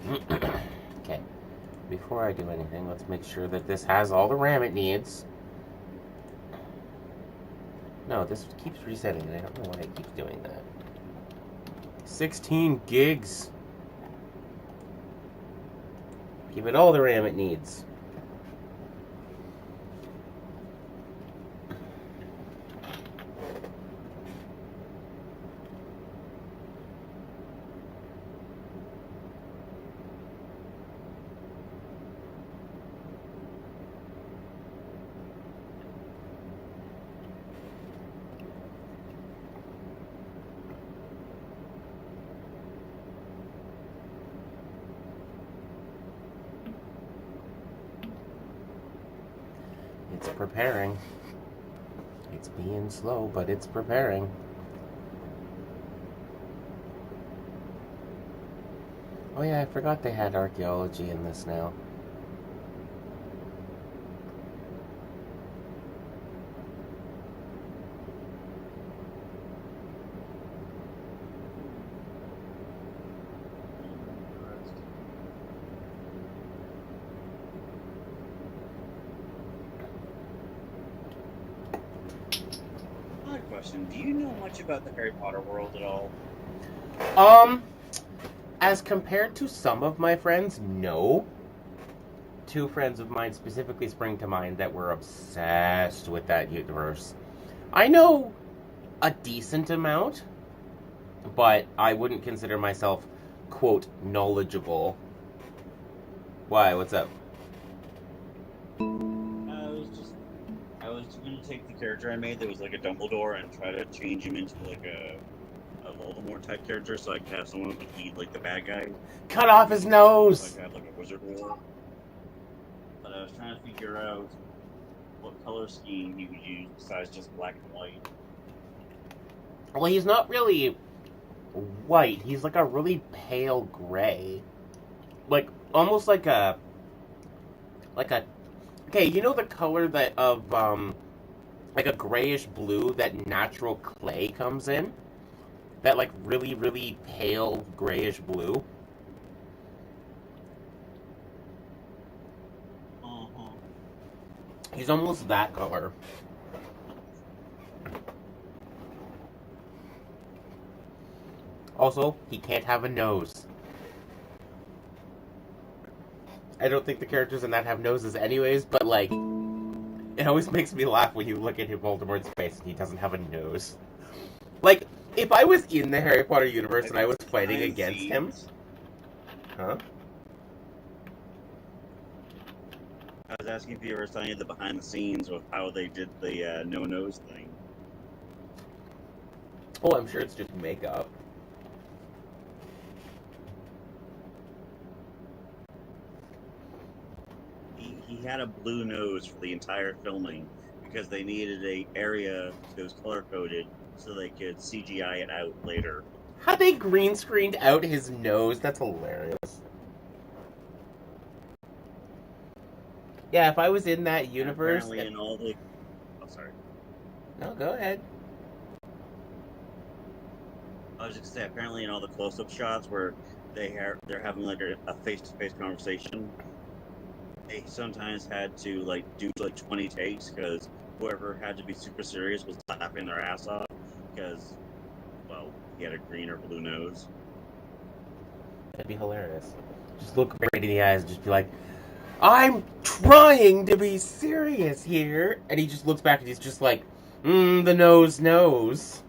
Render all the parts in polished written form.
Okay, before I do anything, let's make sure that this has all the RAM it needs. No, this keeps resetting, and I don't know why it keeps doing that. 16 gigs. Give it all the RAM it needs. It's preparing. It's being slow, but it's preparing. Oh yeah, I forgot they had archaeology in this now. Do you know much about the Harry Potter world at all? As compared to some of my friends, no. Two friends of mine specifically spring to mind that were obsessed with that universe. I know a decent amount, but I wouldn't consider myself, quote, knowledgeable. Why? What's up? I was going to take the character I made that was like a Dumbledore and try to change him into like a Voldemort type character, so I could have someone who could lead like the bad guy. Cut off his nose! So I could have like a wizard war. But I was trying to figure out what color scheme he would use besides just black and white. Well, he's not really white. He's like a really pale gray. Like, almost like a... Okay, you know the color that of, like a grayish blue that natural clay comes in? That, like, really, really pale grayish blue? Uh-huh. He's almost that color. Also, he can't have a nose. I don't think the characters in that have noses anyways, but, like, it always makes me laugh when you look at Voldemort's face and he doesn't have a nose. Like, if I was in the Harry Potter universe and I was fighting against him... Huh? I was asking if you ever saw any of the behind the scenes of how they did the no-nose thing. Oh, I'm sure it's just makeup. He had a blue nose for the entire filming because they needed a area that was color-coded so they could CGI it out later. How they green screened out his nose? That's hilarious. Yeah, if I was in that universe... Apparently in all the... Oh, sorry. No, go ahead. I was just gonna say, apparently in all the close-up shots where they're having like a face-to-face conversation, they sometimes had to like do like 20 takes because whoever had to be super serious was laughing their ass off because, well, he had a green or blue nose. That'd be hilarious. Just look right in the eyes and just be like, I'm trying to be serious here. And he just looks back and he's just like, the nose knows.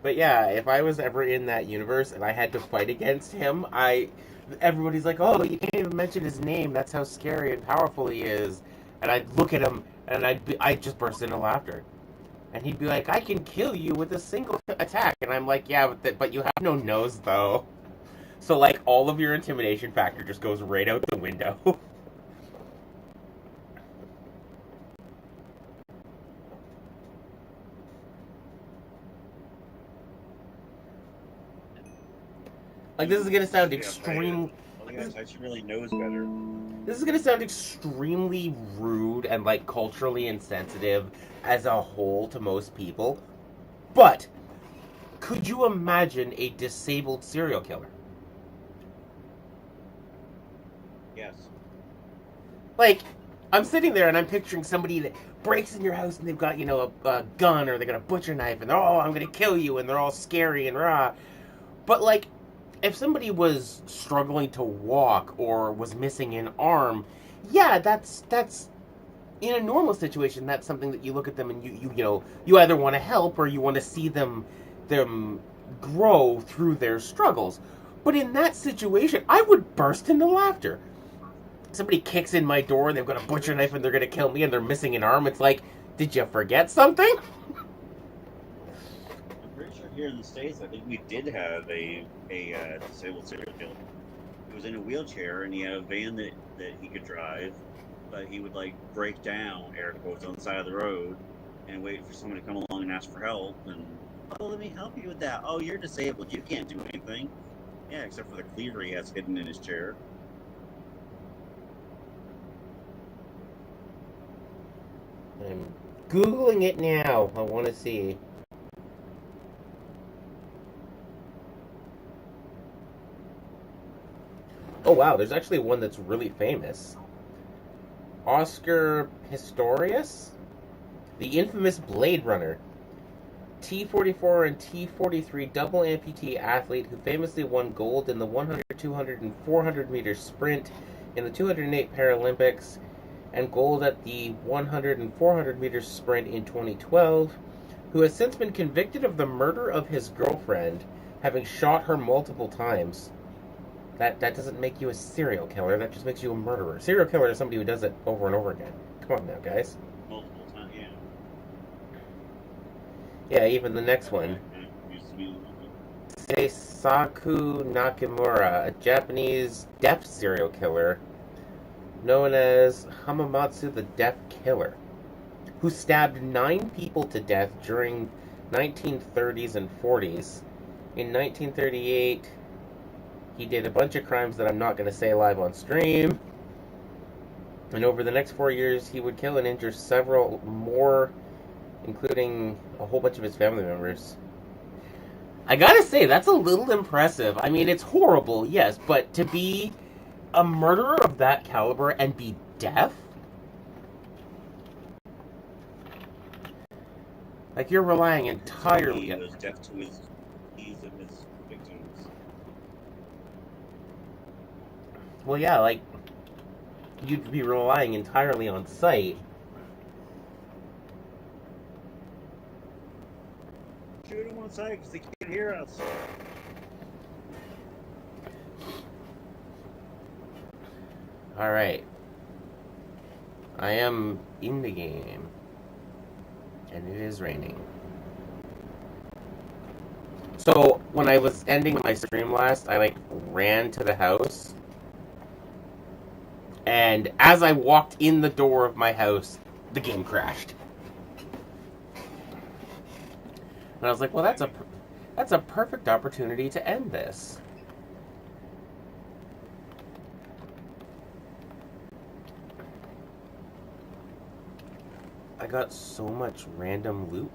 But yeah, if I was ever in that universe and I had to fight against him, everybody's like, oh, you can't even mention his name. That's how scary and powerful he is. And I'd look at him and I'd just burst into laughter. And he'd be like, I can kill you with a single attack. And I'm like, yeah, but you have no nose, though. So, like, all of your intimidation factor just goes right out the window. Like, this is gonna sound extreme. She really knows better. This is gonna sound extremely rude and, like, culturally insensitive as a whole to most people. But Could you imagine a disabled serial killer? Yes. Like, I'm sitting there and I'm picturing somebody that breaks in your house and they've got, a gun or they got a butcher knife and they're, oh, I'm going to kill you, and they're all scary and rah. But, like, if somebody was struggling to walk or was missing an arm, yeah, that's in a normal situation, that's something that you look at them and you either want to help or you want to see them grow through their struggles. But in that situation, I would burst into laughter. Somebody kicks in my door and they've got a butcher knife and they're going to kill me and they're missing an arm. It's like, did you forget something? I'm pretty sure here in the States, I think we did have a disabled serial killer. He was in a wheelchair and he had a van that he could drive, but he would like break down, air quotes, on the side of the road and wait for someone to come along and ask for help. And, oh, let me help you with that. Oh, you're disabled. You can't do anything. Yeah, except for the cleaver he has hidden in his chair. I'm Googling it now. I want to see. Oh, wow. There's actually one that's really famous. Oscar Pistorius? The infamous Blade Runner. T-44 and T-43 double amputee athlete who famously won gold in the 100, 200, and 400 meter sprint in the 208 Paralympics and gold at the 100 and 400 meter sprint in 2012, who has since been convicted of the murder of his girlfriend, having shot her multiple times. That doesn't make you a serial killer, that just makes you a murderer. Serial killer is somebody who does it over and over again. Come on now, guys. Multiple times, yeah. Yeah, even the next one. Seisaku Nakamura, a Japanese deaf serial killer known as Hamamatsu the Deaf Killer, who stabbed 9 people to death during 1930s and 40s. In 1938, he did a bunch of crimes that I'm not going to say live on stream. And over the next 4 years, he would kill and injure several more, including a whole bunch of his family members. I gotta say, that's a little impressive. I mean, it's horrible, yes, but to be a murderer of that caliber and be deaf? Like, you're relying entirely... He was deaf to his keys of his victims. Well, yeah, like, you'd be relying entirely on sight. Shoot him on sight because they can't hear us. Alright. I am in the game. And it is raining. So, when I was ending my stream last, I, ran to the house. And as I walked in the door of my house, the game crashed. And I was like, well, that's a perfect opportunity to end this. I got so much random loot.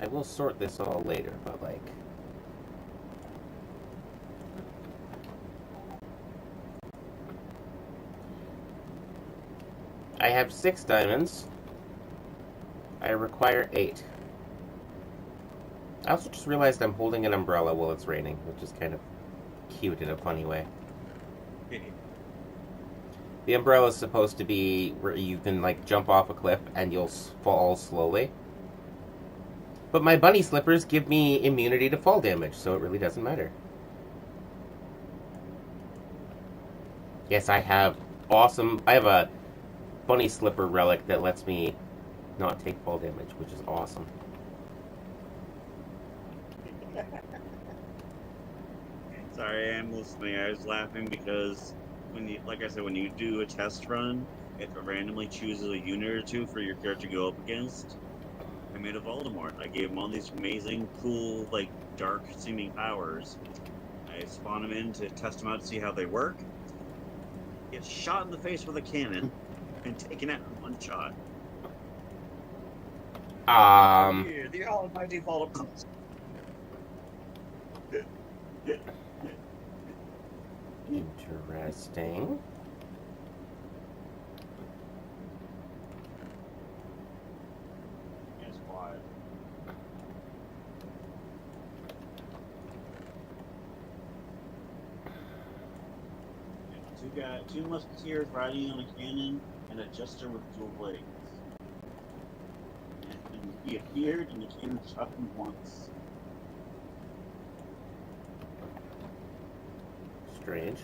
I will sort this all later, but I have 6 diamonds. I require 8. I also just realized I'm holding an umbrella while it's raining, which is kind of cute in a funny way. The umbrella is supposed to be where you can, jump off a cliff and you'll fall slowly. But my bunny slippers give me immunity to fall damage, so it really doesn't matter. Yes, I have a bunny slipper relic that lets me not take fall damage, which is awesome. Sorry, I'm listening. I was laughing because when you, like I said, when you do a test run, it randomly chooses a unit or two for your character to go up against. I made a Voldemort. I gave him all these amazing, cool, like dark-seeming powers. I spawn him in to test them out to see how they work. Gets shot in the face with a cannon and taken out in one shot. Here, the almighty Voldemort. Interesting. Guess why? Two musketeers riding on a cannon and a jester with dual blades. And he appeared and the cannon shot him once. Strange.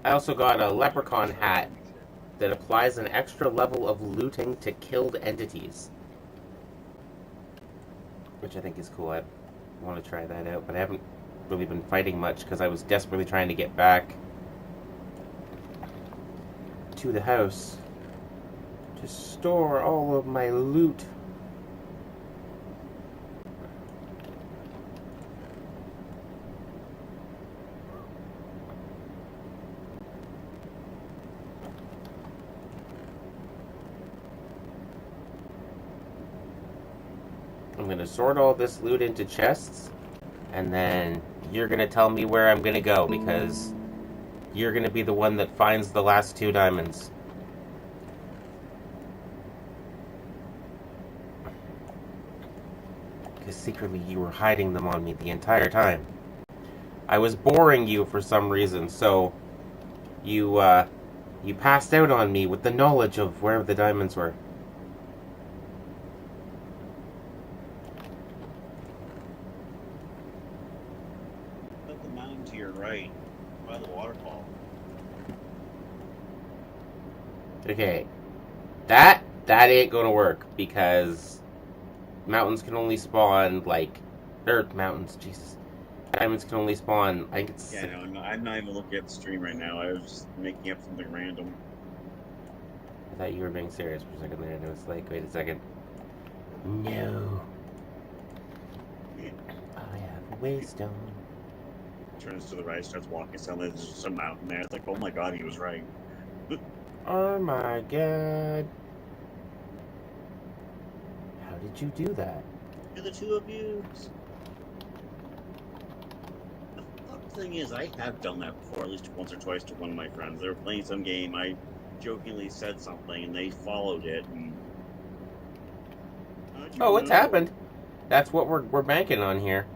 I also got a leprechaun hat that applies an extra level of looting to killed entities, which I think is cool. I want to try that out, but I haven't really been fighting much because I was desperately trying to get back to the house to store all of my loot. I'm going to sort all this loot into chests, and then you're going to tell me where I'm going to go, because you're going to be the one that finds the last 2 diamonds. Because secretly you were hiding them on me the entire time. I was boring you for some reason, so you passed out on me with the knowledge of where the diamonds were. Up the mountain to your right, by the waterfall. Okay, that ain't gonna work, because mountains can only spawn mountains. Jesus, diamonds can only spawn. I think it's. Yeah, no, I'm not even looking at the stream right now. I was just making up something random. I thought you were being serious for a second there, and it was like, wait a second. No. I have a waystone. Turns to the right, starts walking. Suddenly there's just a mountain there. It's like, oh my god, he was right. Oh my god. How did you do that? To the two of you. The fuck thing is, I have done that before, at least once or twice to one of my friends. They were playing some game, I jokingly said something, and they followed it, and... Oh, it's happened. That's what we're banking on here.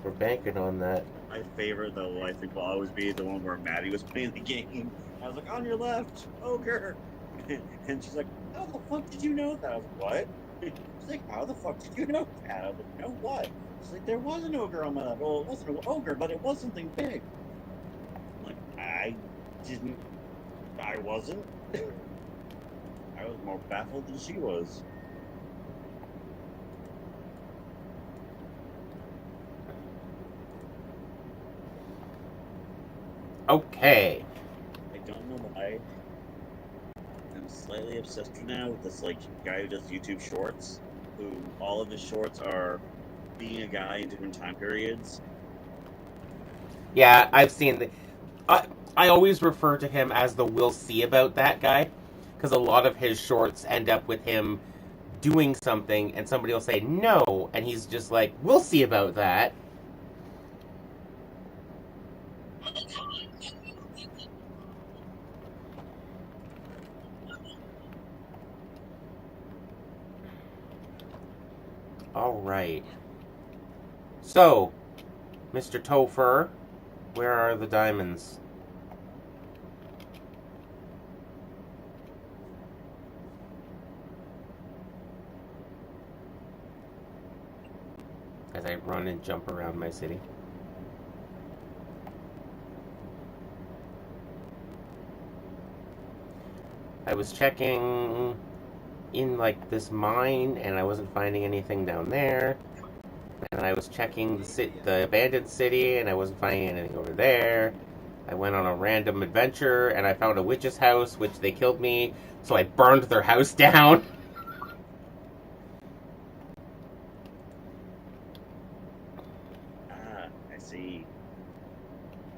We're banking on that. My favorite, though, I think will always be the one where Maddie was playing the game. I was like, on your left, ogre! And she's like, how the fuck did you know that? I was like, what? She's like, how the fuck did you know that? I was like, no, what? She's like, there was an ogre on my left. Well, it wasn't an ogre, but it was something big. I'm like, I wasn't. I was more baffled than she was. Okay. I don't know why. I'm slightly obsessed now with this guy who does YouTube shorts, who all of his shorts are being a guy in different time periods. Yeah, I've seen the. I always refer to him as the "we'll see about that" guy, because a lot of his shorts end up with him doing something, and somebody will say no, and he's just like, "We'll see about that." All right. So, Mr. Topher, where are the diamonds? As I run and jump around my city. I was checking in like this mine, and I wasn't finding anything down there. And I was checking the abandoned city, and I wasn't finding anything over there. I went on a random adventure, and I found a witch's house, which they killed me, so I burned their house down. Ah, I see.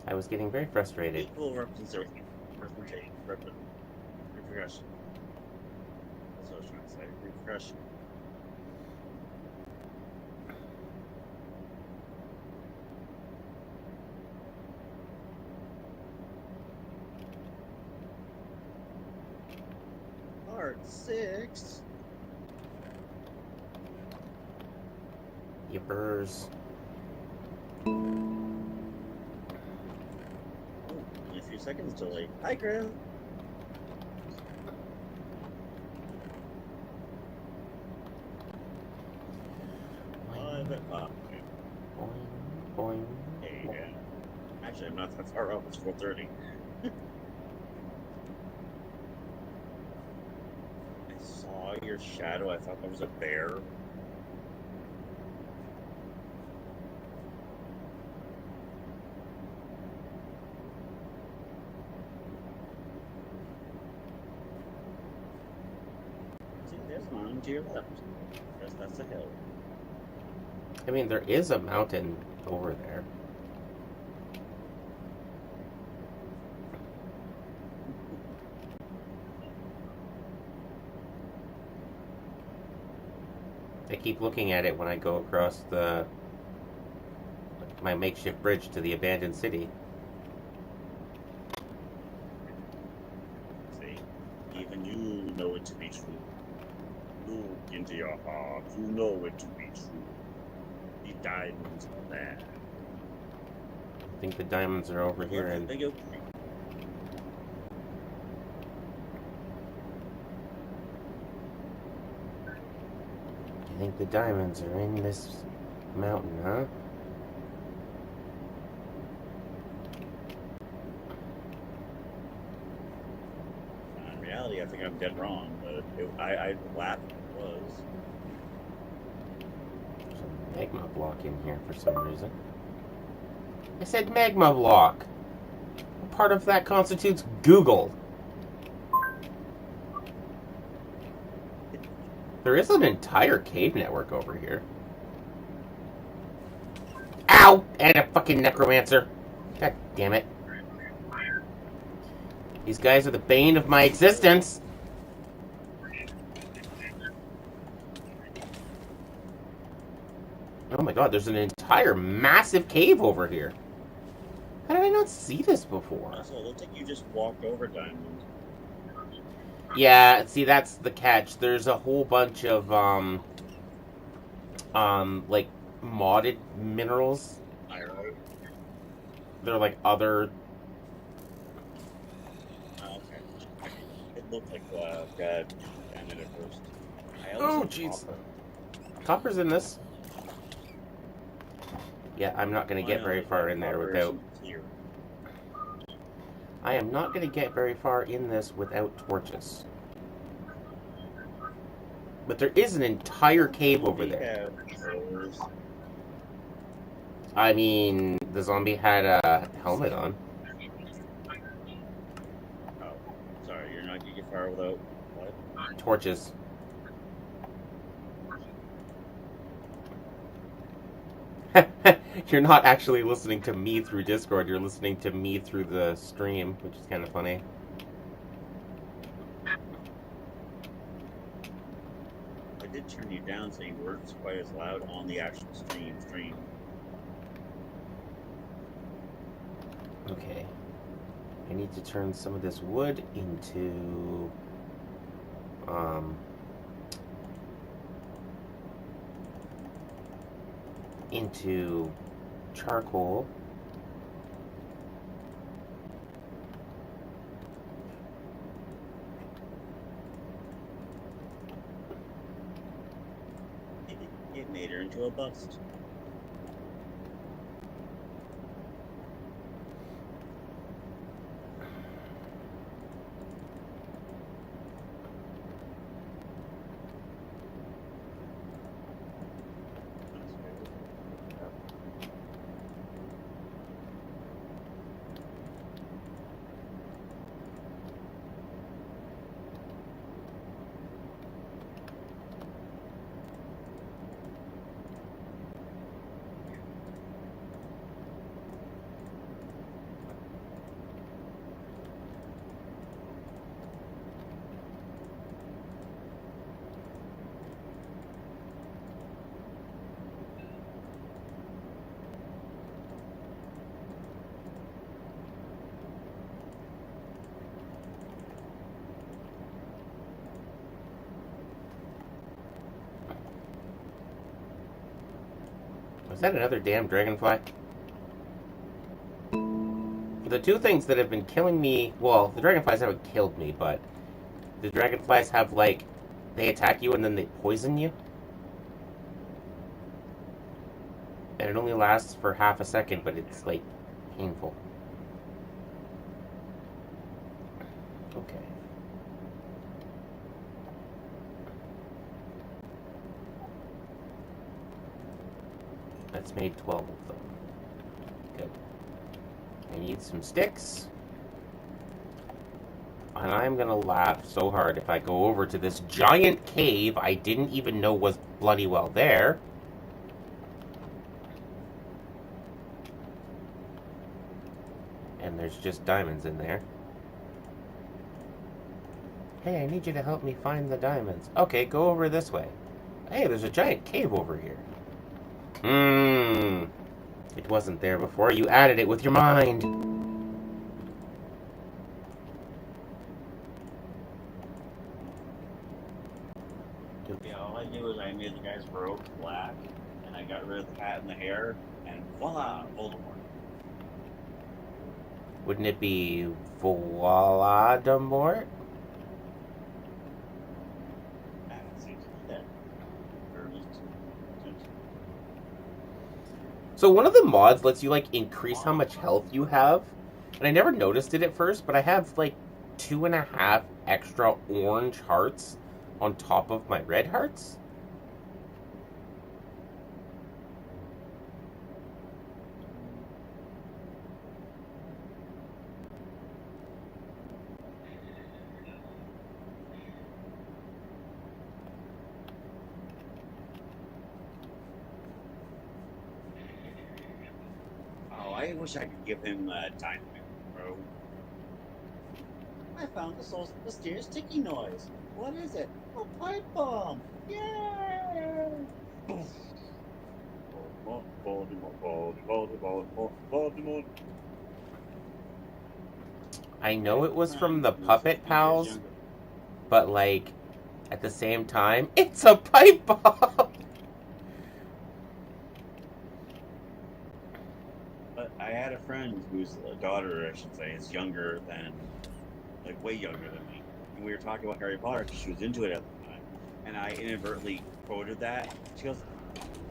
I was getting very frustrated. Equal representation. Regression. That's what I was trying to say. Regression. Part 6. Yippers. Oh, only a few seconds delay. Hi, Graham. Boing, boing. Hey, actually, I'm not that far off. It's 4:30. I saw your shadow. I thought that was a bear. See, there's one to your left. Yes, that's a hill. I mean, there is a mountain over there. I keep looking at it when I go across my makeshift bridge to the abandoned city. See, even you know it to be true. Look into your heart. You know it to be true. The diamonds are there. I think the diamonds are over here, and They go. I think the diamonds are in this mountain, huh? In reality, I think I'm dead wrong, but I laughed it was. There's a magma block in here for some reason. I said magma block. Part of that constitutes Google. There is an entire cave network over here. Ow! And a fucking necromancer. God damn it. These guys are the bane of my existence. Oh my god, there's an entire massive cave over here. How did I not see this before? Also, it looks like you just walked over diamonds. Yeah, see, that's the catch. There's a whole bunch of, like, modded minerals. Iron. They're like other... Oh, okay. It looked like God ended it first. Oh, jeez. Copper's in this. Yeah, I'm not going to get very far in there without... I am not going to get very far in this without torches. But there is an entire cave over there. I mean, the zombie had a helmet on. Oh, sorry, you're not going to get far without what? Torches. You're not actually listening to me through Discord, you're listening to me through the stream, which is kind of funny. I did turn you down so you weren't quite as loud on the actual stream. Okay. I need to turn some of this wood into charcoal. It made her into a bust. Is that another damn dragonfly? The two things that have been killing me, well, the dragonflies haven't killed me, but the dragonflies have, like, they attack you and then they poison you. And it only lasts for half a second, but it's, like, painful. Okay. That's made 12 of them. Good. I need some sticks. And I'm gonna laugh so hard if I go over to this giant cave I didn't even know was bloody well there. And there's just diamonds in there. Hey, I need you to help me find the diamonds. Okay, go over this way. Hey, there's a giant cave over here. It wasn't there before. You added it with your mind. Yeah, all I knew was I made the guy's robe black, and I got rid of the hat and the hair, and voila, Voldemort. Wouldn't it be Voldemort? So one of the mods lets you, like, increase how much health you have. And I never noticed it at first, but I have, like, 2.5 extra orange hearts on top of my red hearts. I wish I could give him a dynamite, bro. I found this old mysterious ticking noise. What is it? A pipe bomb! Yay! Voldemort. I know it was from the Puppet Pals, but, like, at the same time, it's a pipe bomb! But I had a friend whose daughter, I should say, is younger than, like, way younger than me. And we were talking about Harry Potter because she was into it at the time. And I inadvertently quoted that. She goes,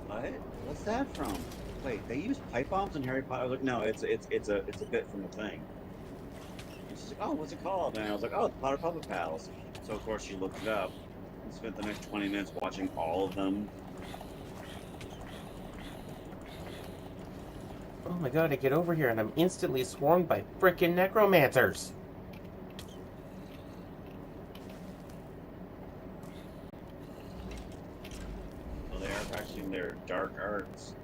"What? What's that from? Wait, they use pipe bombs in Harry Potter?" I was like, "No, it's a bit from the thing." And she's like, "Oh, what's it called?" And I was like, "Oh, the Potter Puppet Pals." So of course she looked it up and spent the next 20 minutes watching all of them. Oh my god, I get over here and I'm instantly swarmed by frickin' necromancers. Well, they are practicing their dark arts.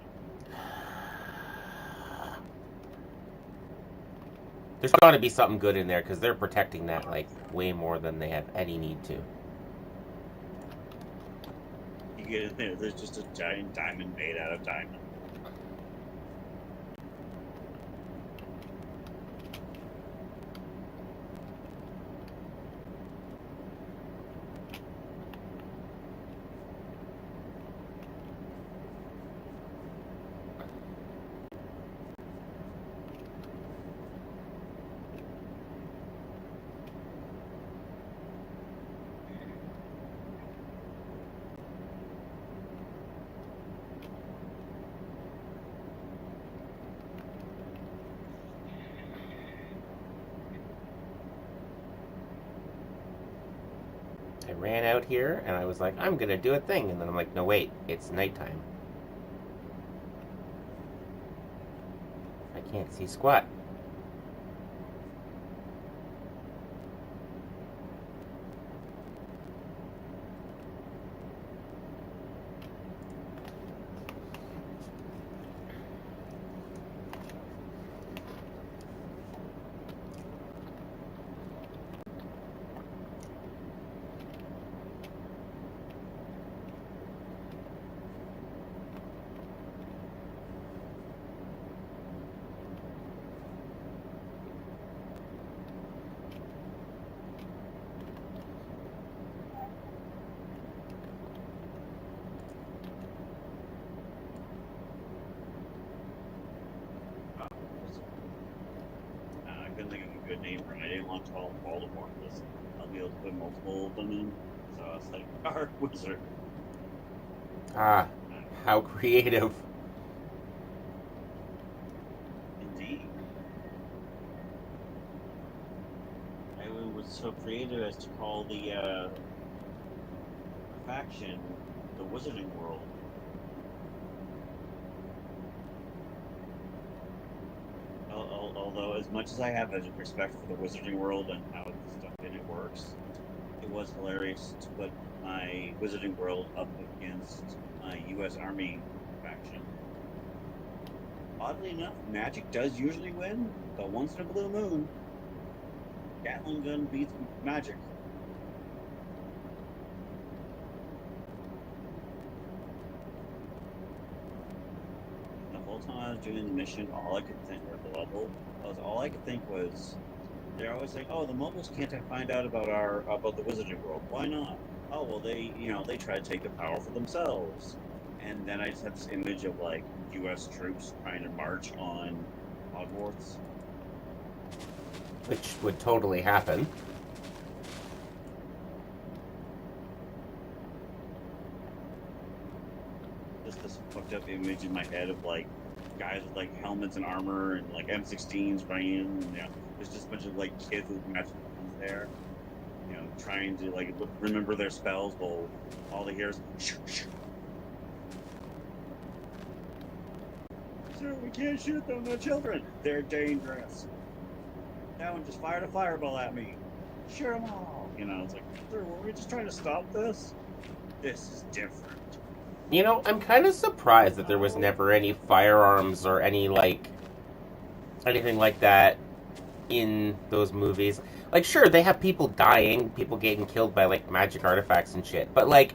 There's gotta be something good in there because they're protecting that, like, way more than they have any need to. You get in there, there's just a giant diamond made out of diamond. I ran out here and I was like, I'm gonna do a thing. And then I'm like, no, wait, it's nighttime. I can't see squat. good name for him. I didn't want to call him Voldemort because I'll be able to put multiple of them in. So I was like, Dark Wizard. Ah, how creative. Indeed. I was so creative as to call the faction the Wizarding World. Although, as much as I have as respect for the Wizarding World and how the stuff in it works, it was hilarious to put my Wizarding World up against my U.S. Army faction. Oddly enough, Magic does usually win, but once in a blue moon, Gatling gun beats Magic. The whole time I was doing the mission, all I could think, or the level, all I could think was, they're always like, "Oh, the mobiles can't find out about the Wizarding World. Why not? Oh, well, they try to take the power for themselves." And then I just had this image of like U.S. troops trying to march on Hogwarts, Which would totally happen. Just this fucked up image in my head of like guys with like helmets and armor and like M16s running in. And, there's just a bunch of like kids with magic guns there, trying to like remember their spells while all they hear is shoo, shoo. Sir, we can't shoot them. They're children. They're dangerous. That one just fired a fireball at me. Shoot them all. It's like, sir, were we just trying to stop this? This is different. I'm kind of surprised that there was never any firearms or anything like that in those movies. Like, sure, they have people dying, people getting killed by, like, magic artifacts and shit, but, like,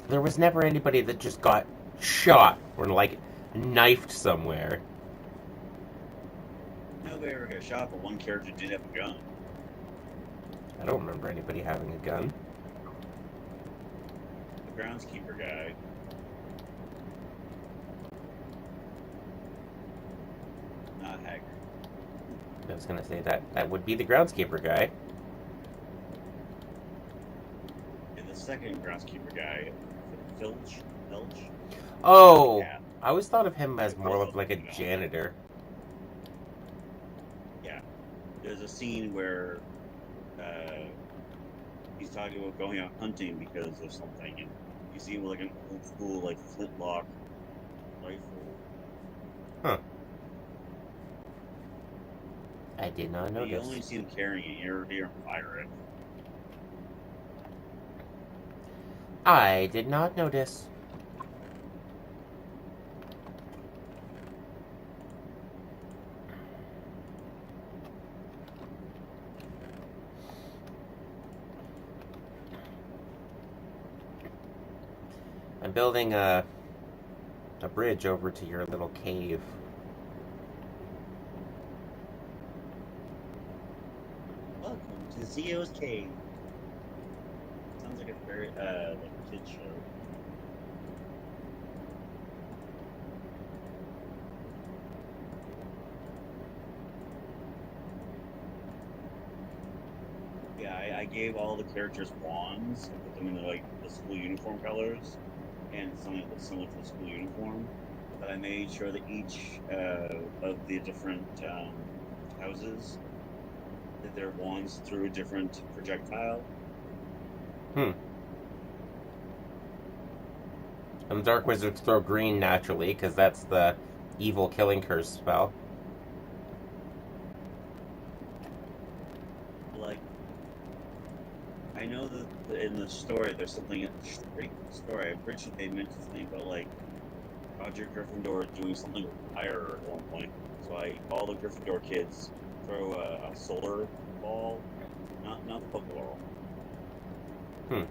there was never anybody that just got shot or, like, knifed somewhere. Nobody ever got shot, but one character did have a gun. I don't remember anybody having a gun. The groundskeeper guy. Not Hagrid. I was going to say that would be the groundskeeper guy. And the second groundskeeper guy, Filch. Oh, Yeah. I always thought of him as more of like a janitor. Yeah. There's a scene where he's talking about going out hunting because of something, and you see him with like an old school like flintlock rifle. Huh. I did not notice. You only see him carrying it. You never hear him fire it. I did not notice. I'm building a bridge over to your little cave. Welcome to Zio's Cave. Sounds like a very like a kid show. Yeah, I gave all the characters wands and put them in like the school uniform colors and something that looks similar to the school uniform. But I made sure that each of the different houses that their wands threw a different projectile. And Dark Wizards throw green naturally, because that's the evil killing curse spell. Like, I know that in the story, there's something in the story. I'm pretty sure they mentioned something about like Roger Gryffindor doing something with fire at one point. So all the Gryffindor kids throw a solar ball, not the Pokeball. Kind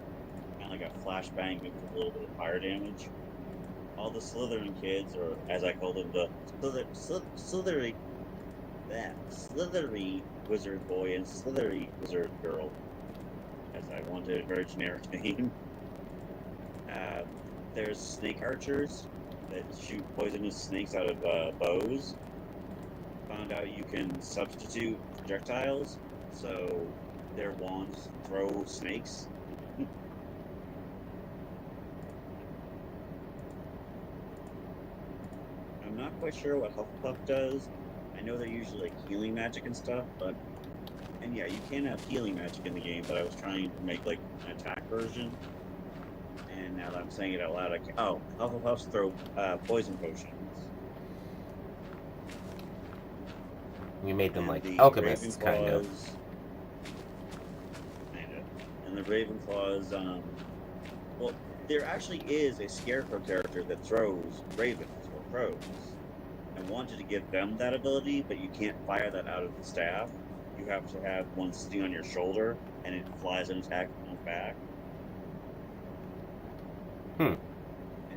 of like a flashbang with a little bit of fire damage. All the Slytherin kids, or as I call them, the Slythery wizard boy and Slythery wizard girl, as I wanted a very generic name. There's snake archers that shoot poisonous snakes out of bows. Found found out you can substitute projectiles, so their wands throw snakes. I'm not quite sure what Hufflepuff does. I know they're usually like healing magic and stuff, but and yeah, you can have healing magic in the game, but I was trying to make like an attack version, and now that I'm saying it out loud, I can. Oh, Hufflepuffs throw poison potions. You made them And like the alchemists, kind of. And the Ravenclaws, well, there actually is a Scarecrow character that throws ravens or crows. I wanted to give them that ability, but you can't fire that out of the staff. You have to have one sitting on your shoulder, and it flies an attack and comes back. And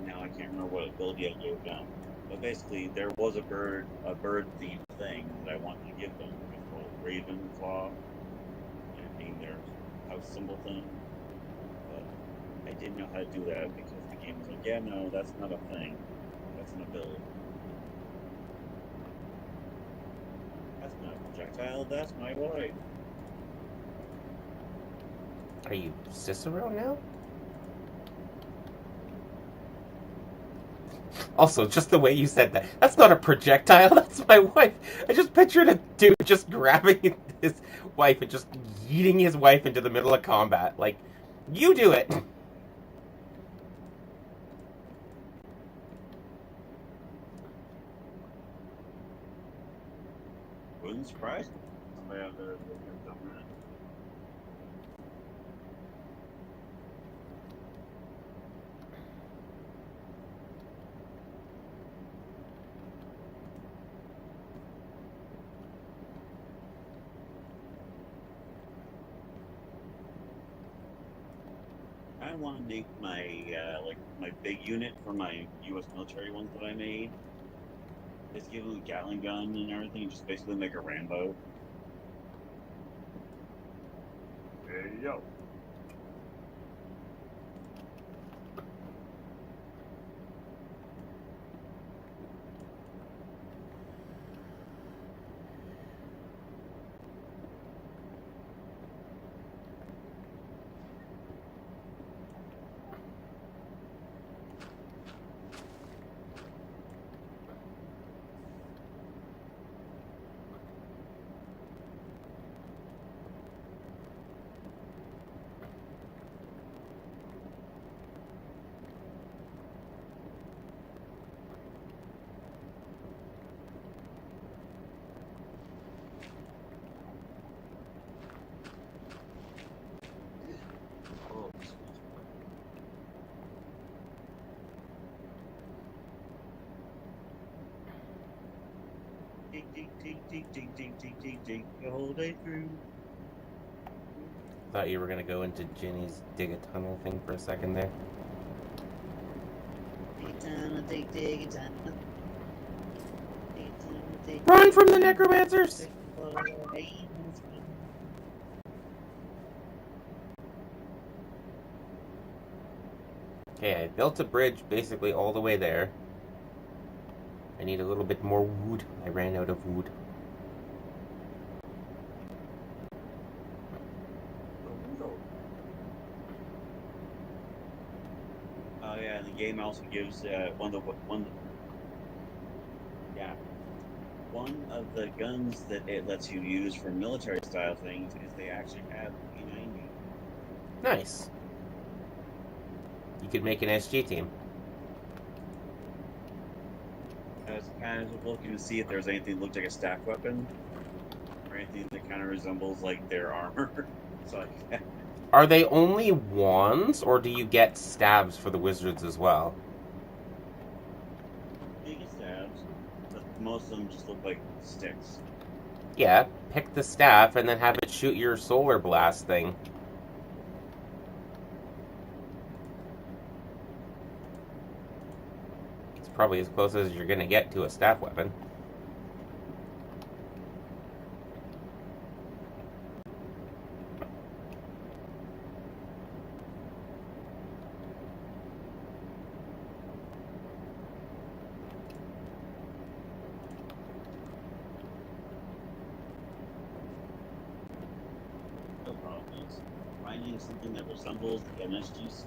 now I can't remember what ability I gave them. But basically, there was a bird-themed thing that I wanted to give them. It's called Ravenclaw, and it being their house symbol thing. But I didn't know how to do that because the game was like, yeah, no, that's not a thing. That's an ability. That's not a projectile, that's my wife. Are you Cicero now? Also, just the way you said that. That's not a projectile, that's my wife. I just pictured a dude just grabbing his wife and just yeeting his wife into the middle of combat. Like, you do it! Wouldn't surprise me. Somebody out there that could have done that. I want to make my like my big unit for my U.S. military ones that I made. Just give it a Gatling gun and everything, just basically make a Rambo. There you go. Dig the whole day through. Thought you were gonna go into Ginny's dig a tunnel thing for a second there. Run from the necromancers! Okay, I built a bridge basically all the way there. I need a little bit more wood. I ran out of wood. Oh yeah, and the game also gives one of the guns that it lets you use for military style things is they actually have P90. Nice. You could make an SG team. I was kind of looking to see if there's anything that looked like a staff weapon or anything that kind of resembles like their armor. So Are they only wands, or do you get stabs for the wizards as well? you get stabs, but most of them just look like sticks. Yeah, pick the staff and then have it shoot your solar blast thing. It's probably as close as you're gonna get to a staff weapon. finding something that resembles the NSGC.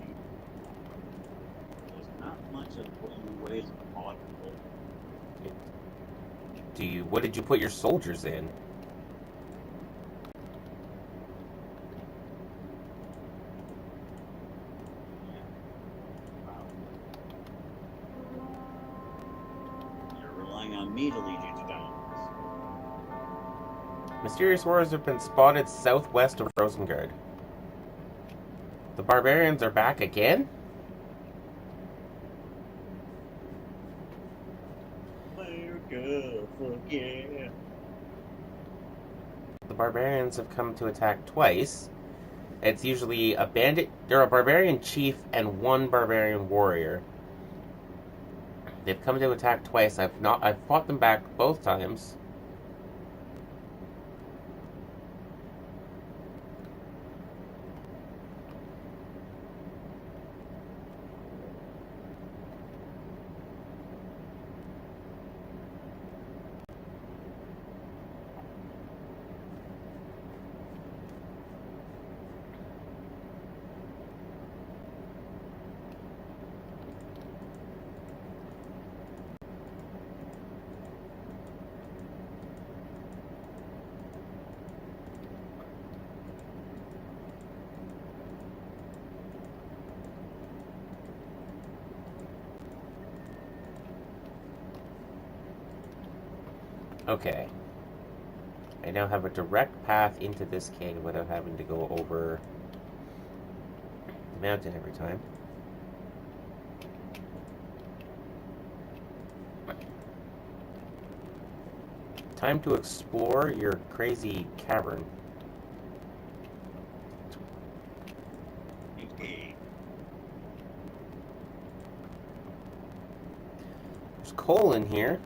There's not much of what you ways of possible. What did you put your soldiers in? You're relying on me to lead you to diamonds. Mysterious horrors have been spotted southwest of Rosengard. The barbarians are back again? America, fuck yeah. The barbarians have come to attack twice. It's usually a bandit. They're a barbarian chief and one barbarian warrior. They've come to attack twice. I've fought them back both times. Okay. I now have a direct path into this cave without having to go over the mountain every time. Time to explore your crazy cavern. There's coal in here.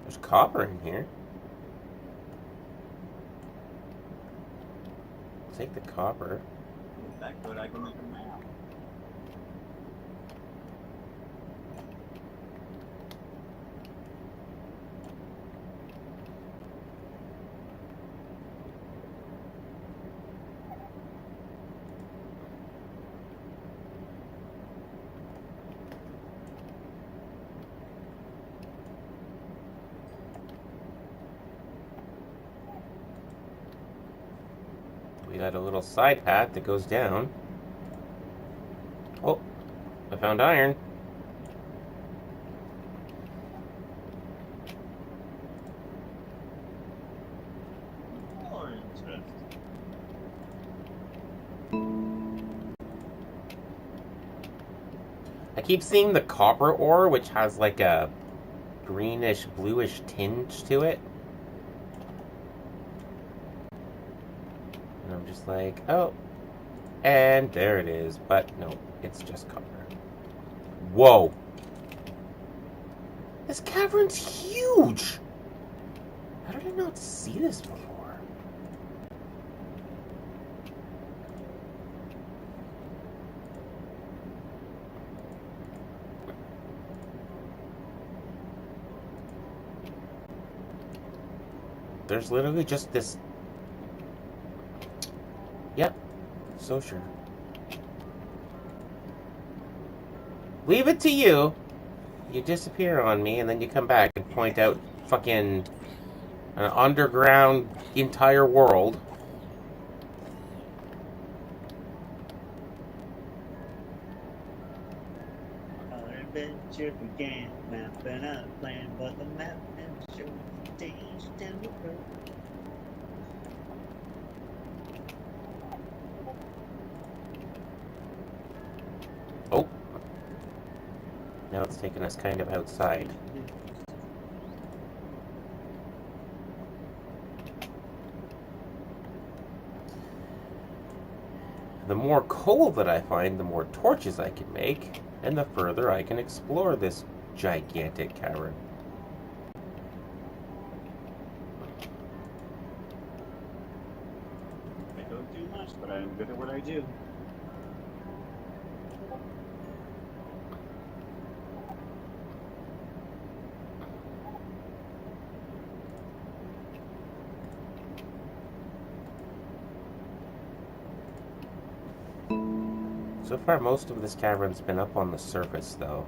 There's copper in here. Take the copper. That good, I can make a map. We got a little side path that goes down. Oh, I found iron. Oh, interesting. I keep seeing the copper ore, which has like a greenish, bluish tinge to it. And I'm just like, oh. And there it is. But no, it's just copper. Whoa. This cavern's huge. How did I not see this before? There's literally just this. Yep. So sure. Leave it to you. You disappear on me and then you come back and point out fucking an underground entire world. Our adventure began, mapping out a plan, but the map never showed the stage down the road. Oh. Now it's taking us kind of outside. The more coal that I find, the more torches I can make, and the further I can explore this gigantic cavern. I don't do much, but I'm good at what I do. So far, most of this cavern's been up on the surface, though.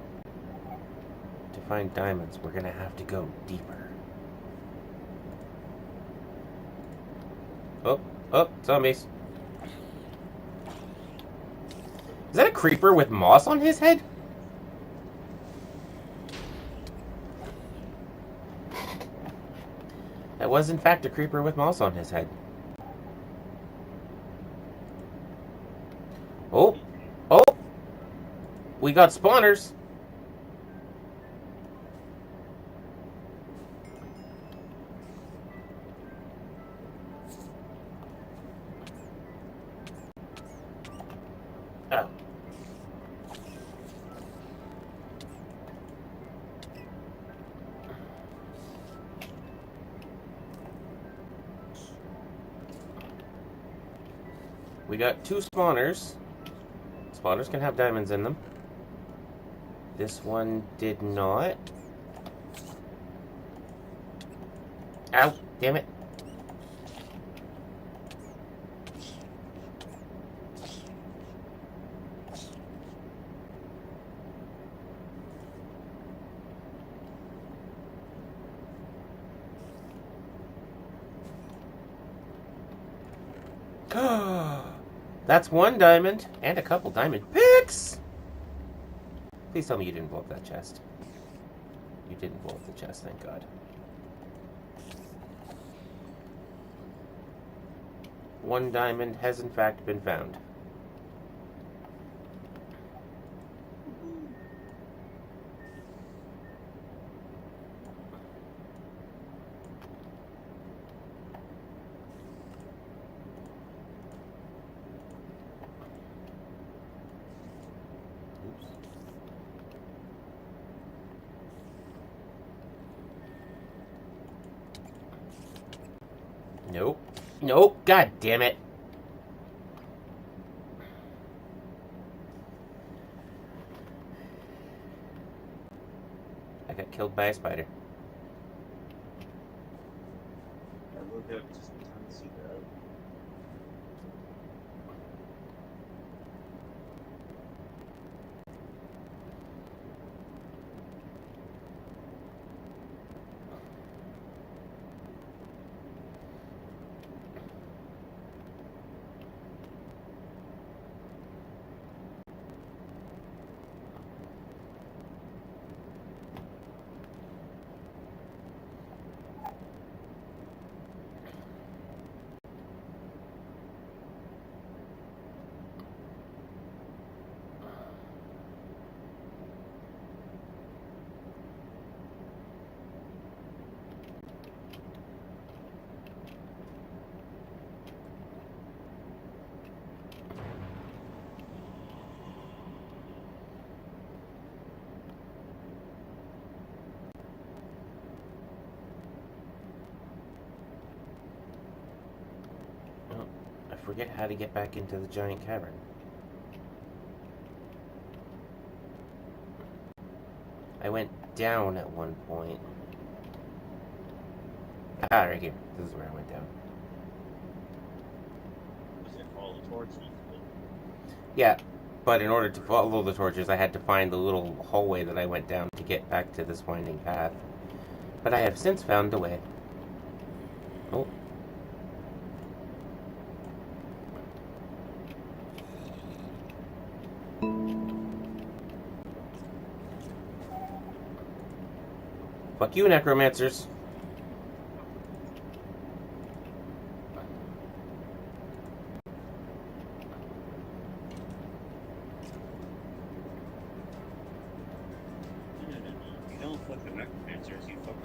To find diamonds, we're gonna have to go deeper. Oh, oh, zombies. Is that a creeper with moss on his head? That was, in fact, a creeper with moss on his head. Oh, oh, we got spawners. Oh. We got 2 spawners. Spawners can have diamonds in them. This one did not. Ow, damn it. That's 1 diamond and a couple diamond picks. Please tell me you didn't blow up that chest. You didn't blow up the chest, thank God. 1 diamond has in fact been found. Nope. Nope. God damn it. I got killed by a spider. I looked up just in time to see that. I forget how to get back into the giant cavern. I went down at one point. Ah, right here. This is where I went down. Was it follow the torch? Yeah, but in order to follow the torches, I had to find the little hallway that I went down to get back to this winding path. But I have since found a way. Oh. Fuck you, necromancers. You don't fuck the necromancers, you fuck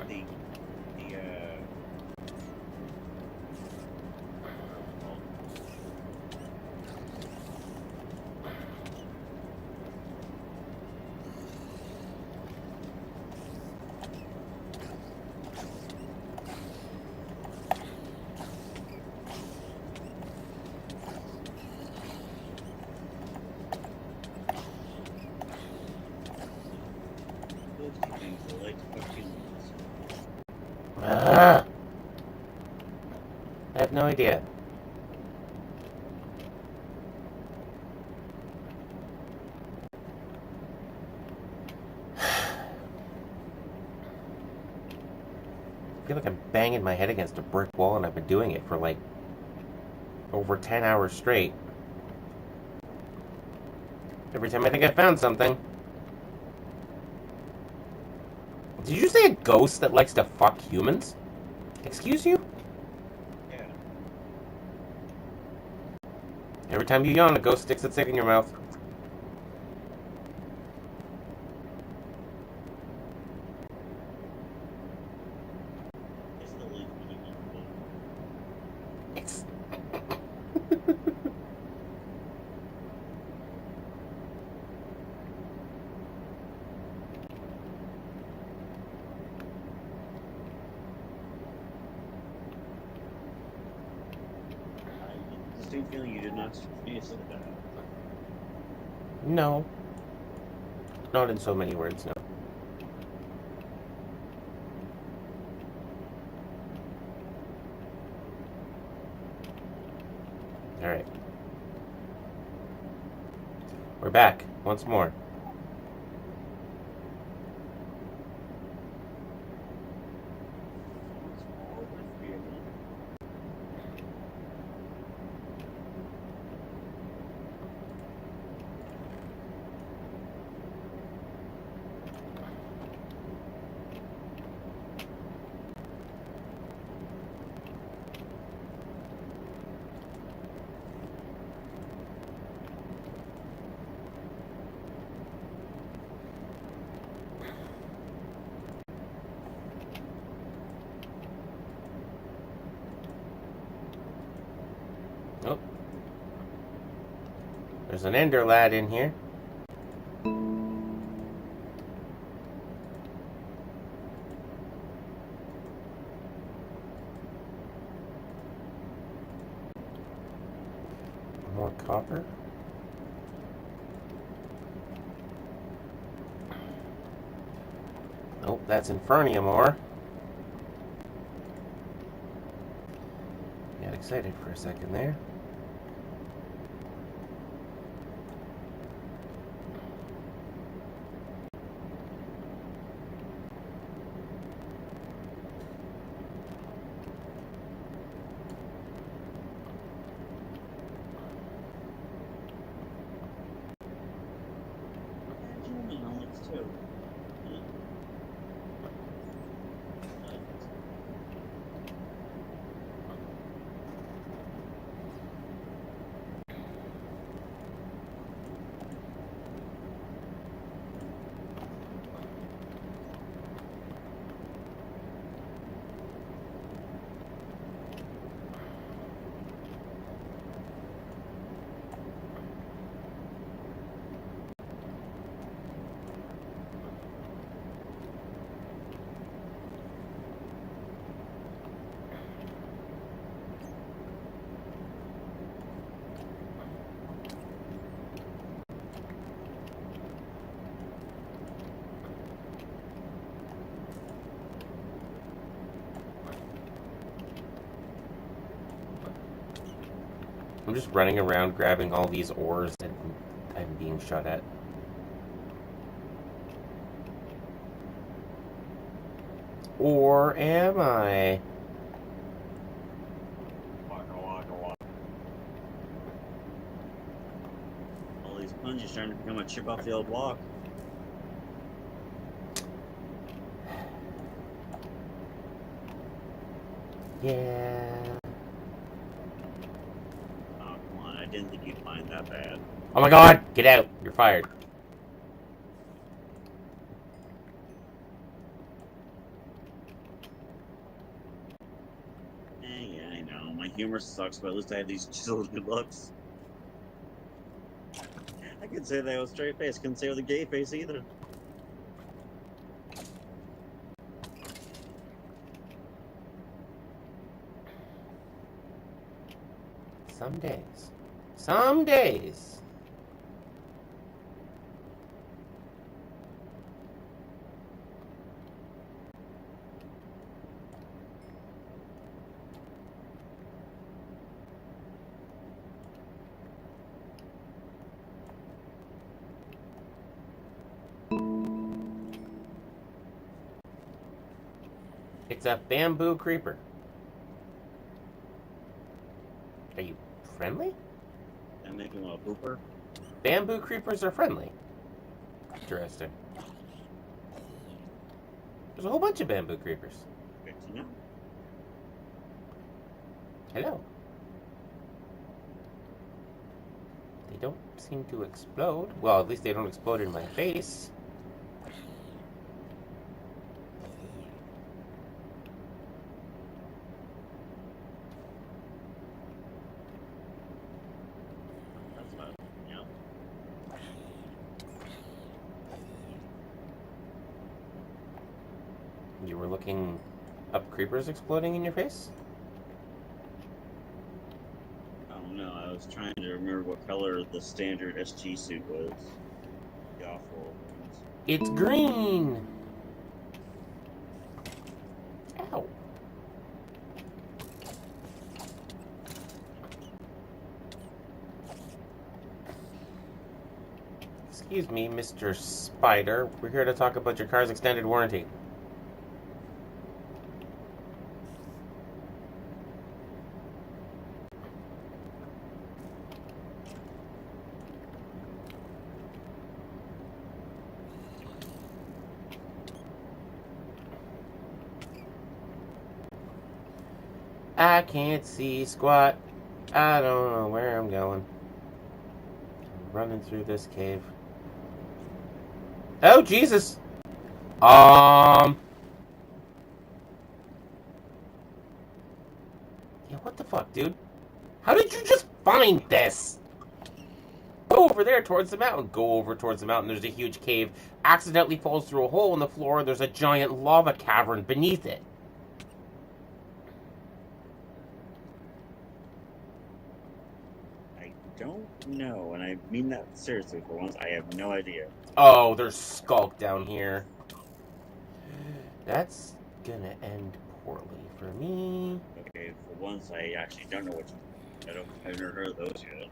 the things that like to fuck humans. I have no idea. feel like I'm banging my head against a brick wall, and I've been doing it for like over 10 hours straight. Every time I think I found something. Did you say a ghost that likes to fuck humans? Excuse you? Yeah. Every time you yawn, a ghost sticks its dick in your mouth. It's the link between people. It's... I get the distinct feeling you did not say that. No. Not in so many words, no. Alright. We're back, once more. Once more with feeling. Oh. There's an Ender lad in here. More copper. Oh, that's Infernium ore. Got excited for a second there. And human knowledge too. Yeah. I'm just running around grabbing all these ores that I'm being shot at. Or am I? Waka waka waka. All these punches starting to become a chip off the old block. Yeah. Oh, come on. I didn't think you'd find that bad. Oh my god! Get out! You're fired. Yeah, I know. My humor sucks, but at least I have these chiseled good looks. I could say that with a straight face. Couldn't say it with a gay face either. Some days. Some days. It's a bamboo creeper. Are you friendly? That make him a pooper? Bamboo creepers are friendly. Interesting. There's a whole bunch of bamboo creepers. Good to know. Hello. They don't seem to explode. Well, at least they don't explode in my face. That's about it. Yeah. You were looking up creepers exploding in your face? I don't know. I was trying to remember what color the standard SG suit was. The awful ones. It's green! Ow. Excuse me, Mr. Spider. We're here to talk about your car's extended warranty. I can't see squat. I don't know where I'm going. I'm running through this cave. Oh, Jesus! Yeah, what the fuck, dude? How did you just find this? Go over there towards the mountain. Go over towards the mountain. There's a huge cave. Accidentally falls through a hole in the floor. There's a giant lava cavern beneath it. I don't know, and I mean that seriously for once. I have no idea. Oh, there's Skulk down here. That's gonna end poorly for me. Okay, for once, I actually don't know I've never heard of those yet.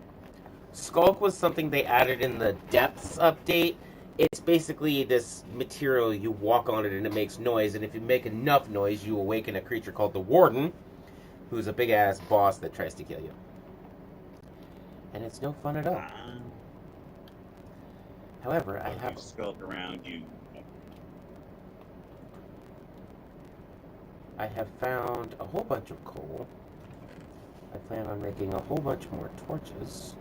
Skulk was something they added in the Depths update. It's basically this material, you walk on it and it makes noise, and if you make enough noise, you awaken a creature called the Warden, who's a big-ass boss that tries to kill you. And it's no fun at all. However, I have... Skulk around you. I have found a whole bunch of coal. I plan on making a whole bunch more torches.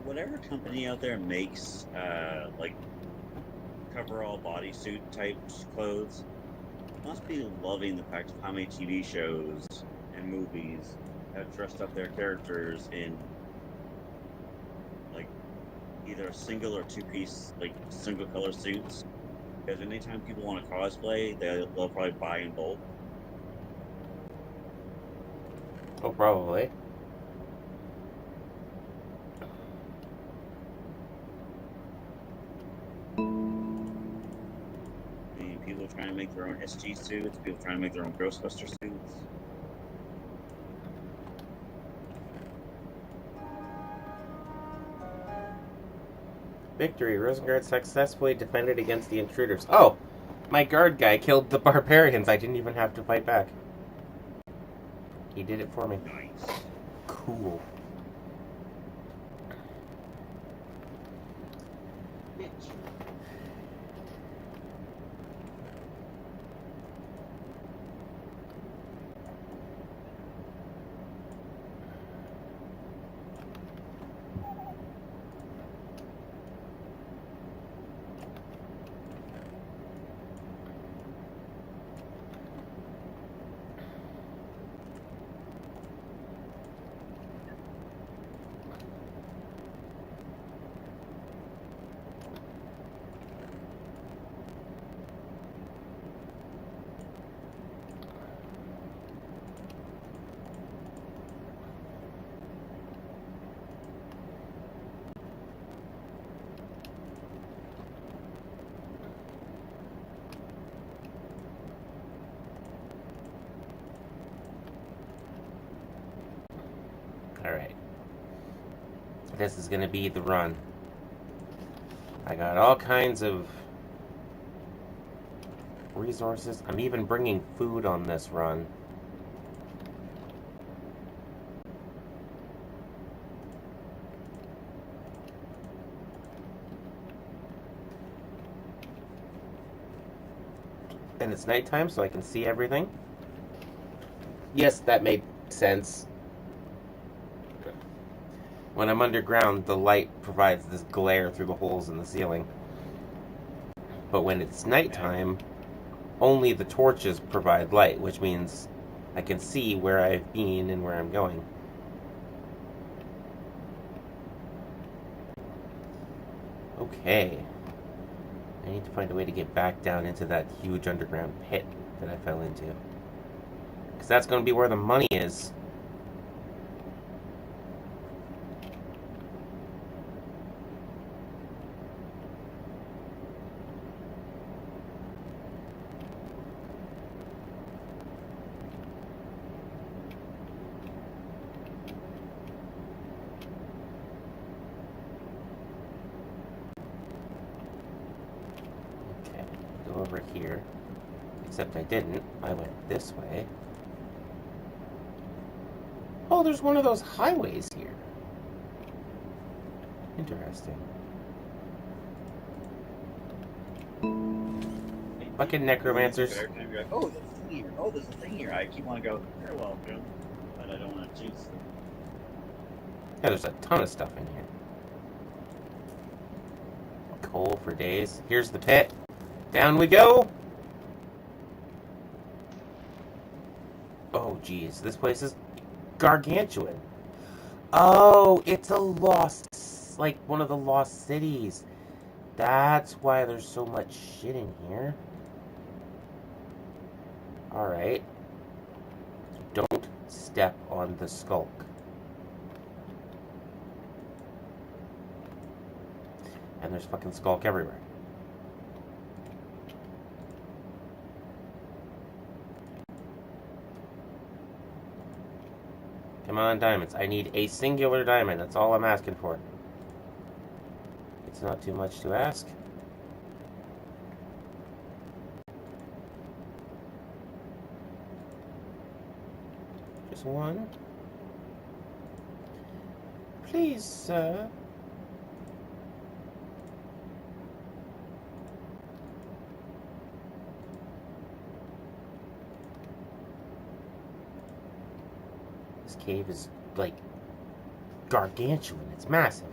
Whatever company out there makes like coverall bodysuit type clothes must be loving the fact of how many TV shows and movies have dressed up their characters in like either a single or two-piece, like single color suits. Because anytime people want to cosplay, they'll probably buy in bulk. Oh, probably. People trying to make their own SG suits, people trying to make their own Ghostbuster suits. Victory. Rosengard successfully defended against the intruders. Oh! My guard guy killed the barbarians. I didn't even have to fight back. He did it for me. Nice. Cool. Bitch. Alright. This is gonna be the run. I got all kinds of resources. I'm even bringing food on this run. And it's nighttime, so I can see everything. Yes, that made sense. When I'm underground, the light provides this glare through the holes in the ceiling. But when it's nighttime, only the torches provide light, which means I can see where I've been and where I'm going. Okay. I need to find a way to get back down into that huge underground pit that I fell into. Because that's going to be where the money is. Over here, except I didn't. I went this way. Oh, there's one of those highways here. Interesting. Fucking necromancers. Every time you're like, oh, there's a thing here. Oh, there's a thing here. I keep wanting to go, you're welcome, but I don't want to choose. Yeah, there's a ton of stuff in here. Coal for days. Here's the pit. Down we go! Oh, geez. This place is gargantuan. Oh, it's a lost... like, one of the lost cities. That's why there's so much shit in here. Alright. Don't step on the skulk. And there's fucking skulk everywhere. Come on, diamonds. I need a singular diamond. That's all I'm asking for. It's not too much to ask. Just one. Please, sir. This cave is, like, gargantuan. It's massive.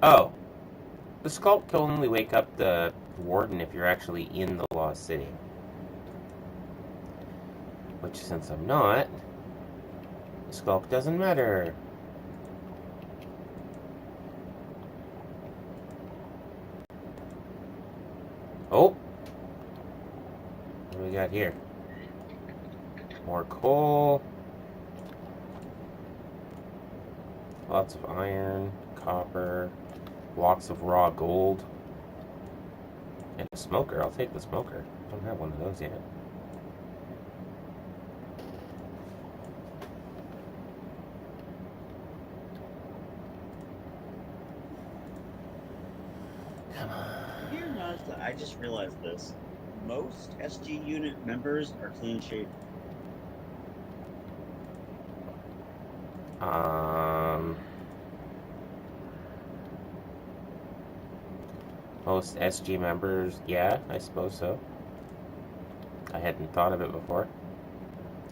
Oh. The sculpt can only wake up the warden if you're actually in the lost city. Which, since I'm not, the sculpt doesn't matter. Oh! What do we got here? More coal. Lots of iron, copper, blocks of raw gold. And a smoker. I'll take the smoker. Don't have one of those yet. Come on. You're not, I just realized this. Most SG unit members are clean shaven. Most SG members, yeah, I suppose so. I hadn't thought of it before.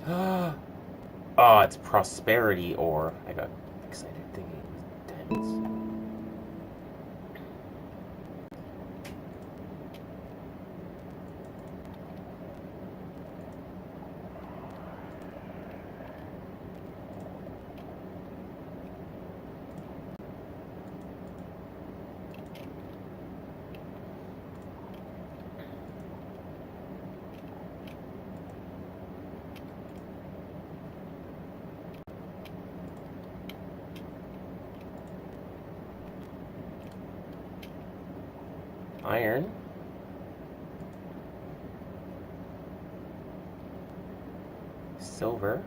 Oh, it's prosperity ore. I got excited thinking it was diamonds. Iron. Silver.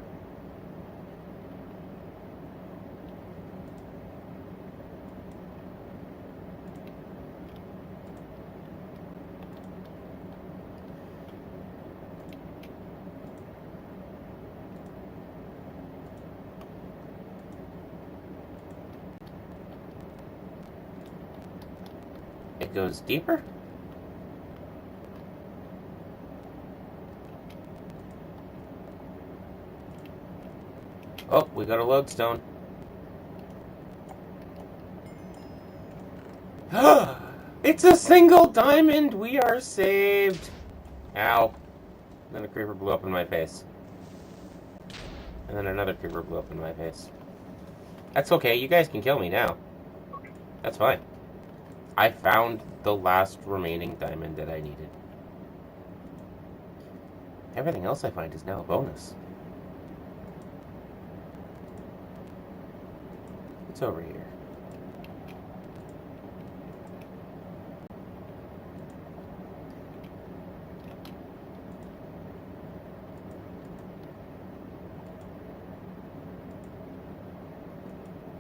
It goes deeper. Oh, we got a lodestone. It's a single diamond! We are saved! Ow. And then a creeper blew up in my face. And then another creeper blew up in my face. That's okay, you guys can kill me now. That's fine. I found the last remaining diamond that I needed. Everything else I find is now a bonus. It's over here.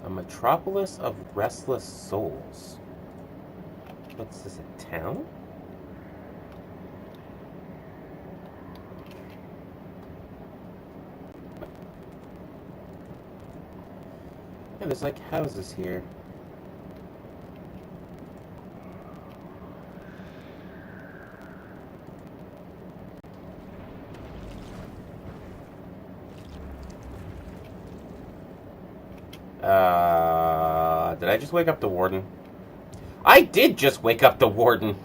A metropolis of restless souls. What's this, a town? Yeah, there's like houses here. Did I just wake up the warden? I did just wake up the warden!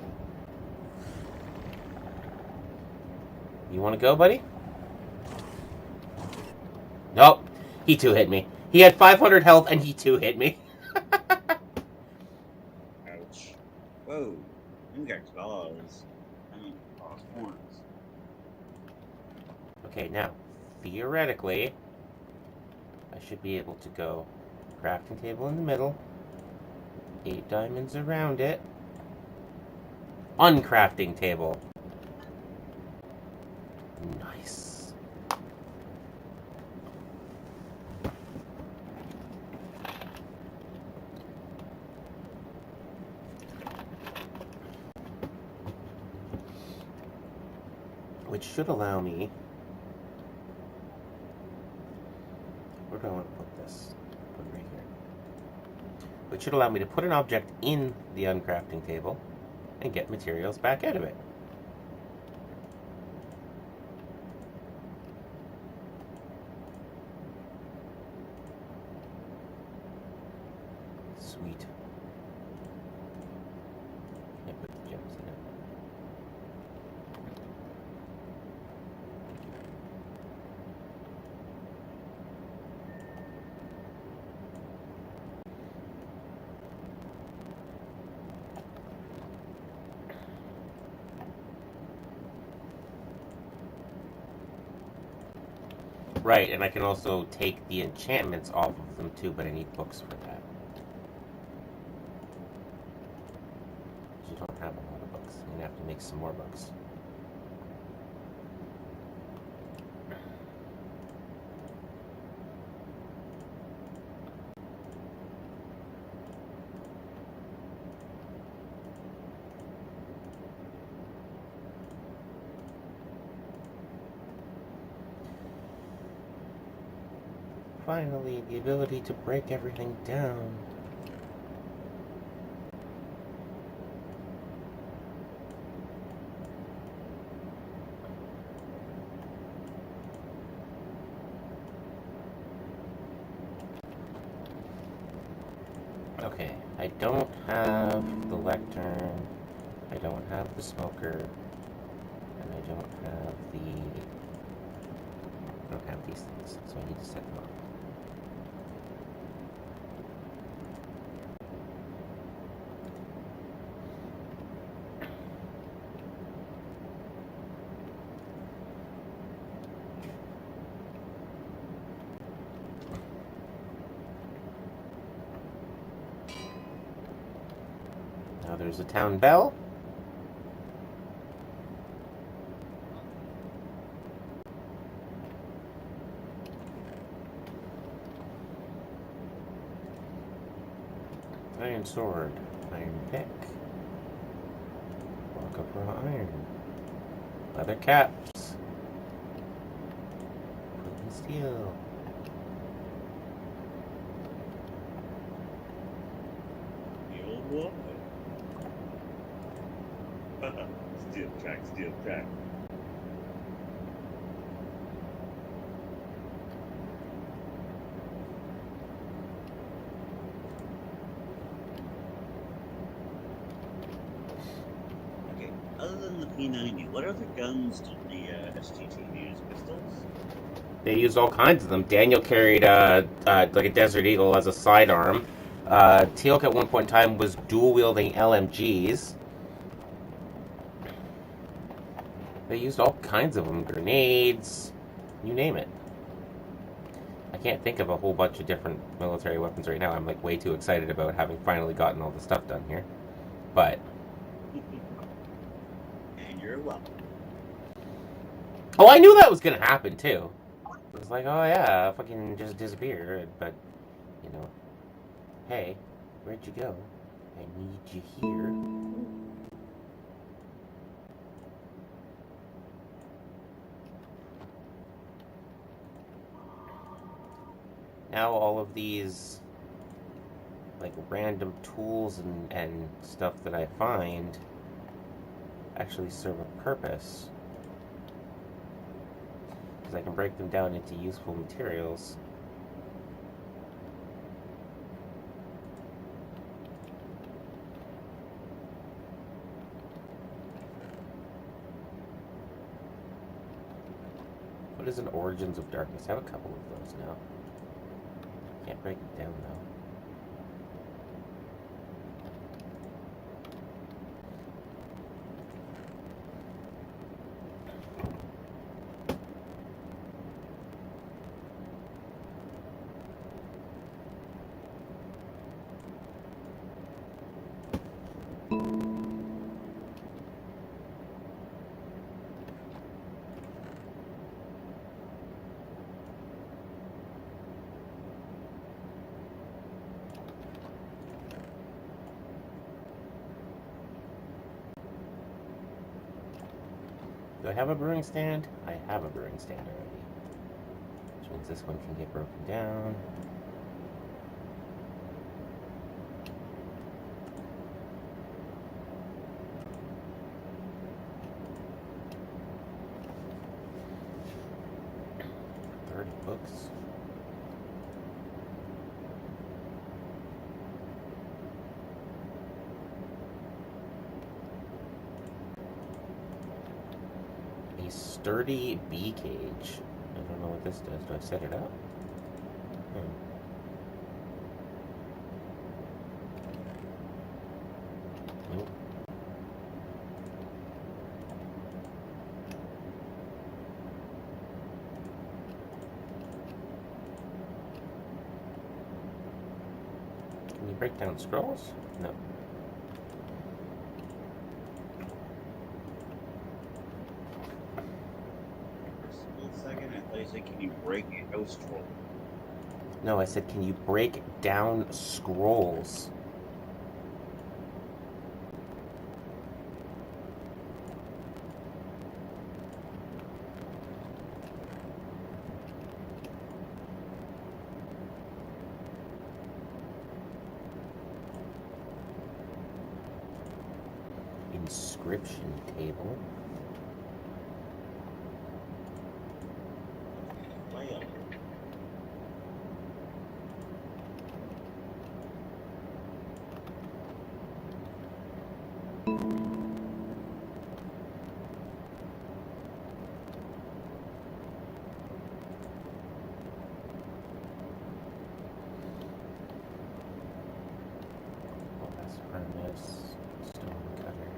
You wanna go, buddy? Nope. He too hit me. He had 500 health and he too hit me. Ouch. Whoa. You got claws. I mean, claws, horns. Okay, now, theoretically, I should be able to go crafting table in the middle, 8 diamonds around it, uncrafting table. Nice. Which should allow me... Where do I want to put this? Put it right here. Which should allow me to put an object in the uncrafting table and get materials back out of it. Sweet. Can't put the gems in it. Right, and I can also take the enchantments off of them too, but I need books for that. You don't have a lot of books. I'm gonna have to make some more books. Finally, the ability to break everything down. Okay, I don't have the lectern, I don't have the smoker, and I don't have these things, so I need to set them up. Now there's a town bell. Iron sword. Iron pick. Walk up raw iron. Leather caps. Proven steel. The old one. Steel track, steel track. Okay, other than the P90, what other guns did the SGT use? Pistols? They used all kinds of them. Daniel carried like a Desert Eagle as a sidearm. Teal'c at one point in time was dual wielding LMGs. They used all kinds of them. Grenades, you name it. I can't think of a whole bunch of different military weapons right now. I'm like way too excited about having finally gotten all the stuff done here. But And you're welcome. oh, I knew that was gonna happen too. It was like, oh yeah, fucking just disappear. But you know, hey, where'd you go? I need you here. Now all of these like random tools and stuff that I find actually serve a purpose. Because I can break them down into useful materials. What is an Origins of Darkness? I have a couple of those now. Can't break it down though. Do I have a brewing stand? I have a brewing stand already. Which means this one can get broken down. Books. A sturdy bee cage. I don't know what this does. Do I set it up? Nope. Can you break down scrolls? No. Second, I thought you said, can you break a house troll? No, I said, can you break down scrolls? Inscription table. Furnace, stone cutter.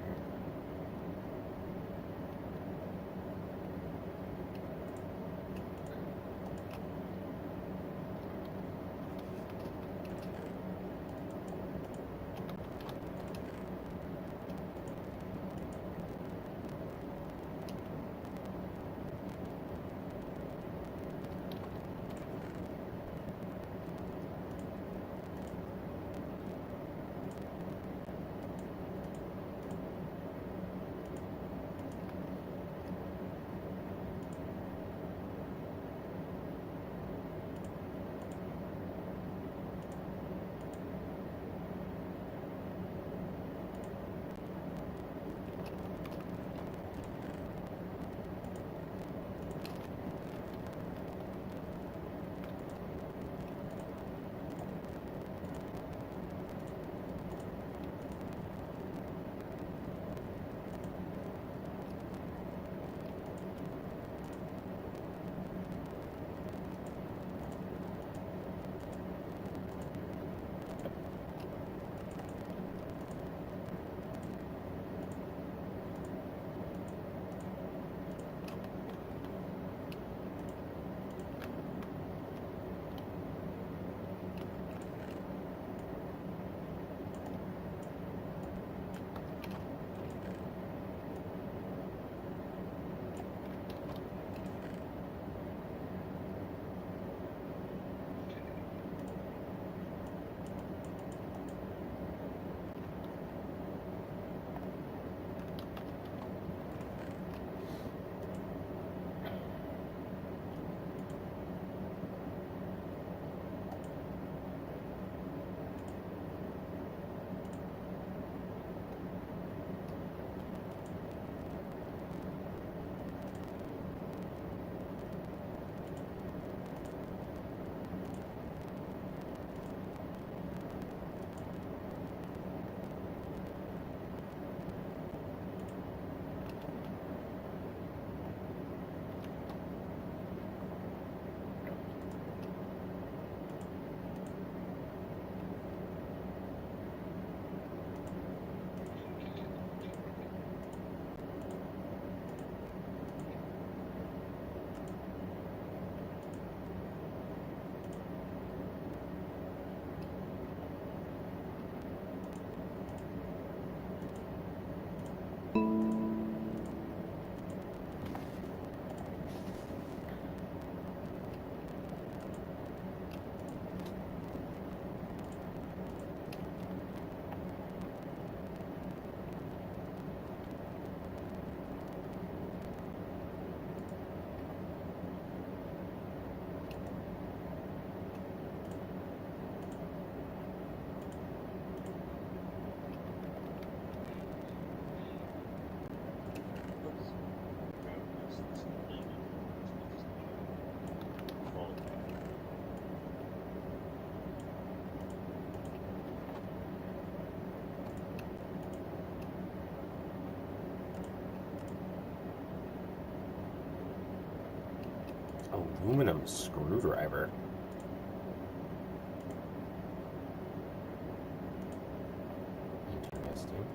Aluminum screwdriver. Interesting.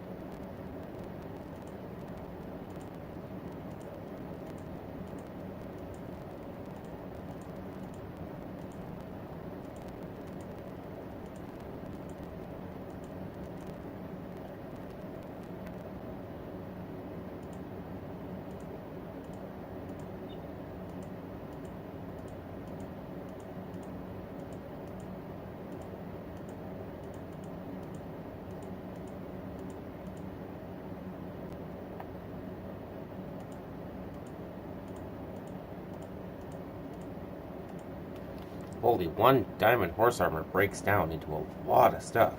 Holy, one diamond horse armor breaks down into a lot of stuff.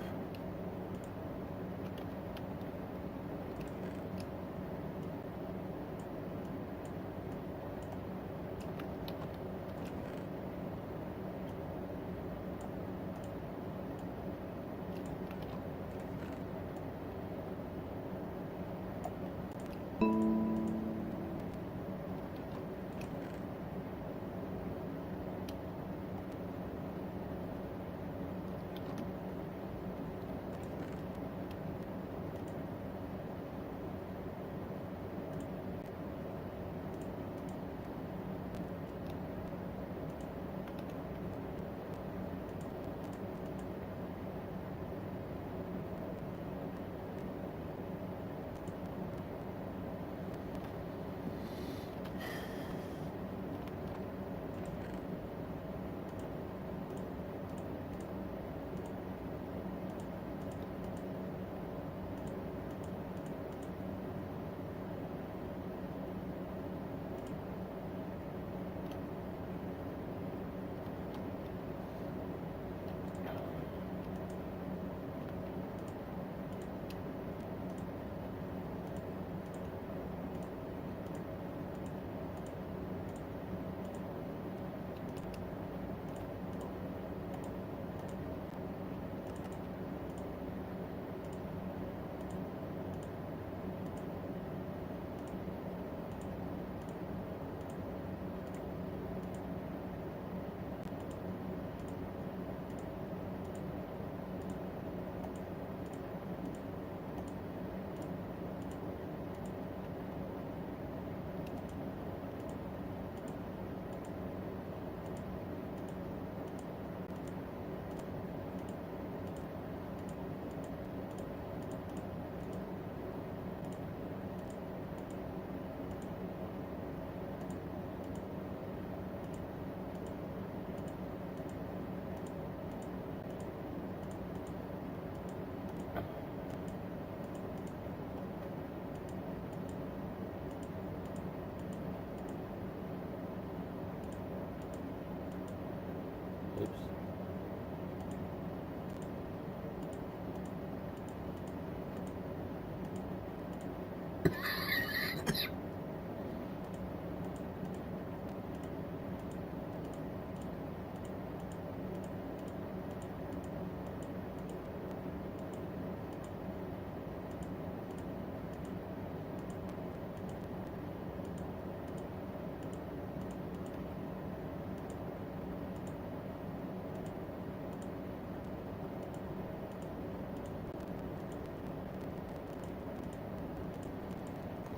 Oops.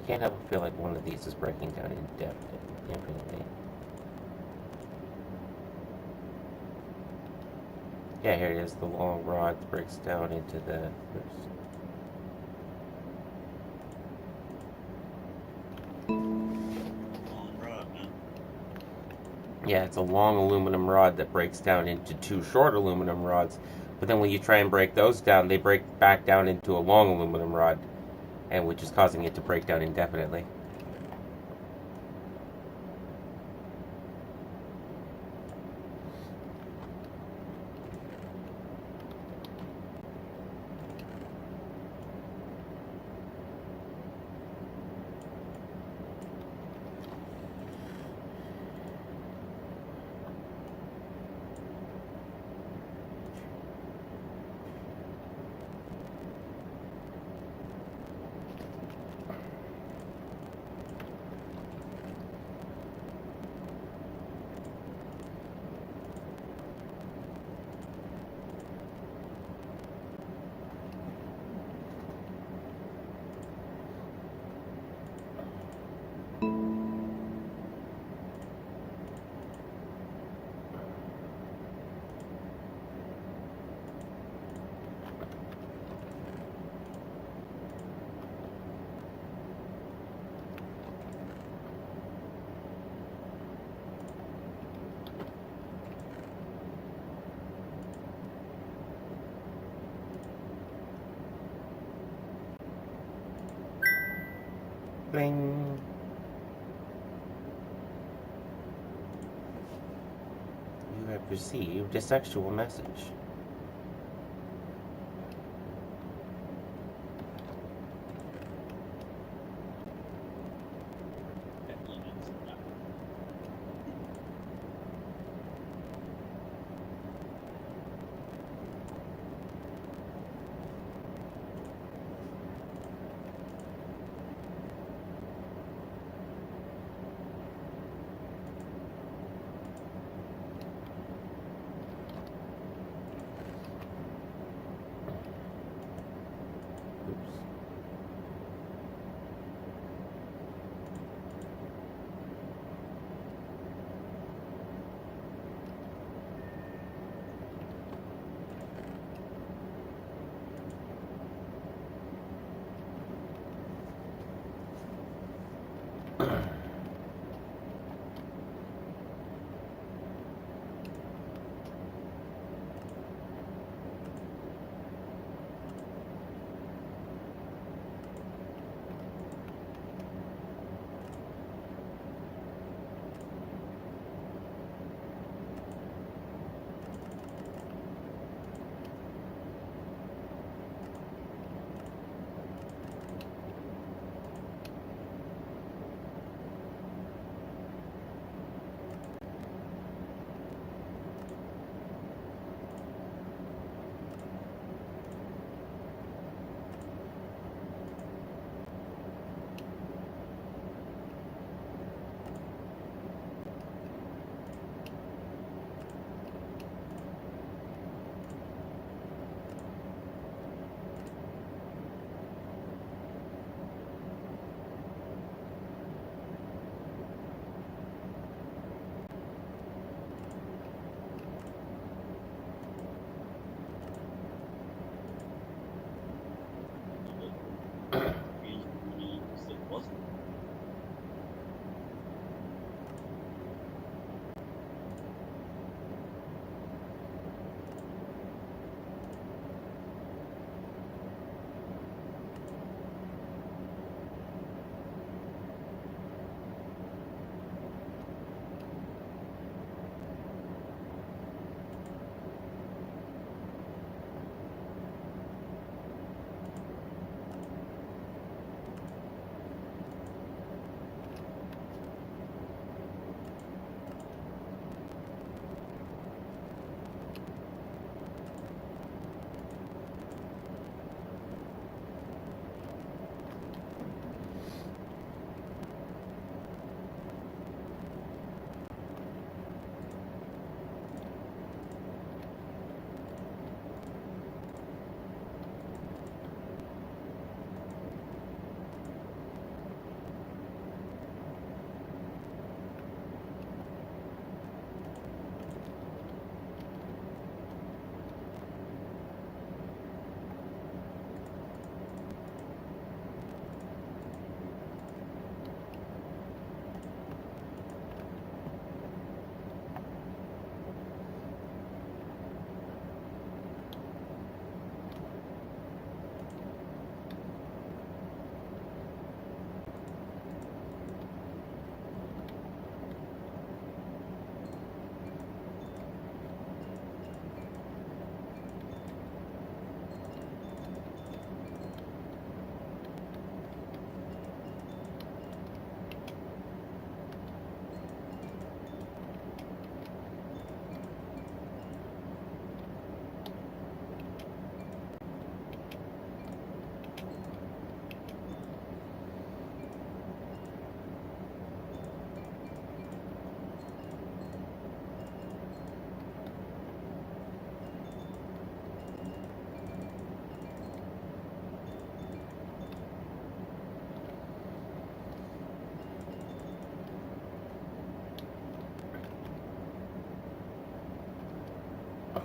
Can't help but feel like one of these is breaking down infinitely. Yeah, here it is. The long rod breaks down into the. Oops. Long rod, huh? Yeah, it's a long aluminum rod that breaks down into two short aluminum rods. But then when you try and break those down, they break back down into a long aluminum rod, and which is causing it to break down indefinitely. Bling. You have received a sexual message.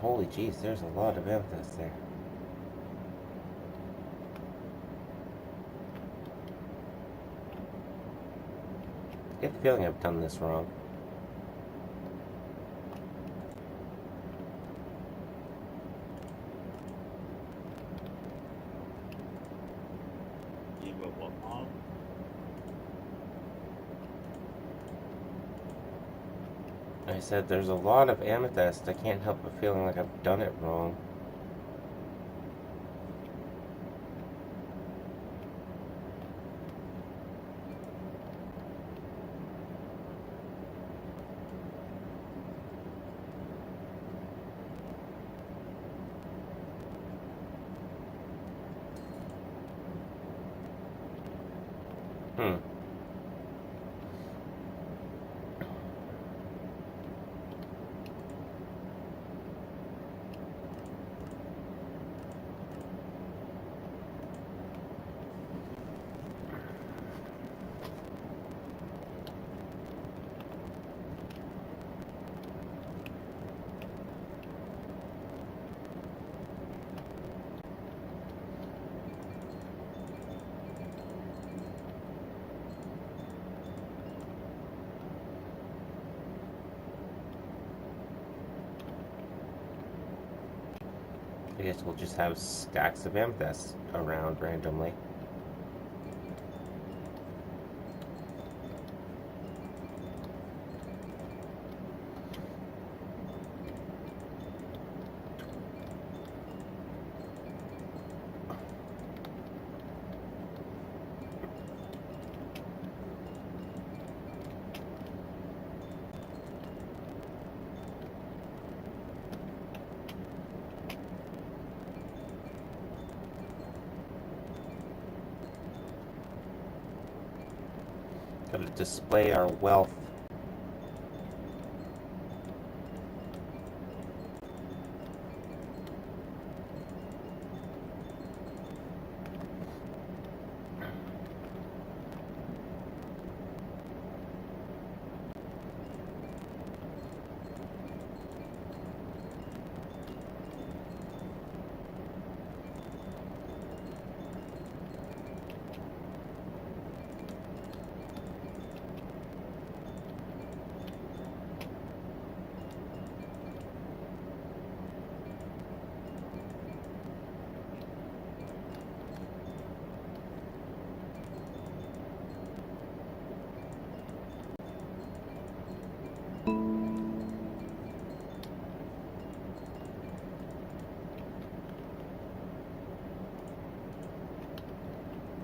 Holy jeez, there's a lot of emphasis there. I get the feeling I've done this wrong. You go what, Mom? I said there's a lot of amethyst. I can't help but feeling like I've done it wrong. Hmm. I guess we'll just have stacks of amethyst around randomly. Gotta display our wealth.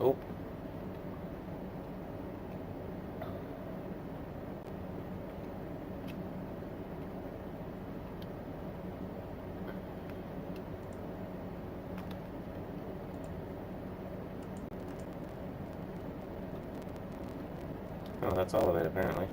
Oh. Oh, that's all of it, apparently.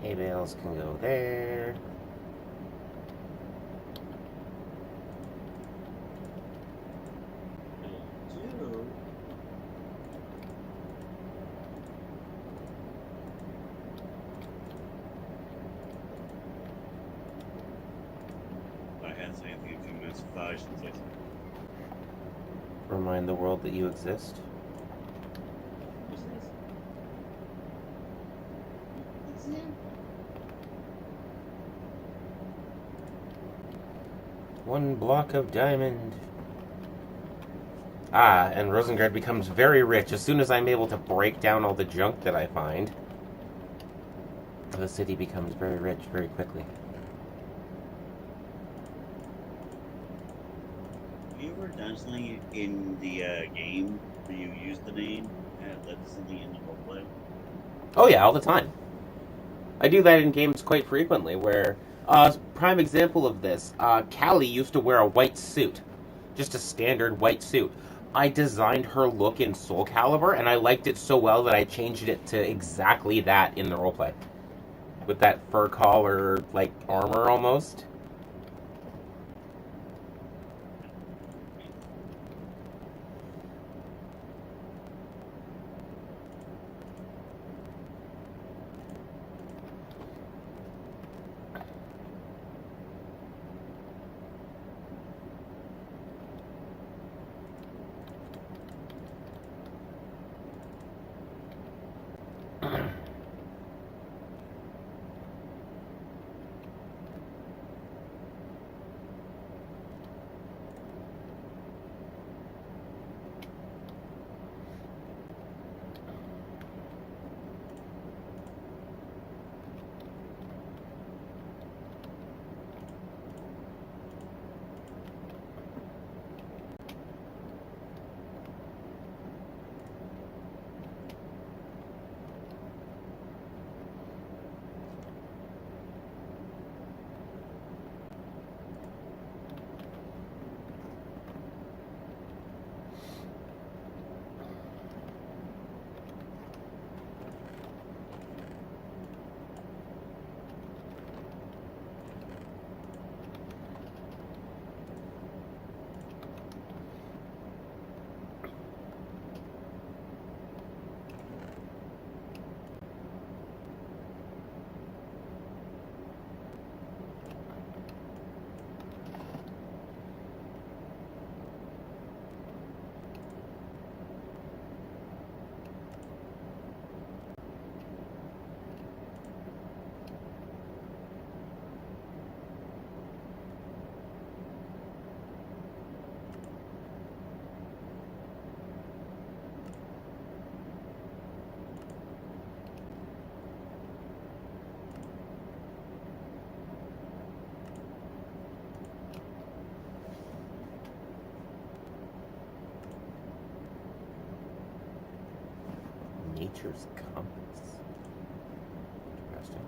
Hay bales can go there. Remind the world that you exist. One block of diamond. Ah, and Rosengard becomes very rich as soon as I'm able to break down all the junk that I find. The city becomes very rich very quickly. Have you ever done something in the game where you use the name and led something in the roleplay? Oh yeah, all the time. I do that in games quite frequently, where, prime example of this, Callie used to wear a white suit. Just a standard white suit. I designed her look in Soul Calibur, and I liked it so well that I changed it to exactly that in the roleplay. With that fur collar, like, armor almost. Nature's compass. Interesting.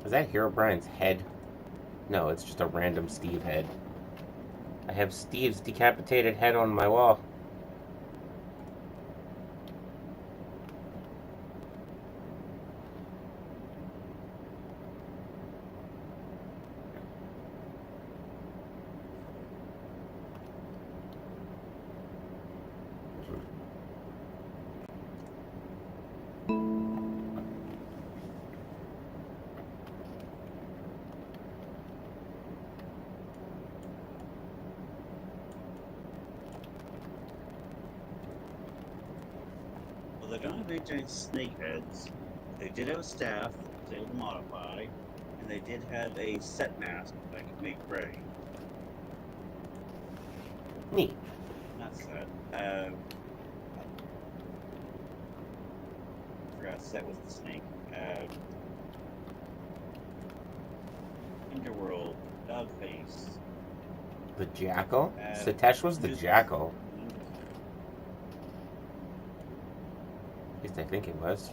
Is that Herobrine's head? No, it's just a random Steve head. I have Steve's decapitated head on my wall. Well, they don't have any giant snake heads. They did have a staff that was able to modify, and they did have a set mask that could make gray. Neat. Not set. Forgot set was the snake. Underworld, Dogface. The Jackal? Satesh was the Jackal. At least I think it was.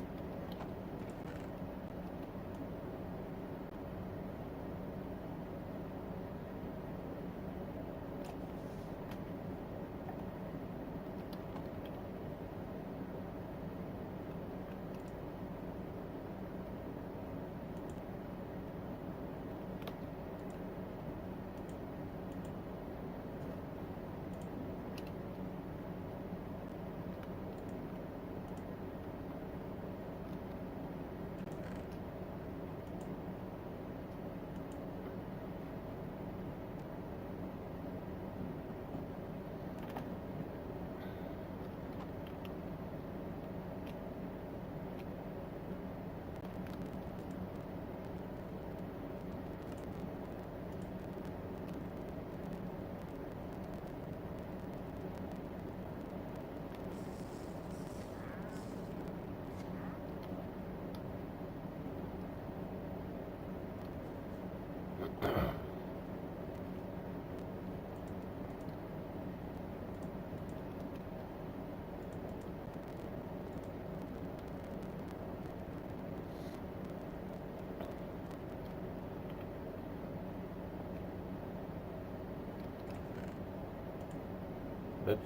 Oops.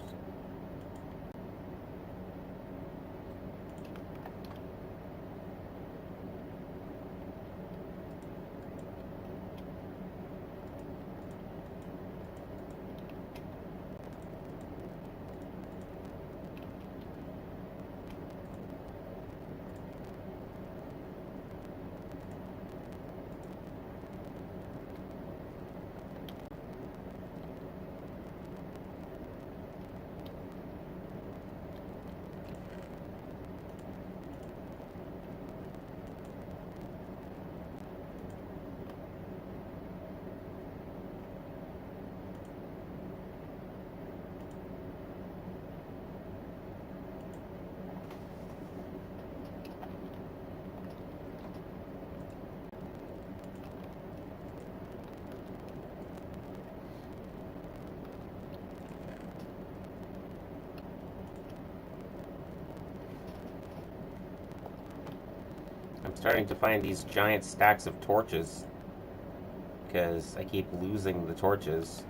I'm starting to find these giant stacks of torches because I keep losing the torches.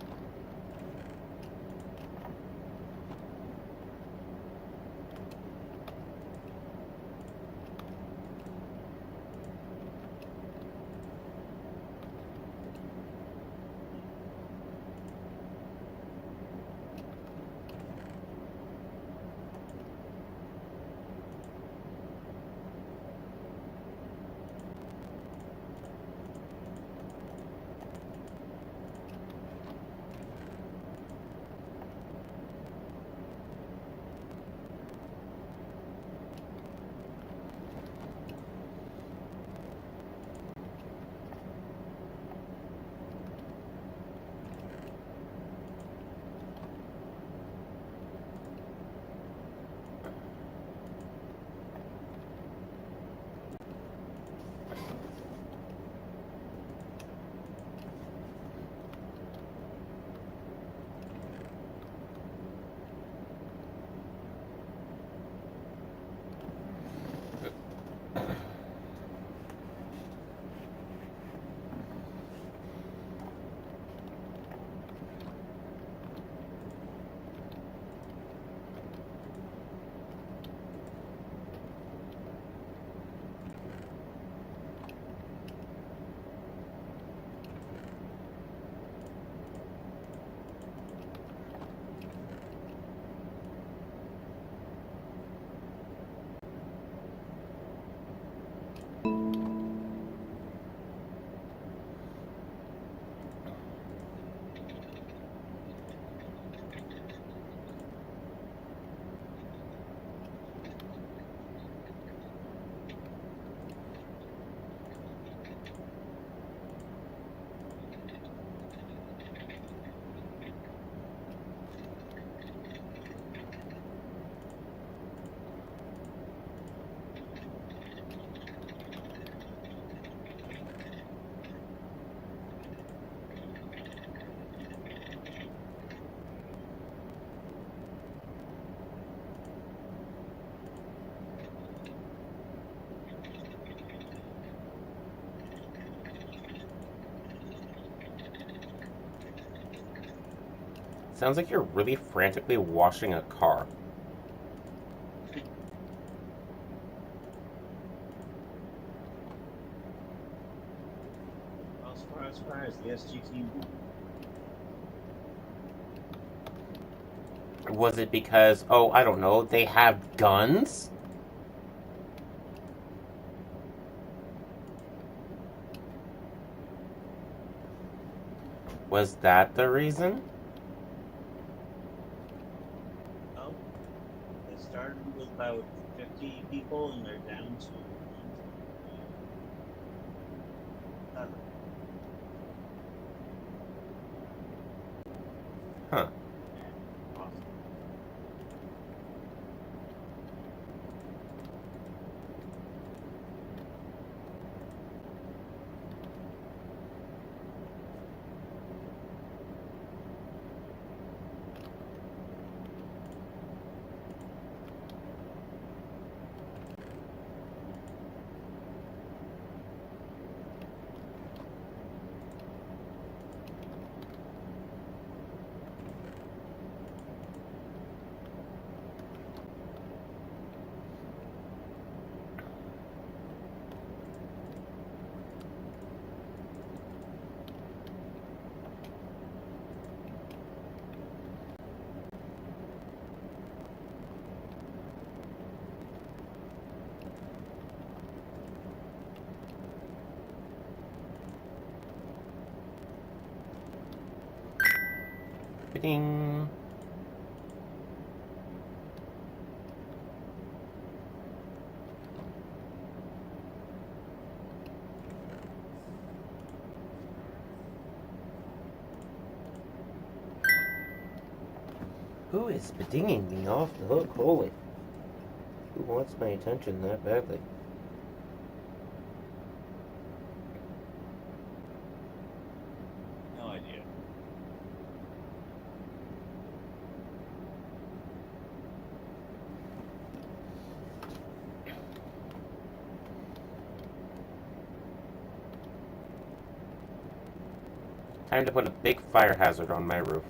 Sounds like you're really frantically washing a car. Well, as far as the SGT one, Was it because, oh, I don't know, they have guns? Was that the reason? oh, they started with about 50 people and they're down to 7. Huh. Awesome. Ding. Who is bedinging me off the hook? Holy. Who wants my attention that badly? No idea. Time to put a big fire hazard on my roof.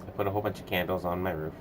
I put a whole bunch of candles on my roof.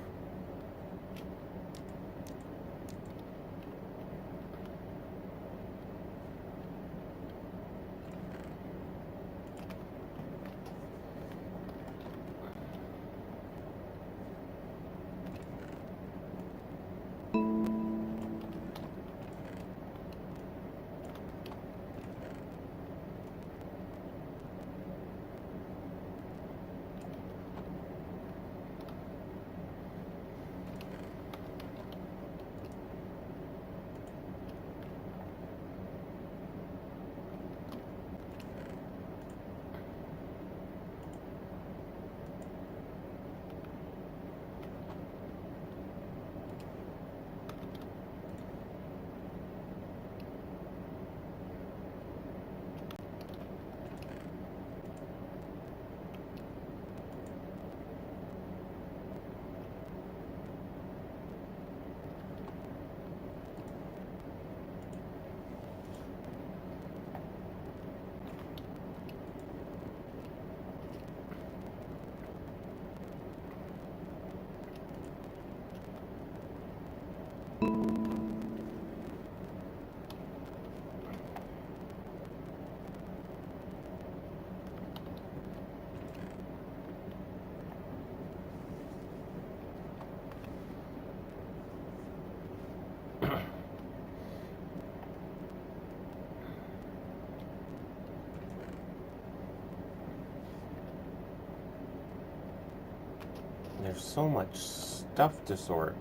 There's so much stuff to sort.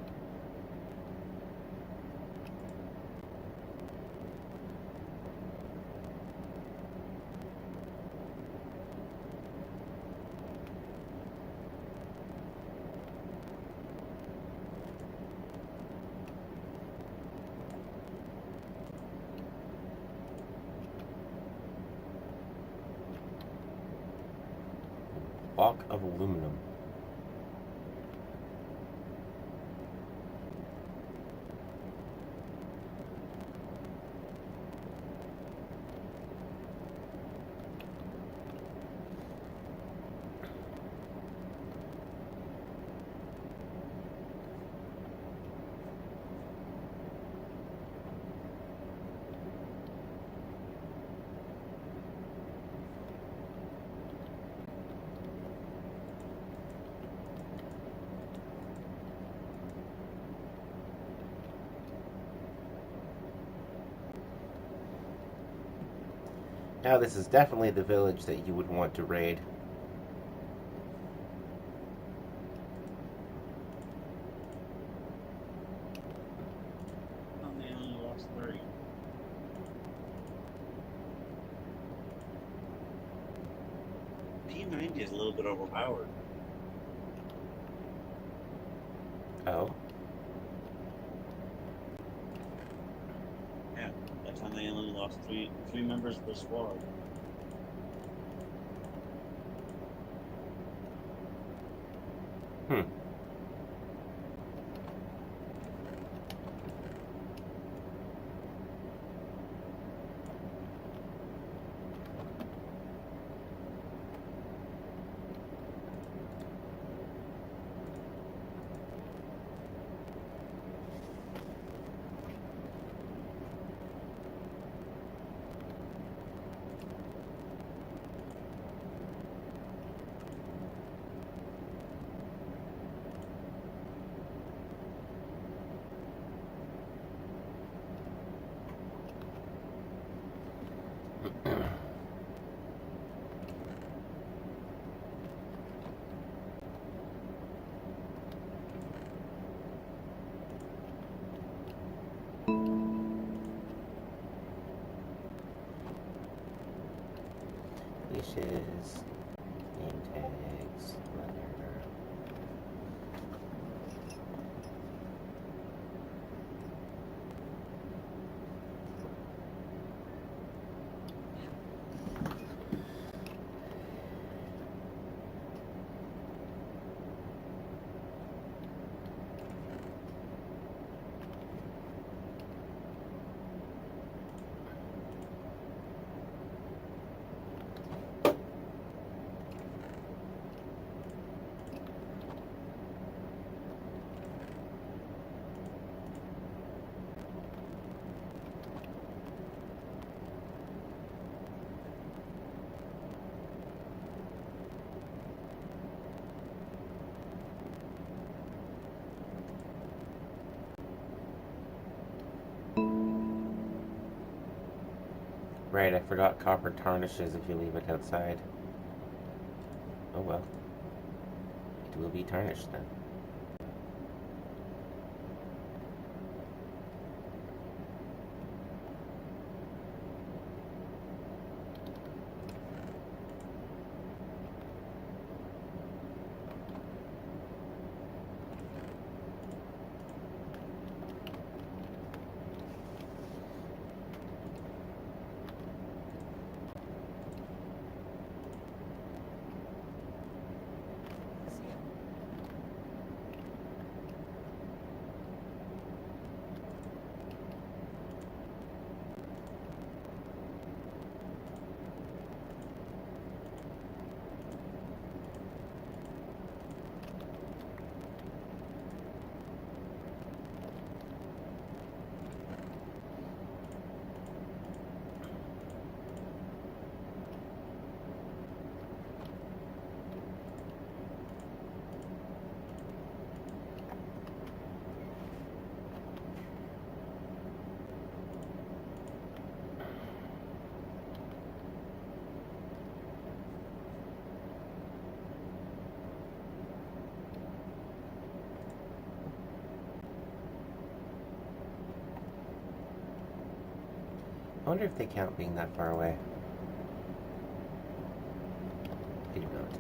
Block of aluminum. Now this is definitely the village that you would want to raid. Oh, they only lost 30. P90 is a little bit overpowered. Oh. Yeah, that time they only lost three members of the squad. Hmm. Leashes, name tags, leather. Right, I forgot copper tarnishes if you leave it outside. Oh well. It will be tarnished then. I wonder if they count being that far away. They do not.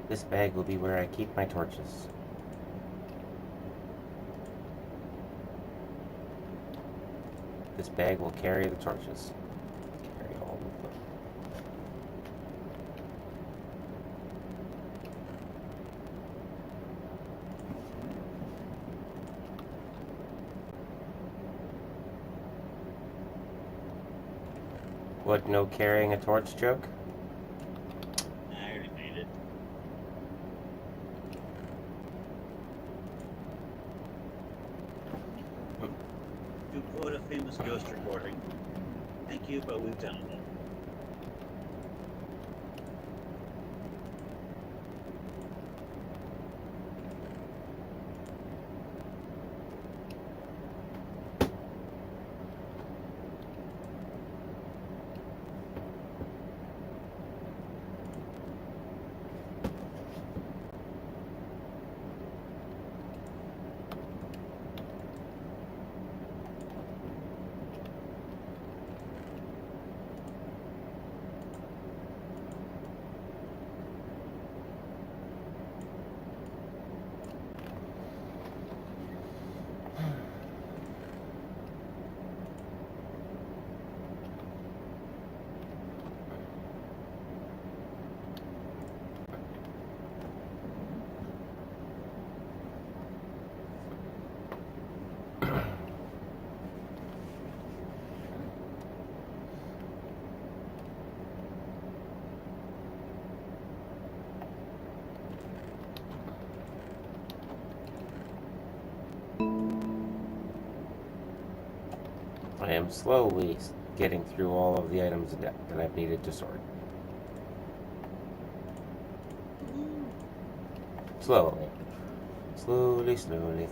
This bag will be where I keep my torches. This bag will carry the torches. Carry all of them. What, no carrying a torch joke? I already made it. To quote a famous ghost recording, thank you, but we've done it. I am slowly getting through all of the items that I've needed to sort. Slowly. Slowly.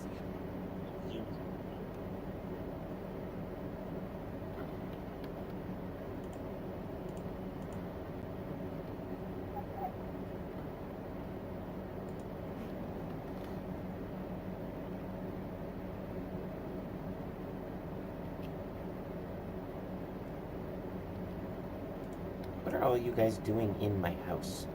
What are all you guys doing in my house?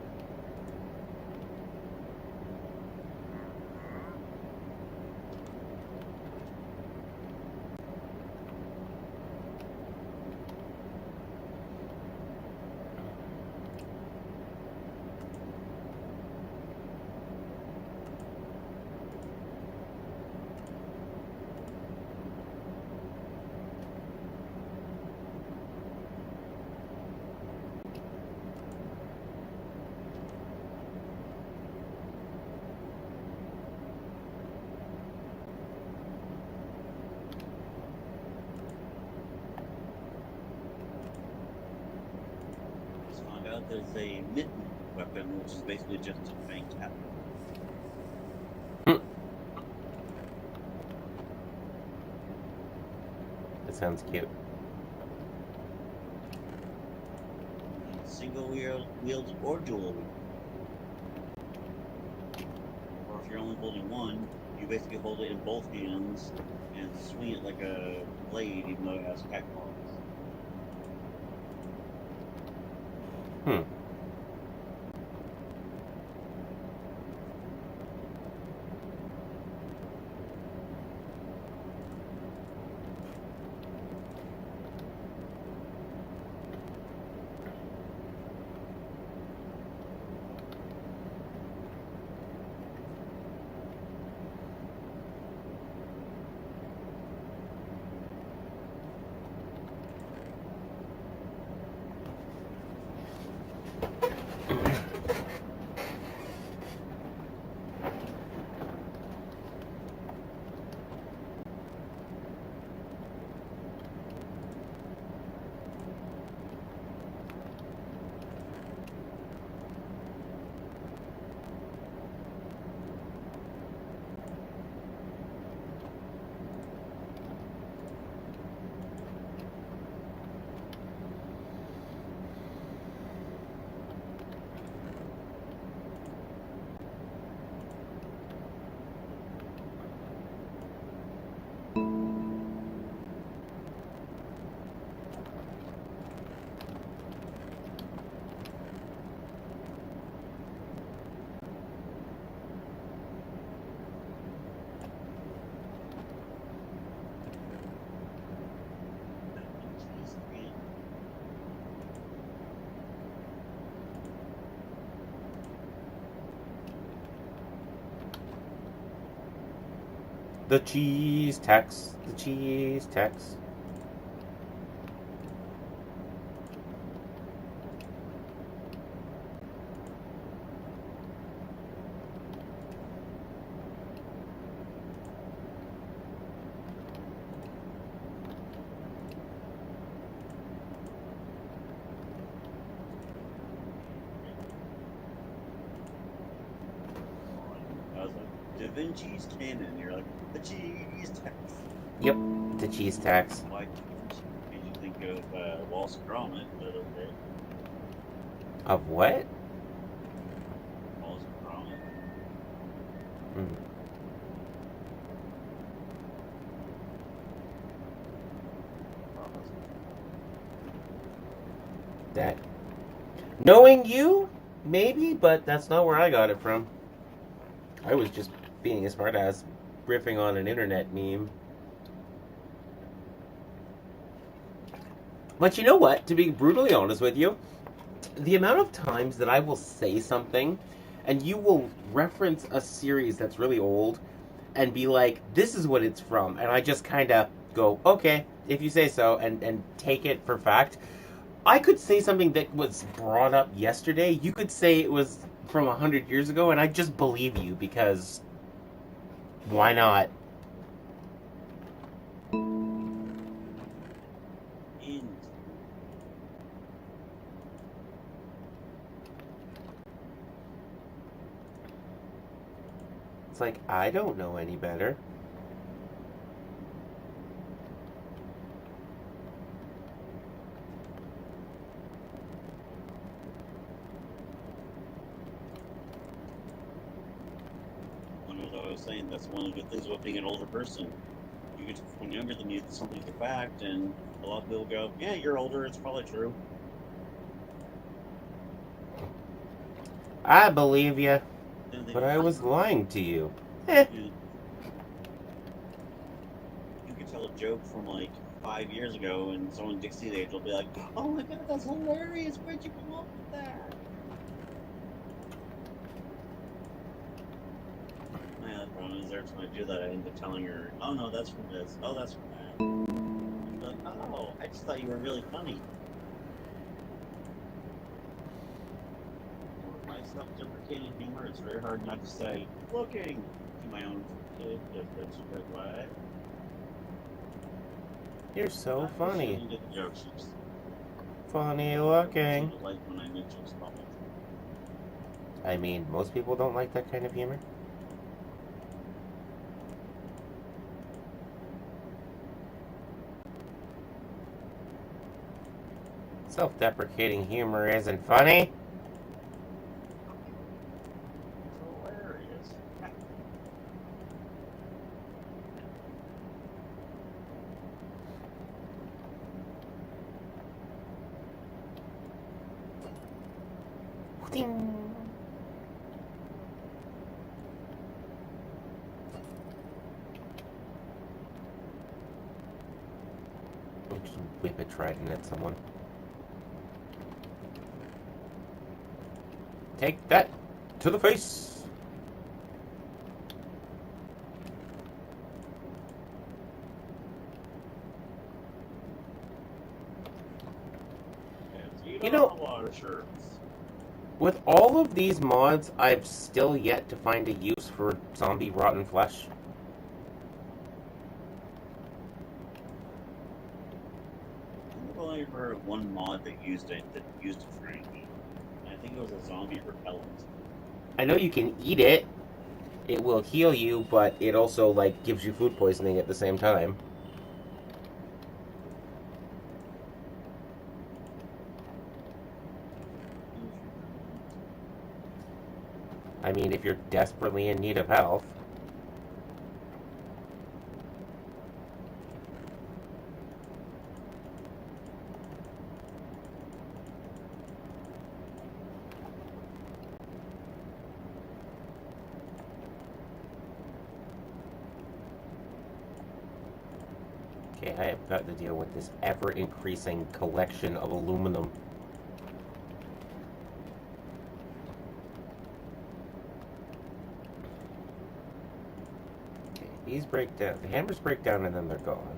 There's a mitten weapon, which is basically just a faint tap. That sounds cute. Single wield or dual wield. Or if you're only holding one, you basically hold it in both hands and swing it like a blade, even though it has cat claws. The cheese tax. The cheese tax. Da Vinci's Canon. You're like, the cheese tax. Yep, the cheese tax. Why did you think of Wallace and Gromit? But okay. Of what? Wallace and Gromit. That. Knowing you, maybe, but that's not where I got it from. I was just being a smartass, riffing on an internet meme. But you know what? To be brutally honest with you, the amount of times that I will say something and you will reference a series that's really old and be like, this is what it's from, and I just kind of go, okay, if you say so, and take it for fact. I could say something that was brought up yesterday. You could say it was from 100 years ago, and I just believe you, because why not? like, I don't know any better. As I was saying, that's one of the good things about being an older person. You get to, when younger than you, something's a fact, and a lot of people go, "Yeah, you're older. It's probably true." I believe you, And they but go, I was lying to you. Eh. You could tell a joke from like 5 years ago, and someone Dixie age will be like, "Oh my god, that's hilarious! Where'd you come up with that?" My other problem is every time I do that, I end up telling her, "Oh no, that's from this. Oh, that's from that." And she's like, "Oh, I just thought you were really funny." With my self-deprecating humor, it's very hard not to say "looking" to my own kid if it's a good way. You're so Not funny. She didn't get the joke. She just Funny looking. seemed to like when I make jokes about it. I mean, most people don't like that kind of humor. Self-deprecating humor isn't funny. It's hilarious. Ding. Just whip a trident at someone. Take that to the face. You know, Water shirts. with all of these mods, I've still yet to find a use for zombie rotten flesh. I've only heard of one mod that used it for anything. I think it was a zombie repellent. I know you can eat it. It will heal you, but it also like gives you food poisoning at the same time. I mean, if you're desperately in need of health. Okay, I have got to deal with this ever-increasing collection of aluminum. Okay, these break down. The hammers break down and then they're gone.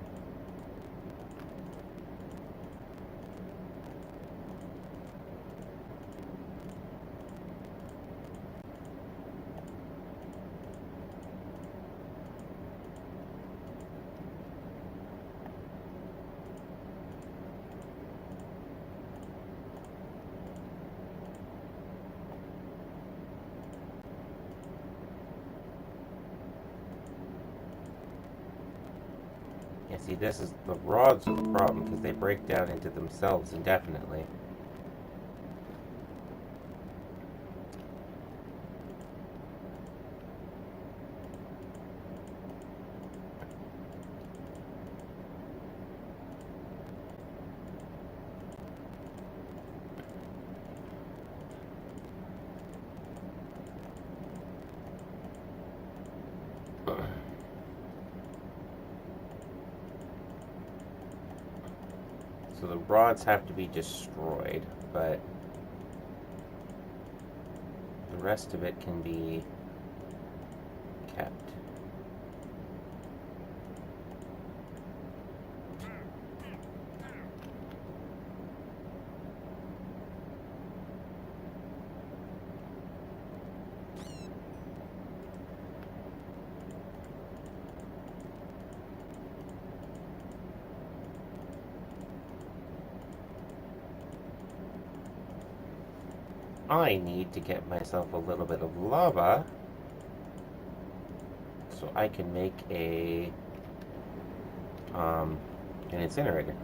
Yeah, see, this is the rods are the problem because they break down into themselves indefinitely. So the rods have to be destroyed, but the rest of it can be kept. I need to get myself a little bit of lava. so I can make an incinerator.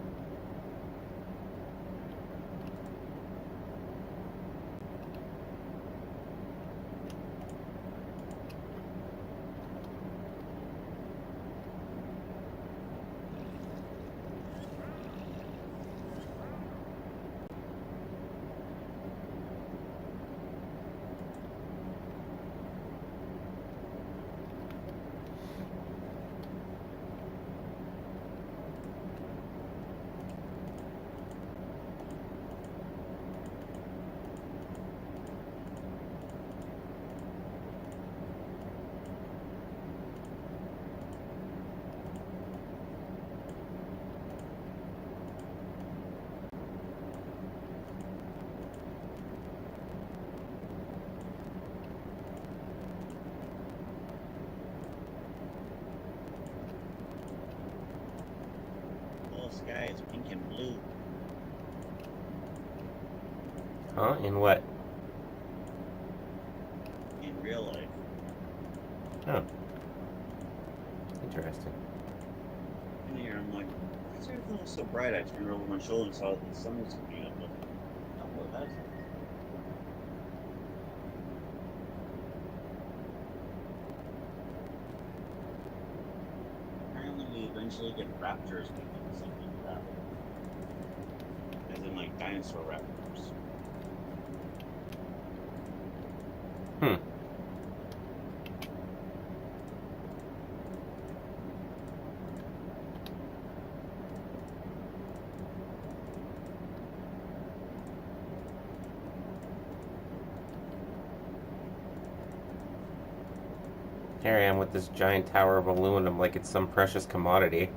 The sky is pink and blue. Huh? In what? In real life. Oh. Interesting. In here, I'm like, why is everything look so bright? I turned over my shoulder and saw that the sun was coming up. Like, oh, well, that's. Apparently, we eventually get raptors making something like that. As in, like, dinosaur raptors. Hmm. Here I am with this giant tower of aluminum like it's some precious commodity.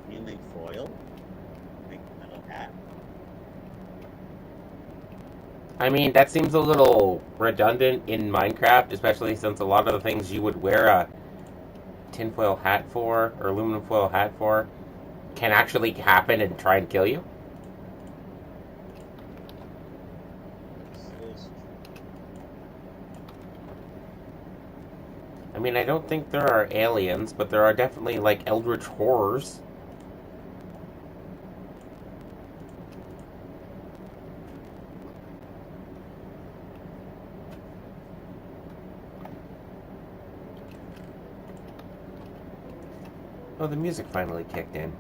You make foil? Make a metal hat? I mean, that seems a little redundant in Minecraft, especially since a lot of the things you would wear a tinfoil hat for, or aluminum foil hat for, can actually happen and try and kill you. This is I mean, I don't think there are aliens, but there are definitely, like, eldritch horrors. Oh, the music finally kicked in.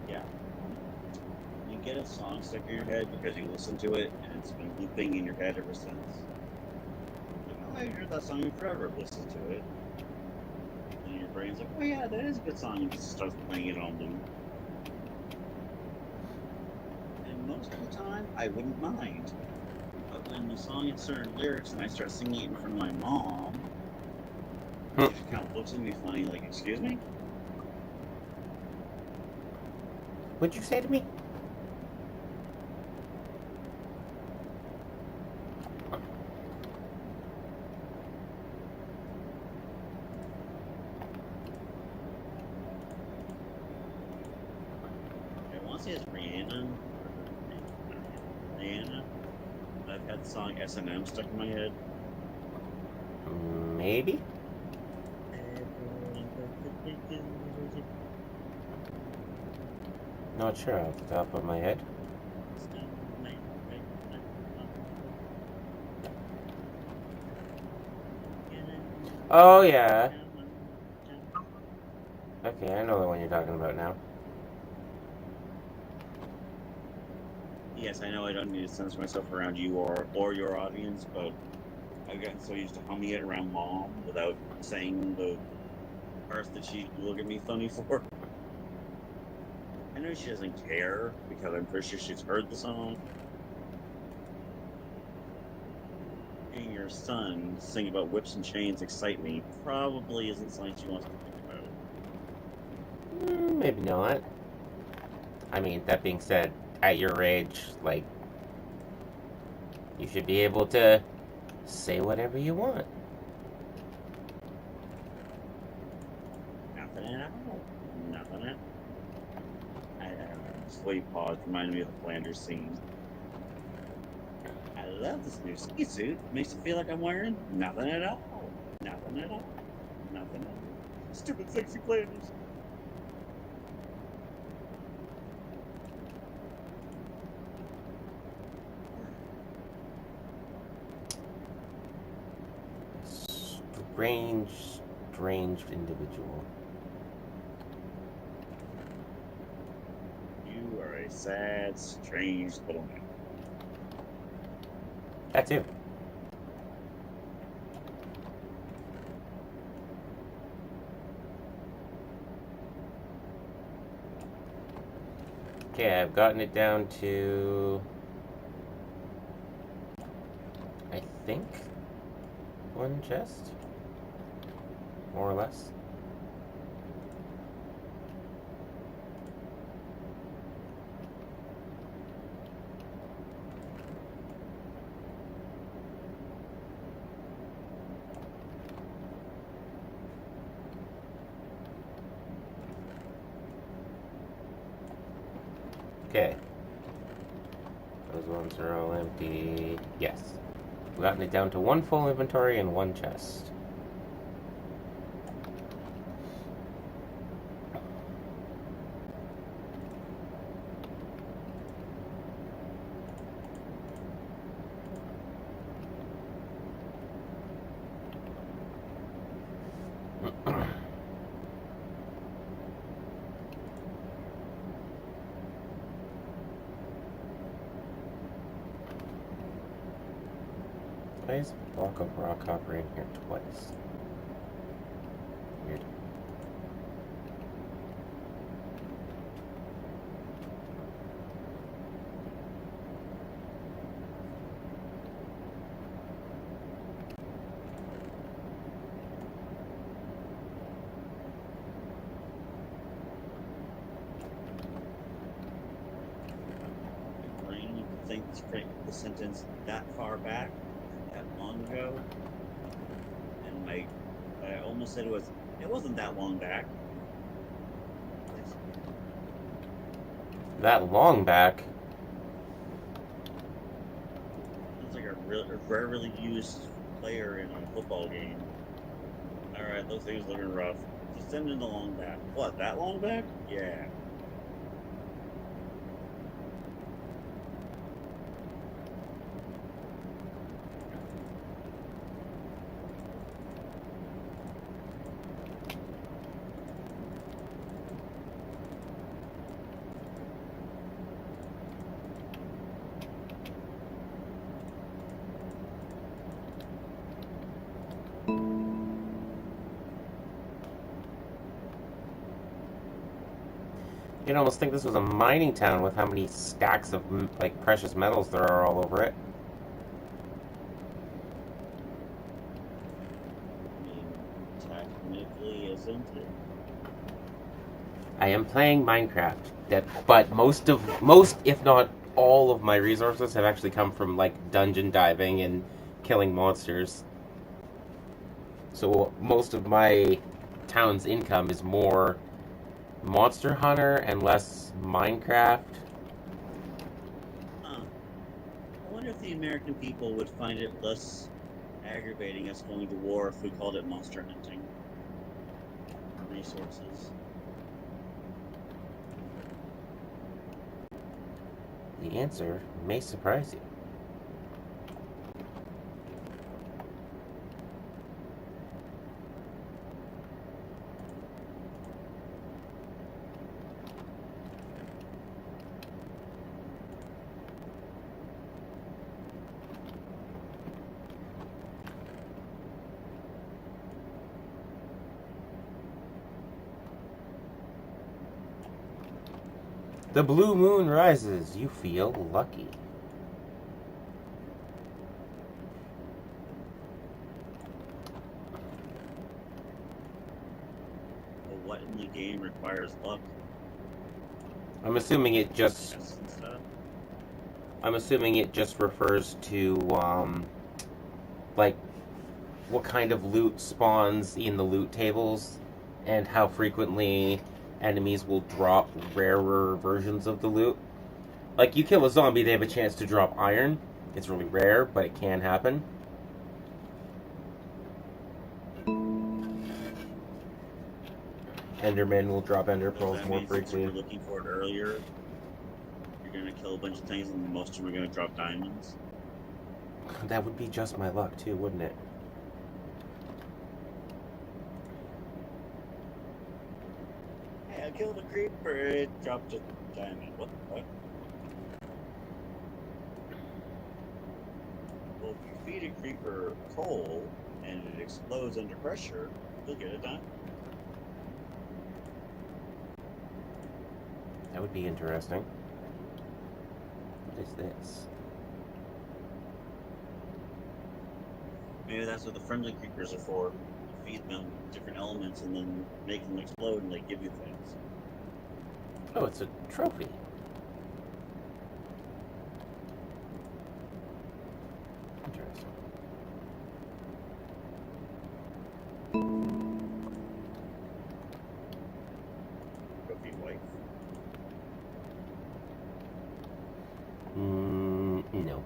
yeah. You get a song stuck in your head because you listen to it and it's been looping in your head ever since. Like, oh, I heard that song in forever. Listen to it. And your brain's like, oh yeah, that is a good song. And just starts playing it on loop. most of the time, I wouldn't mind. But when the song has certain lyrics and I start singing it in front of my mom, she kind of looks at me funny, like, excuse me? What'd you say to me? I want to say it's Rihanna. Rihanna. I've had the song S&M stuck in my head. Maybe? Not sure off the top of my head. Oh, yeah. Okay, I know the one you're talking about now. Yes, I know I don't need to censor myself around you or your audience, but I've gotten so used to humming it around Mom without saying the parts that she look at me funny for. I know she doesn't care because I'm pretty sure she's heard the song. Hearing your son sing about whips and chains excite me probably isn't something she wants to think about. Maybe not. I mean, that being said, at your age, like, you should be able to say whatever you want. Nothing at all. Nothing at all. This way you pause reminded me of the Flanders scene. I love this new ski suit. Makes it feel like I'm wearing nothing at all. Nothing at all. Nothing at all. Stupid sexy Flanders. Strange individual. You are a sad, strange little man. That too. Okay, I've gotten it down to, I think, one chest, more or less. Okay. Those ones are all empty. Yes. We've gotten it down to one full inventory and one chest. Why is a block of raw copper in here twice? Weird. Brain, you could think the sentence that far back, that long ago, and I almost said it wasn't that long back. That long back? It's like a rarely used player in a football game. Alright, looks like he's looking rough. Just send him the long back. What, that long back? Yeah. You'd almost think this was a mining town with how many stacks of like precious metals there are all over it. I mean, technically, isn't it? I am playing Minecraft, but most, if not all, of my resources have actually come from like dungeon diving and killing monsters. So most of my town's income is more Monster Hunter and less Minecraft. Huh. I wonder if the American people would find it less aggravating us going to war if we called it monster hunting. Resources. The answer may surprise you. The blue moon rises. You feel lucky. But what in the game requires luck? I'm assuming it just. Chests and stuff? I'm assuming it just refers to like what kind of loot spawns in the loot tables, and how frequently enemies will drop rarer versions of the loot. Like, you kill a zombie, they have a chance to drop iron. It's really rare, but it can happen. Endermen will drop ender So pearls that more means since you were frequently. looking for it earlier, you're gonna kill a bunch of things and most of them are gonna drop diamonds. That would be just my luck, too, wouldn't it? Hey, I killed a creeper, it dropped a diamond. What the fuck? Well, if you feed a creeper coal and it explodes under pressure, you'll get a diamond. That would be interesting. What is this? Maybe that's what the friendly creepers are for. You feed them different elements and then make them explode and they give you things. Oh, it's a trophy. Interesting. Trophy wife. No.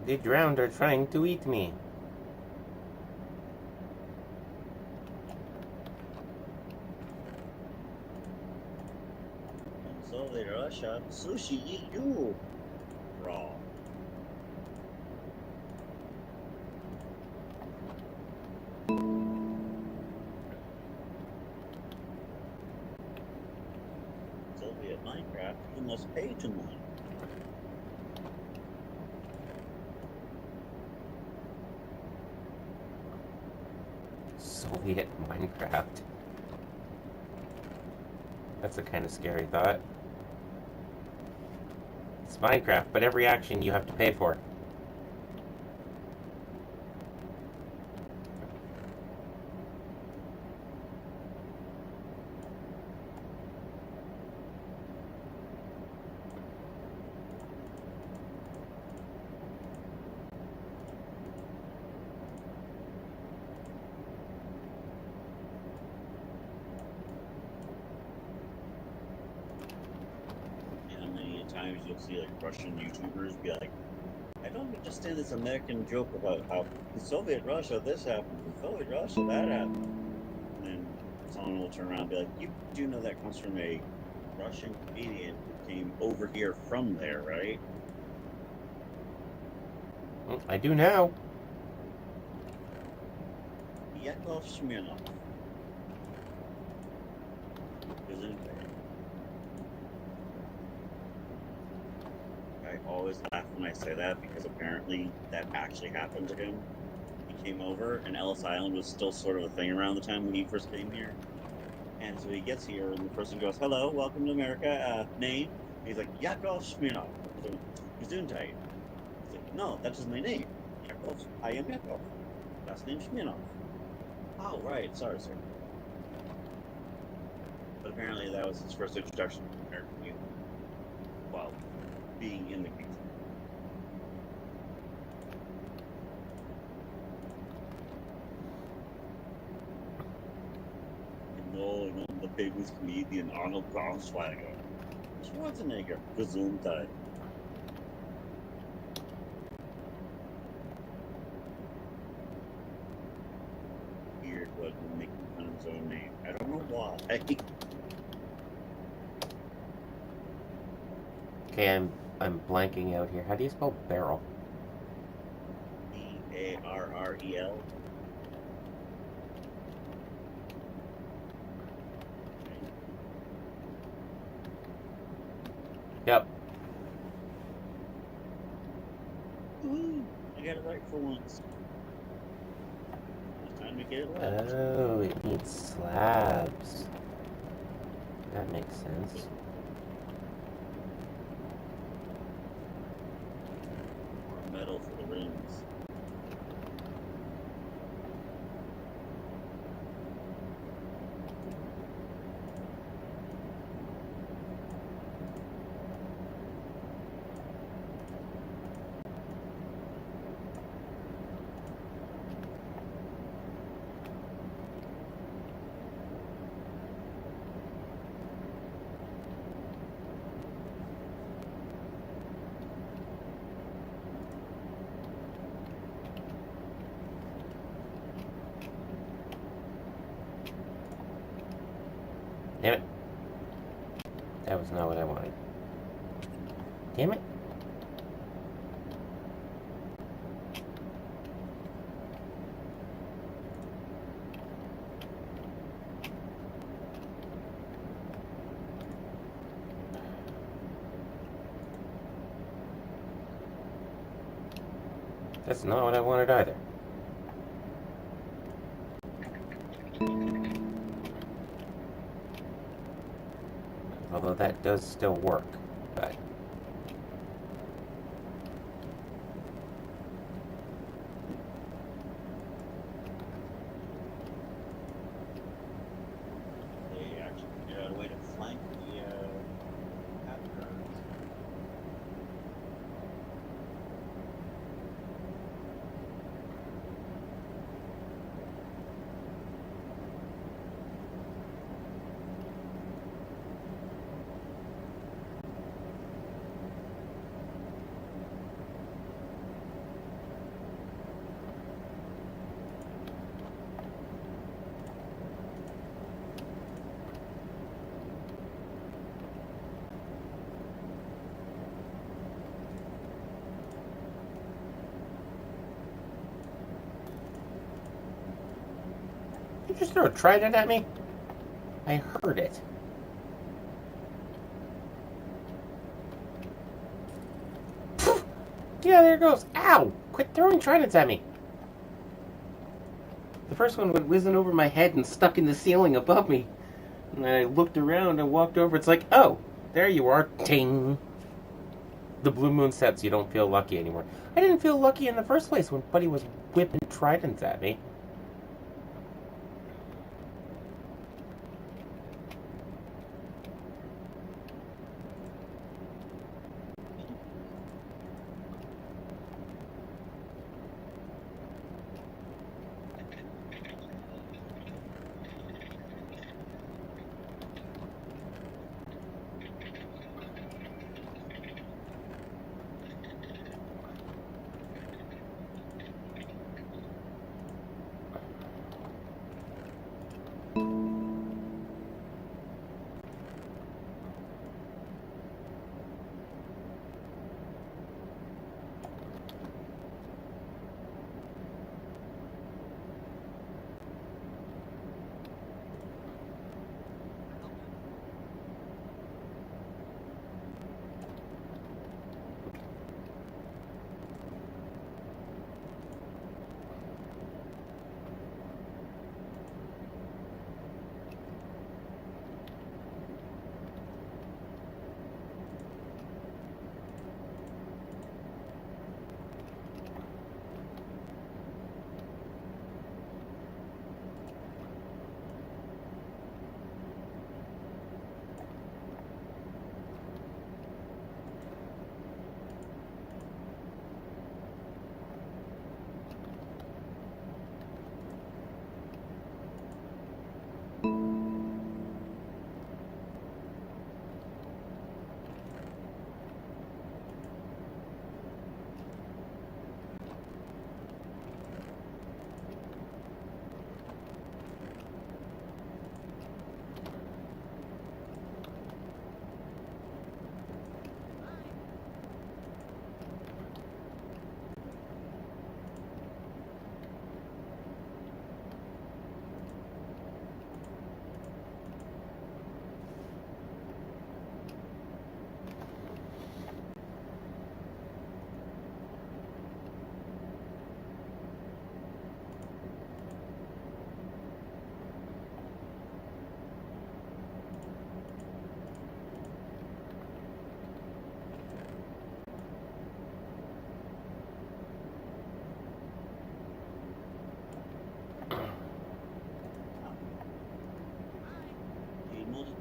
The drowned are trying to eat me. In Soviet Russia, sushi eat you raw. Soviet Minecraft, you must pay to mine. Soviet Minecraft. That's a kind of scary thought. It's Minecraft, but every action you have to pay for. How many times you'll see like Russian YouTubers be like, I don't understand this American joke about how in Soviet Russia this happened, in Soviet Russia that happened. And then someone will turn around and be like, "You do know that comes from a Russian comedian who came over here from there, right?" I do now. Yakov Smirnov. Isn't it? I always laugh when I say that because apparently that actually happened to him. He came over, and Ellis Island was still sort of a thing around the time when he first came here. And so he gets here, and the person goes, "Hello, welcome to America. Name?" And he's like, "Yakov Smirnov." He's doing tight. He's like, "No, that is my name. Yakov. I am Yakov. Last name Smirnov." "Oh, right. Sorry, sir." But apparently that was his first introduction to American youth while being in the country. No, the famous comedian Arnold Braunschweiger. Schwarzenegger. Gesundheit. Weird wasn't making fun of his own name. I don't know why. Okay, I'm blanking out here. How do you spell barrel? Barrel. Yep. Woohoo! I got it right for once. It's time to get it left. Oh, it needs slabs. That makes sense. More metal for the rims. Damn it. That was not what I wanted. Damn it. That's not what I wanted either. Although that does still work, but... They actually figured out a way to flank the afterburns. Did you just throw a trident at me? I heard it. Yeah, there it goes. Ow! Quit throwing tridents at me. The first one went whizzing over my head and stuck in the ceiling above me. And then I looked around and walked over. It's like, oh, there you are. Ting. The blue moon sets. You don't feel lucky anymore. I didn't feel lucky in the first place when Buddy was whipping tridents at me.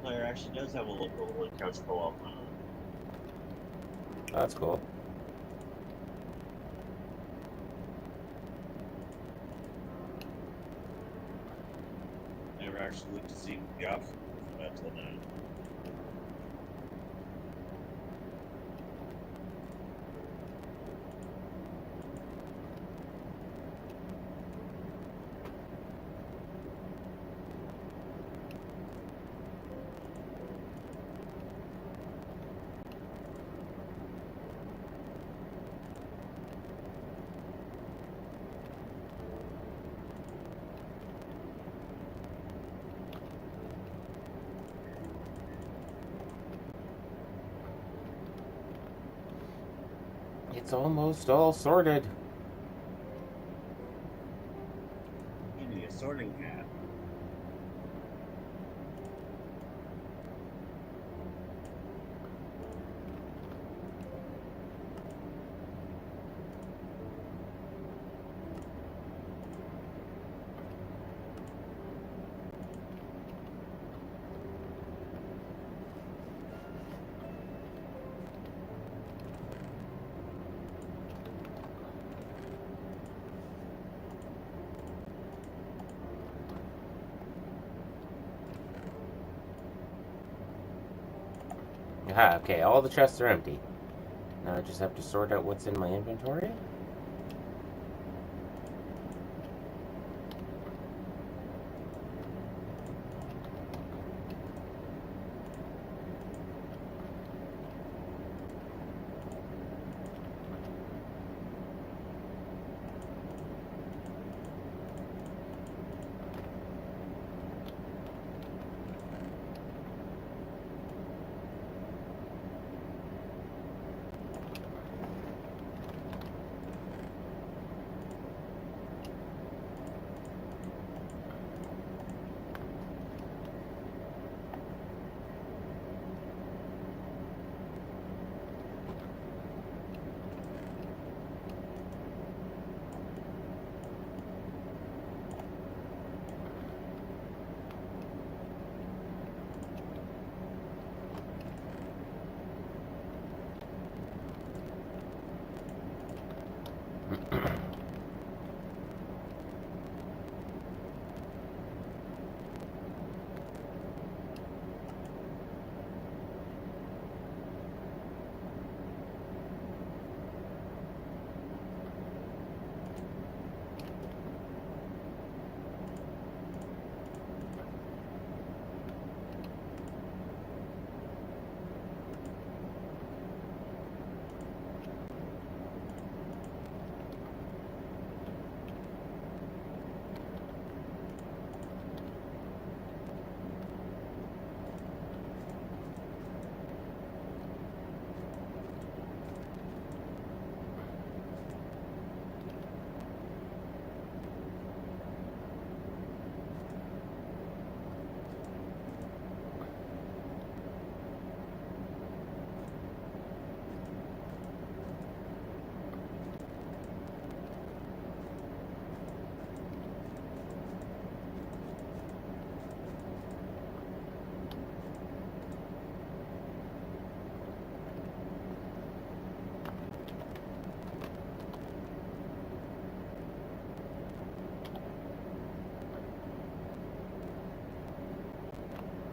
player actually does have a local like, couch co-op. Oh, that's cool. Never actually looked to see the option for that till now. It's almost all sorted. You need a sorting hat. Aha, okay, all the chests are empty. Now I just have to sort out what's in my inventory.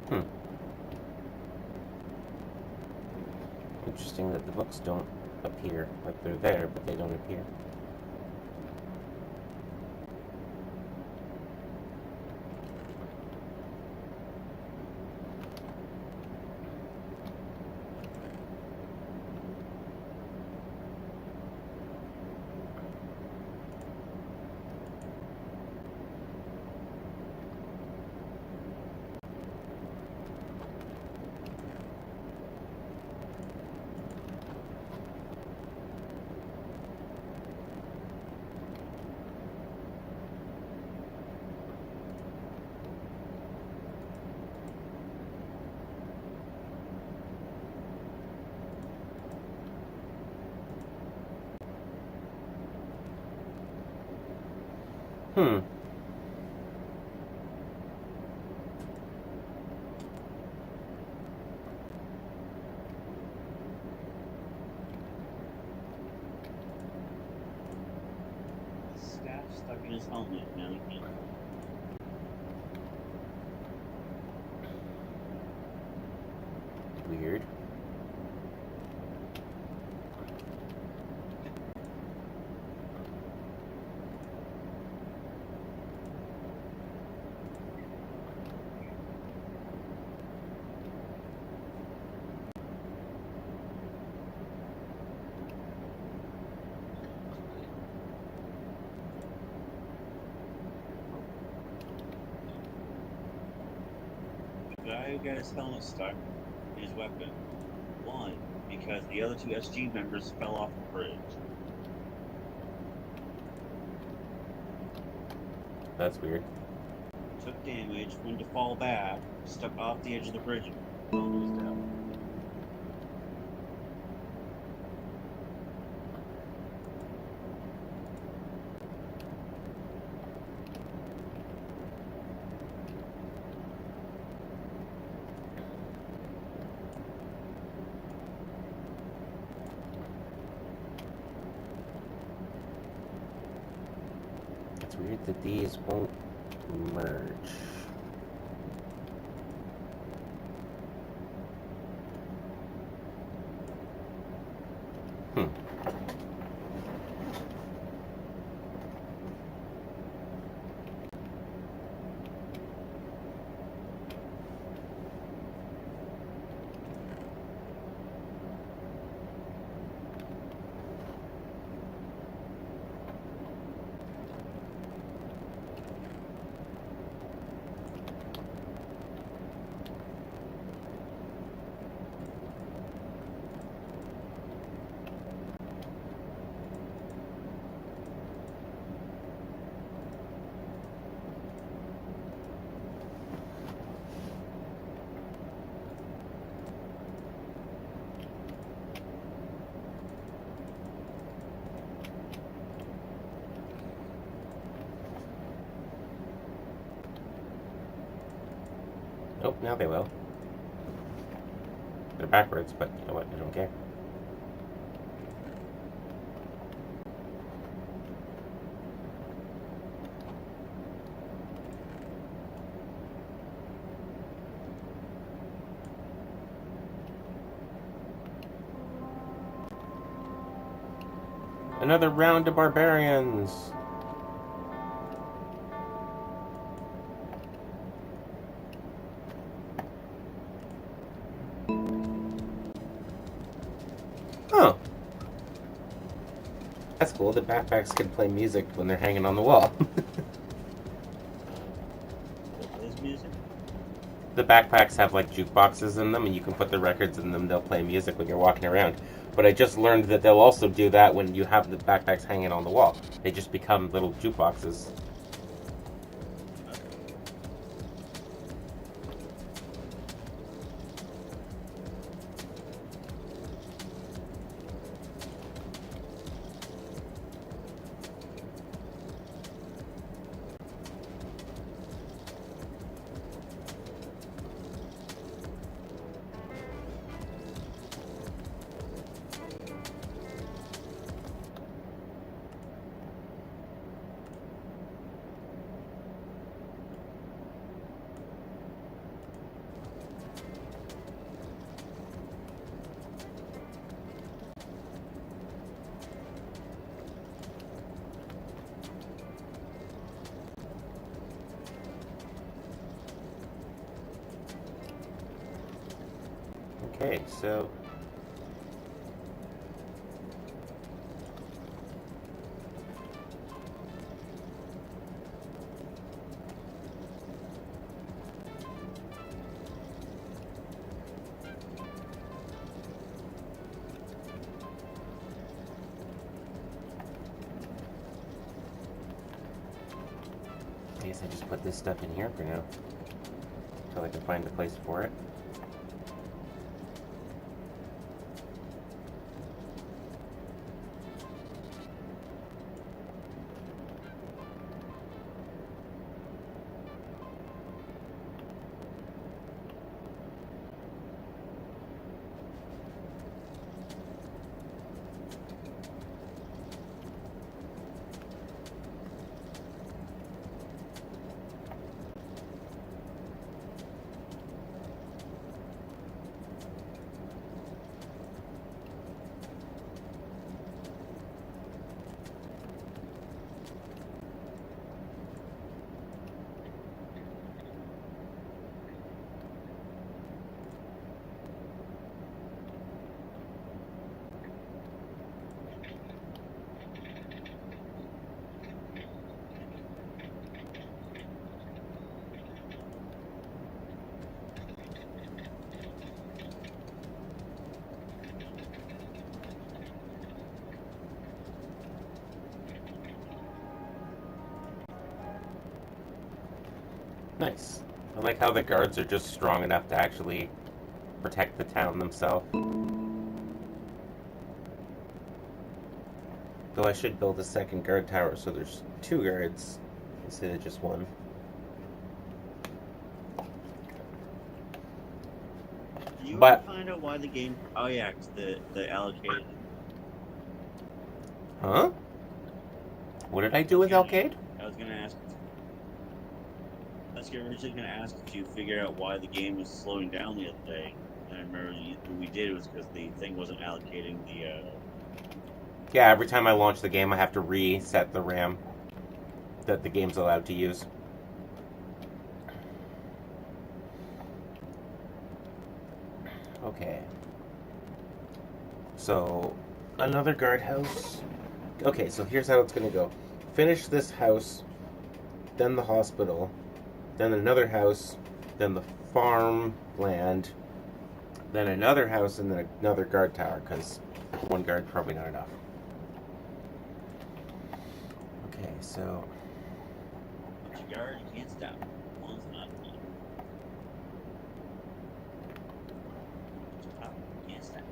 Hmm. Interesting that the books don't appear. Like they're there, but they don't appear. Hmm. in his helmet. Now he can't. Weird. The guy who got his helmet stuck in his weapon won because the other two SG members fell off the bridge. That's weird. Took damage, went to fall back, stuck off the edge of the bridge, and fell to his death. It's weird that these won't merge. Oh, now they will. They're backwards, but you know what? I don't care. Another round of barbarians. Oh. That's cool. The backpacks can play music when they're hanging on the wall. What is music? The backpacks have like jukeboxes in them, and you can put the records in them. They'll play music when you're walking around. But I just learned that they'll also do that when you have the backpacks hanging on the wall. They just become little jukeboxes. Okay, so I guess I just put this stuff in here for now until I can find a place for it. Nice. I like how the guards are just strong enough to actually protect the town themselves. Though I should build a second guard tower so there's 2 guards instead of just 1. Did you But ever find out why the game? Oh yeah, 'cause the allocated. huh? What did I do I was with gonna, Alcade? I was gonna ask. I was originally gonna ask if you figured out why the game was slowing down the other day. And I remember what we did was because the thing wasn't allocating the. Yeah, every time I launch the game I have to reset the RAM that the game's allowed to use. Okay. So, another guardhouse. Okay, so here's how it's gonna go. Finish this house, then the hospital, then another house, then the farmland, then another house, and then another guard tower, because 1 guard probably not enough. Okay, so But you guard, you can't stop. One's not enough. Stop. You can't stop.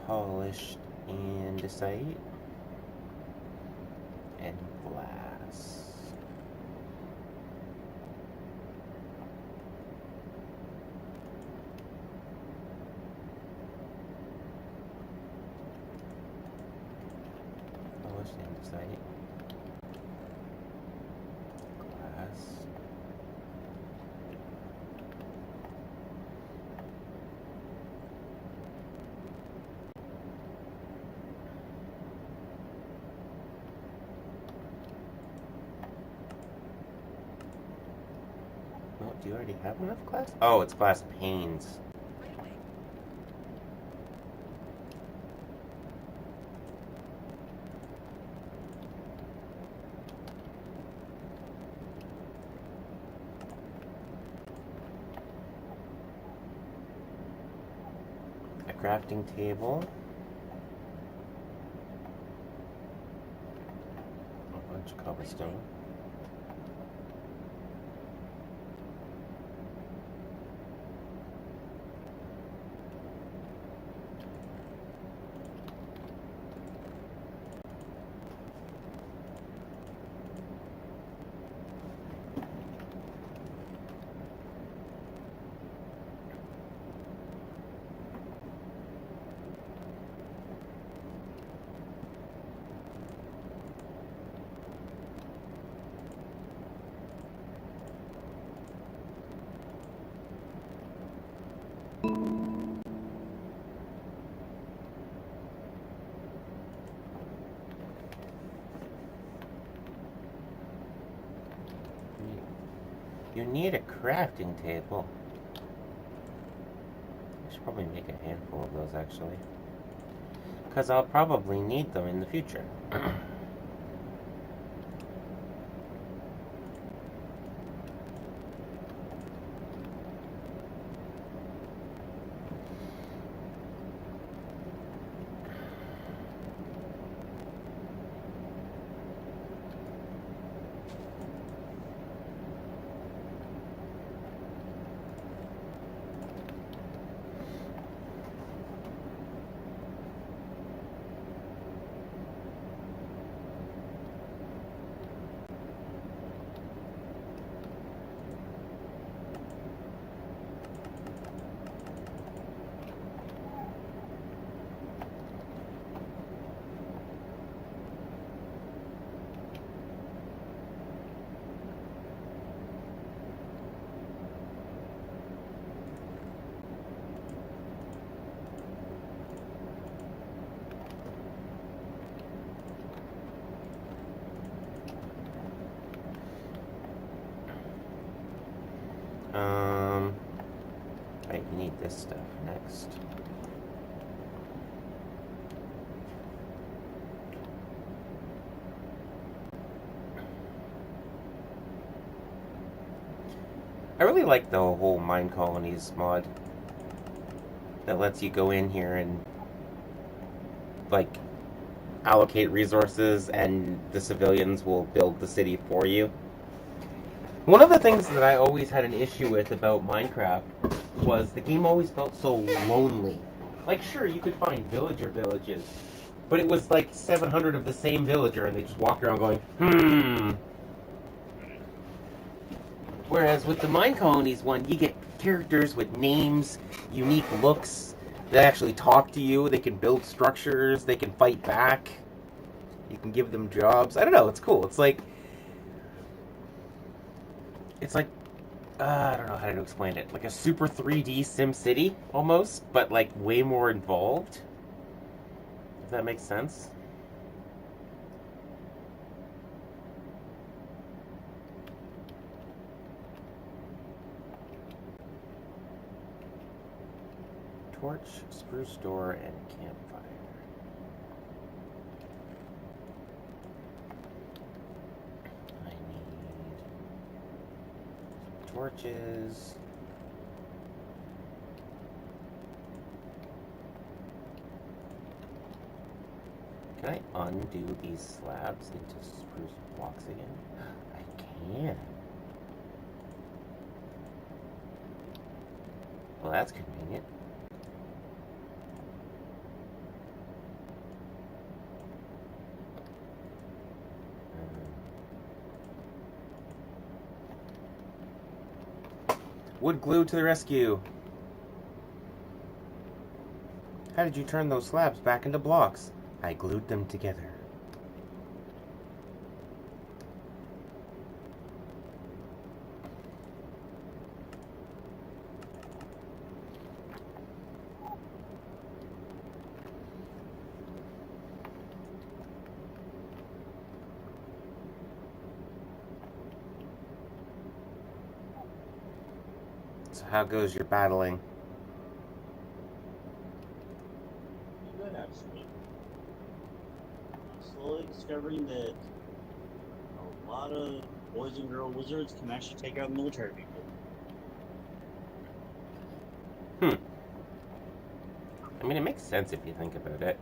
polished andesite and glass. Polished andesite, glass. Oh, do you already have enough glass? Oh, it's glass panes. A crafting table. A bunch of cobblestone. You need a crafting table. I should probably make a handful of those actually. Because I'll probably need them in the future. Right, you need this stuff next. I really like the whole Mine Colonies mod that lets you go in here and, like, allocate resources and the civilians will build the city for you. One of the things that I always had an issue with about Minecraft was the game always felt so lonely. Like, sure, you could find villager villages, but it was like 700 of the same villager, and they just walk around going. Whereas with the Mine Colonies one, you get characters with names, unique looks, that actually talk to you, they can build structures, they can fight back, you can give them jobs. I don't know, it's cool. It's like I don't know how to explain it. Like a super 3D SimCity, almost, but like way more involved. If that makes sense. Torch, spruce door, and campfire. I need torches. Can I undo these slabs into spruce blocks again? I can. Well, that's convenient. Wood glue to the rescue. How did you turn those slabs back into blocks? I glued them together. So how goes your battling? Good, actually. I'm slowly discovering that a lot of boys and girl wizards can actually take out military people. I mean, it makes sense if you think about it.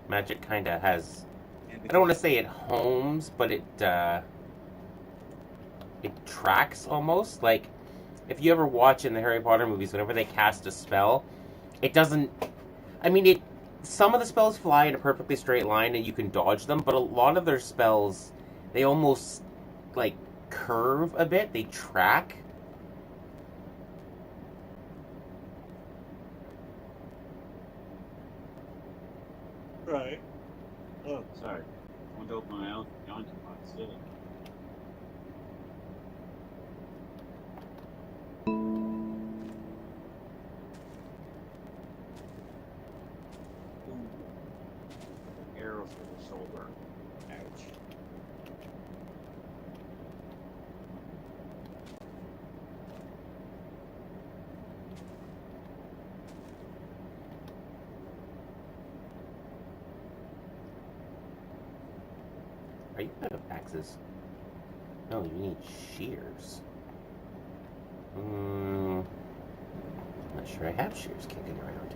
Magic kind of has... I don't want to say it homes, but it tracks almost. Like, if you ever watch in the Harry Potter movies, whenever they cast a spell, it doesn't... I mean, some of the spells fly in a perfectly straight line and you can dodge them, but a lot of their spells, they almost, like, curve a bit. They track. Right. Oh, sorry. I want to open my own yawning box. Arrow through the shoulder. Ouch. Are you out of axes? No, you need shears. I'm not sure I have shears kicking around.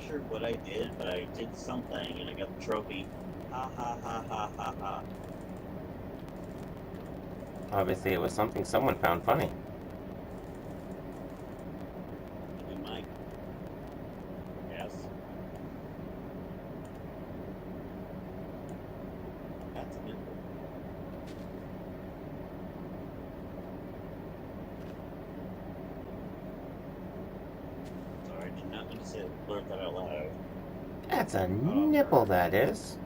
sure what I did, but I did something and I got the trophy. Ha ha ha ha ha ha. Obviously, it was something someone found funny. We might. Yes. That's a nipple. Sorry, I did not mean to say blurt that out loud. That's a nipple, that is.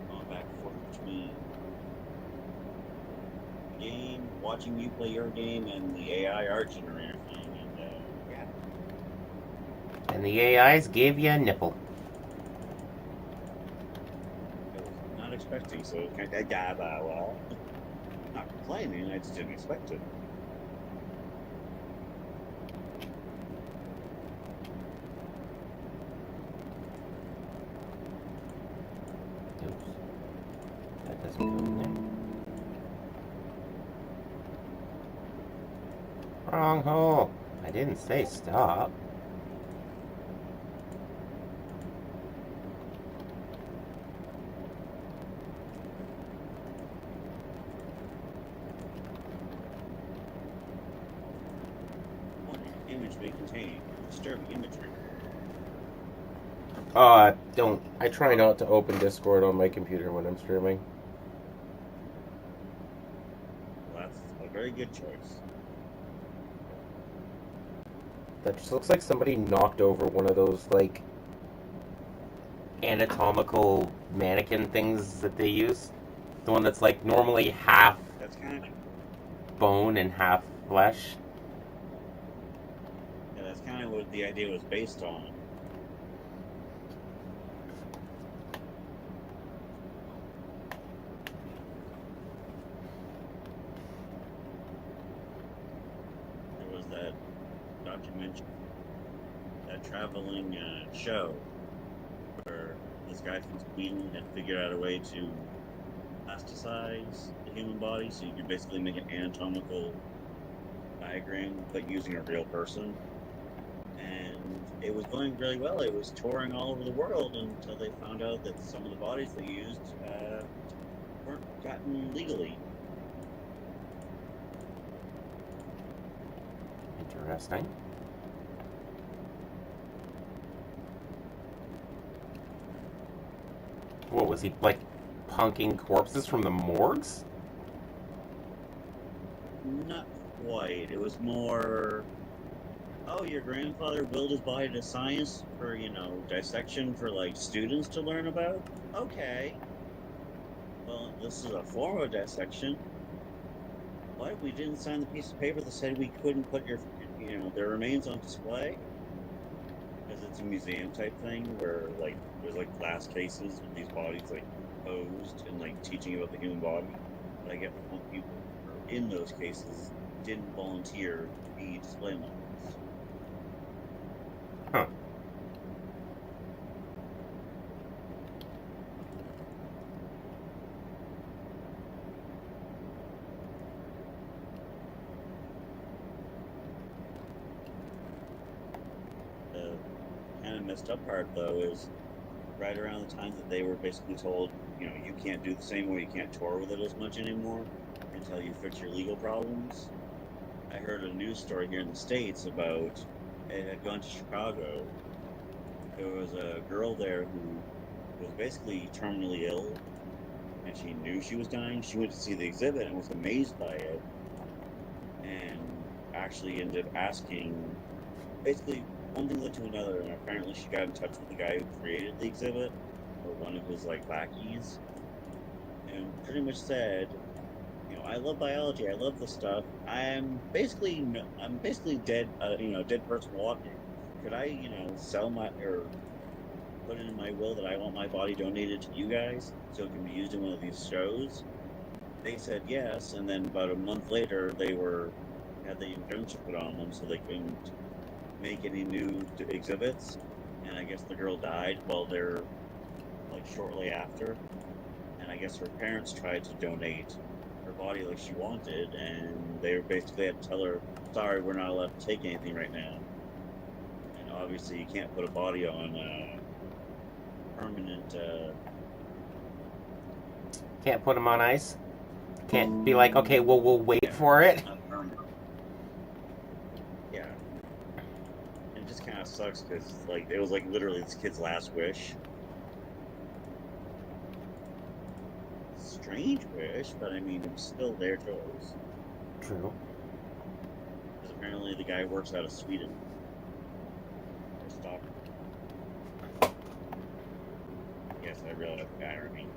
Going back and forth between the game, watching you play your game, and the AI art generator thing, and yeah. And the AIs gave you a nipple. I was not expecting, so kind of well, not complaining, I just didn't expect it. Oops. That doesn't go in there. Wrong hole. I didn't say stop. One image may contain disturbing imagery. Don't. I try not to open Discord on my computer when I'm streaming. Well, that's a very good choice. That just looks like somebody knocked over one of those, like, anatomical mannequin things that they use. The one that's, like, normally half That's kind of bone and half flesh. yeah, that's kind of what the idea was based on. There was that documentary, that traveling show where this guy from Sweden had figured out a way to plasticize the human body, so you could basically make an anatomical diagram but using a real person. And it was going really well. It was touring all over the world until they found out that some of the bodies they used weren't gotten legally. Interesting. What was he, like, punking corpses from the morgues? Not quite. It was more, oh, your grandfather willed his body to science for, dissection for, like, students to learn about? Okay. Well, this is a form of dissection. What? We didn't sign the piece of paper that said we couldn't put their remains on display? Because it's a museum type thing where, like, there's, like, glass cases with these bodies, like, posed and, like, teaching about the human body. But I get the people who are in those cases didn't volunteer to be display models. Huh. The kind of messed up part, though, is right around the time that they were basically told, you can't do the same way, you can't tour with it as much anymore until you fix your legal problems. I heard a news story here in the States about it had gone to Chicago. There was a girl there who was basically terminally ill, and she knew she was dying. She went to see the exhibit and was amazed by it, and actually ended up asking, basically, one thing led to another, and apparently she got in touch with the guy who created the exhibit, or one of his, like, lackeys, and pretty much said, I love biology. I love this stuff. I'm basically dead. Dead person walking. Could I, sell or put it in my will that I want my body donated to you guys so it can be used in one of these shows? They said yes, and then about a month later, had the injunction put on them so they couldn't make any new exhibits. And I guess the girl died while they're like shortly after, and I guess her parents tried to donate her body like she wanted, and they basically had to tell her, "Sorry, we're not allowed to take anything right now." And obviously, you can't put a body on permanent. Can't put them on ice. Can't be like, okay, well, we'll wait for it. Not permanent. Yeah. And it just kind of sucks because like it was like literally this kid's last wish. Strange wish, but I mean it was still their choice. True. Because apparently the guy works out of Sweden. Or Stockholm. Yes, I realize the irony.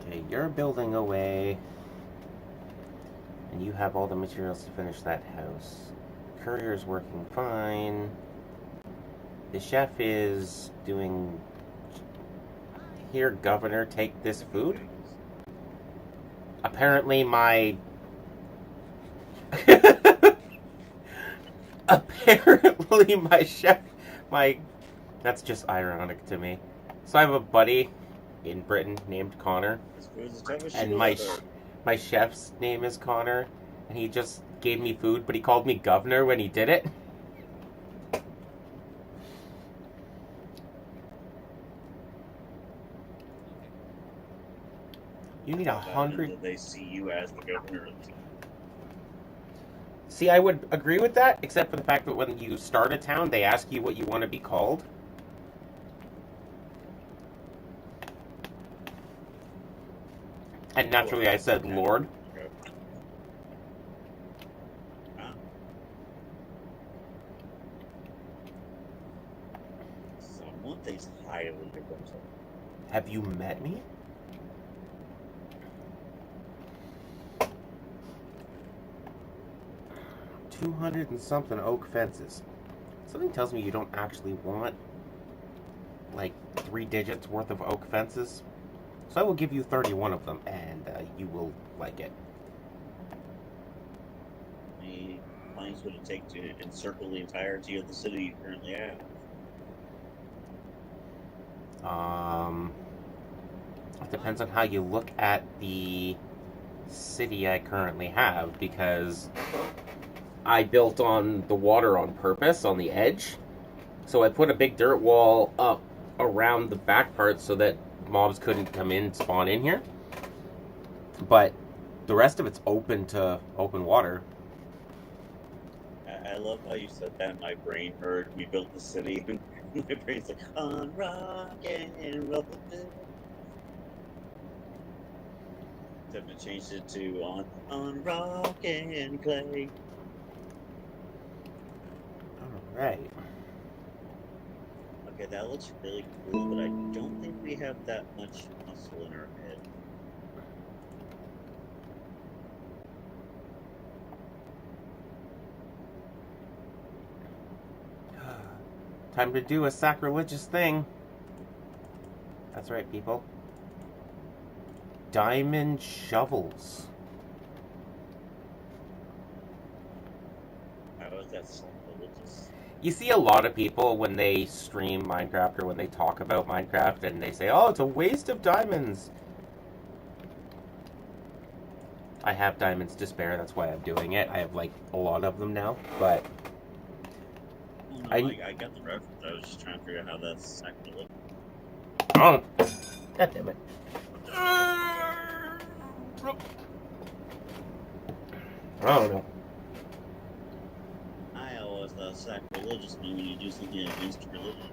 Okay, you're building away, and you have all the materials to finish that house. Courier's working fine. The chef is doing... Here, Governor, take this food. Apparently my... Apparently my chef... That's just ironic to me. So I have a buddy in Britain named Connor. And my chef's name is Connor. And he just gave me food, but he called me Governor when he did it. You need 100... They see you as the governor. See, I would agree with that, except for the fact that when you start a town, they ask you what you want to be called. And naturally, I said Lord. Okay. Someone thinks highly of themselves. Have you met me? $200 and something oak fences. Something tells me you don't actually want like 3 digits worth of oak fences. So I will give you 31 of them, and you will like it. How many miles would it take to encircle the entirety of the city you currently have? It depends on how you look at the city I currently have, because I built on the water on purpose, on the edge. So I put a big dirt wall up around the back part so that mobs couldn't come in and spawn in here. But the rest of it's open to open water. I love how you said that. My brain heard we built the city. My brain's like, on rock and roll. Except it changed it to on rock and clay. Alright. Okay, that looks really cool, but I don't think we have that much muscle in our head. Time to do a sacrilegious thing. That's right, people. Diamond shovels. How is that sacrilegious? You see a lot of people when they stream Minecraft or when they talk about Minecraft and they say, oh, it's a waste of diamonds. I have diamonds to spare, that's why I'm doing it. I have like a lot of them now, but... No, I got the reference. I was just trying to figure out how that's sacrilegious. Oh, God damn it. I don't know. I always thought sacrilegious meant when you do something against religion.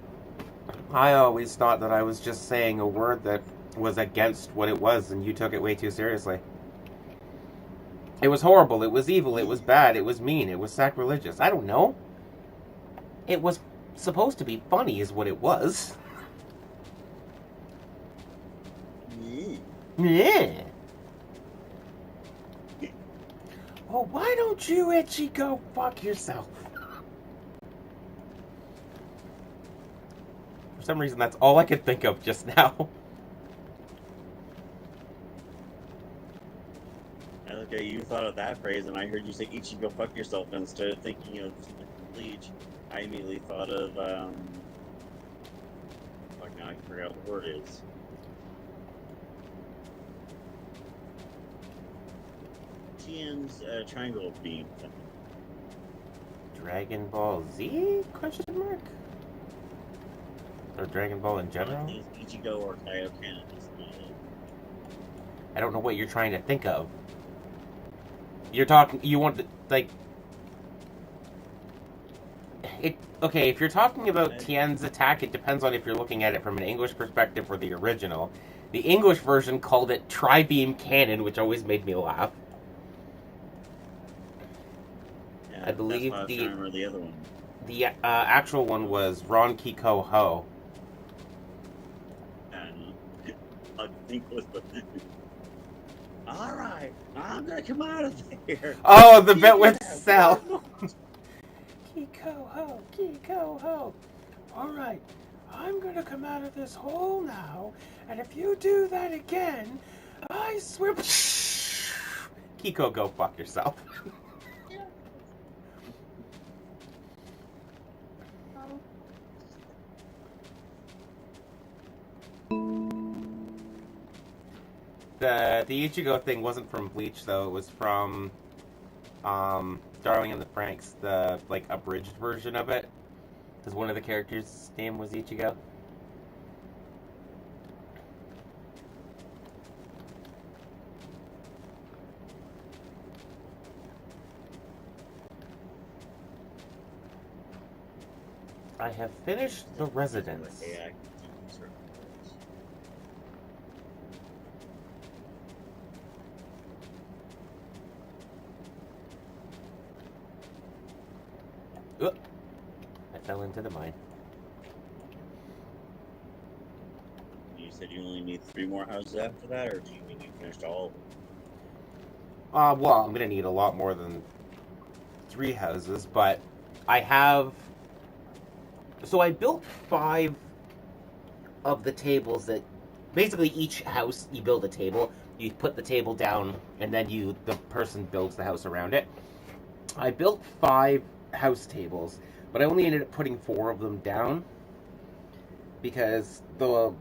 I always thought that I was just saying a word that was against what it was, and you took it way too seriously. It was horrible, it was evil, it was bad, it was mean, it was sacrilegious. I don't know. It was supposed to be funny is what it was. Yeah. Well, why don't you, Itchy, go fuck yourself? For some reason, that's all I could think of just now. Okay, you thought of that phrase, and I heard you say Ichigo fuck yourself, and instead of thinking of Bleach, I immediately thought of, fuck, now I forgot what the word is. Tien's triangle beam thing. Dragon Ball Z? Question mark? Or Dragon Ball in I general? think it's Ichigo or Kaioken. I don't know what you're trying to think of. You're talking. You want to, like. Okay, if you're talking about Tien's attack, it depends on if you're looking at it from an English perspective or the original. The English version called it Tri-Beam Cannon, which always made me laugh. Yeah, I believe that's why I was trying to remember the other one. The actual one was Ron Kiko Ho. I think was the. All right, I'm gonna come out of there. Oh, the bit with Cell. Kiko Ho, Kiko Ho. All right, I'm gonna come out of this hole now, and if you do that again, I swear. Kiko, go fuck yourself. The Ichigo thing wasn't from Bleach though. It was from Darling in the Franxx, the like abridged version of it. Because one of the characters' name was Ichigo. I have finished The Residence. Oop. I fell into the mine. You said you only need 3 more houses after that, or do you mean you finished all of them? Well, I'm gonna need a lot more than 3 houses, but I have. So I built 5 of the tables that. Basically, each house you build a table. You put the table down, and then the person builds the house around it. I built 5 house tables, but I only ended up putting 4 of them down because the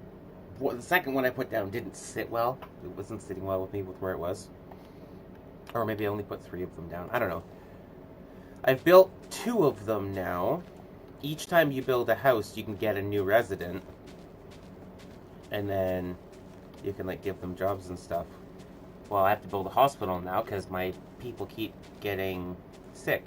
second one I put down didn't sit well. It wasn't sitting well with me with where it was. Or maybe I only put 3 of them down. I don't know. I've built 2 of them now. Each time you build a house, you can get a new resident. And then you can like give them jobs and stuff. Well, I have to build a hospital now because my people keep getting sick.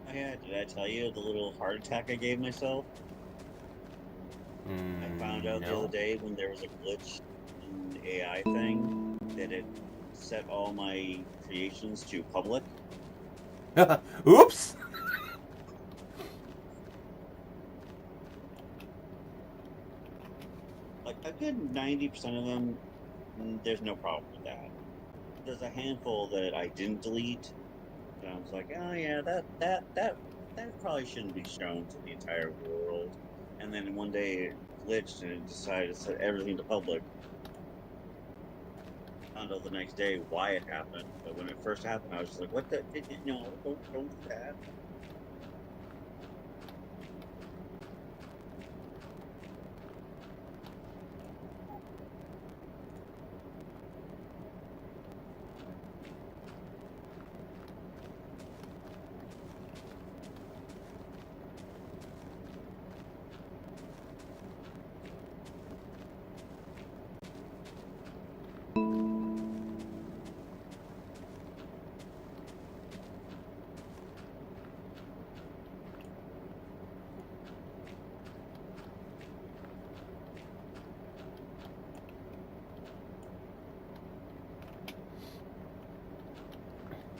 Oh yeah, did I tell you the little heart attack I gave myself? I found out the other day when there was a glitch in the AI thing that it set all my creations to public. Oops! Like a good 90% of them, there's no problem with that. There's a handful that I didn't delete. And I was like, oh yeah, that probably shouldn't be shown to the entire world. And then one day it glitched and it decided to set everything to public. found out the next day why it happened. But when it first happened, I was just like, "What the? No, don't do that."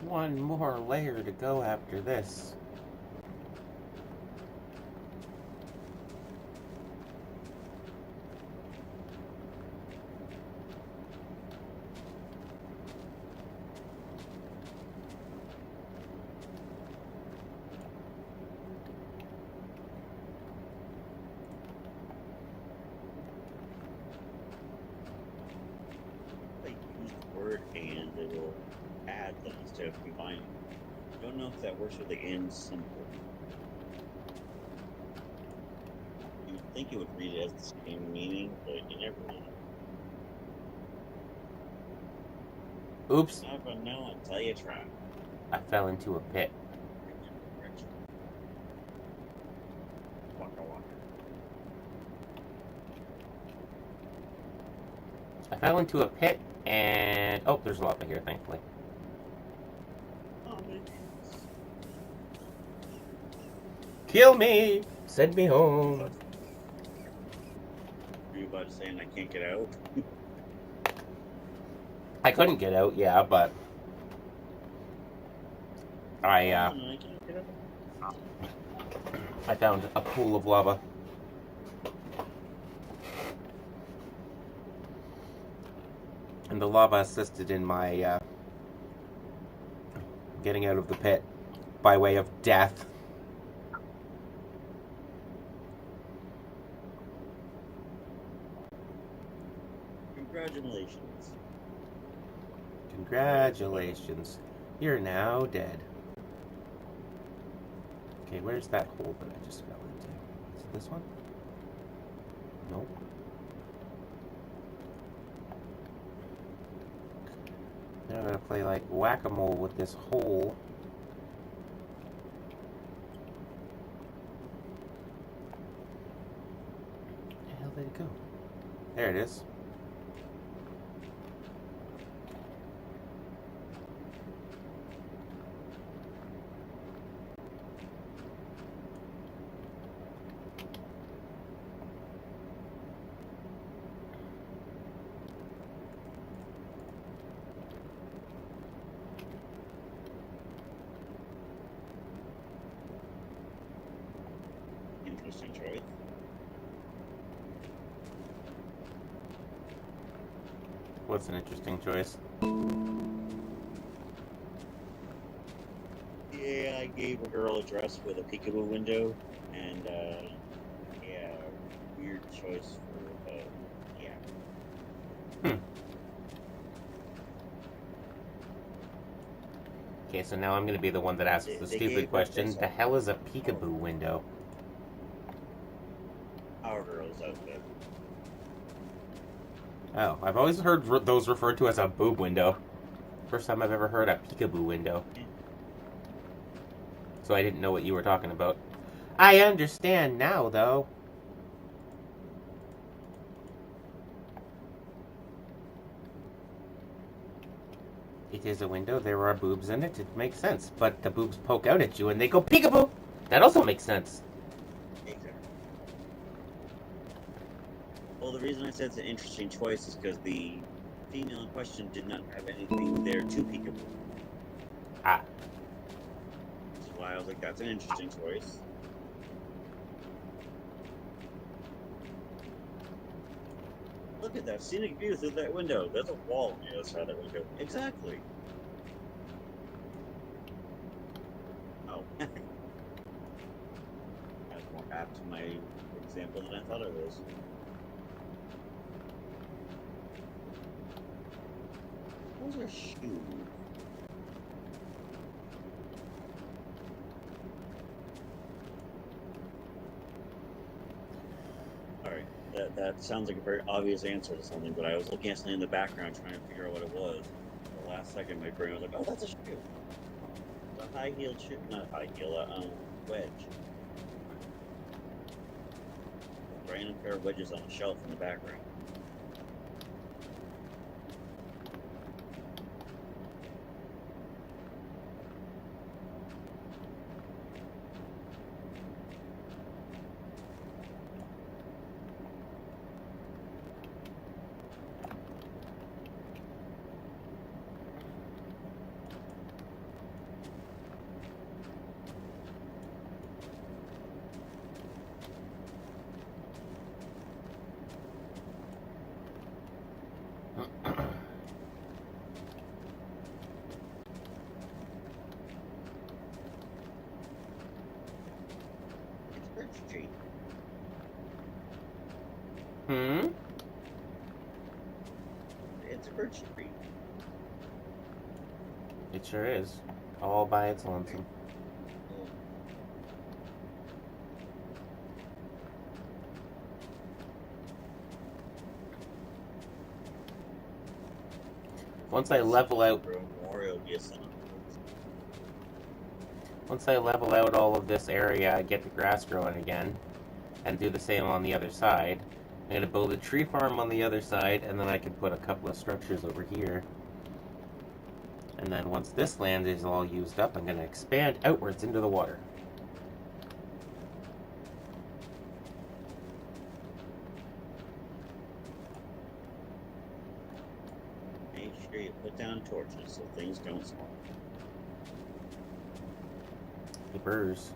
One more layer to go after this. Like use the word "and" it'll add them instead of combining. I don't know if that works with the "and" symbol. You would think it would read it as the same meaning, but you never know. Oops, Never know until you try. I fell into a pit. Waka waka. I fell into a pit, and oh, there's lava here, thankfully. Oh, man. Kill me! Send me home. Are you about to say I can't get out? I couldn't get out, yeah, but I I can't get out. I found a pool of lava. And the lava assisted in my getting out of the pit by way of death. Congratulations. Congratulations. You're now dead. Okay, where's that hole that I just fell into? Is it this one? Nope. Now I'm gonna play like whack-a-mole with this hole. Where the hell did it go? There it is. Interesting choice. What's an interesting choice? Yeah, I gave a girl a dress with a peekaboo window, and yeah, weird choice for yeah. Okay, so now I'm gonna be the one that asks the stupid question. The hell is a peekaboo window? Our girl's outfit. Oh, I've always heard those referred to as a boob window. First time I've ever heard a peekaboo window. So I didn't know what you were talking about. I understand now, though. It is a window. There are boobs in it. It makes sense. But the boobs poke out at you and they go peekaboo. That also makes sense. Exactly. Well, the reason I said it's an interesting choice is because the female in question did not have anything there to peekaboo. Ah. Which is why I was like, that's an interesting choice. Look at that scenic view through that window. There's a wall on the other side of that window. Exactly. Oh. That's more apt to my example than I thought it was. was a shoe. Alright, that sounds like a very obvious answer to something, but I was looking at something in the background trying to figure out what it was. The last second, my brain was like, oh, that's a shoe. It's a high-heeled shoe. Not high-heel, wedge. A random pair of wedges on a shelf in the background. Street. It's Birch Street. It sure is. All by its lonesome. Once I level out all of this area, I get the grass growing again, and do the same on the other side. I'm going to build a tree farm on the other side, and then I can put a couple of structures over here. And then once this land is all used up, I'm going to expand outwards into the water. Make sure you put down torches so things don't spawn. The burrs.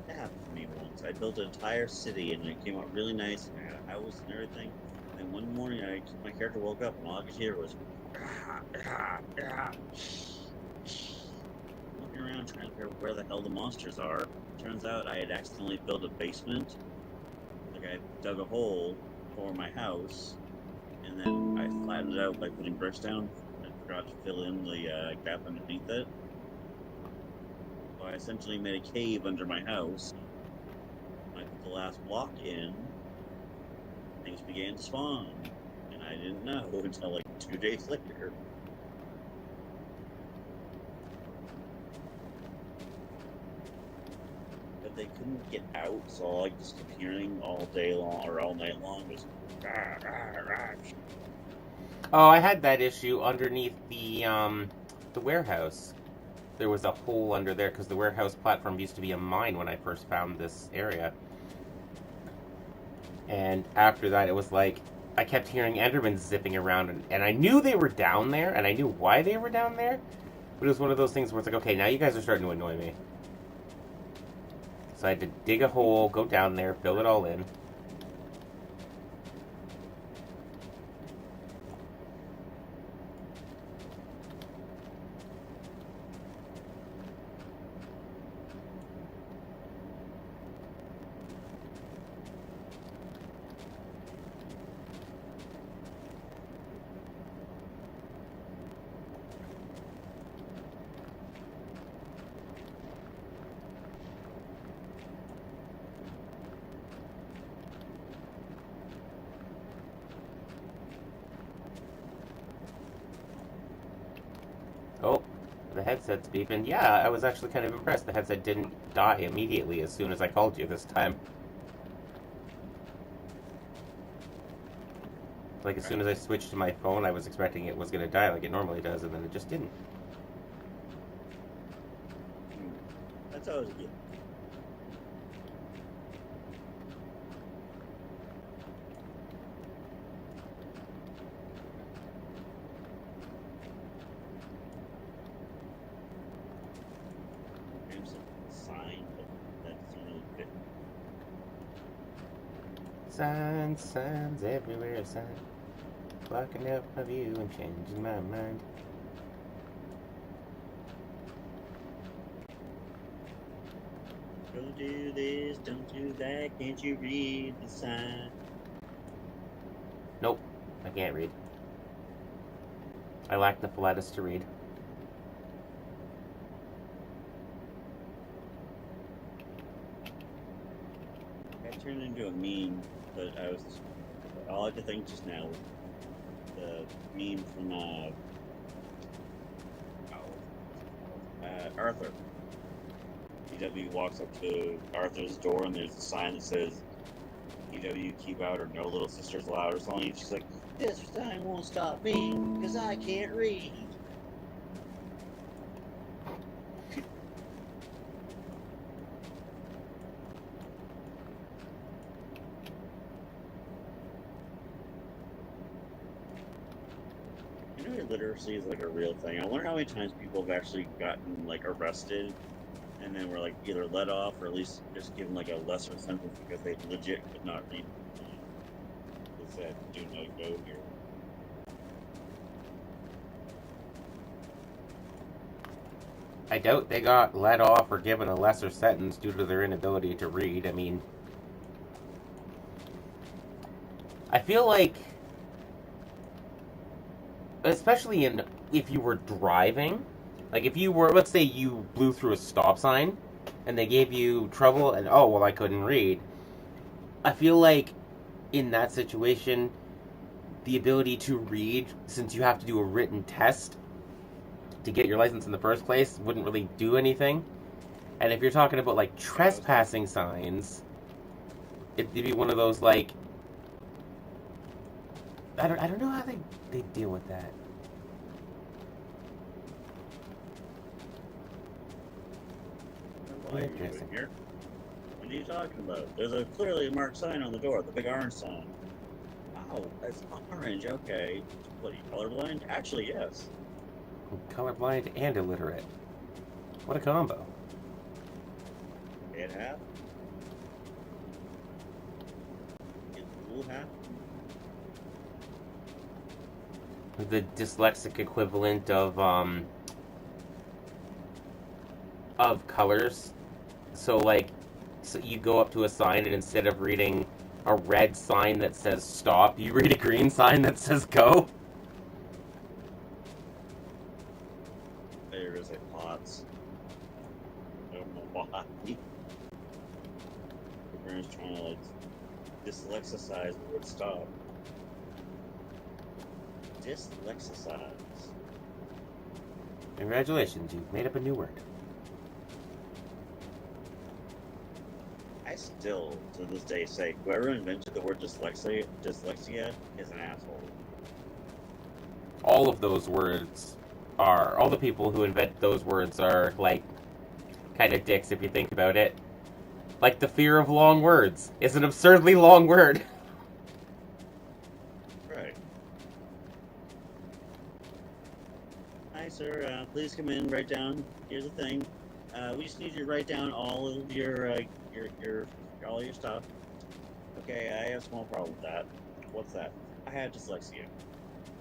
That happened to me once. I built an entire city and it came out really nice and I had a house and everything. And one morning my character woke up and all I could hear was looking around trying to figure out where the hell the monsters are. Turns out I had accidentally built a basement. Like I dug a hole for my house and then I flattened it out by putting bricks down. I forgot to fill in the gap underneath it. So I essentially made a cave under my house. I put the last block in. Things began to spawn. And I didn't know until like 2 days later. But they couldn't get out, so all like just kept hearing all day long or all night long was rah, rah, rah. Oh, I had that issue underneath the warehouse. There was a hole under there because the warehouse platform used to be a mine when I first found this area. And after that, it was like I kept hearing Endermans zipping around, and I knew they were down there, and I knew why they were down there. But it was one of those things where it's like, okay, now you guys are starting to annoy me. So I had to dig a hole, go down there, fill it all in. Oh, the headset's beeping. Yeah, I was actually kind of impressed. The headset didn't die immediately as soon as I called you this time. Like, as soon as I switched to my phone, I was expecting it was going to die like it normally does, and then it just didn't. That's always good. Signs everywhere, signs. Blocking out my view and changing my mind. Don't do this, don't do that, can't you read the sign? Nope, I can't read. I lack the phletus to read. I turned into a meme, but all I could think just now was the meme from Arthur. EW walks up to Arthur's door and there's a sign that says EW keep out or no little sisters allowed or something. And she's like, this sign won't stop me because I can't read. You know, illiteracy is like a real thing. I wonder how many times people have actually gotten like arrested and then were like either let off or at least just given like a lesser sentence because they legit could not read. They said, do not go here. I doubt they got let off or given a lesser sentence due to their inability to read. I mean, I feel like, especially if you were driving, like if you were, let's say you blew through a stop sign and they gave you trouble and, oh, well, I couldn't read. I feel like in that situation, the ability to read, since you have to do a written test to get your license in the first place, wouldn't really do anything. And if you're talking about like trespassing signs, it'd be one of those like, I don't know how they deal with that. What are you doing here? What are you talking about? There's a clearly marked sign on the door, the big orange sign. Oh, that's orange, okay. What, are you colorblind? Actually, yes. Colorblind and illiterate. What a combo. It hat? Get the blue hat? The dyslexic equivalent of colors. So you go up to a sign and instead of reading a red sign that says stop, you read a green sign that says go. There is a pots. I don't know why. Everyone's trying to like dyslexicize the word stop. Dyslexicize. Congratulations, you've made up a new word. I still, to this day, say whoever invented the word dyslexia is an asshole. All of those words are, all the people who invent those words are, like, kind of dicks if you think about it. Like, the fear of long words is an absurdly long word. Right. Hi, sir. Please come in, write down. Here's the thing. We just need you to write down all of your all your stuff. Okay, I have a small problem with that. What's that? I have dyslexia.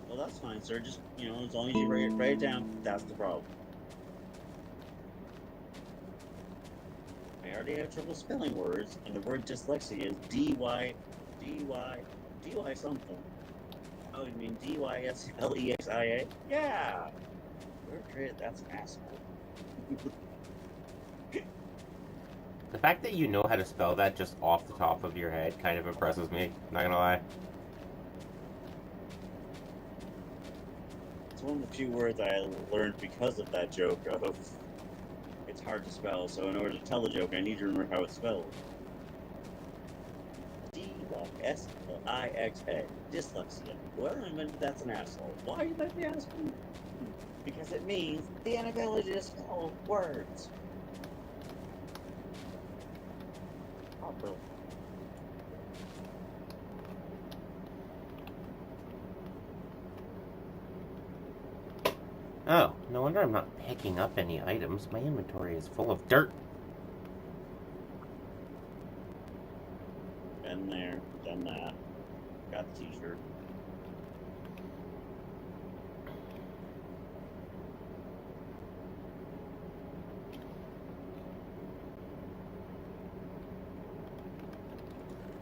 Well, that's fine, sir. Just, as long as you write it down, that's the problem. I already have trouble spelling words, and the word dyslexia is D-Y something. Oh, you mean D-Y-S-L-E-X-I-A? Yeah! That's an asshole. The fact that you know how to spell that just off the top of your head kind of impresses me, not gonna lie. It's one of the few words I learned because of that joke of it's hard to spell, so in order to tell the joke, I need to remember how it's spelled. D-Y-S-L-I-X-A. Dyslexia. Whoever invented that's an asshole. Why you might be asking? Because it means the inability to spell words. Properly. Oh, no wonder I'm not picking up any items. My inventory is full of dirt. Been there, done that. Got the t-shirt.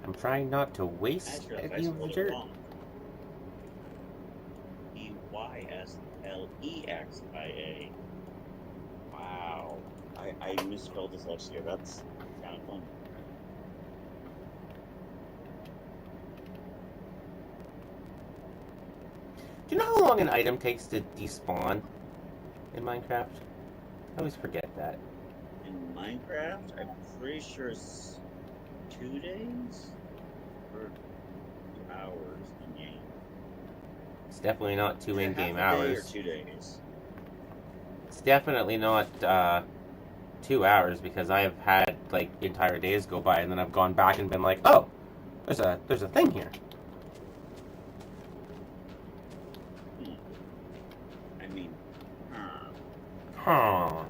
I'm trying not to waste Actually, any of the dirt. Yslexia. Wow. I misspelled dyslexia. That's kind of fun. Do you know how long an item takes to despawn in Minecraft? I always forget that. In Minecraft, I'm pretty sure it's 2 days or 2 hours in game. It's definitely not two Either in-game half a day or hours. 2 days. It's definitely not 2 hours because I have had like entire days go by and then I've gone back and been like, oh, there's a thing here. I mean, Huh.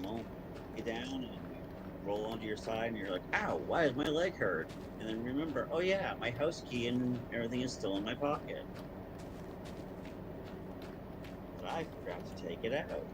well, get down and roll onto your side, and you're like, ow, why is my leg hurt? And then remember, oh yeah, my house key and everything is still in my pocket. But I forgot to take it out.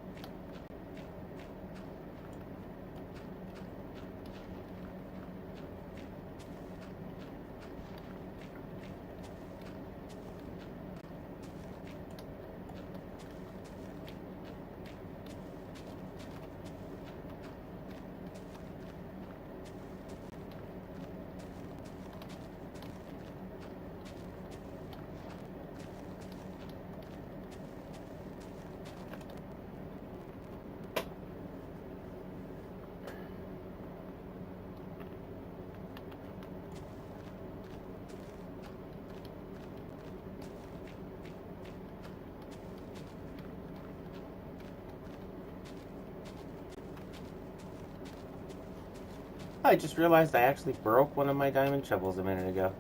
I just realized I actually broke one of my diamond shovels a minute ago.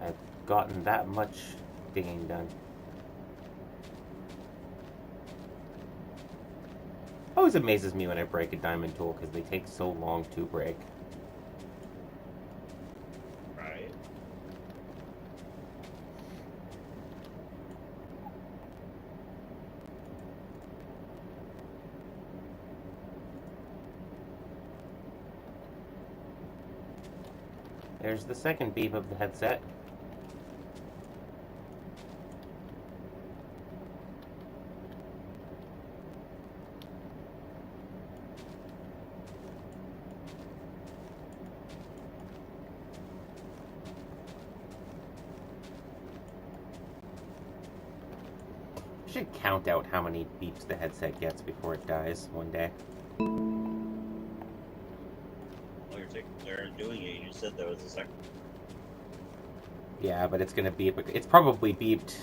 I've gotten that much digging done. Always amazes me when I break a diamond tool because they take so long to break. Right. There's the second beep of the headset. I should count out how many beeps the headset gets before it dies one day. Well, you're taking there and doing it. You said there was a second. Yeah, but it's gonna beep. It's probably beeped.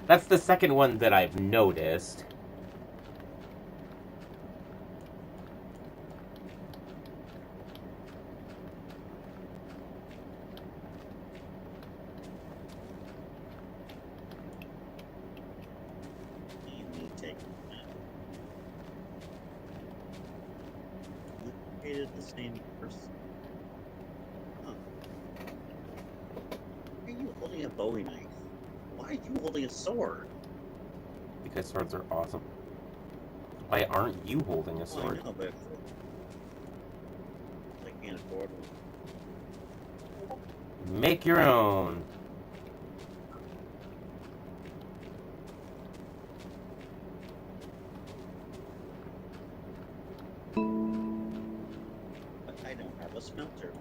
That's the second one that I've noticed. You need to take that. Located the same person. Huh. Why are you holding a Bowie knife? Why are you holding a sword? Because swords are awesome. Why aren't you holding a sword? I know, but I can't afford one. Make your own. But I don't have a smelter.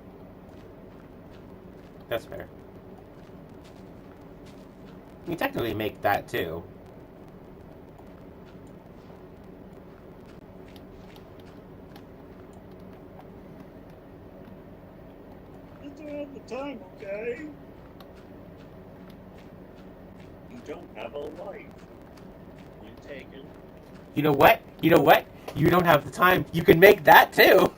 That's fair. You technically make that too. I don't have the time, okay? You don't have a life. Point taken. You know what? You know what? You don't have the time. You can make that too.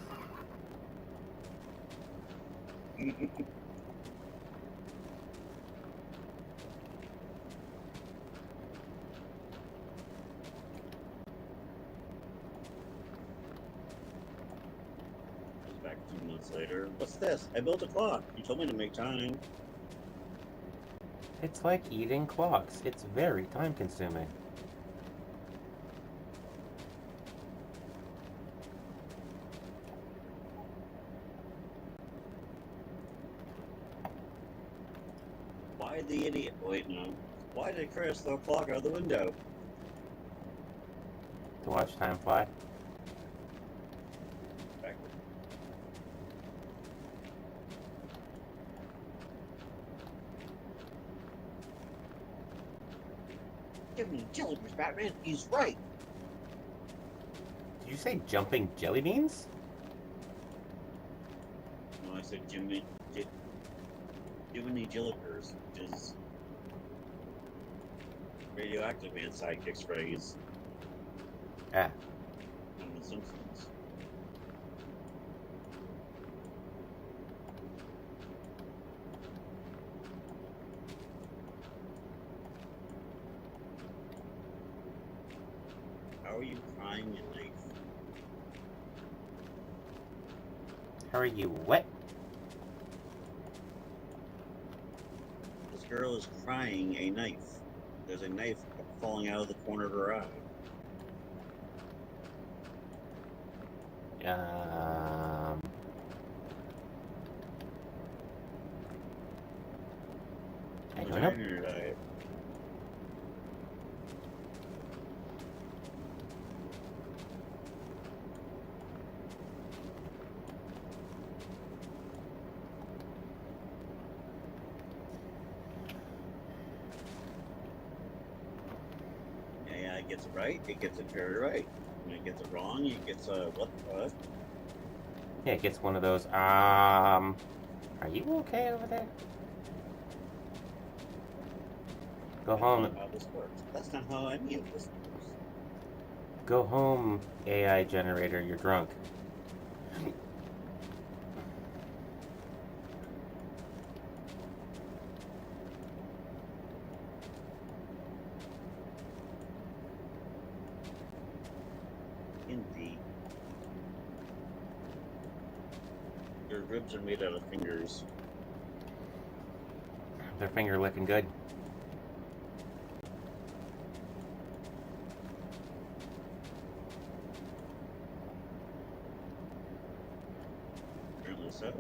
Back a few months later. What's this? I built a clock. You told me to make time. It's like eating clocks. It's very time consuming. Why did the idiot... Wait, no. Why did Chris throw a clock out the window? To watch time fly. Backward. Give me jellyfish, Batman. He's right. Did you say jumping jelly beans? No, I said Jiminy Jillipers, which is Radioactive Man sidekick's phrase Ah. on The Simpsons. How are you crying in life? How are you? What? This girl is crying a knife. There's a knife falling out of the corner of her eye. I don't What's know. wrong with your eye? Yeah, it gets it right. It gets it very right. When it gets it wrong, it gets a what the fuck? Yeah, it gets one of those, are you okay over there? Go home. That's not how this works. That's not how any of this works. Go home, AI generator, you're drunk. Indeed. Your ribs are made out of fingers. Their finger licking good. Apparently so.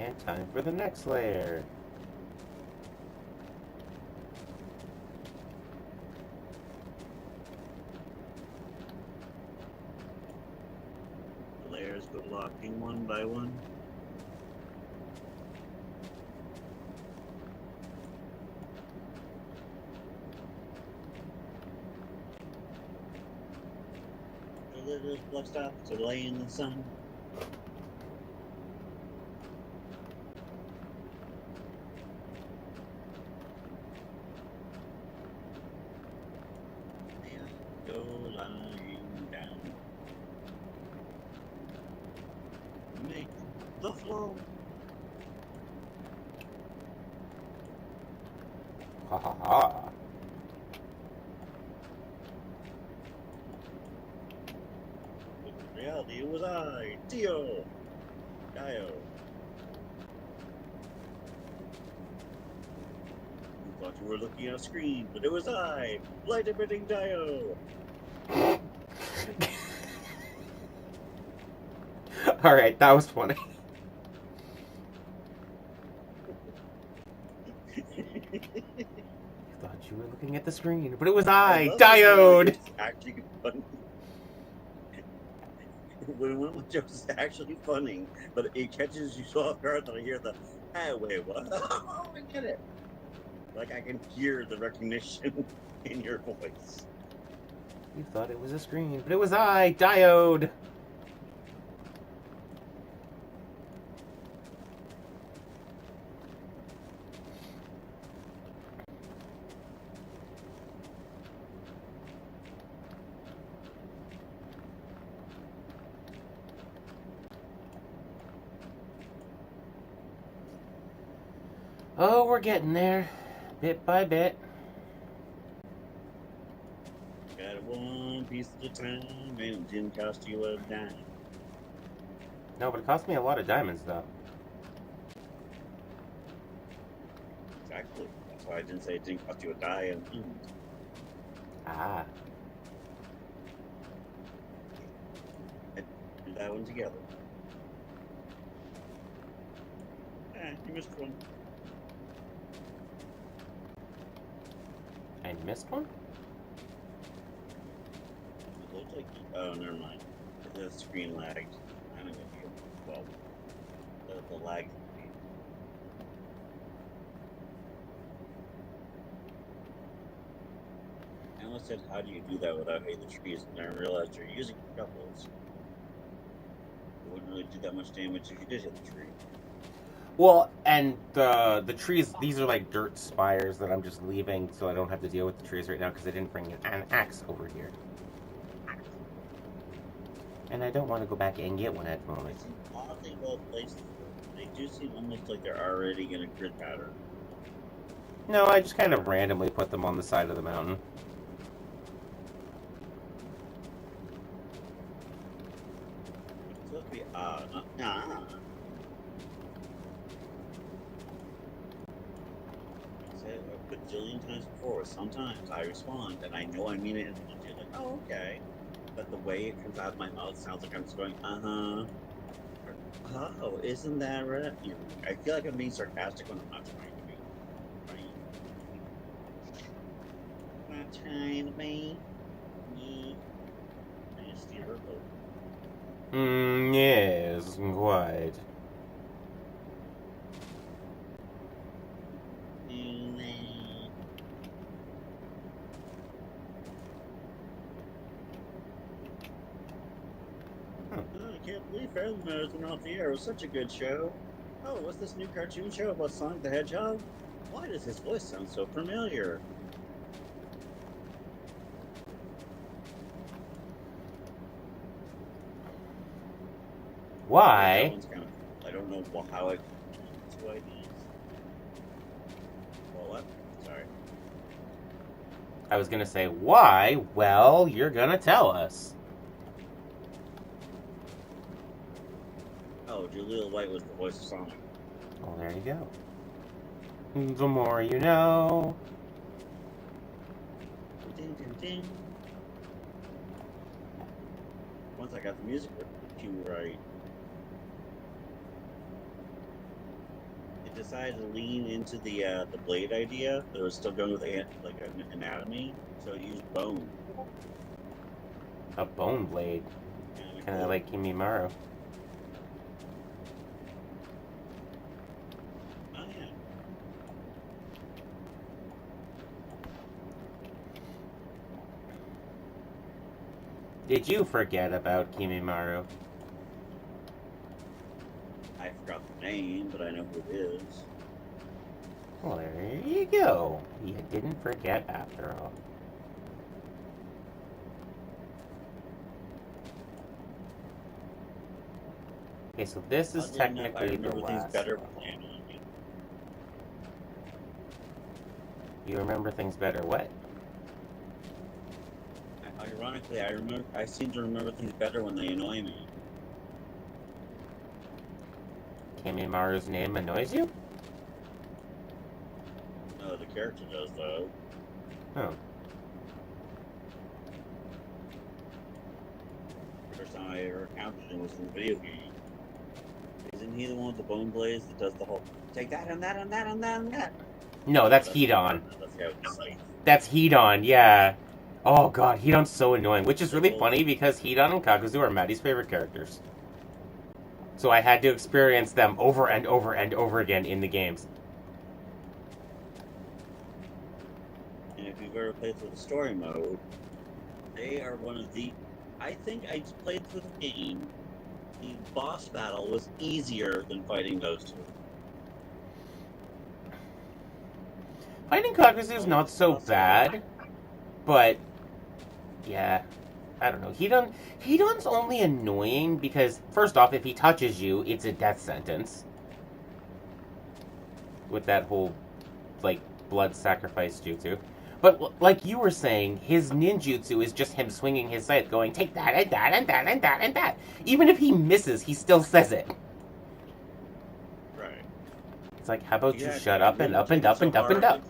And time for the next layer. The layers go locking one by one. The little bus stops to lay in the sun. Go lying down. Make the floor. Ha ha ha. In reality, it was I, Dio. Dio. You thought you were looking at a screen, but it was I, light emitting Dio. Alright, that was funny. Thought you were looking at the screen, but it was I I, love Diode! It's actually funny. When one joke is actually funny, but it catches you so off guard that I hear the, hey, wait, what? Oh, I get it. Like I can hear the recognition in your voice. You thought it was a screen, but it was I, Diode! Oh, we're getting there, bit by bit. Got it one piece at a time, and it didn't cost you a dime. No, but it cost me a lot of diamonds, though. Exactly. That's why I didn't say it didn't cost you a dime. Ah. Do that one together. You missed one. I missed one? It looked like. Oh, never mind. The screen lagged. I don't know. Well, the lag. I almost said, how do you do that without hitting the trees? And I realized you're using couples. It wouldn't really do that much damage if you did hit the tree. Well, and the trees, these are like dirt spires that I'm just leaving so I don't have to deal with the trees right now because I didn't bring an axe over here. And I don't want to go back and get one at the moment. It's an oddly well placed. They do seem almost like they're already in a grid pattern. No, I just kind of randomly put them on the side of the mountain. It's supposed to be not a bajillion times before. Sometimes I respond and I know I mean it, and you're like, oh, okay. But the way it comes out of my mouth sounds like I'm just going, uh-huh. Or, oh, isn't that right? You know, I feel like I'm being sarcastic when I'm not trying to be. Right? Not trying to be. Me. I just steal her vote. Yes, quite. I can't believe Fairly Matters went off the air. It was such a good show. Oh, what's this new cartoon show about Sonic the Hedgehog? Why does his voice sound so familiar? Why? That one's kind of, I don't know how I two IDs. Well, what? Sorry. I was gonna say, why? Well, you're gonna tell us. Oh, Julia White was the voice of Sonic. Well, there you go. The more you know. Ding, ding, ding. Once I got the music cue right, it decided to lean into the blade idea, but it was still going with like an anatomy, so it used bone. A bone blade. Kind of like Kimimaro. Oh yeah. Did you forget about Kimimaro? I forgot the name, but I know who it is. Well, there you go. You didn't forget after all. Okay, so this is technically the last better. You remember things better what? Ironically, I seem to remember things better when they annoy me. Kimimaru's name annoys you? No, the character does, though. Oh. First time I ever encountered him was in the video game. Isn't he the one with the bone blades that does the whole take that and that and that and that and that? No, that's Hedon. That's how it's like. That's Hedon, yeah. Oh god, Hedon's so annoying, which is really funny because Hedon and Kakuzu are Maddie's favorite characters. So I had to experience them over and over and over again in the games. And if you've ever played through the story mode, they are one of the... I think I played through the game. The boss battle was easier than fighting those two. Fighting Kakuzu is not so bad, but yeah, I don't know. Hedon's only annoying because, first off, if he touches you, it's a death sentence. With that whole, like, blood sacrifice jutsu. But, like you were saying, his ninjutsu is just him swinging his scythe going, take that and that and that and that and that. Even if he misses, he still says it. Right. It's like, how about you shut up and up and up and up and up?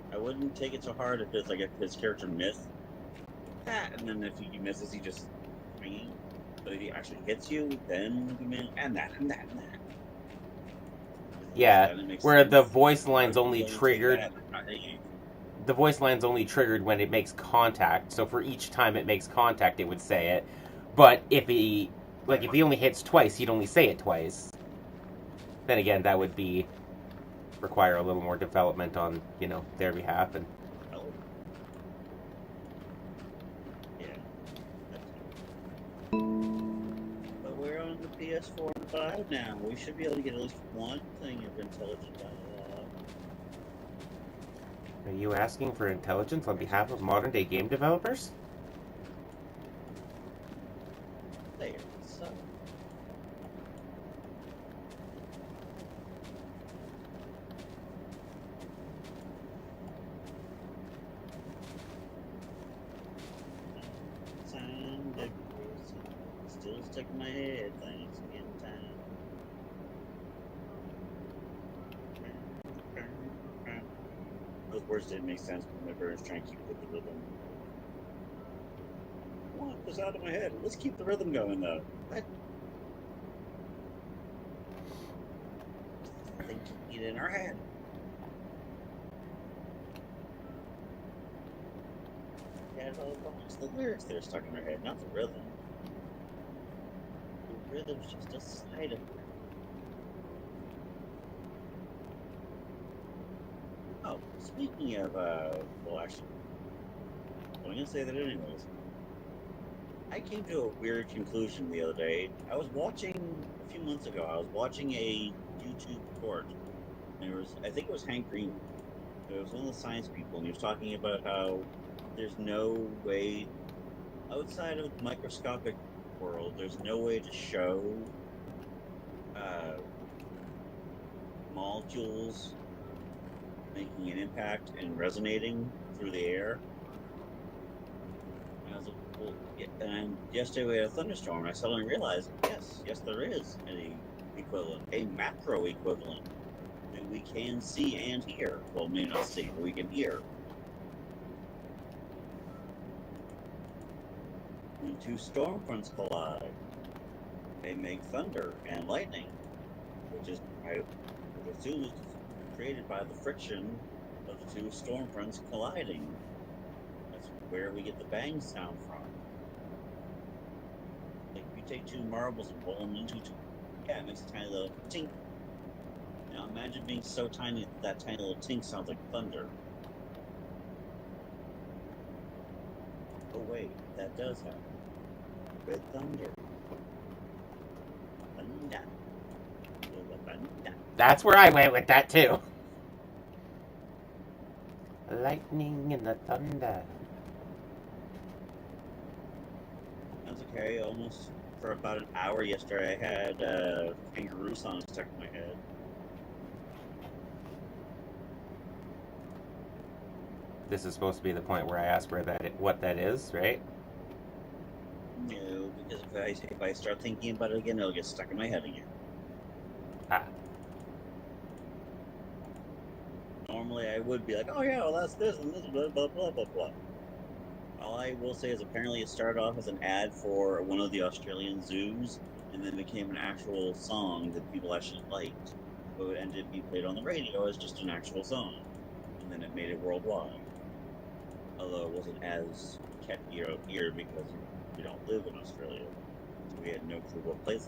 I wouldn't take it so hard if it's like if his character missed that, and then if he misses, he just swinging. But if he actually hits you, then you mean and that and that and that. Yeah, where the voice line's only triggered. The voice line's only triggered when it makes contact. So for each time it makes contact, it would say it. But if he only hits twice, he'd only say it twice. Then again, that would require a little more development on, their behalf. And but we're on the PS4 and 5 now. We should be able to get at least one thing of intelligent dialogue. Are you asking for intelligence on behalf of modern-day game developers? There, so. Still stuck in my head, thanks again time. Those words didn't make sense when my brain was trying to keep with the rhythm. I want this out of my head. Let's keep the rhythm going though. What? I think keep it in our head. Yeah, it's the lyrics that are stuck in our head, not the rhythm. The rhythm's just a side of it. Oh, speaking of, well, actually, I'm going to say that anyways. I came to a weird conclusion the other day. A few months ago, I was watching a YouTube report. And I think it was Hank Green. It was one of the science people, and he was talking about how there's no way, outside of the microscopic world, there's no way to show molecules making an impact and resonating through the air. And I was like, well, yeah. And yesterday we had a thunderstorm, and I suddenly realized, yes, there is an equivalent, a macro equivalent that we can see and hear. Well, maybe not see, but we can hear. When two storm fronts collide, they make thunder and lightning, which is created by the friction of two storm fronts colliding. That's where we get the bang sound from. Like if you take two marbles and roll them into it makes a tiny little tink. Now imagine being so tiny that tiny little tink sounds like thunder. Oh wait, that does happen. With thunder. Thunder. Thunder. That's where I went with that too. Lightning and the thunder. That's okay. Almost for about an hour yesterday, I had kangaroo song stuck in my head. This is supposed to be the point where I ask what that is, right? No, because if I start thinking about it again, it'll get stuck in my head again. Ah. Normally I would be like, oh yeah, well that's this and this, blah, blah, blah, blah, blah. All I will say is apparently it started off as an ad for one of the Australian zoos, and then became an actual song that people actually liked. So it ended up being played on the radio as just an actual song. and then it made it worldwide. Although it wasn't as catchy out here because we don't live in Australia, so we had no clue what place.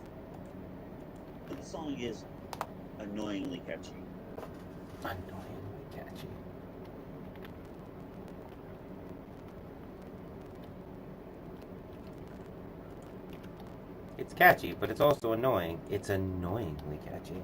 But the song is annoyingly catchy. Annoyingly catchy. It's catchy, but it's also annoying. It's annoyingly catchy.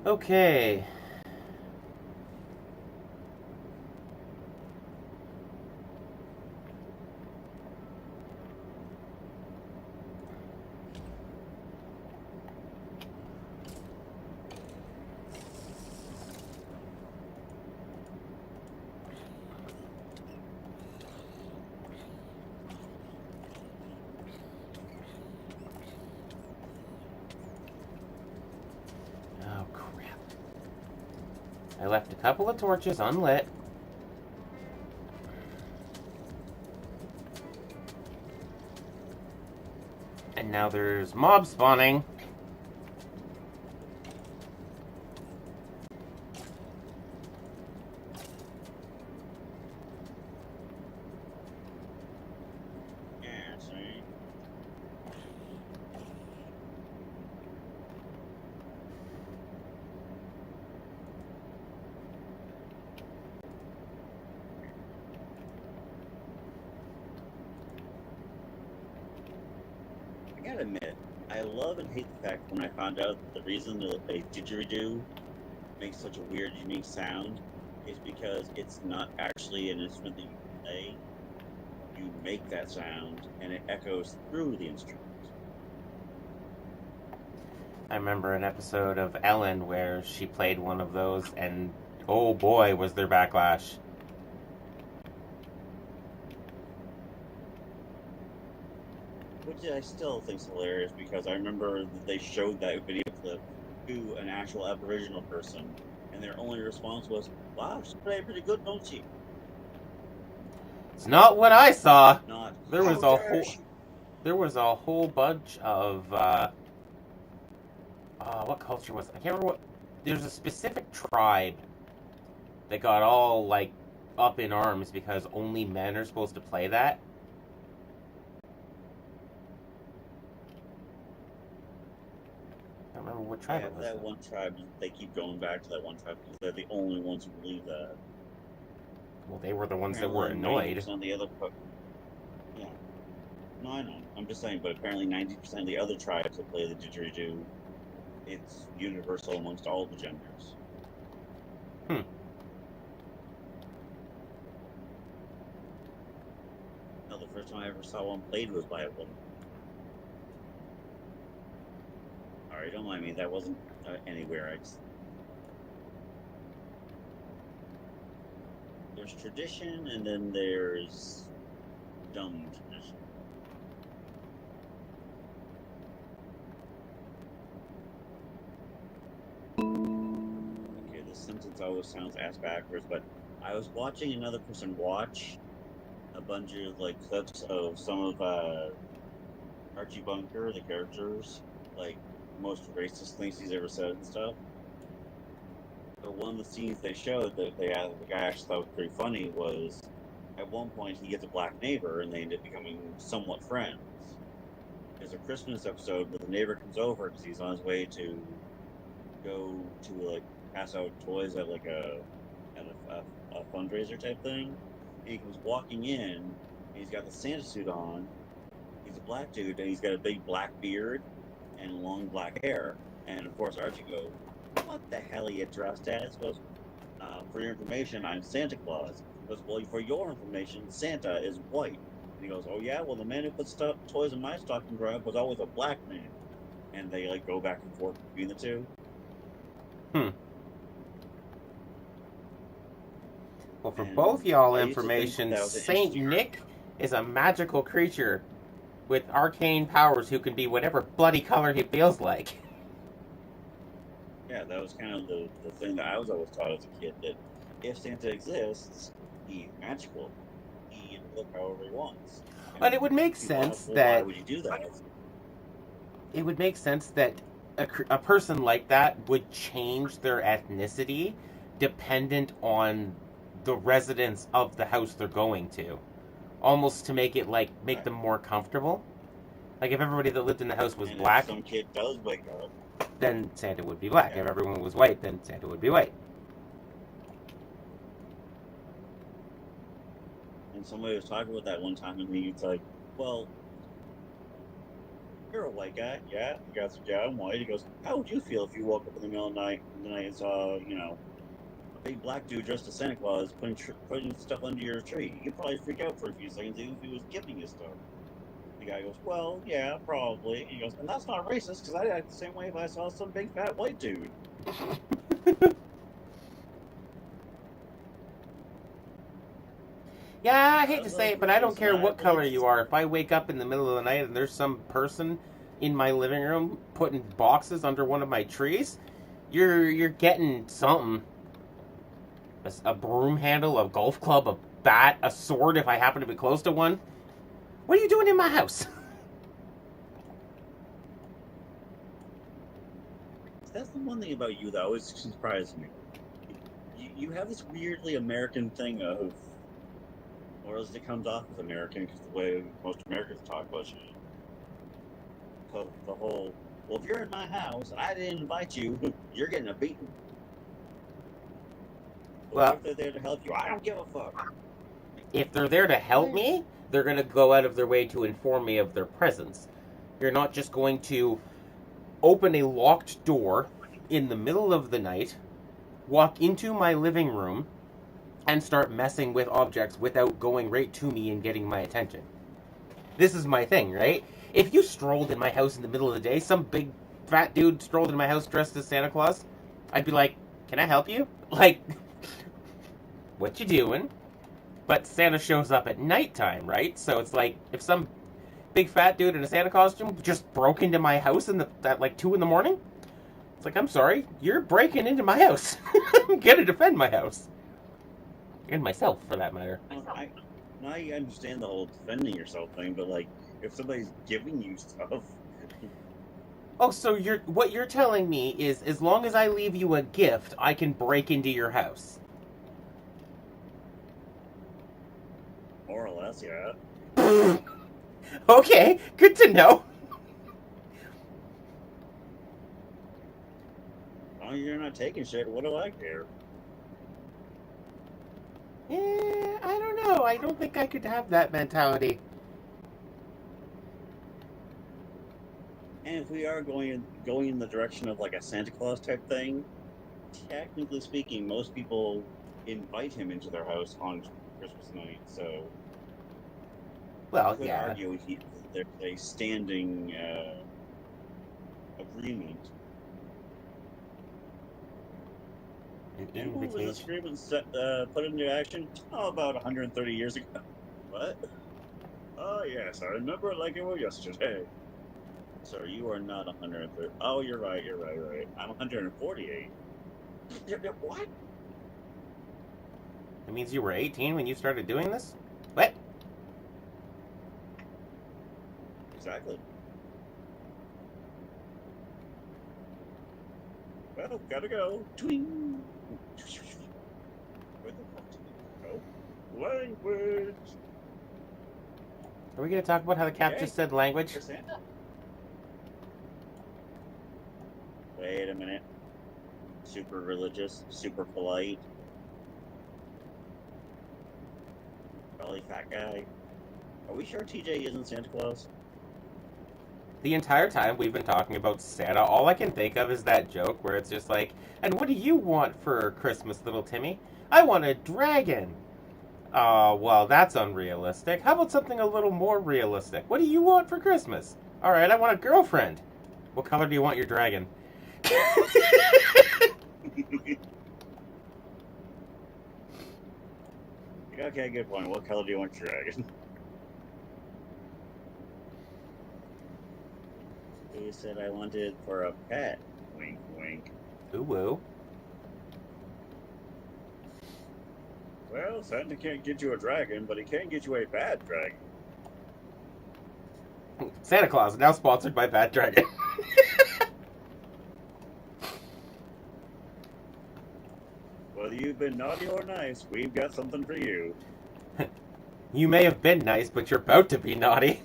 Okay. Oh, crap. I left a couple of torches unlit. And now there's mob spawning. Yeah, see? I gotta admit, I love and hate the fact when I found out the reason that a didgeridoo makes such a weird, unique sound is because it's not actually an instrument that you play. You make that sound, and it echoes through the instrument. I remember an episode of Ellen where she played one of those, and oh boy, was there backlash. Which I still think is hilarious because I remember that they showed that video clip to an actual Aboriginal person, and their only response was, "Wow, she played pretty good, don't she?" It's not what I saw. Not, There was "How a dare whole she?" there was a whole bunch of what culture was it? I can't remember what. There's a specific tribe that got all like up in arms because only men are supposed to play that. I don't remember what tribe Yeah, it was. that one tribe, they keep going back to that one tribe because they're the only ones who believe that. Well, they were the ones that were Apparently, annoyed. 90% of the other, yeah, no, I know. I'm just saying, but apparently 90% of the other tribes that play the didgeridoo, it's universal amongst all the genders. Hmm. No, the first time I ever saw one played was by a woman. Sorry, don't mind me. That wasn't anywhere. There's tradition, and then there's dumb tradition. Okay, this sentence always sounds ass backwards, but I was watching another person watch a bunch of like clips of some of Archie Bunker, the characters, like most racist things he's ever said and stuff. But one of the scenes they showed that the guy actually thought was pretty funny was at one point he gets a black neighbor and they end up becoming somewhat friends. There's a Christmas episode where the neighbor comes over because he's on his way to go to like pass out toys at like a fundraiser type thing. And he comes walking in and he's got the Santa suit on. He's a black dude and he's got a big black beard and long black hair. And of course Archie goes, "What the hell are you dressed as?" Goes, "For your information, I'm Santa Claus." Goes, "Well, for your information, Santa is white." And he goes, "Oh yeah, well the man who put toys in my stocking growing up was always a black man." And they like go back and forth between the two. Well, for And both y'all I used to think information, that was an Saint interesting Nick is a magical creature with arcane powers who can be whatever bloody color he feels like. Yeah, that was kind of the thing that I was always taught as a kid, that if Santa exists, he's magical. look however he wants. And it would make People ask, sense well, why that would you do that? a person like that would change their ethnicity dependent on the residents of the house they're going to, almost to make it like make them more comfortable. Like if everybody that lived in the house was And if black, some kid does wake up, then Santa would be black. yeah. If everyone was white, then Santa would be white. And somebody was talking about that one time, and he's like, well, you're a white guy, yeah? You got some yeah, I'm white. He goes, how would you feel if you woke up in the middle of the night and saw, a big black dude dressed as Santa Claus putting stuff under your tree? You'd probably freak out for a few seconds even if he was giving you stuff. The guy goes, well, yeah, probably. He goes, and that's not racist, because I'd act the same way if I saw some big fat white dude. Yeah, I hate to say it, but I don't care what color religious. you are. If I wake up in the middle of the night and there's some person in my living room putting boxes under one of my trees, you're getting something. A broom handle, a golf club, a bat, a sword if I happen to be close to one. What are you doing in my house? That's the one thing about you that always surprises me. You have this weirdly American thing of, or as it comes off as American, because the way most Americans talk about shit. The whole, well, if you're in my house and I didn't invite you, you're getting a beating. Well, if they're there to help you, I don't give a fuck. If they're there to help me, they're going to go out of their way to inform me of their presence. You're not just going to open a locked door in the middle of the night, walk into my living room, and start messing with objects without going right to me and getting my attention. This is my thing, right? If you strolled in my house in the middle of the day, some big fat dude strolled in my house dressed as Santa Claus, I'd be like, can I help you? Like, what you doing? But Santa shows up at nighttime, right? So it's like, if some big fat dude in a Santa costume just broke into my house at like 2 in the morning, it's like, I'm sorry, you're breaking into my house. I'm gonna defend my house. And myself, for that matter. Now I understand the whole defending yourself thing, but like, if somebody's giving you stuff. Oh, so what you're telling me is, as long as I leave you a gift, I can break into your house. More or less, yeah. Okay, good to know. As long as you're not taking shit, what do I care? Yeah, I don't know. I don't think I could have that mentality. And if we are going in the direction of like a Santa Claus type thing, technically speaking, most people invite him into their house on Christmas night. So, Well, you could yeah. argue there's a standing agreement. And when was this agreement put into action? Oh, about 130 years ago. What? Oh, yes, I remember it like it was yesterday. Sir, you are not 130. Oh, you're right. I'm 148. What? It means you were 18 when you started doing this? What? Exactly. Well, gotta go. Twing. Where the fuck did it go? Language. Are we going to talk about how the cap just said language? Wait a minute. Super religious, super polite. Probably fat guy. Are we sure TJ isn't Santa Claus? The entire time we've been talking about Santa, all I can think of is that joke where it's just like, and what do you want for Christmas, little Timmy? I want a dragon. Oh, well, that's unrealistic. How about something a little more realistic? What do you want for Christmas? All right, I want a girlfriend. What color do you want your dragon? Okay, good point. What color do you want your dragon? He said I wanted for a pet. Wink, wink. Ooh, woo. Well, Santa can't get you a dragon, but he can get you a bad dragon. Santa Claus, now sponsored by Bad Dragon. Whether you've been naughty or nice, we've got something for you. You may have been nice, but you're about to be naughty.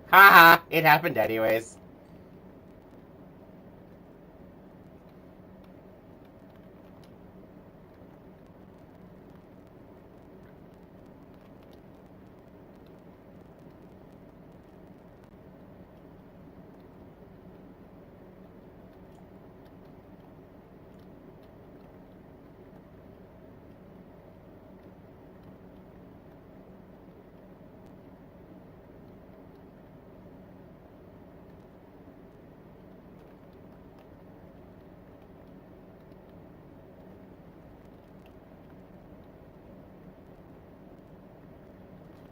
Haha, it happened anyways.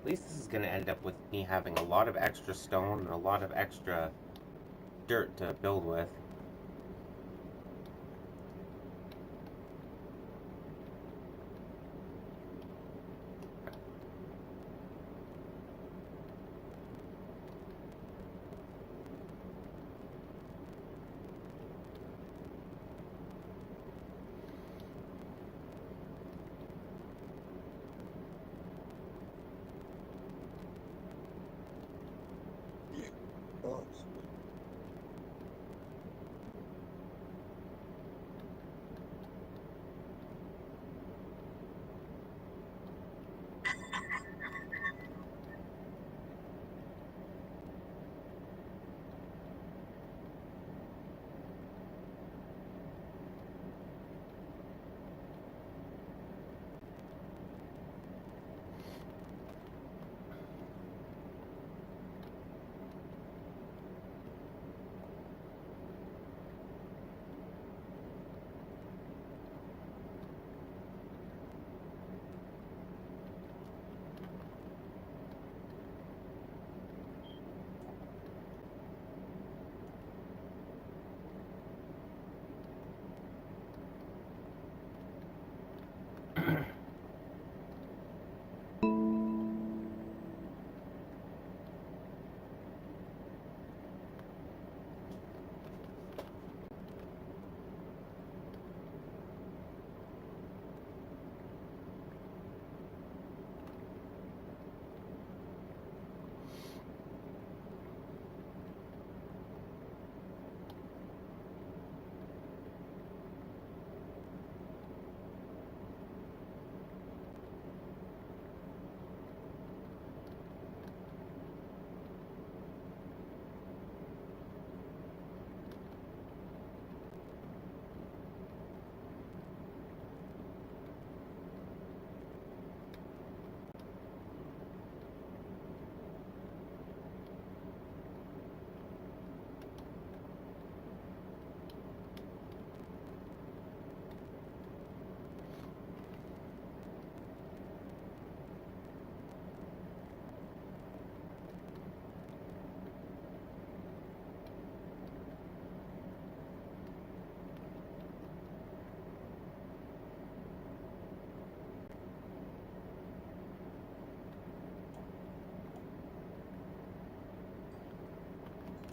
At least this is going to end up with me having a lot of extra stone and a lot of extra dirt to build with. Oh.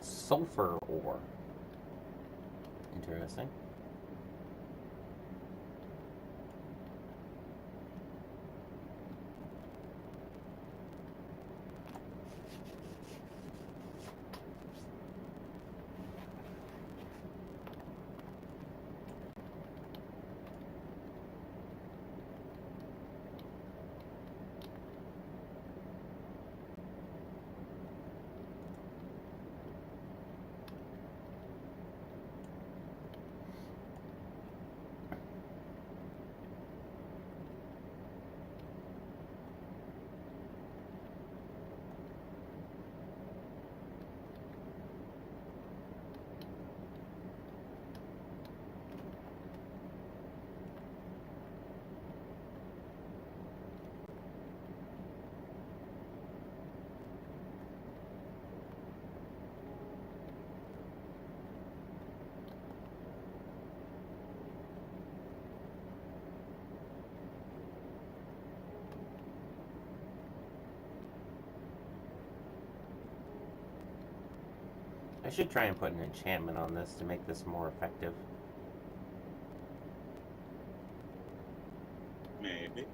Sulfur ore. Interesting. I should try and put an enchantment on this to make this more effective. Maybe.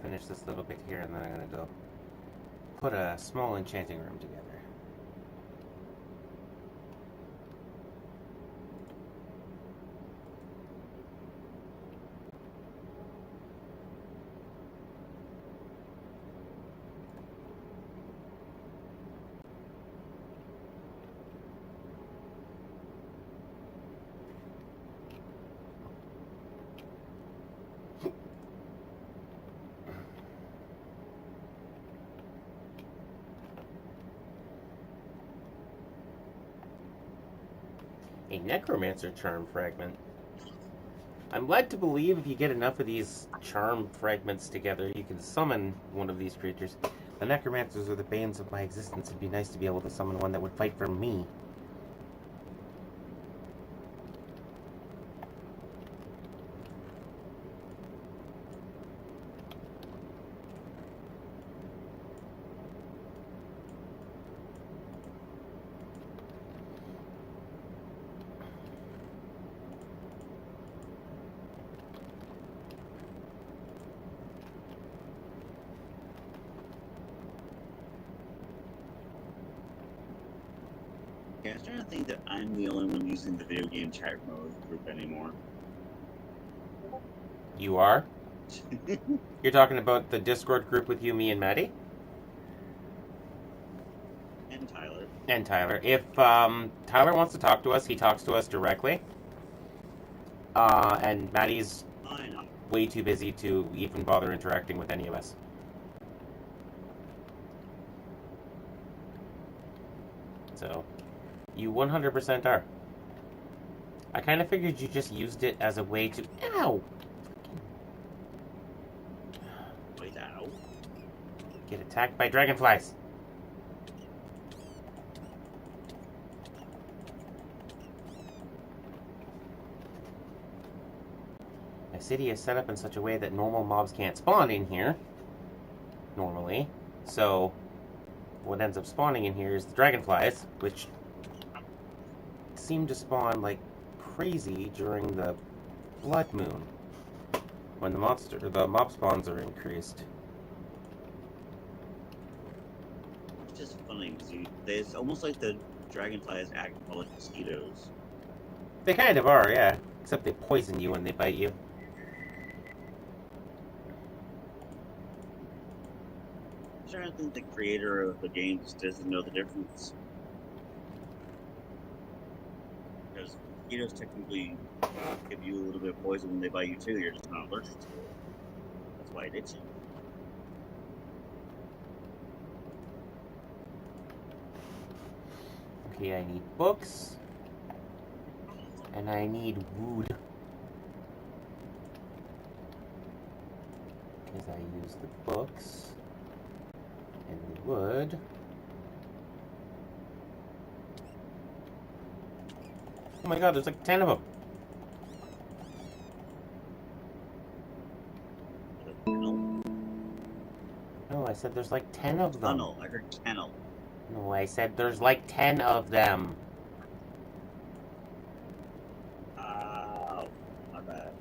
Finish this little bit here, and then I'm going to go put a small enchanting room together. A necromancer charm fragment. I'm led to believe if you get enough of these charm fragments together, you can summon one of these creatures. The necromancers are the banes of my existence. It'd be nice to be able to summon one that would fight for me. Yeah, I was trying to think that I'm the only one using the video game chat mode group anymore. You are? You're talking about the Discord group with you, me, and Maddie? And Tyler. And Tyler. If Tyler wants to talk to us, he talks to us directly. And Maddie's way too busy to even bother interacting with any of us. So, you 100% are. I kind of figured you just used it as a way to... Ow! Wait, ow. Get attacked by dragonflies. My city is set up in such a way that normal mobs can't spawn in here. Normally. So, what ends up spawning in here is the dragonflies, which seem to spawn like crazy during the blood moon, when the mob spawns are increased. It's just funny because it's almost like the dragonflies act more like mosquitoes. They kind of are, yeah. Except they poison you when they bite you. I'm trying to think the creator of the game just doesn't know the difference. Because mosquitoes technically give you a little bit of poison when they bite you too, you're just not allergic to it. That's why it itches you. Okay, I need books. And I need wood. Because I use the books and the wood. Oh my god, there's like 10 of them. No, I said there's like 10 of them. Tunnel. I heard kennel. No, I said there's like 10 of them. Oh, my bad.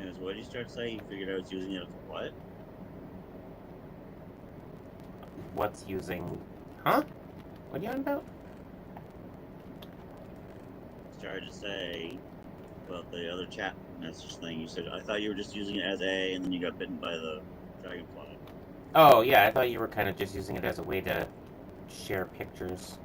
Anyways, what did you start saying? You figured I was using it for what? What's using? Huh? What are you on about? Started to say about the other chat message thing. You said I thought you were just using it as A, and then you got bitten by the dragonfly. Oh, yeah, I thought you were kind of just using it as a way to share pictures.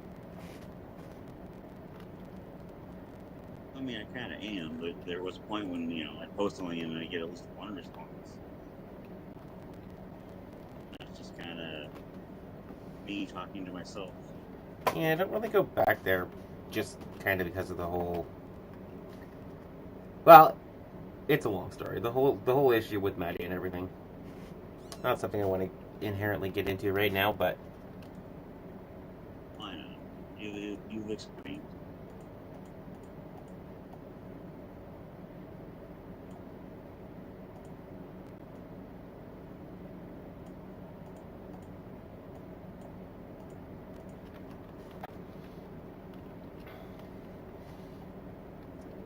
I mean, I kind of am, but there was a point when, I post something and I get at least one response. That's just kind of me talking to myself. Yeah, I don't really go back there just kind of because of the whole... Well, it's a long story. The whole issue with Maddie and everything. Not something I want to inherently get into right now, but... Why not? You've explained.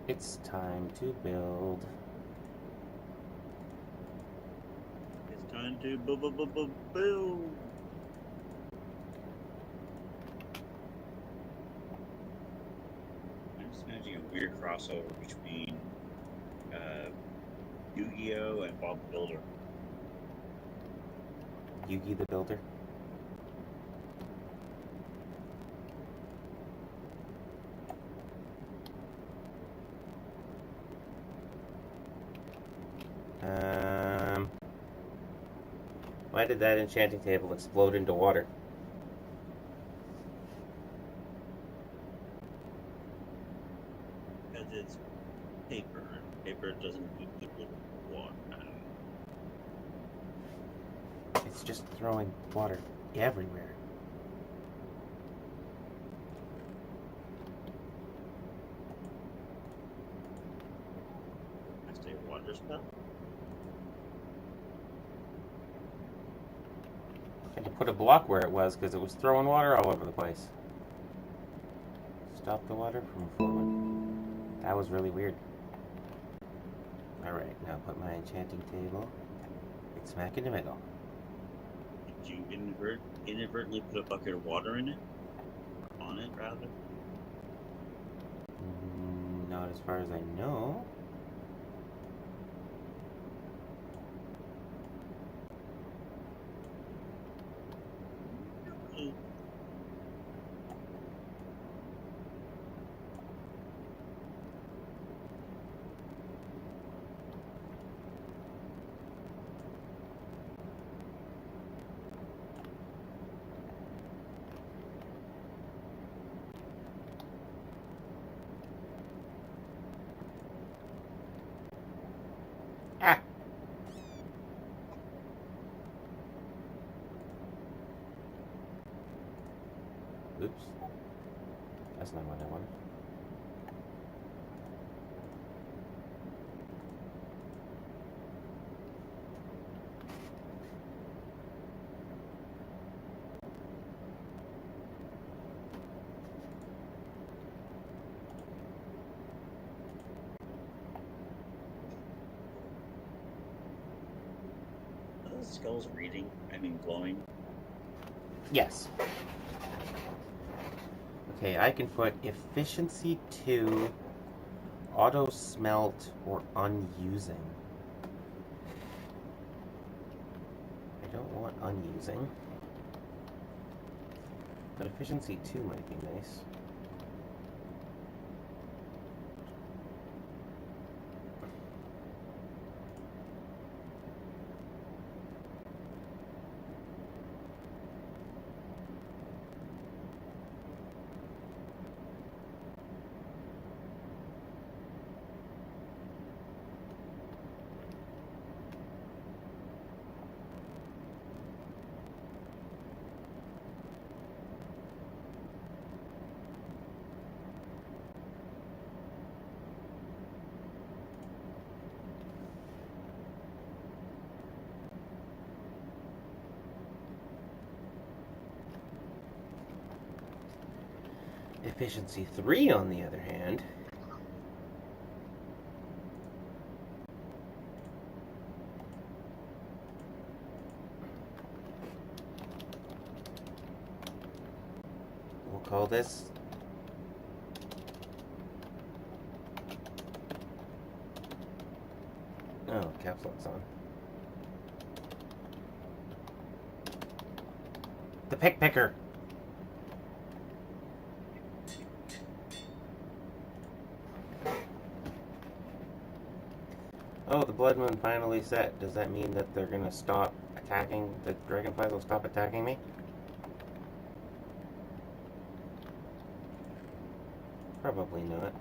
It's time to build. It's time to build. I'm just imagining a weird crossover between Yu-Gi-Oh! And Bob the Builder. Yugi the Builder. Why did that enchanting table explode into water? Because it's paper. Paper doesn't equal water. It's just throwing water everywhere. I say water spell. Had to put a block where it was because it was throwing water all over the place. Stop the water from flowing. That was really weird. Alright, now put my enchanting table right smack in the middle. Did you inadvertently put a bucket of water in it? On it, rather? Not as far as I know. Ah! Oops. That's not what I wanted. Are those skulls reading? I mean, glowing? Yes. Okay, I can put efficiency 2, auto smelt, or unusing. I don't want unusing. But efficiency 2 might be nice. Efficiency 3, on the other hand, sell this. Oh, caps lock's on. The pick picker. Oh, the blood moon finally set. Does that mean that they're gonna stop attacking? The dragonflies will stop attacking me? Probably not.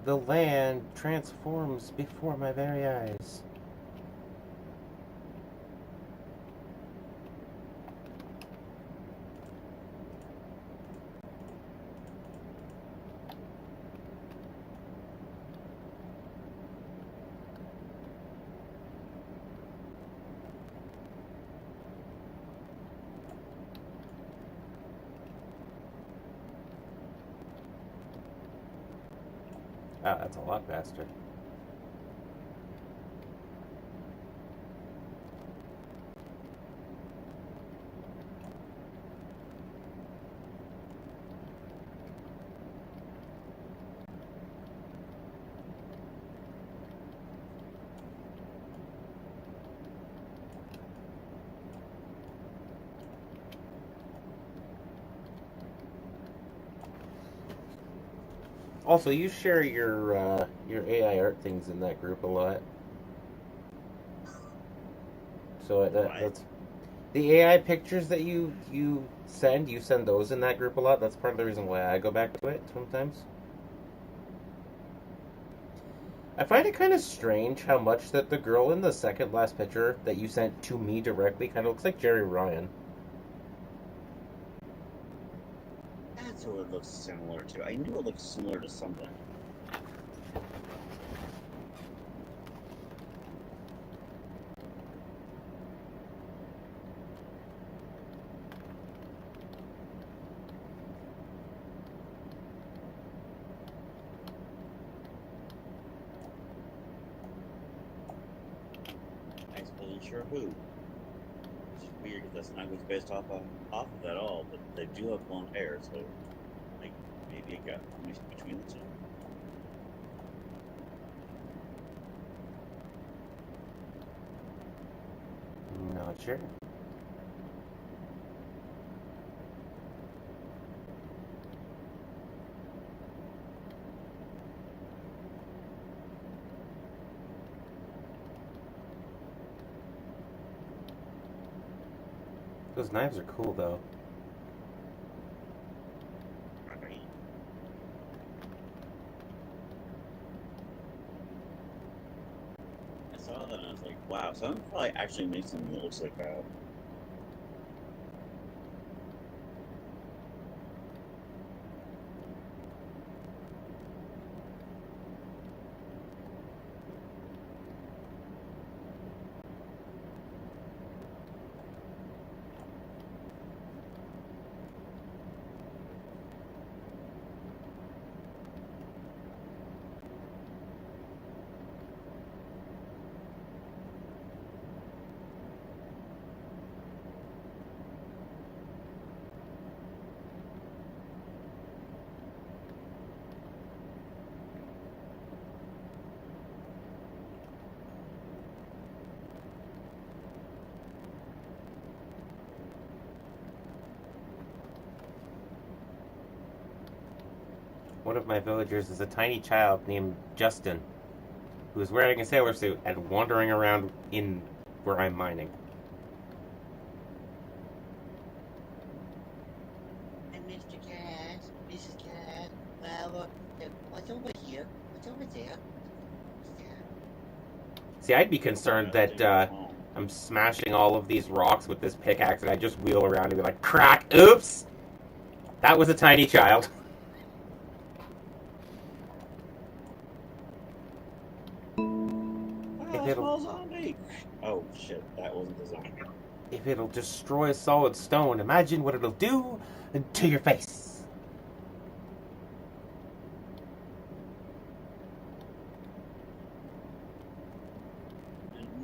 The land transforms before my very eyes. Wow, that's a lot faster. Also, you share your AI art things in that group a lot. So that's the AI pictures that you send. You send those in that group a lot. That's part of the reason why I go back to it sometimes. I find it kind of strange how much that the girl in the second last picture that you sent to me directly kind of looks like Jerry Ryan. That's what it looks similar to. I knew it looked similar to something. I just wasn't sure who. Which is weird because that's not who's based off of at all. But they do have blonde hair, so like maybe it got mixed between the two. Not sure. Those knives are cool though. Right. I saw that and I was like, wow, someone probably actually makes something that looks like that. One of my villagers is a tiny child named Justin, who is wearing a sailor suit and wandering around in where I'm mining. And Mr. Cat, this is over here? What's over there? See, I'd be concerned that Oh. I'm smashing all of these rocks with this pickaxe, and I just wheel around and be like, crack! Oops! That was a tiny child. Wow, a small zombie! Oh shit, that wasn't the zombie. If it'll destroy a solid stone, imagine what it'll do to your face.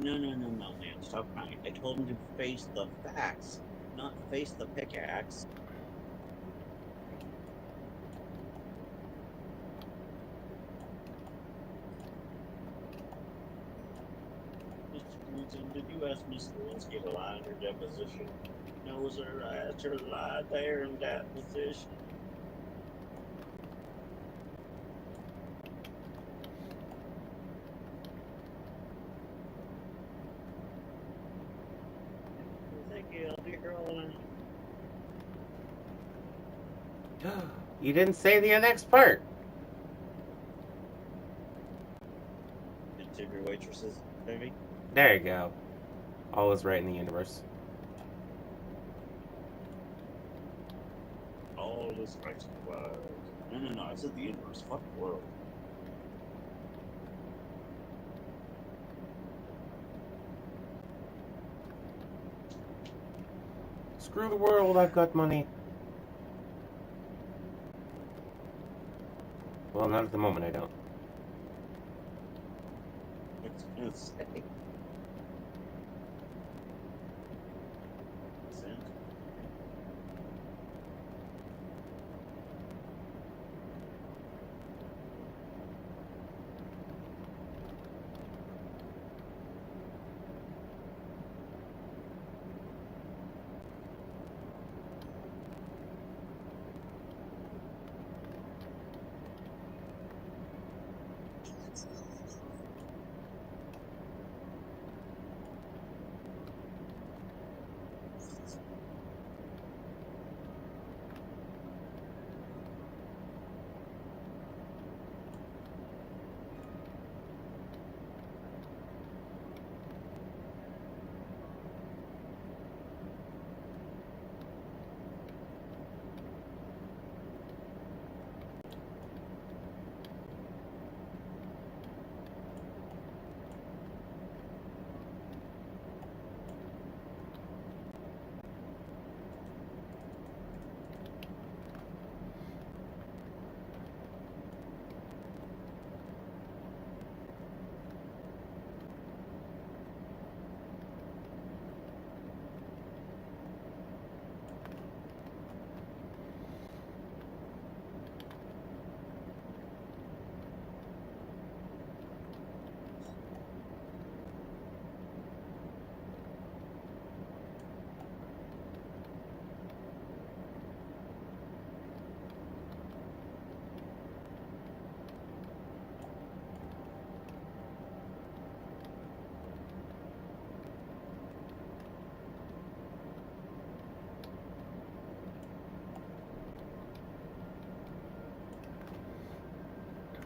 No, man. Stop crying. I told him to face the facts, not face the pickaxe. Mr. Clinton, did you ask Miss Lewinsky to lie in her deposition? No, sir, I asked her to lie there in that position. Thank you, I'll be rolling. You didn't say the next part. Tip your waitresses, baby. There you go. All is right in the universe. All is right in the world. No, I said the universe. Fuck the world. Screw the world, I've got money. Well, not at the moment, I don't. What's it gonna say? Send.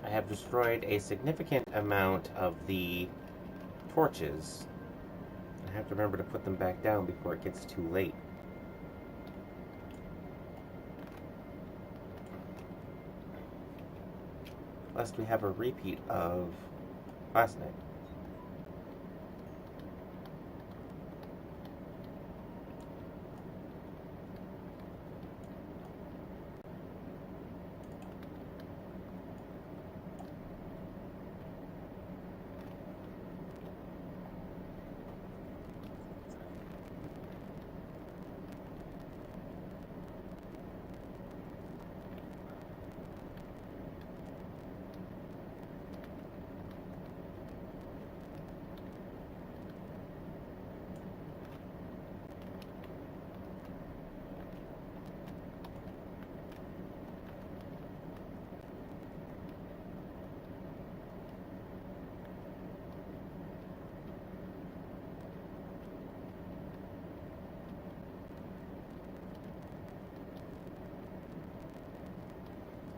I have destroyed a significant amount of the torches. I have to remember to put them back down before it gets too late. Lest we have a repeat of last night.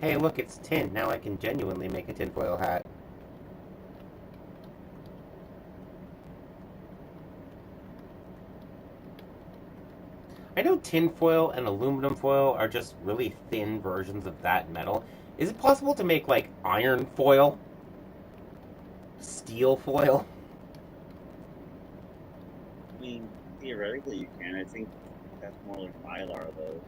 Hey, look, it's tin. Now I can genuinely make a tinfoil hat. I know tinfoil and aluminum foil are just really thin versions of that metal. Is it possible to make, like, iron foil? Steel foil? I mean, theoretically you can. I think that's more like Mylar, though.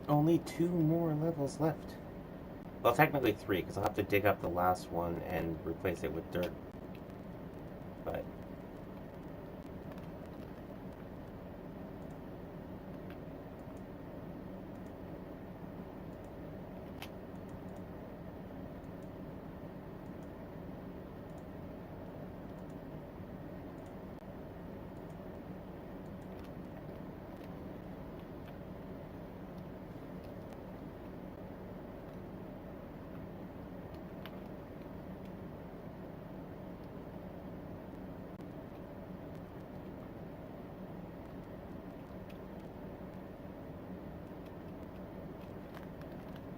Only 2 more levels left. Well, technically 3, because I'll have to dig up the last one and replace it with dirt. But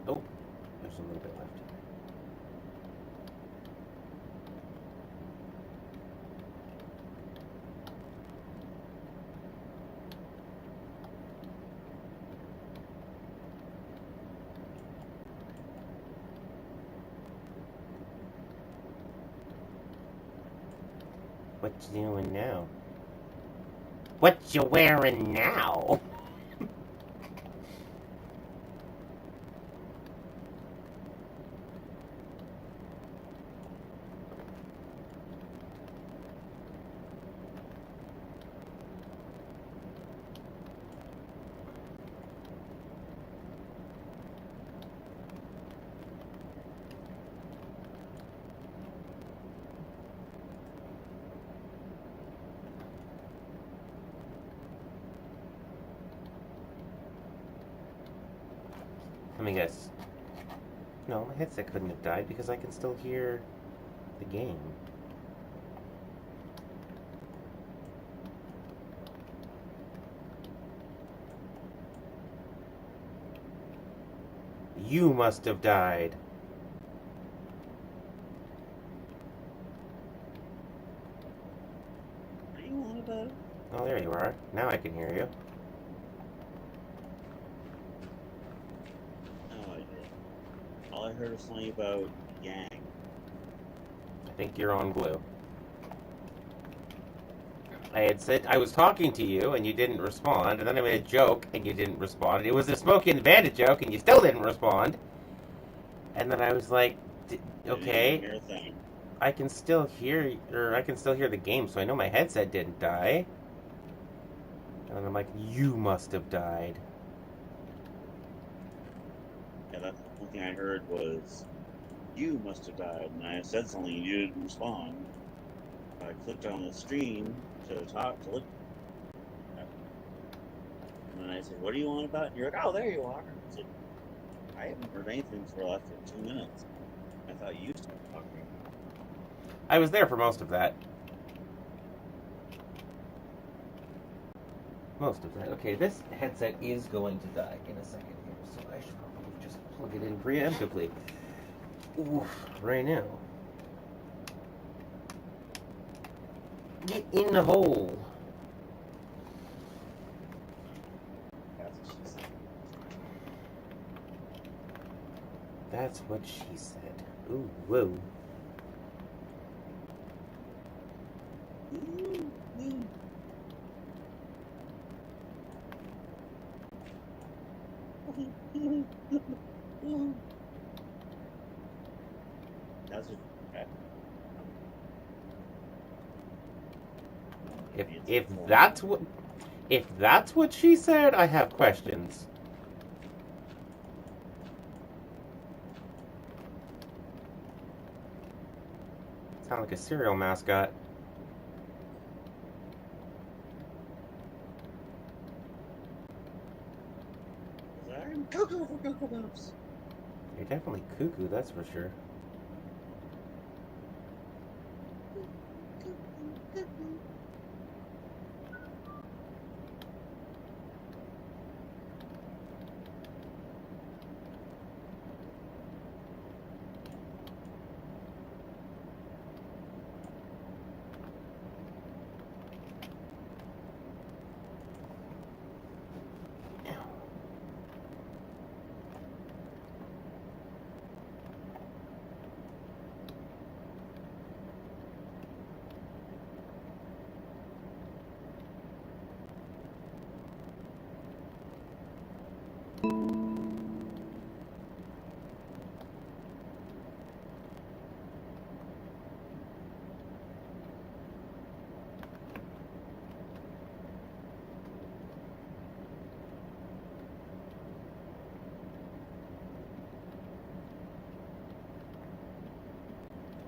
oh, there's a little bit left. What you doing now? What you wearing now? Let me guess. No, my headset couldn't have died because I can still hear the game. You must have died. What do you want about? Oh, there you are. Now I can hear you. No idea. All I heard was something about Yang. I think you're on glue. I had said I was talking to you and you didn't respond, and then I made a joke and you didn't respond. It was a Smokey and the Bandit joke and you still didn't respond. And then I was like, okay, Hear a thing. I can still hear, or I can still hear the game, so I know my headset didn't die. And then I'm like, you must have died. Yeah, that's the only thing I heard was, you must have died. And I said something, you didn't respond. I clicked on the stream to talk, to look at it. And then I said, what do you want about? And you're like, oh, there you are. I was like, I haven't heard anything for the last 2 minutes. I thought you started talking. I was there for most of that. Most of that. Okay, this headset is going to die in a second here, so I should probably just plug it in preemptively. Oof, right now. Get in the hole. That's what she said. That's what she said. Ooh, whoa. That's what, If that's what she said, I have questions. Sound like a cereal mascot. I'm cuckoo for Cocoa Puffs. You're definitely cuckoo, that's for sure.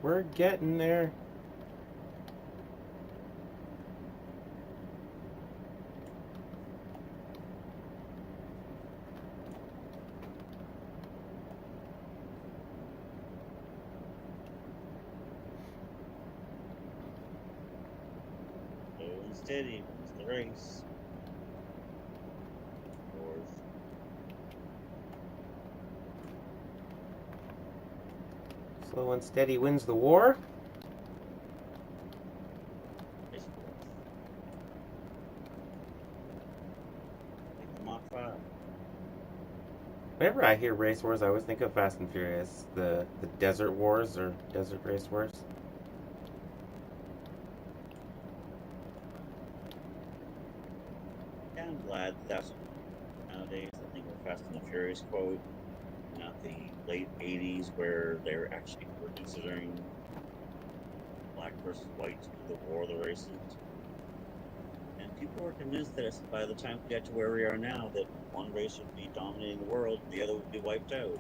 We're getting there. Slow and steady wins the race. Fourth. Slow and steady wins the war. Race fourth. Take the Mach 5. Whenever I hear race wars, I always think of Fast and Furious, the Desert Wars or Desert Race Wars. Yeah, I'm glad that's nowadays. I think of Fast and the Furious quote, not the late 80s where they're actually were considering black versus white to be the war of the races. And people were convinced that by the time we got to where we are now, that one race would be dominating the world and the other would be wiped out.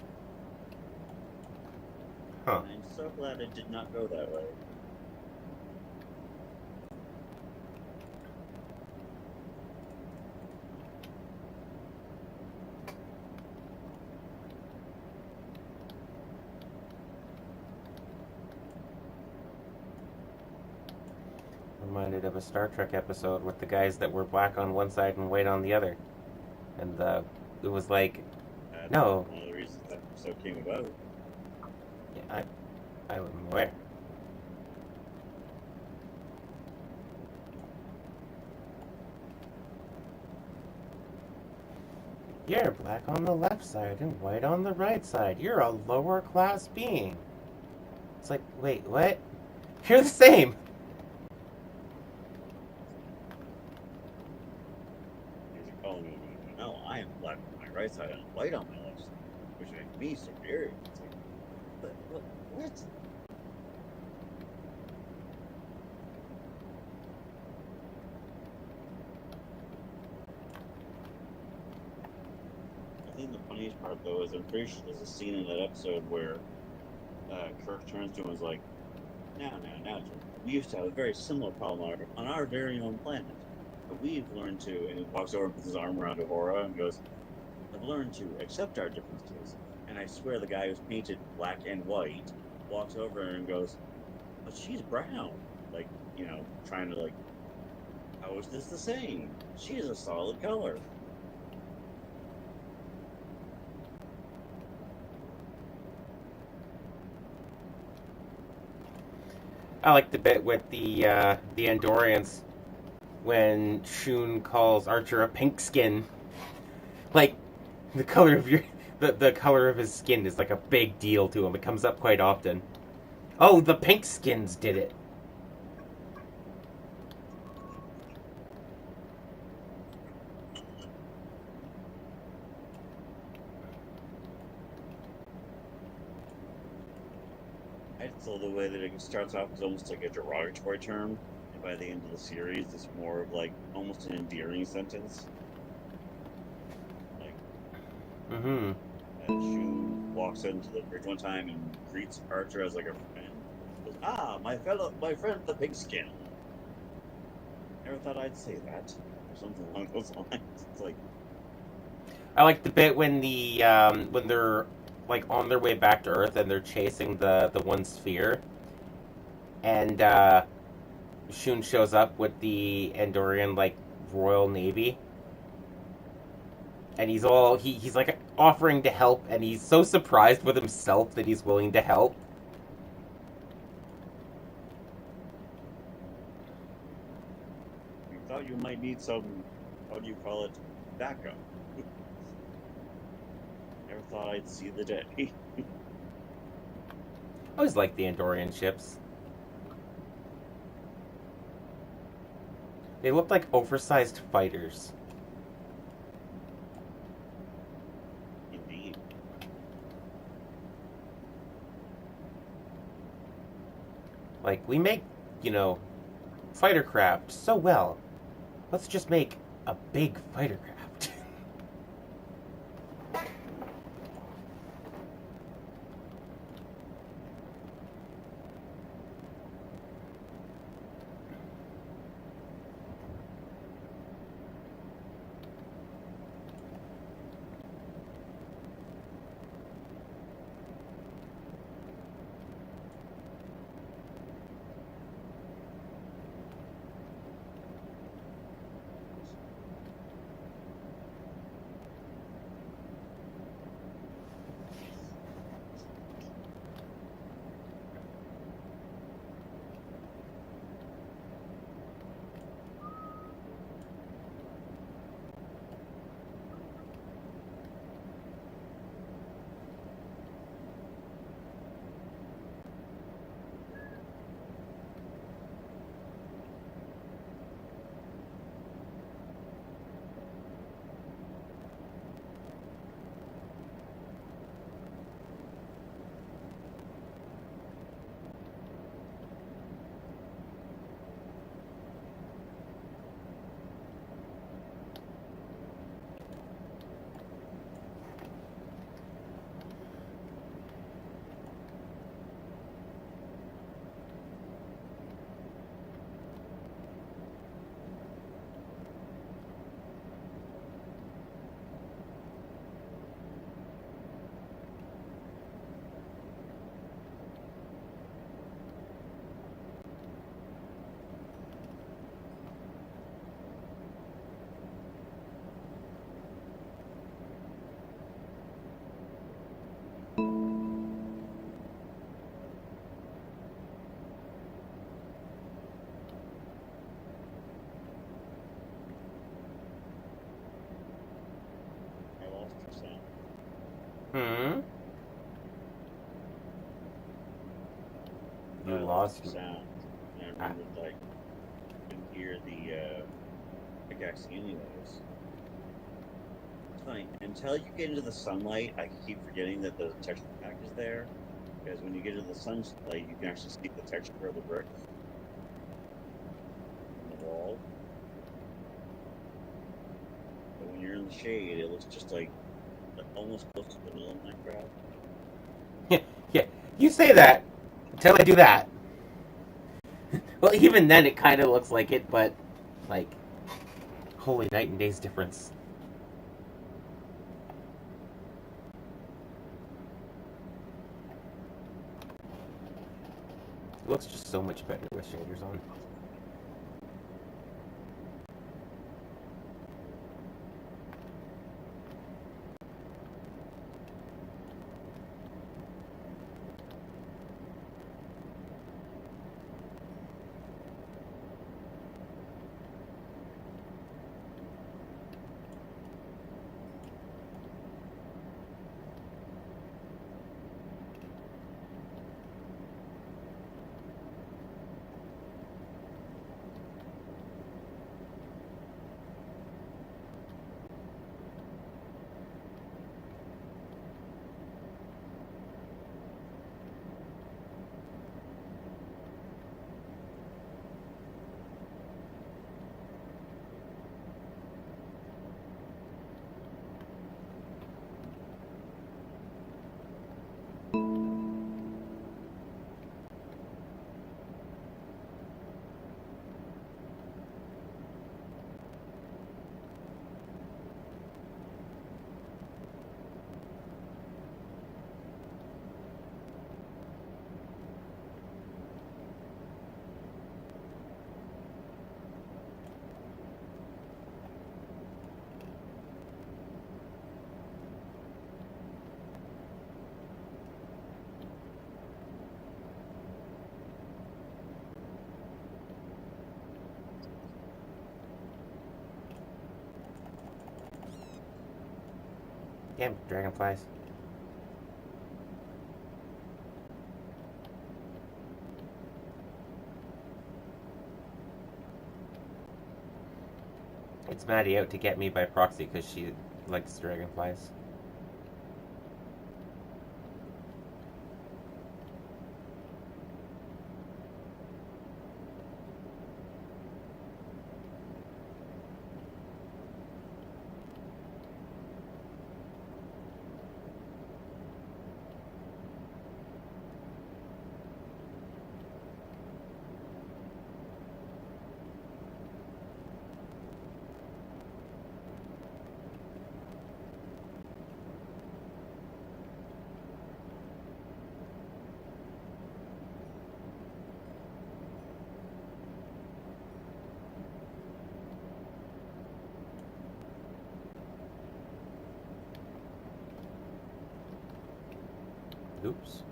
Huh. And I'm so glad it did not go that way. Reminded of a Star Trek episode with the guys that were black on one side and white on the other. And it was like, That's no. one of the reasons that episode came about. Yeah, I wasn't aware. You're black on the left side and white on the right side. You're a lower class being. It's like, wait, what? You're the same. He's calling me, no, I am black on my right side and white on my left side, which makes me superior. It's like, but what? I think the funniest part, though, is I'm pretty sure there's a scene in that episode where Kirk turns to him and is like, now, Jim, we used to have a very similar problem on our very own planet. But we've learned to, and he walks over and puts his arm around Uhura and goes, I've learned to accept our differences. And I swear the guy who's painted black and white walks over and goes, but she's brown. Like, trying to, how is this the same? She is a solid color. I like the bit with the Andorians when Shun calls Archer a pink skin. Like, the color of the color of his skin is like a big deal to him. It comes up quite often. Oh, the pink skins did it. So the way that it starts off is almost like a derogatory term, and by the end of the series, it's more of like almost an endearing sentence. Like, Mm-hmm. Shun walks into the bridge one time and greets Archer as like a friend. Goes, my friend, the pigskin. Never thought I'd say that, or something along those lines. It's like, I like the bit when they're like on their way back to Earth and they're chasing the one sphere, and Shun shows up with the Andorian like Royal Navy, and he's like offering to help, and he's so surprised with himself that he's willing to help. you thought you might need some, how do you call it, backup. Never thought I'd see the day. I always like the Andorian ships. They look like oversized fighters. Indeed. Like, we make, fighter craft so well. Let's just make a big fighter craft. I lost your sound. Hmm? You I lost lost your me. sound. And I Ah. remembered, like, couldn't hear the pickaxe anyways. It's funny. Until you get into the sunlight, I keep forgetting that the texture pack is there. Because when you get into the sunlight, you can actually see the texture of the brick on the wall. But when you're in the shade, it looks just like almost close to vanilla Minecraft. Yeah, you say that until I do that. Well, even then, it kind of looks like it, but like, holy night and day's difference. It looks just so much better with shaders on. Damn, dragonflies. It's Maddie out to get me by proxy because she likes dragonflies. Oops.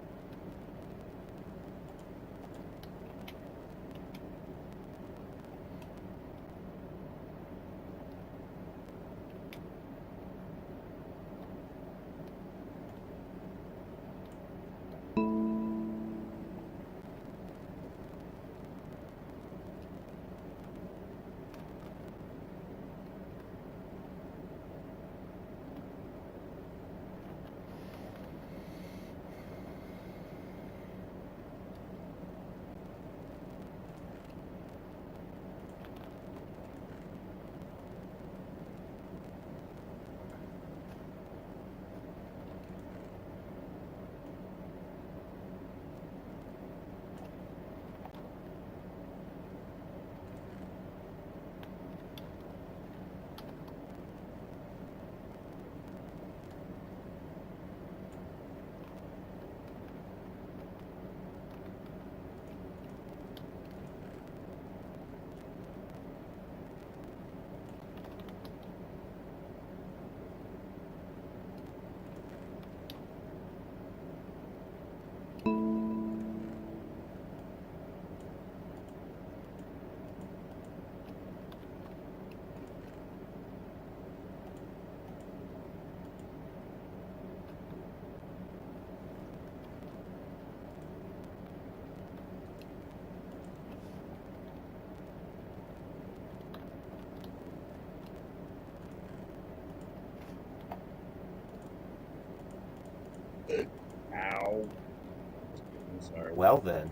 Ow. I'm sorry. Well then.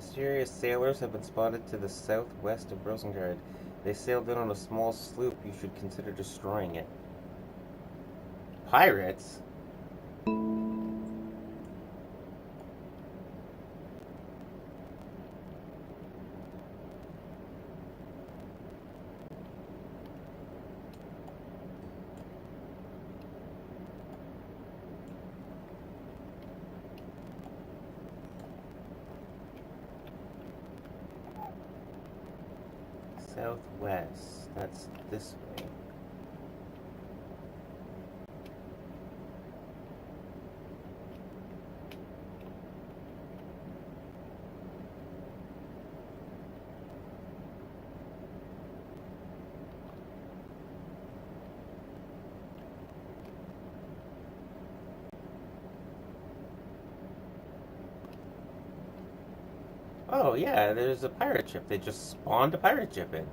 Mysterious sailors have been spotted to the southwest of Rosengard. They sailed in on a small sloop. You should consider destroying it. Pirates? Southwest. That's this way. Oh, yeah, there's a pirate ship. They just spawned a pirate ship in.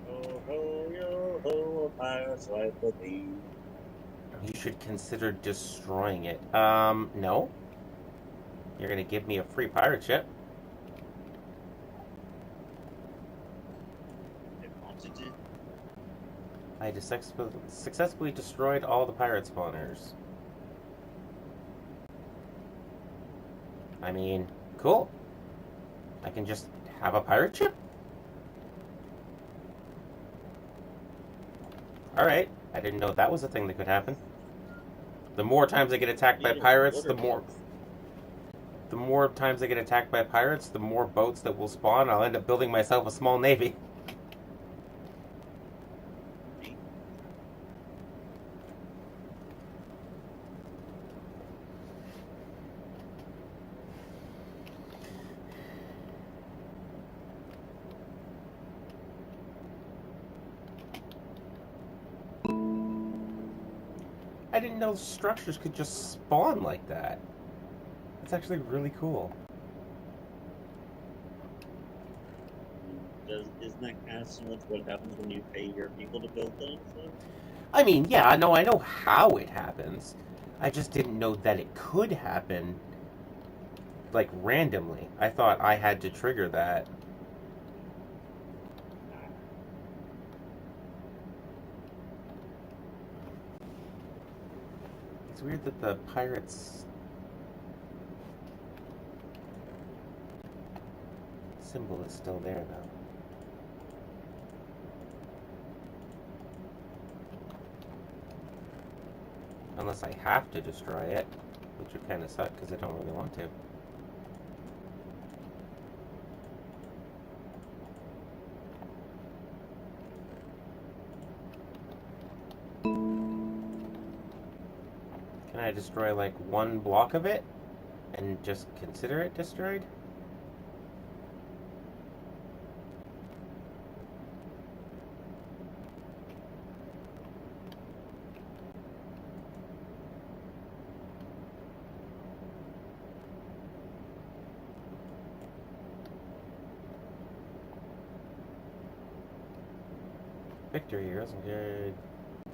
Ho ho yo ho, a pirate's life will be. You should consider destroying it. No. You're gonna give me a free pirate ship. They wanted it. I successfully destroyed all the pirate spawners. I mean, cool. I can just have a pirate ship? Alright. I didn't know that was a thing that could happen. The more times I get attacked by pirates, the more times I get attacked by pirates, the more boats that will spawn. I'll end up building myself a small navy. I didn't know structures could just spawn like that. That's actually really cool. Isn't that kind of similar to what happens when you pay your people to build things? I mean, yeah, no, I know how it happens. I just didn't know that it could happen, like, randomly. I thought I had to trigger that. It's weird that the pirates symbol is still there, though. Unless I have to destroy it, which would kind of suck because I don't really want to. Can I destroy like one block of it and just consider it destroyed? Victory, Rosengard.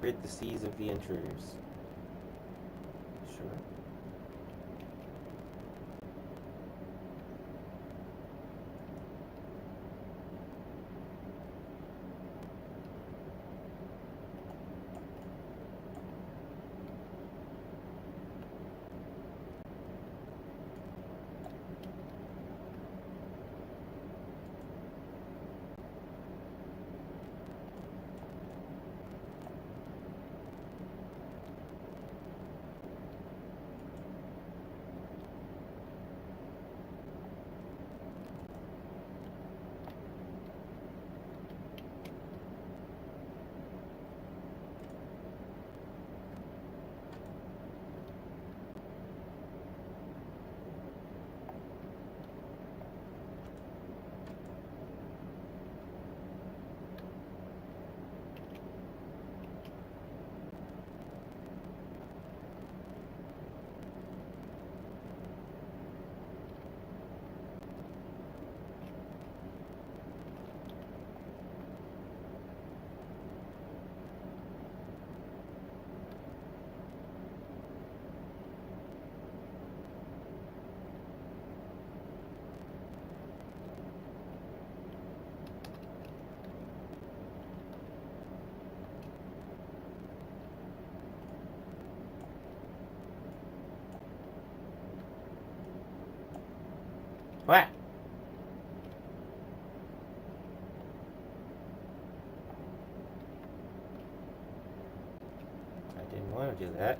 Rid the seas of the intruders. Sure. What? I didn't want to do that.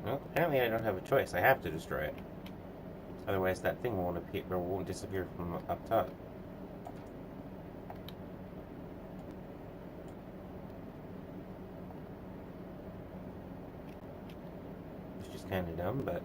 Well, apparently I don't have a choice. I have to destroy it. Otherwise that thing won't appear or won't disappear from up top. It's just kind of dumb, but...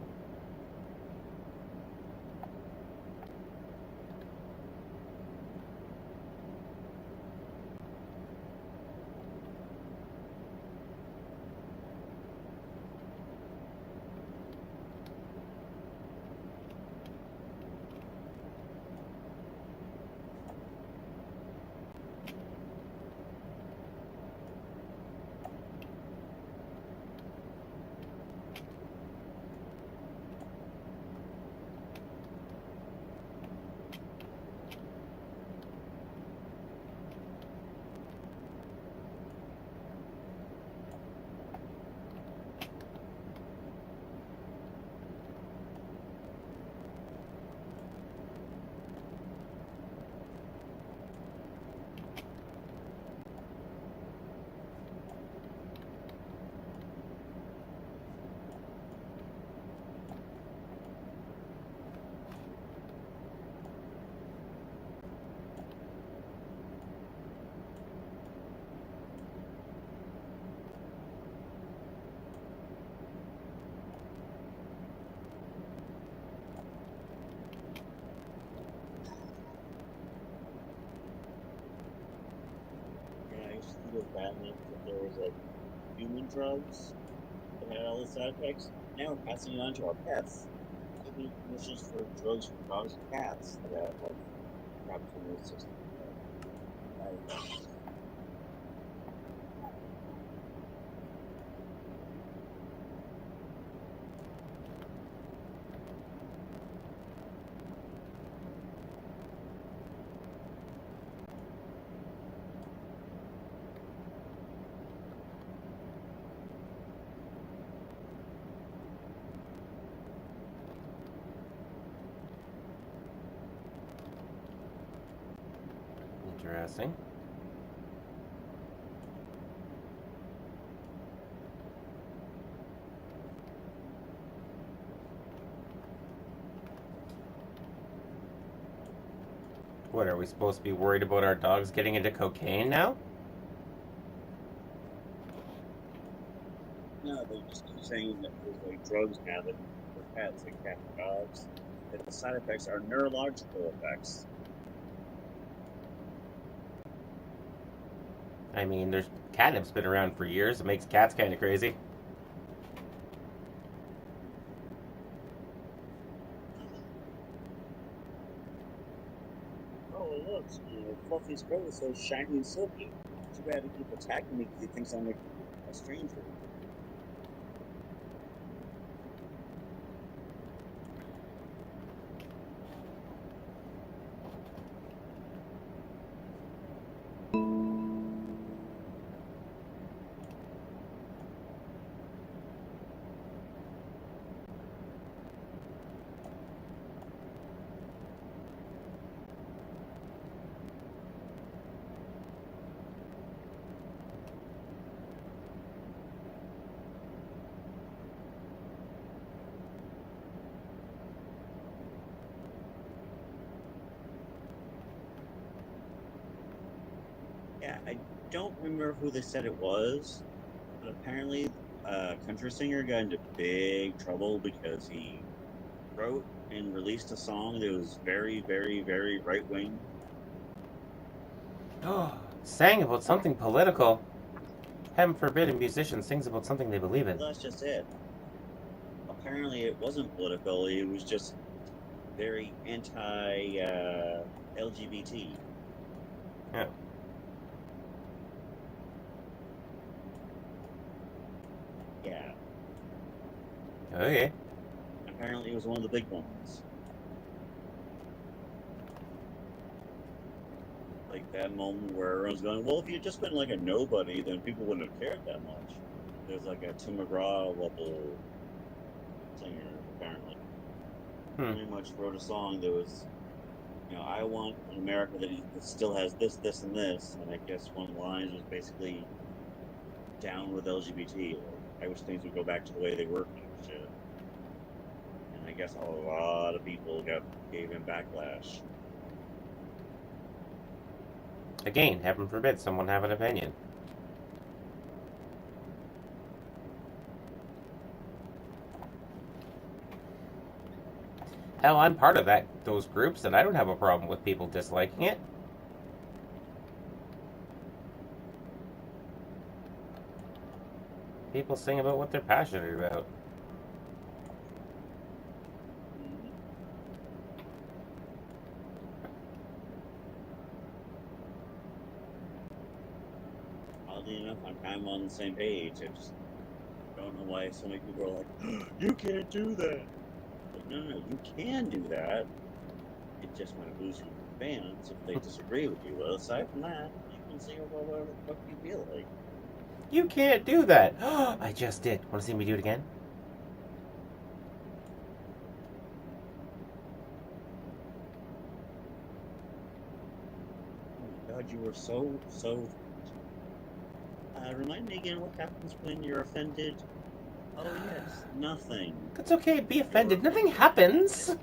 Yeah, I used to think it was Batman that there was like human drugs that had all the side effects. Now we're passing it on to our pets. Giving commercials for drugs for dogs and cats that have like perhaps in the system. Interesting. What, are we supposed to be worried about our dogs getting into cocaine now? No, they just keep saying that there's like drugs now that for pets and cat and dogs. That the side effects are neurological effects. I mean, there's catnip's been around for years. It makes cats kind of crazy. Oh, look, Fluffy's coat is so shiny and silky. Too bad he keep attacking me because he thinks I'm a stranger. Yeah, I don't remember who they said it was, but apparently a country singer got into big trouble because he wrote and released a song that was very, very, very right wing. Oh, sang about something political. Heaven forbid a musician sings about something they believe in. Well, that's just it. Apparently, it wasn't political. It was just very anti LGBT. Yeah. Yeah. Okay. Apparently, it was one of the big ones. Like that moment where everyone's going, "Well, if you'd just been like a nobody, then people wouldn't have cared that much." There's like a Tim McGraw level singer, apparently. Pretty much wrote a song that was, I want an America that still has this, this, and this. And I guess one of the lines was basically down with LGBT. Or I wish things would go back to the way they were, kind of shit. And I guess a lot of people gave him backlash. Again, heaven forbid someone have an opinion. Hell, I'm part of those groups, and I don't have a problem with people disliking it. People sing about what they're passionate about. Oddly enough, I'm kind of on the same page. I just don't know why so many people are like, "You can't do that." Like, no, you can do that. It just might lose you fans if they disagree with you. But aside from that, you can say whatever the fuck you feel like. You can't do that. I just did. Want to see me do it again? Oh my god, you were so. Remind me again what happens when you're offended. Oh yes, nothing. That's okay. Be offended. Nothing happens.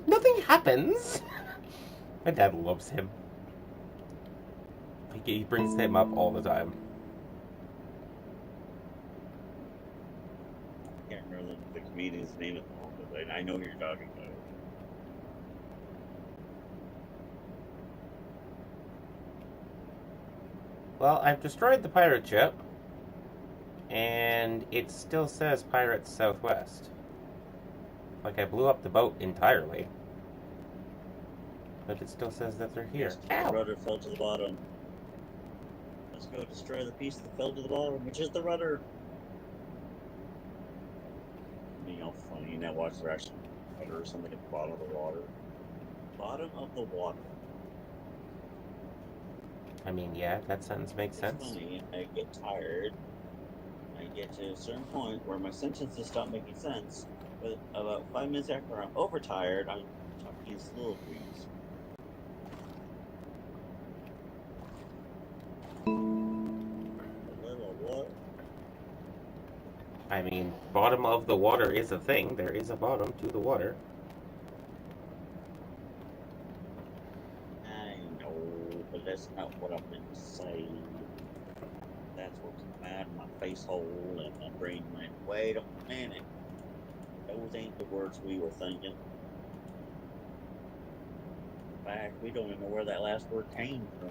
Nothing happens. My dad loves him. He brings him up all the time. I can't remember the comedian's name at the moment, but I know who you're talking about. Well, I've destroyed the pirate ship, and it still says Pirates Southwest. Like I blew up the boat entirely, but it still says that they're here. Yes, the rudder fell to the bottom. Let's go destroy the piece that fell to the bottom, which is the rudder. Funny, now watch there actually rudder or something at the bottom of the water. Bottom of the water. I mean, yeah, that sentence makes sense. Funny, I get tired. I get to a certain point where my sentences stop making sense. But about 5 minutes after I'm overtired, I'm talking in soliloquies. A little what? I mean, bottom of the water is a thing. There is a bottom to the water. I know, but that's not what I meant to say. That's what came out of my face hole, and my brain went, wait a minute. Those ain't the words we were thinking. In fact, we don't even know where that last word came from.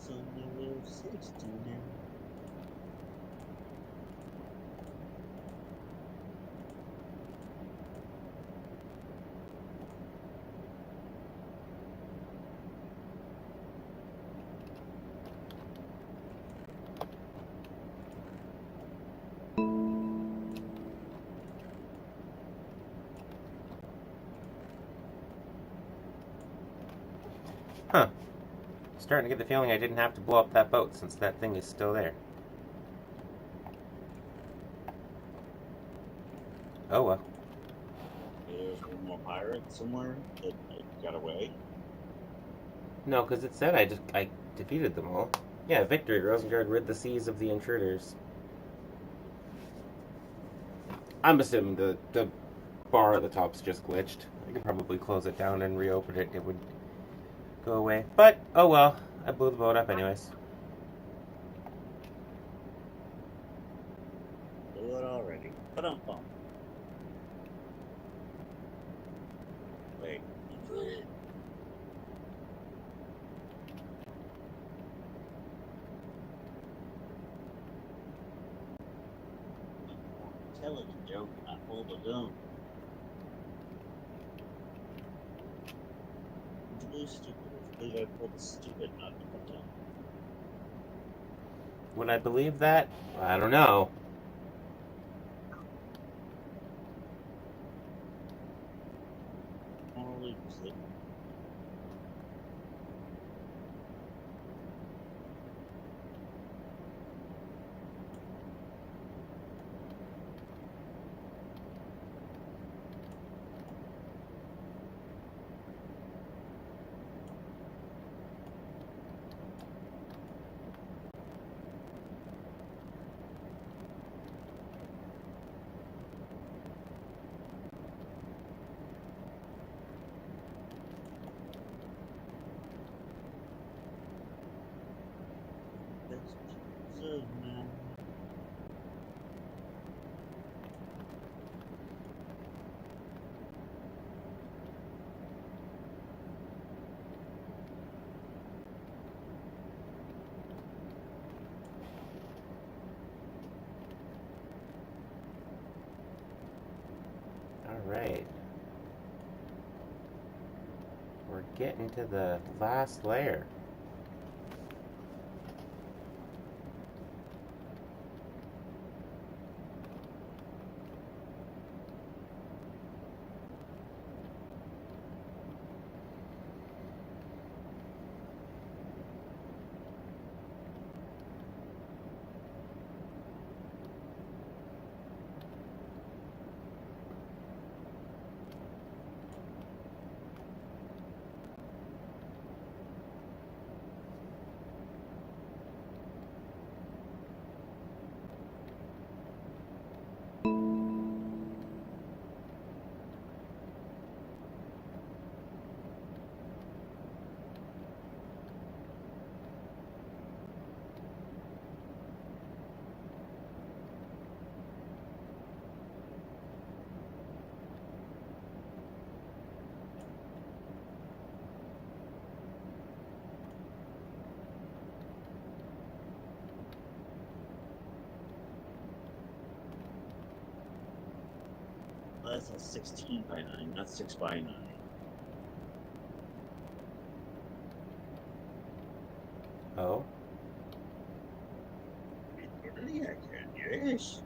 Summer of 69. Huh. Starting to get the feeling I didn't have to blow up that boat since that thing is still there. Oh well. There's one more pirate somewhere that got away. No, because it said I defeated them all. Yeah, victory. Rosengard rid the seas of the intruders. I'm assuming the bar at the top's just glitched. I could probably close it down and reopen it. It would go away. But, oh well. I blew the boat up anyways. Blew it already. But I'm pumped. Wait. Intelligent joke, not full balloon. really stupid. I believe I pulled the stupid nut a couple times. Would I believe that? I don't know. Morally sleep. That's Jesus, man. All right. We're getting to the last layer. Well, that's a 16 by 9, not 6 by 9. Oh? Really? I can't. Yes.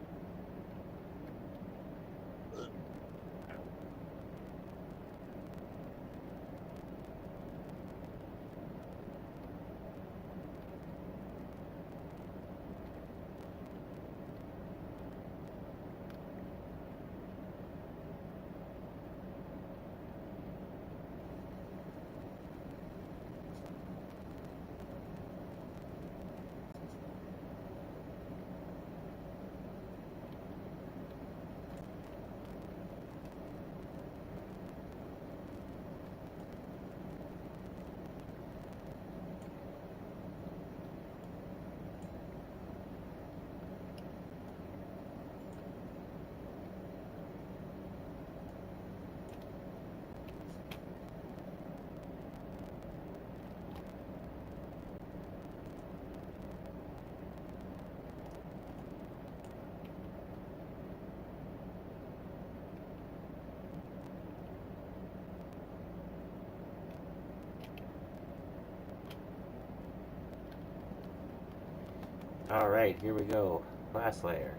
All right, here we go. Last layer.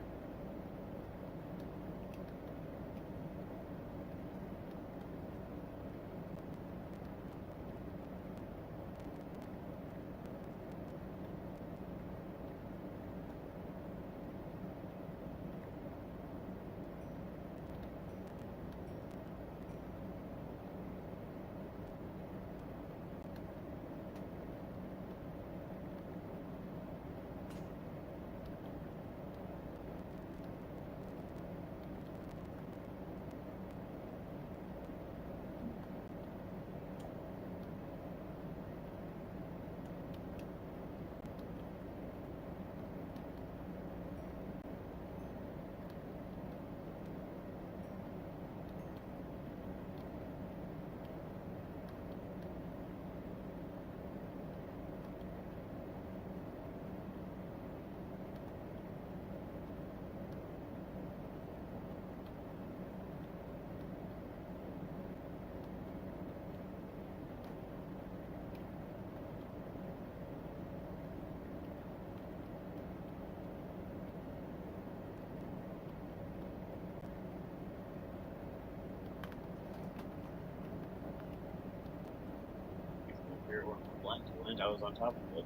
blanket went, I was on top of it.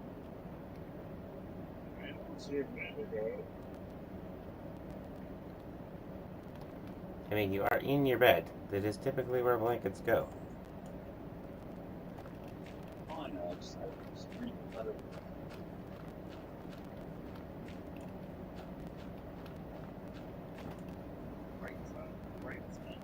I don't see a bed. I mean, you are in your bed. That is typically where blankets go. Oh, I know. I just read the letter. Right side. Right side.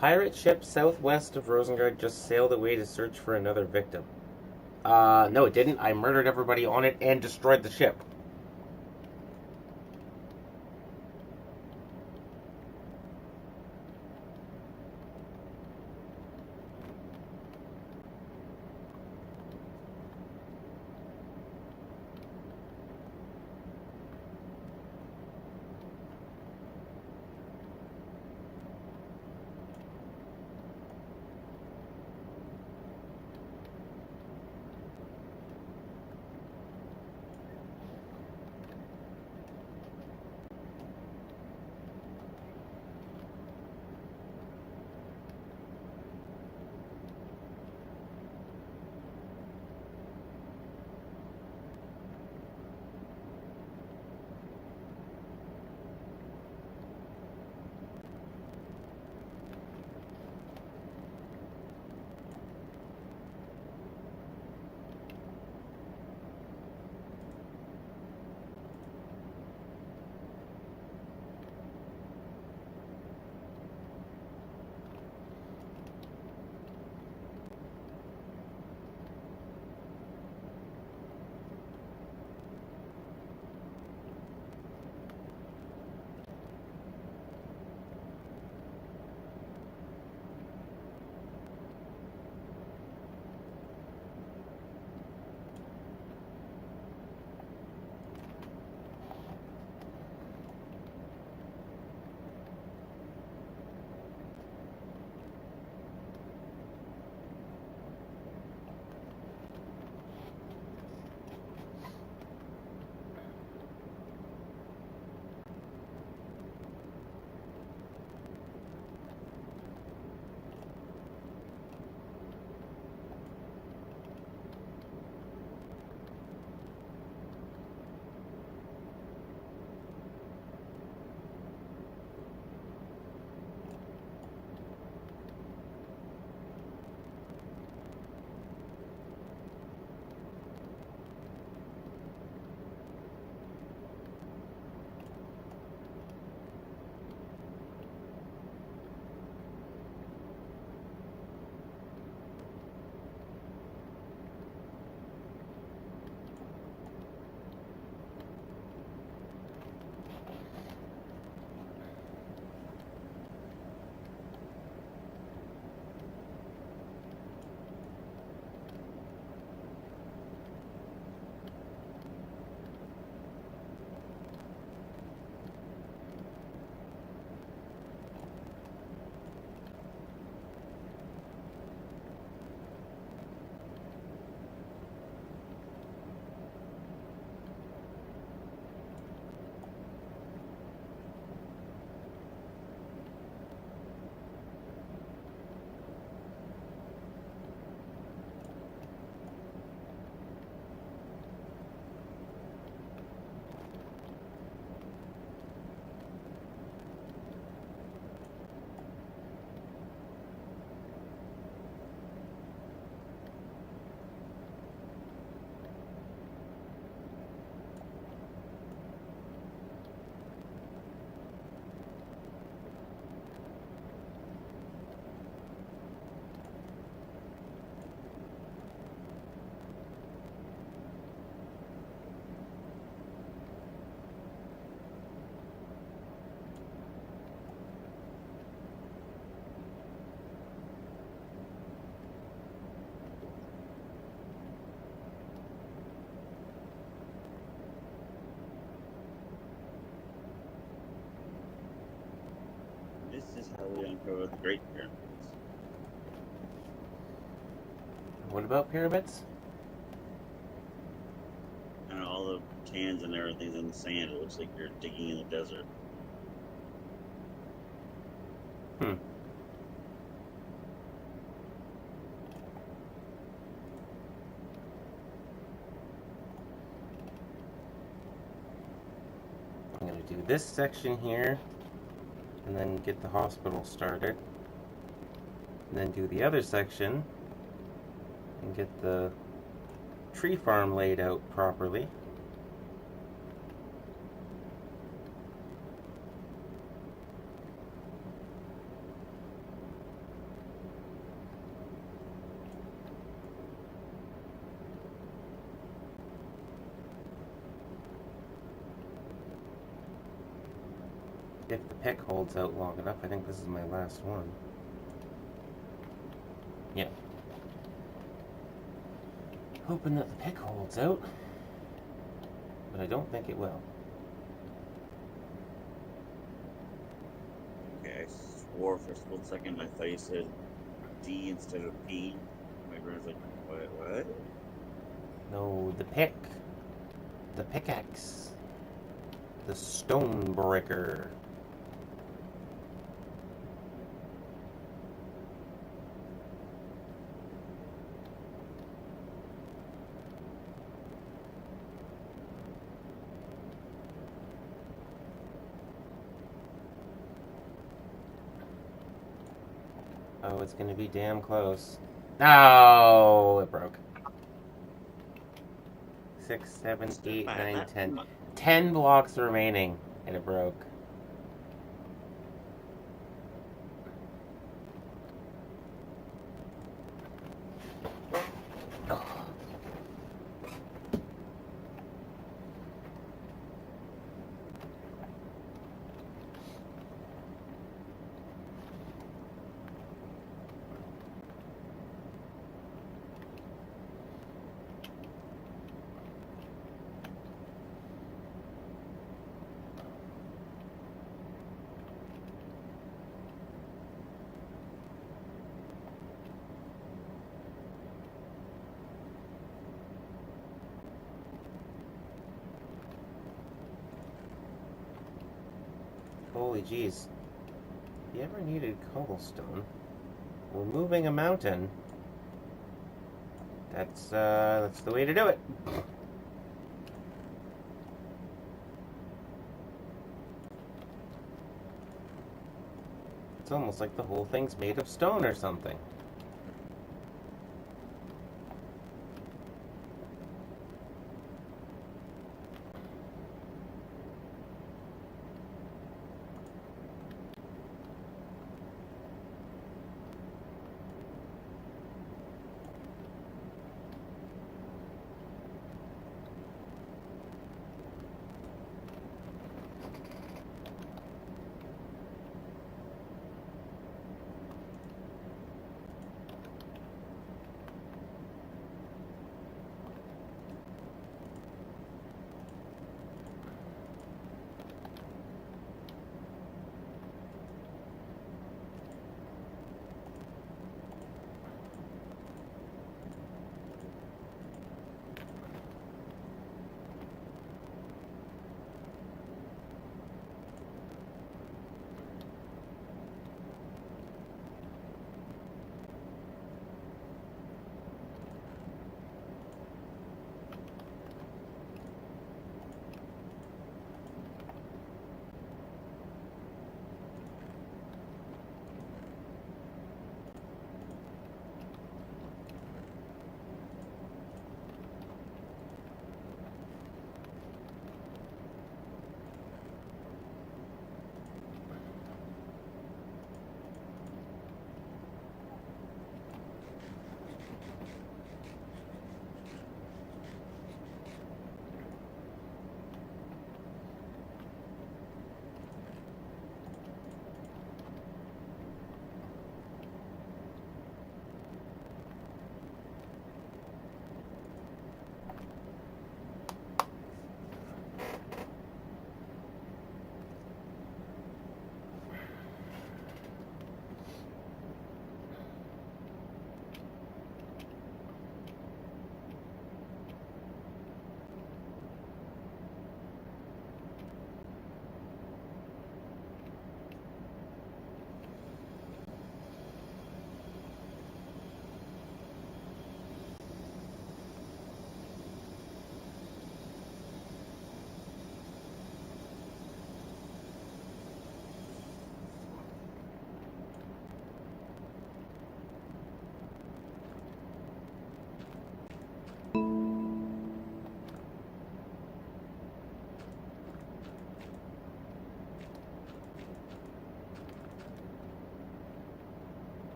Pirate ship southwest of Rosengard just sailed away to search for another victim. No, it didn't. I murdered everybody on it and destroyed the ship. This is how we uncover the Great Pyramids. What about pyramids? And all the cans and everything's in the sand. It looks like you're digging in the desert. Hmm. I'm going to do this section here, and then get the hospital started. And then do the other section, and get the tree farm laid out properly. If the pick holds out long enough, I think this is my last one. Yeah. Hoping that the pick holds out, but I don't think it will. Okay, I swore for a split second I thought you said D instead of P. My brain's like, what? No, the pick. The pickaxe. The stone breaker. Oh, it's gonna be damn close. Oh, it broke. 6, 7, 8, 9, 10. 10 blocks remaining, and it broke. Oh. Holy jeez. If you ever needed cobblestone, removing a mountain, that's the way to do it. It's almost like the whole thing's made of stone or something.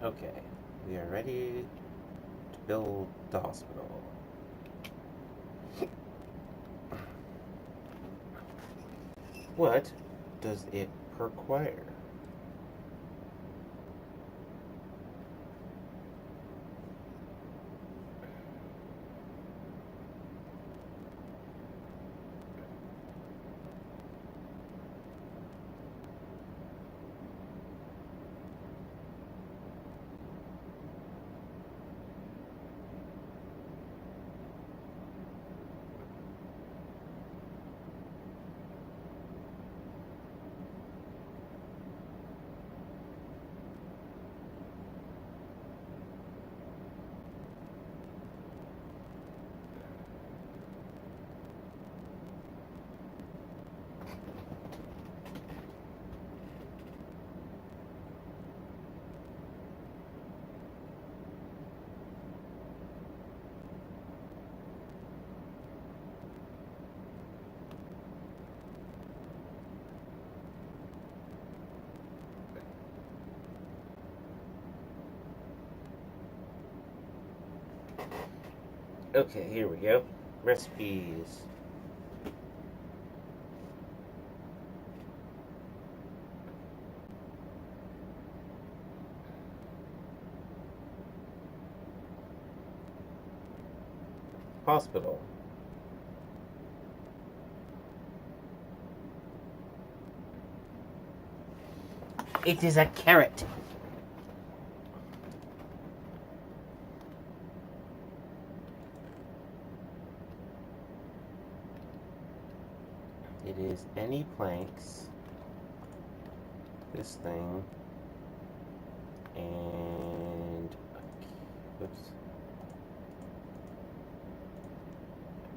Okay, we are ready to build the hospital. What does it require? Okay, here we go. Recipes. Hospital. It is a carrot. It is any planks, this thing, and oops,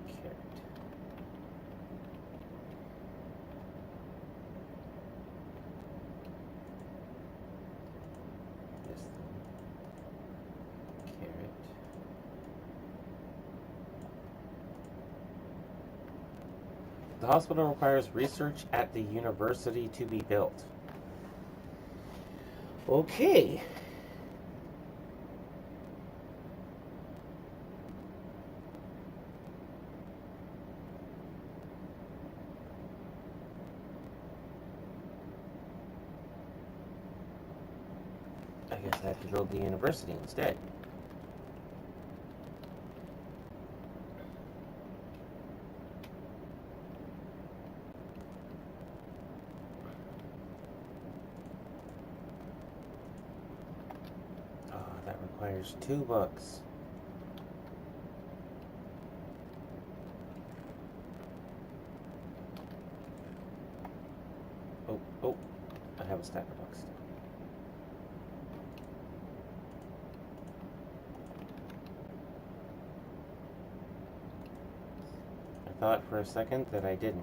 a carrot. This thing, carrot. The hospital requires research at the university to be built. Okay. I guess I have to build the university instead. That requires 2 books. Oh, I have a stack of books. I thought for a second that I didn't.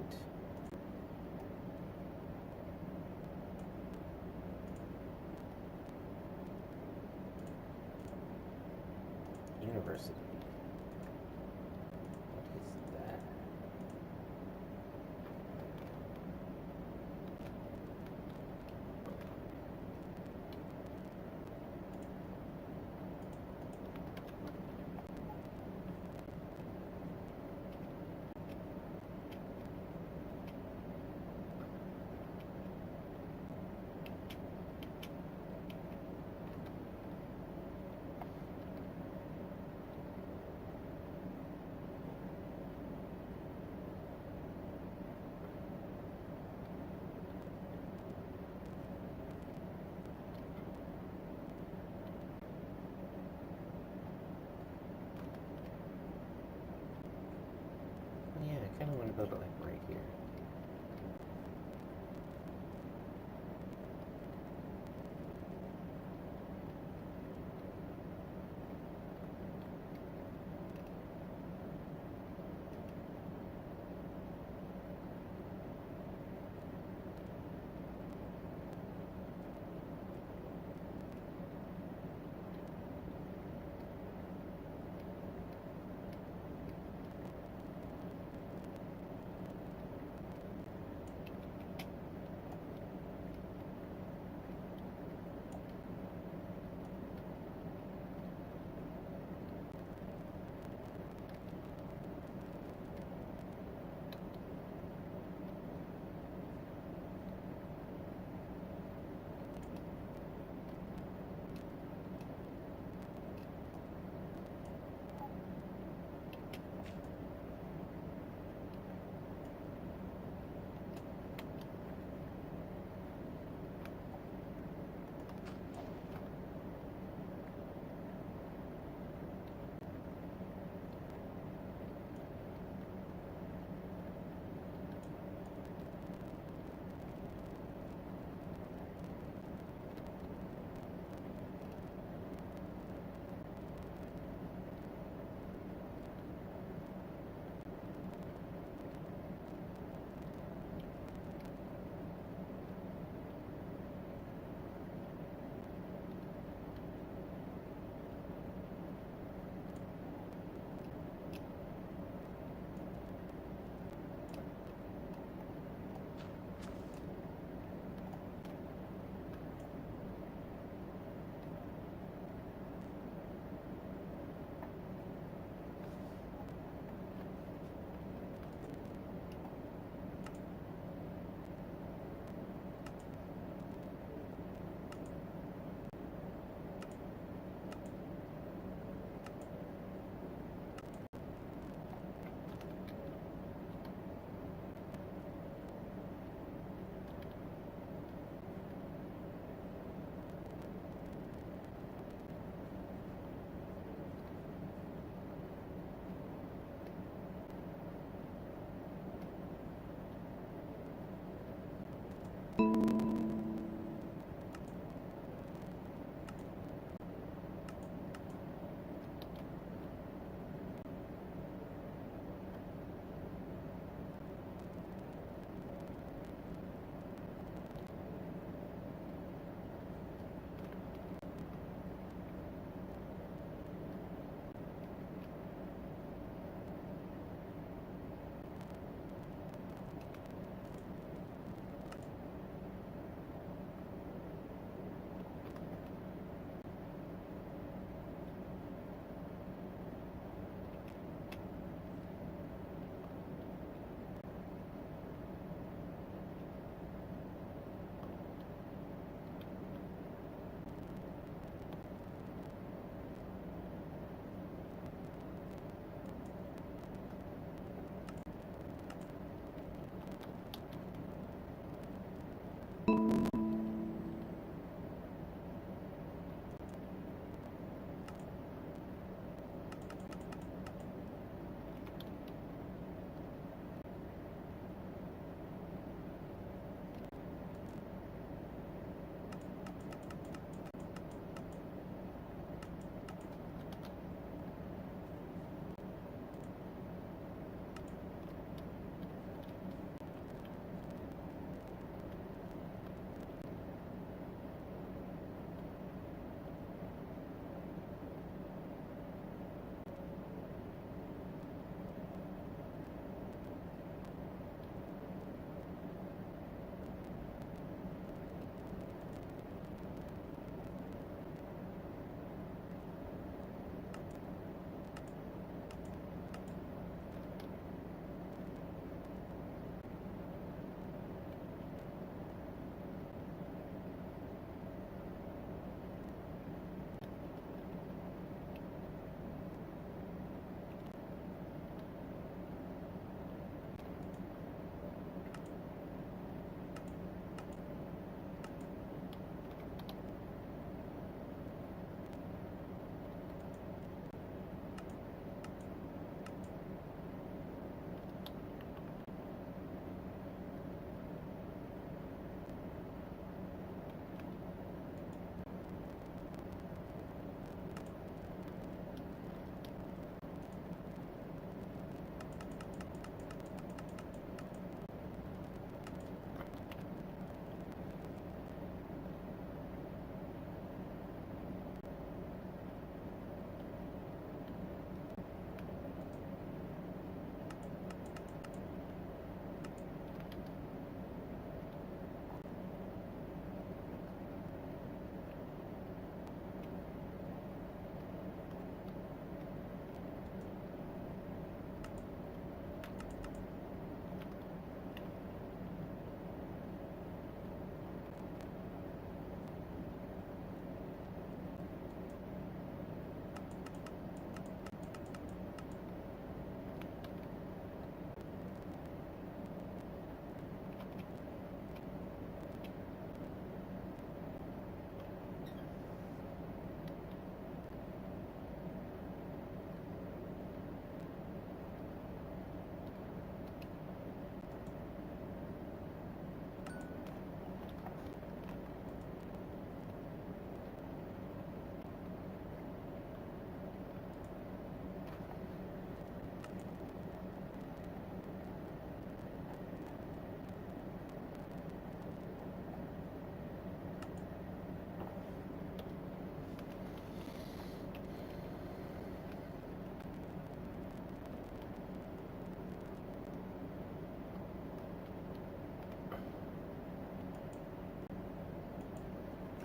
University. What is that? Yeah, I kind of want to build it like right here.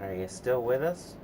Are you still with us?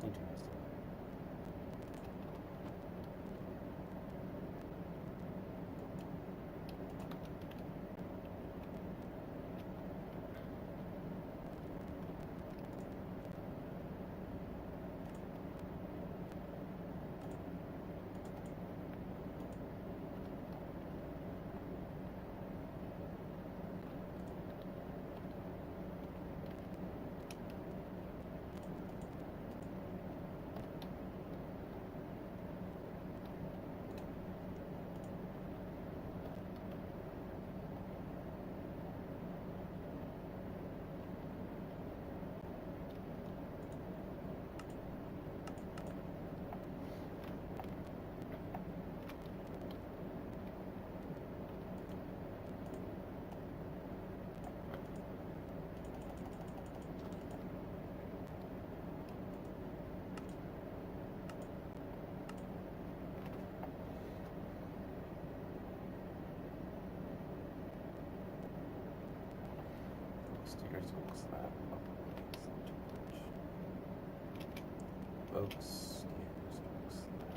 Interesting. Stairs will slap. Folks, stairs will slap. Folks, stairs.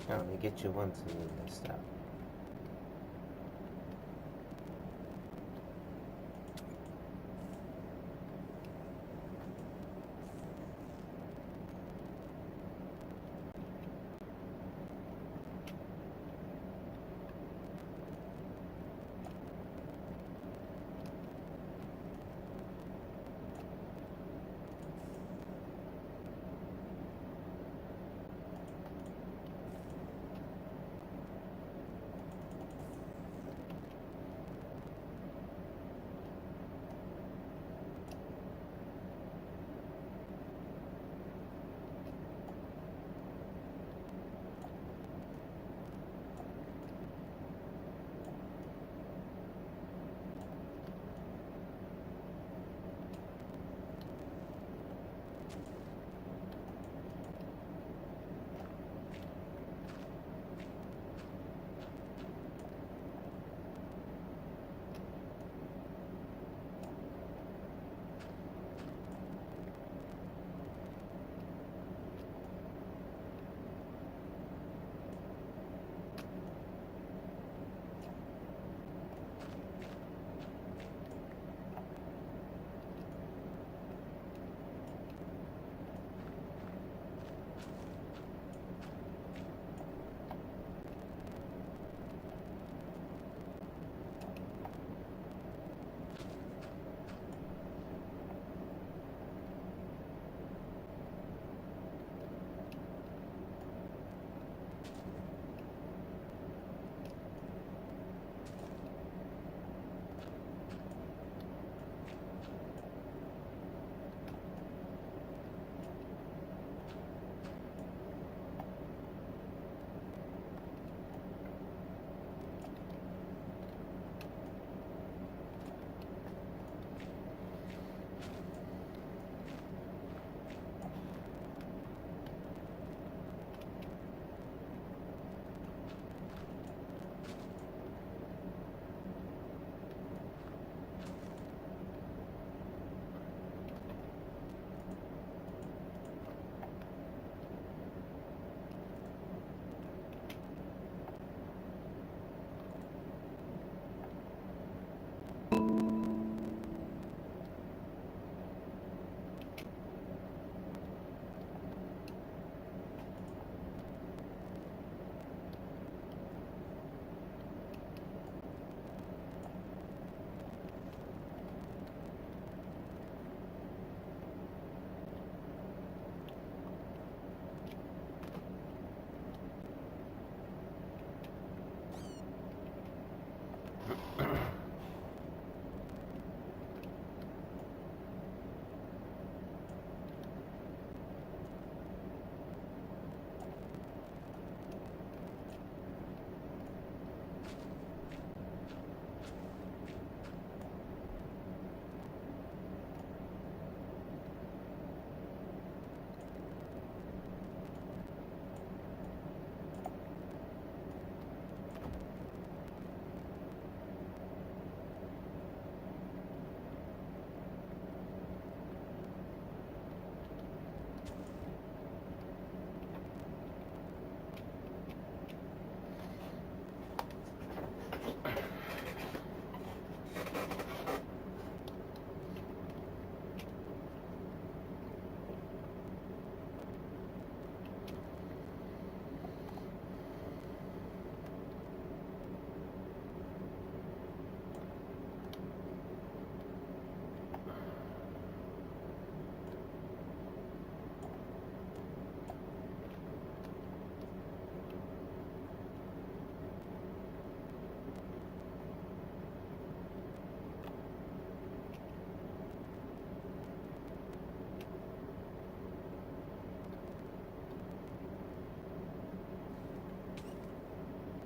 Now, let me get you once and then this stuff.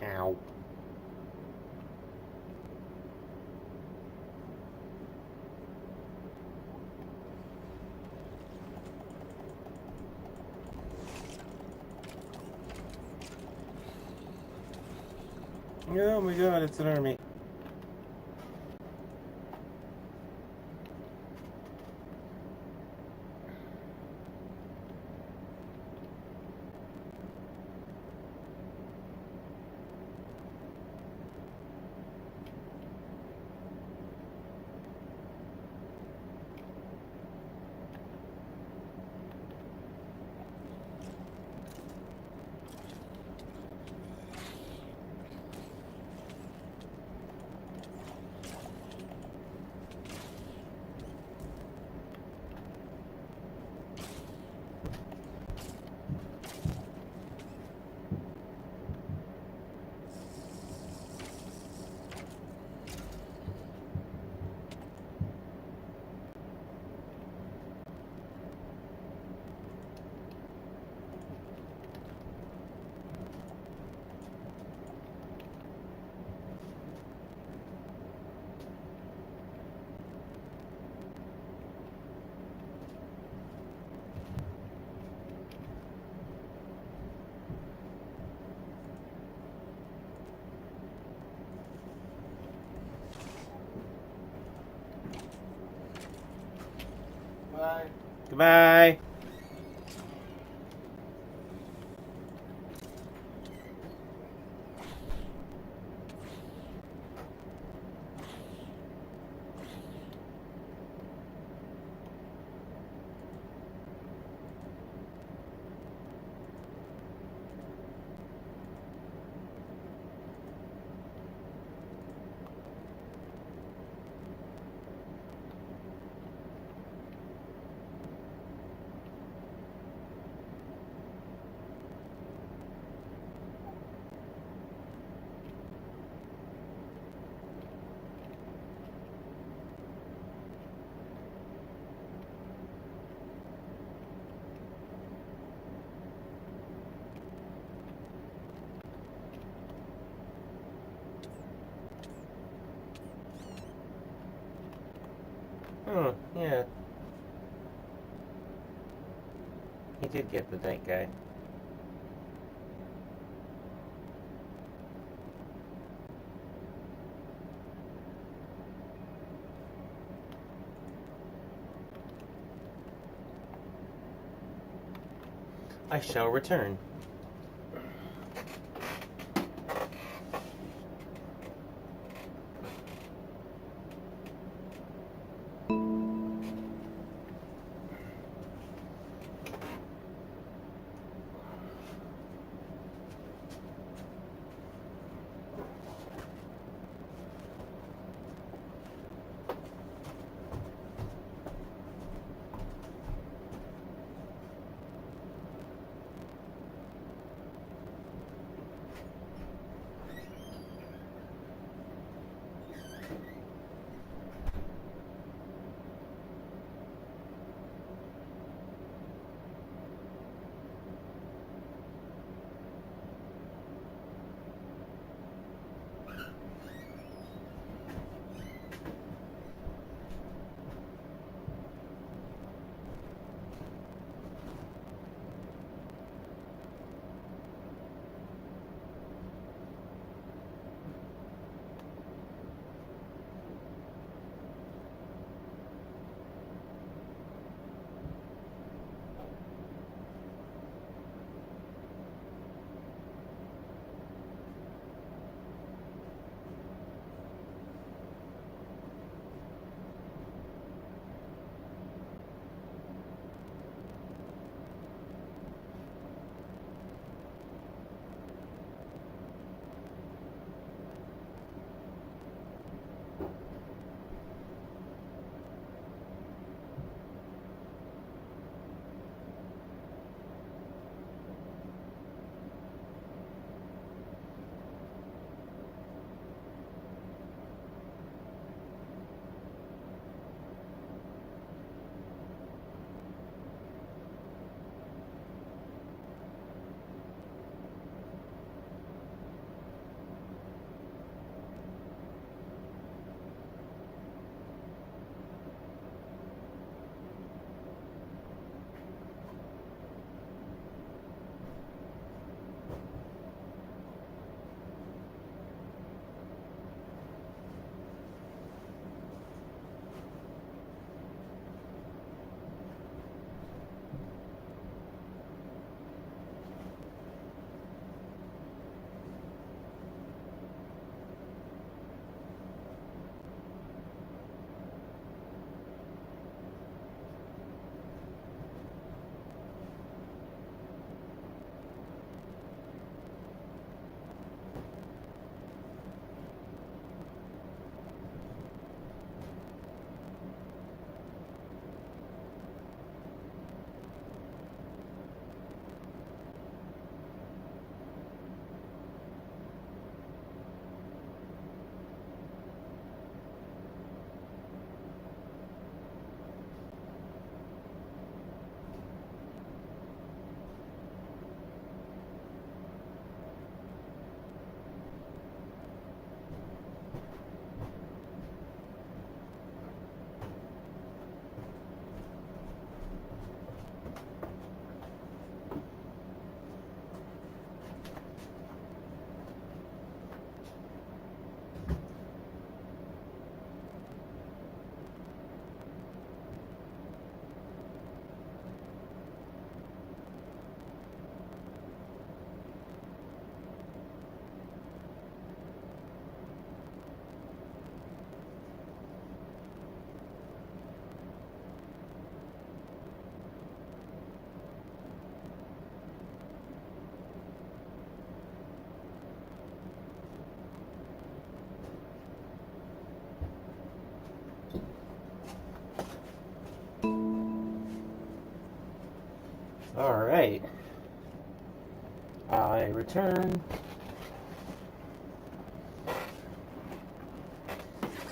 Ow. Oh my god, it's an army. Goodbye. Goodbye. Oh, yeah. He did get the night guy. I shall return. Alright. I return.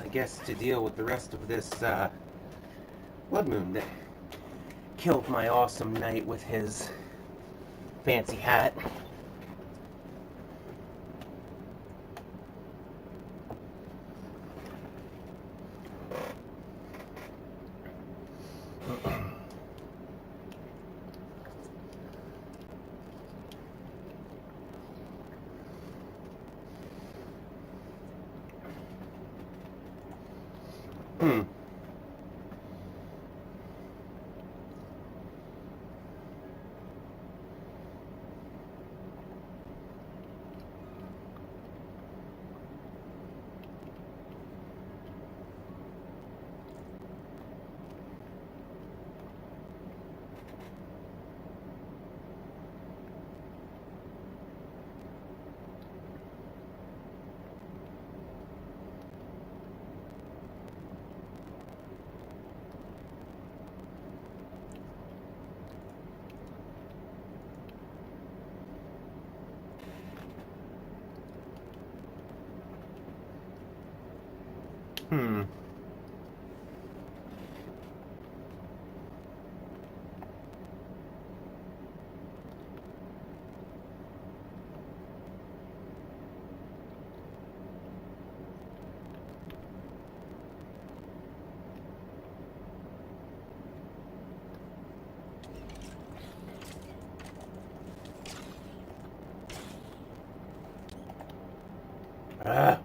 I guess to deal with the rest of this blood moon that killed my awesome knight with his fancy hat. Hmm. Hmm. Ah.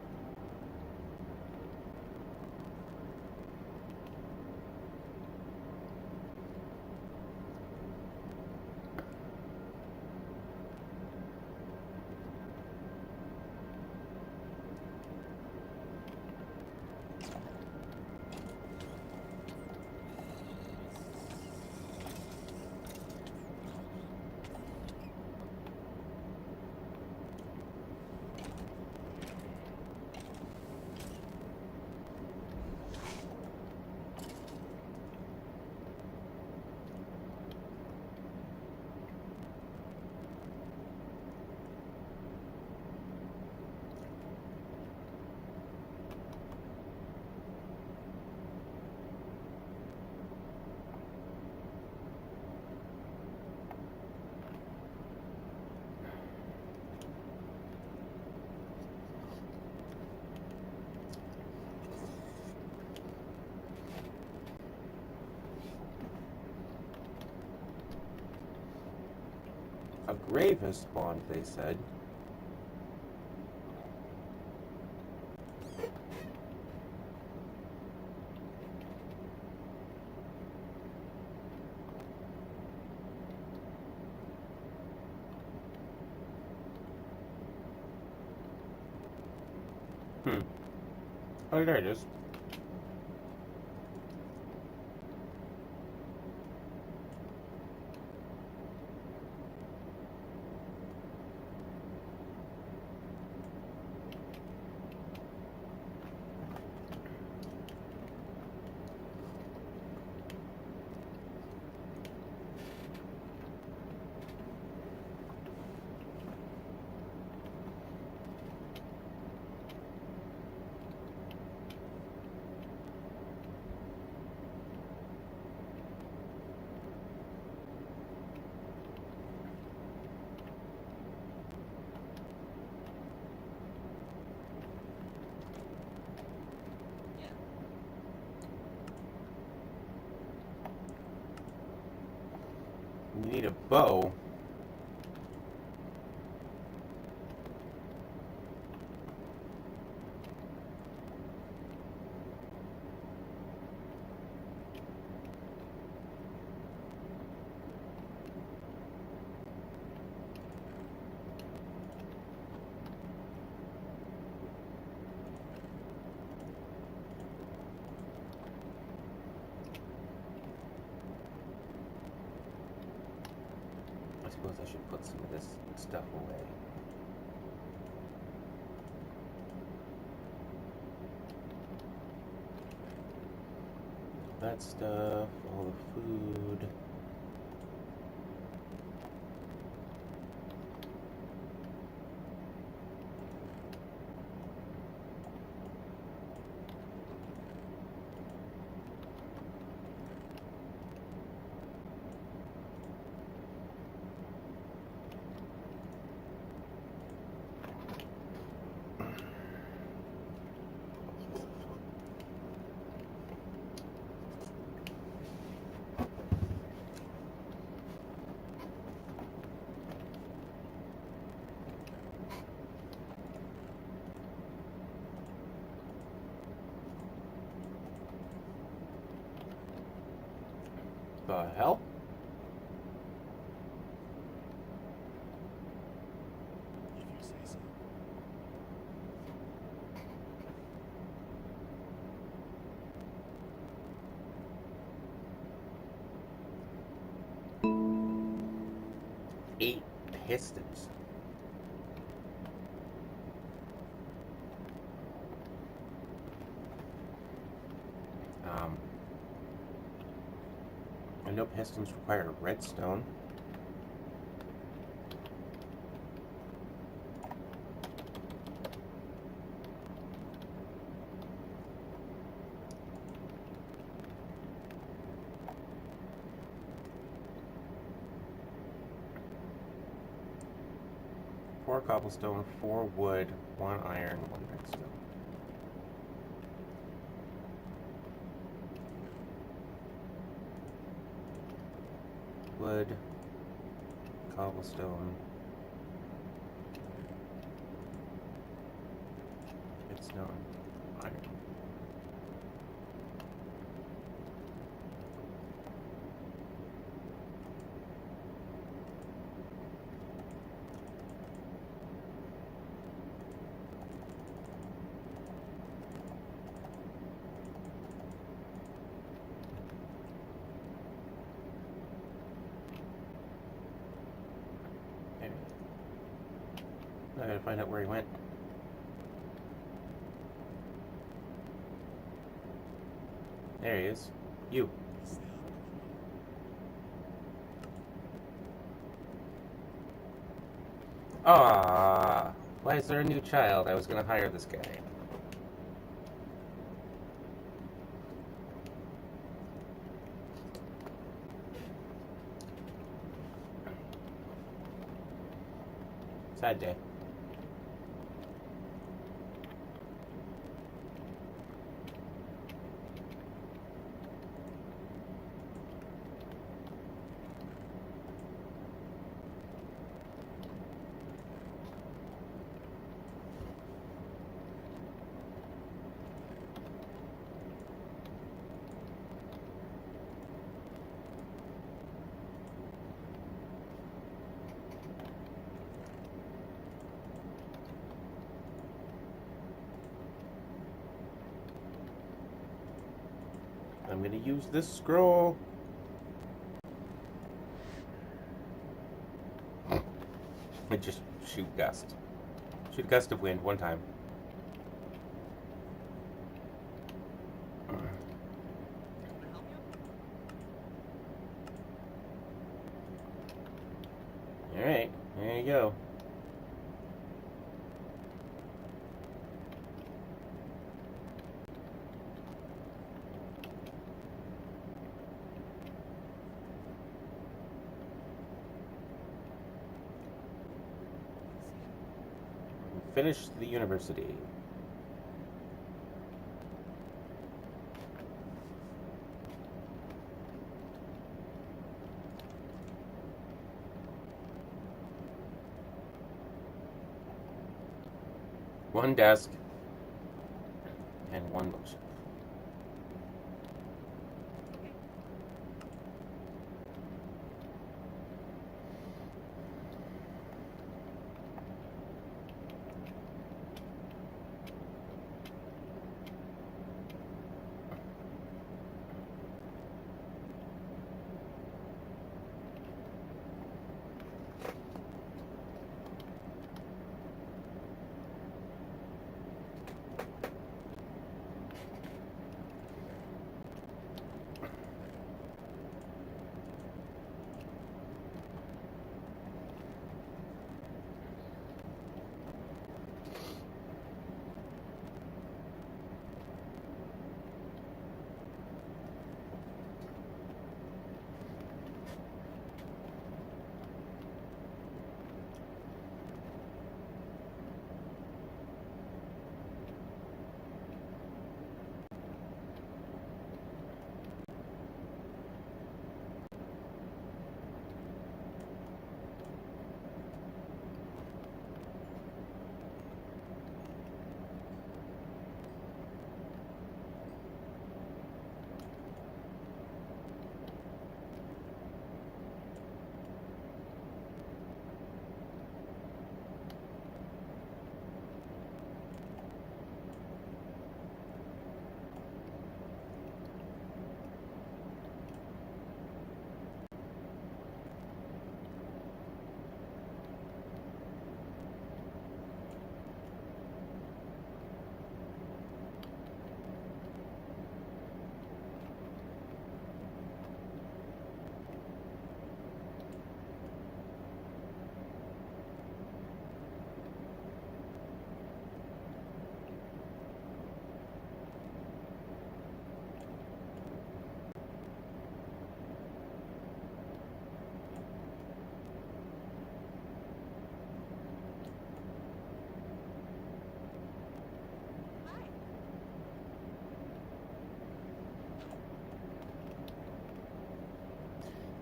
A grave has spawned, they said. Hmm. Oh, there it is. You need a bow. I suppose I should put some of this stuff away. That stuff, all the food. The hell? If you say so. 8 pistons. I know pistons require redstone. Four cobblestone, 4 wood, 1 iron, 1 redstone. Wood, cobblestone, redstone, iron. I gotta find out where he went. There he is. You. Is there a problem? Ah, why is there a new child? I was gonna hire this guy. Sad day. I'm gonna use this scroll. And just shoot gust. Shoot a gust of wind one time. Alright, there you go. Finish the university. One desk and one bookshelf.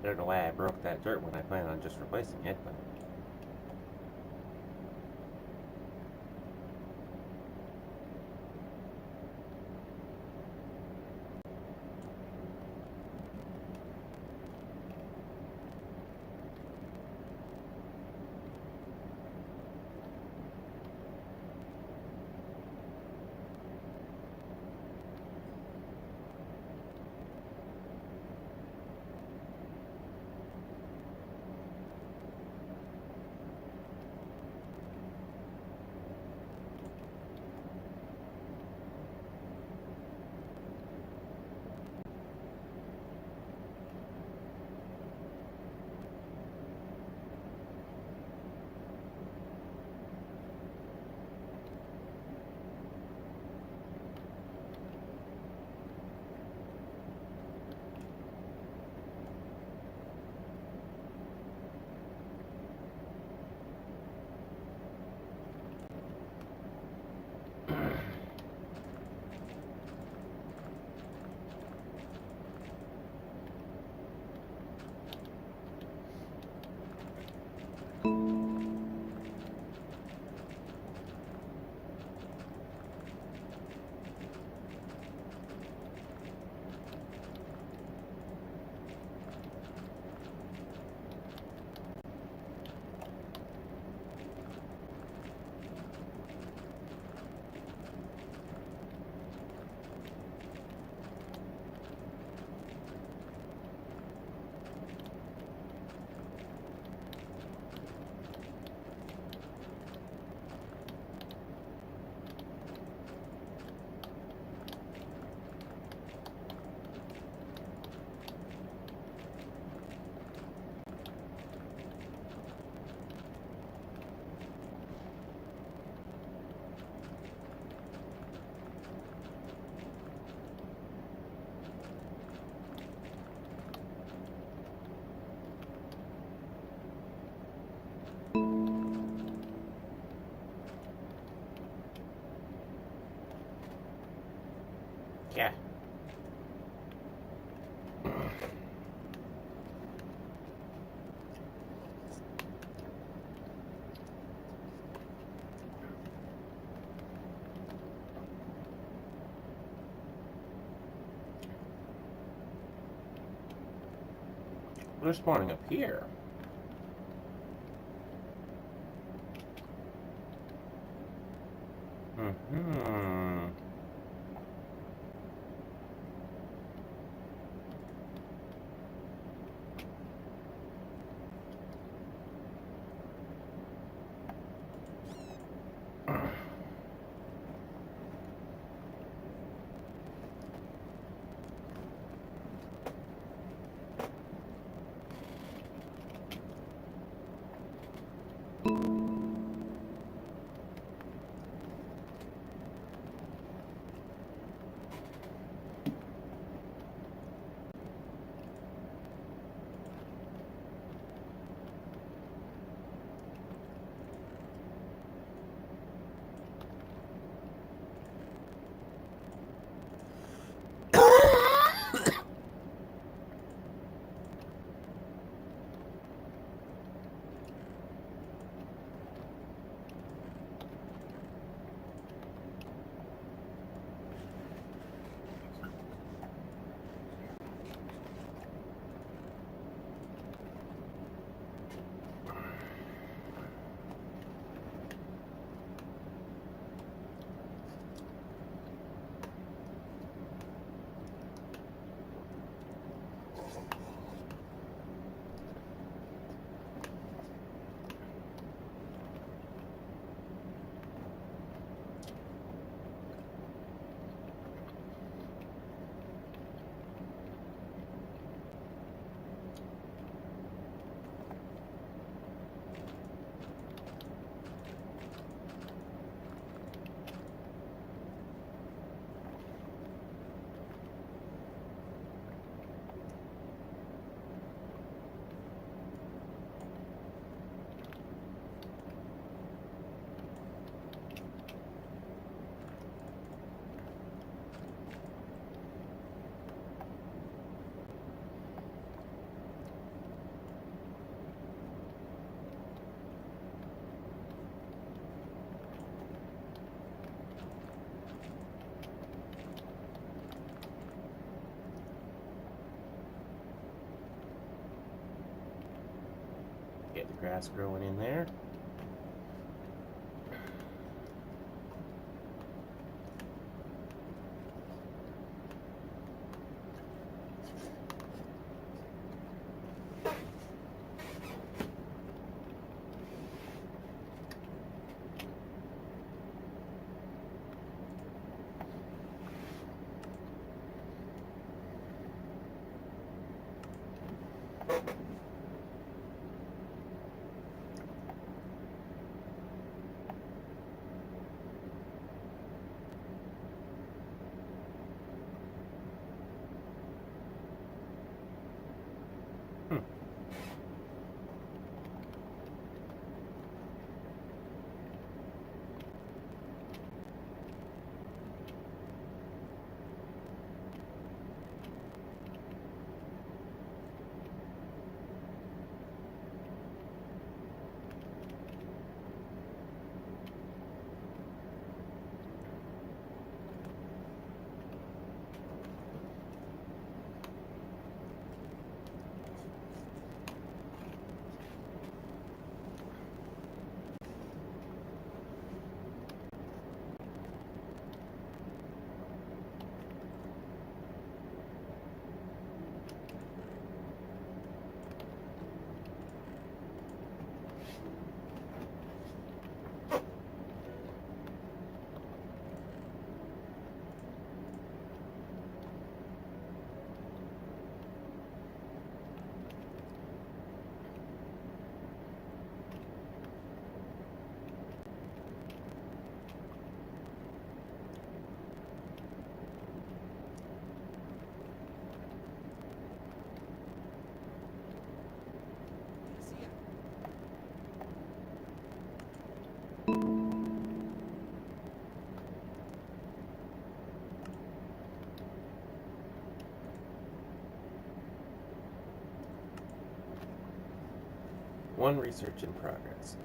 I don't know why I broke that dirt when I plan on just replacing it, but... Yeah. They're spawning up here. Mm-hmm. grass growing in there. One research in progress.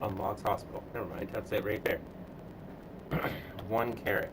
Unlocks hospital. Never mind. That's it right there. 1 carat.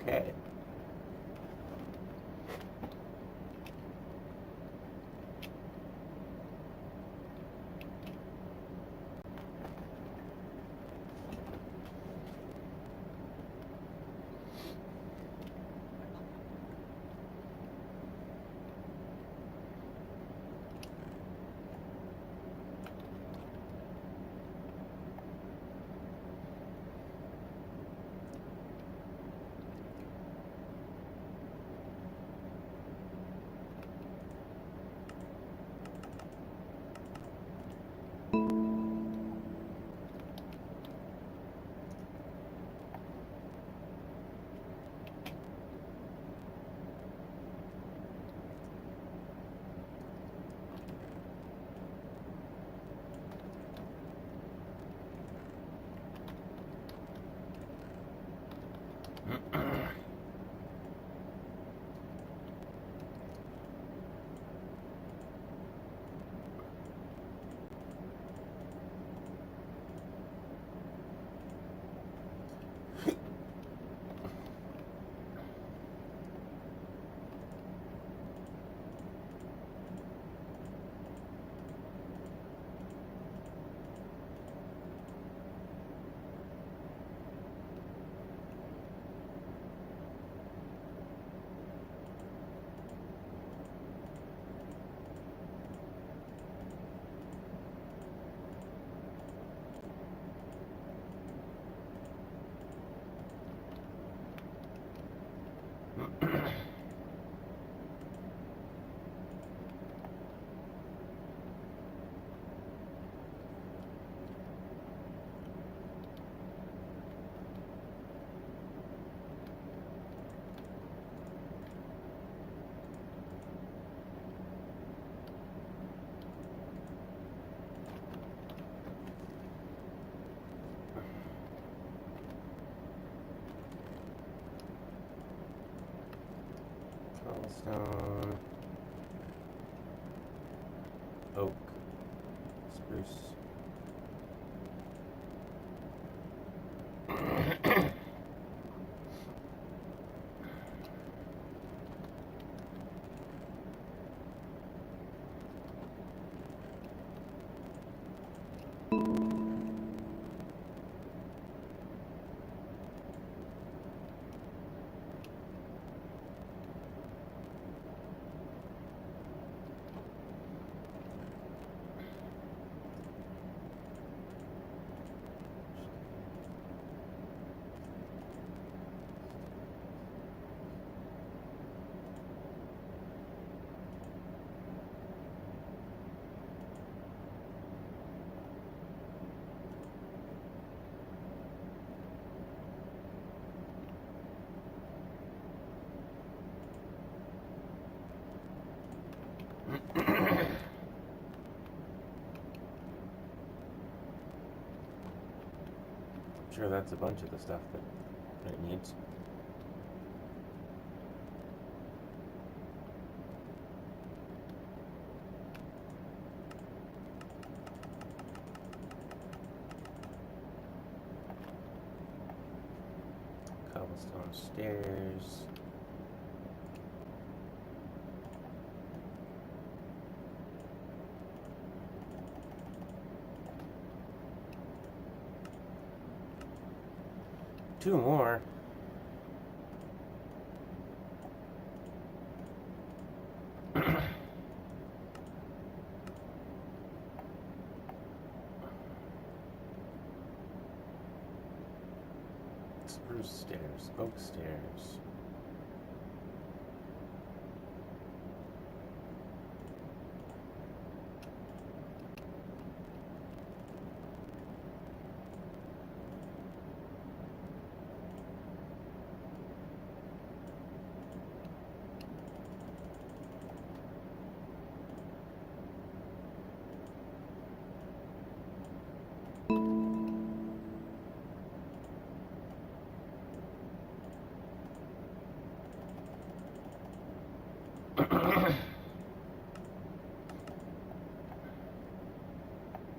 Okay. Cobblestone, oak, spruce. sure that's a bunch of the stuff that it needs. Cobblestone stairs. Two more. Spruce stairs, oak stairs.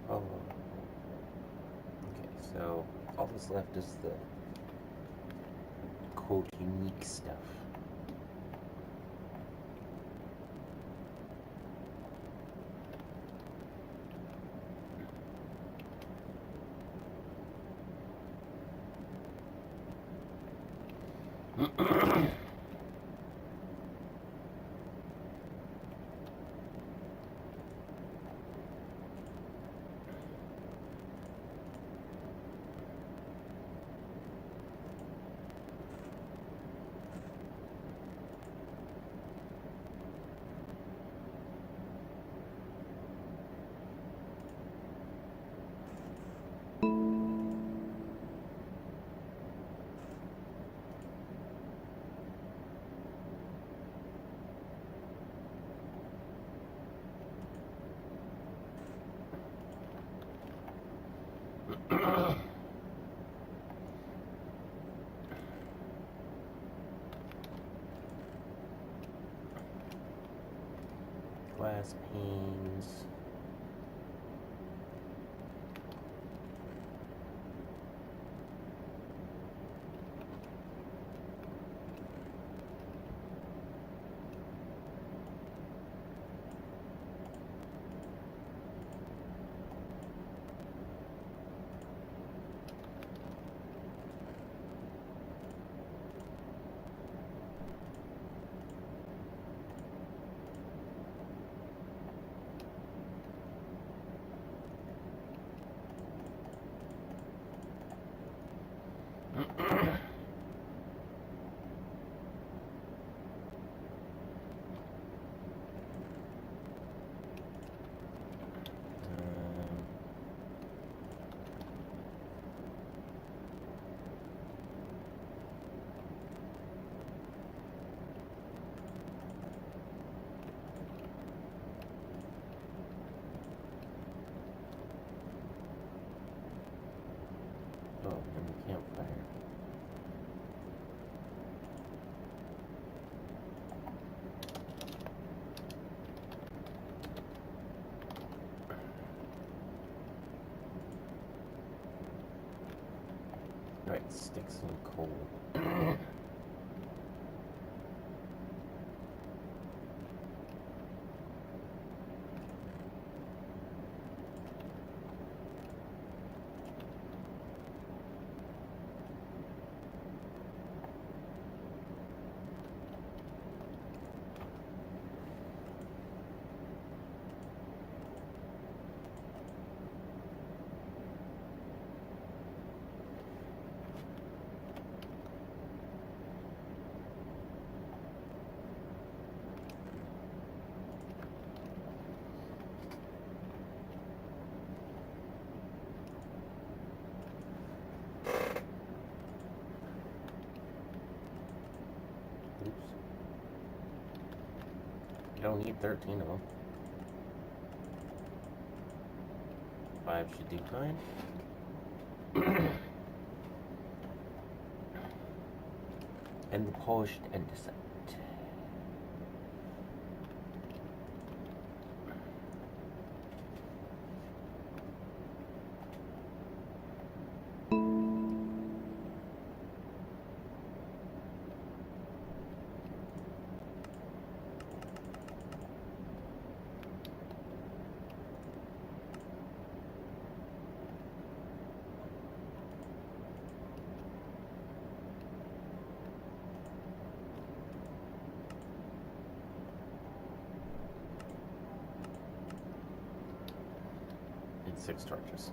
Oh, okay, so all that's left is the quote unique stuff. Glass panes. Oh, and the campfire. Right, sticks and coal. Oops. You don't need 13 of them. 5 should do fine. and the polished andesite. And 6 torches.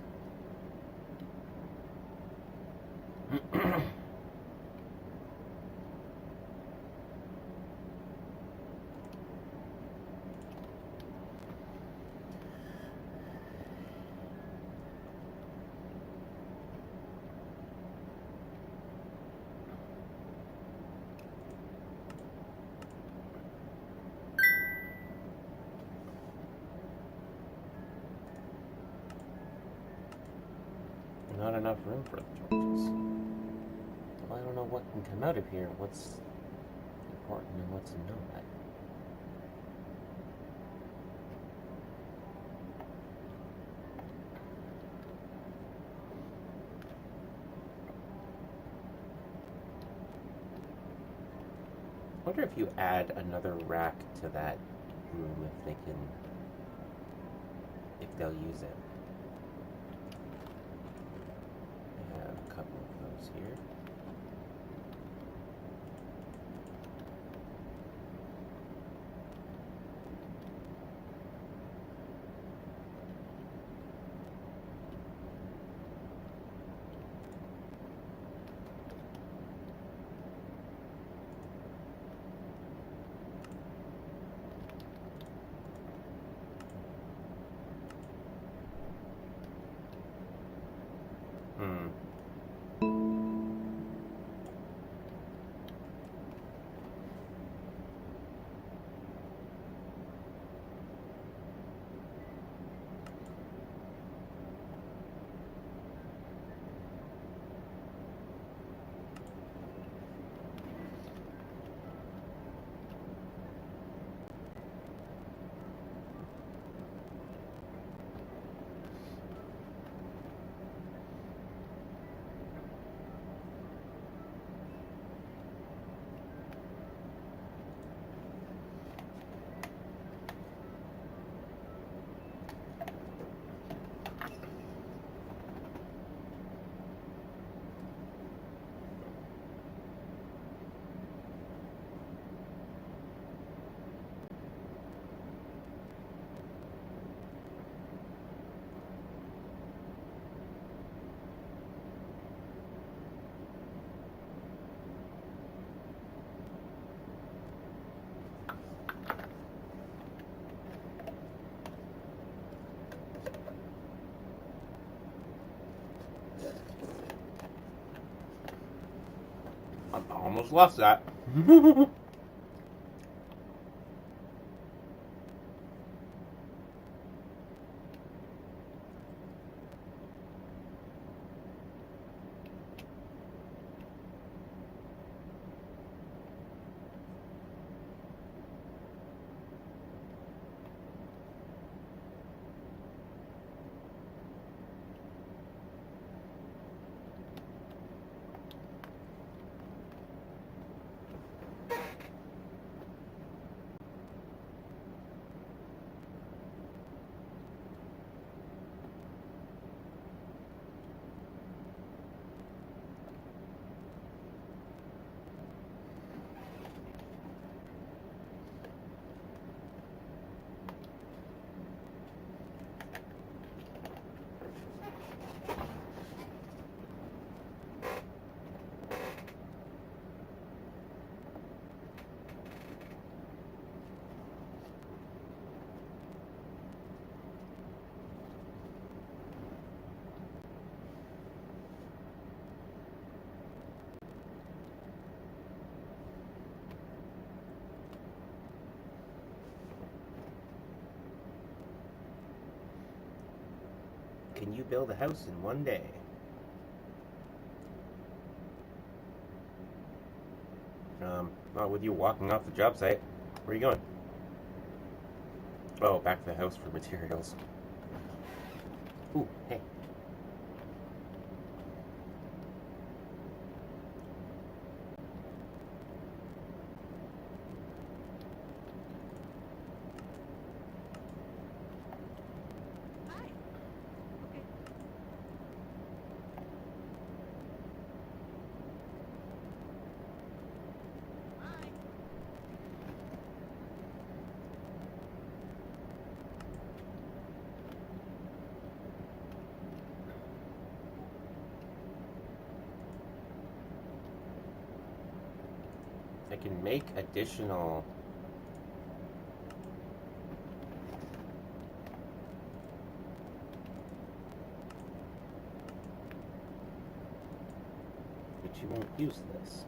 Not enough room for the torches. Well, I don't know what can come out of here, what's important and what's not. I wonder if you add another rack to that room, if they'll use it. I have a couple of those here. I almost lost that. Can you build a house in 1 day? Not with you walking off the job site. Where are you going? Oh, back to the house for materials. Ooh, hey. I can make additional... But you won't use this.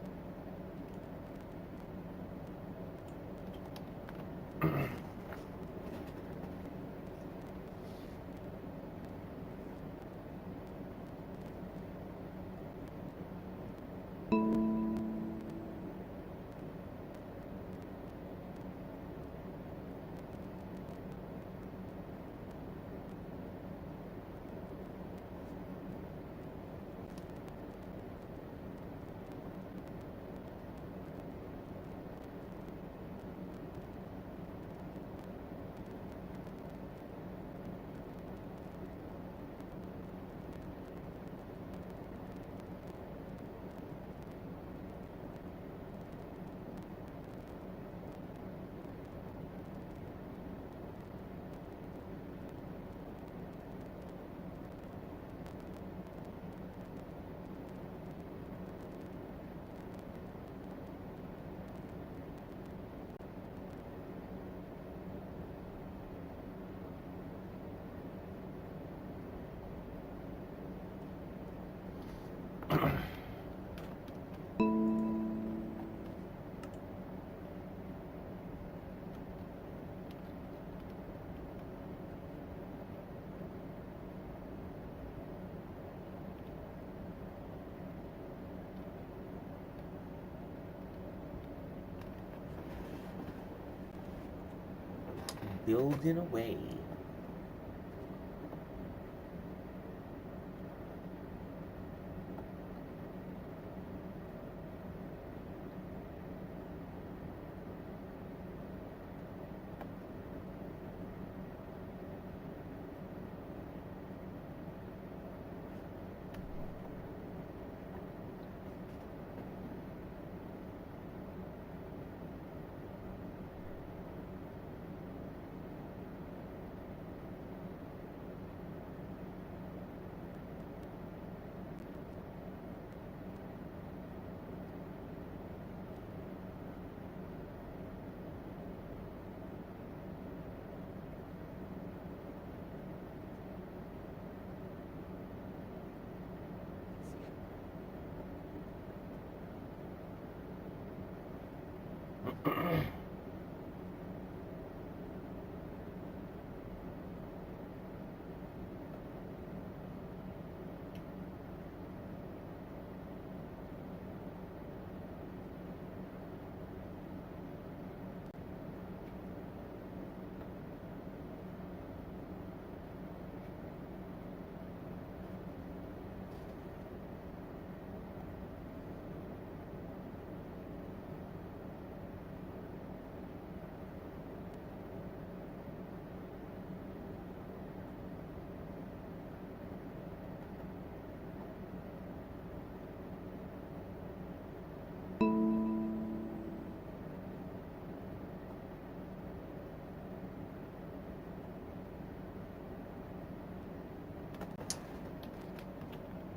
Building away.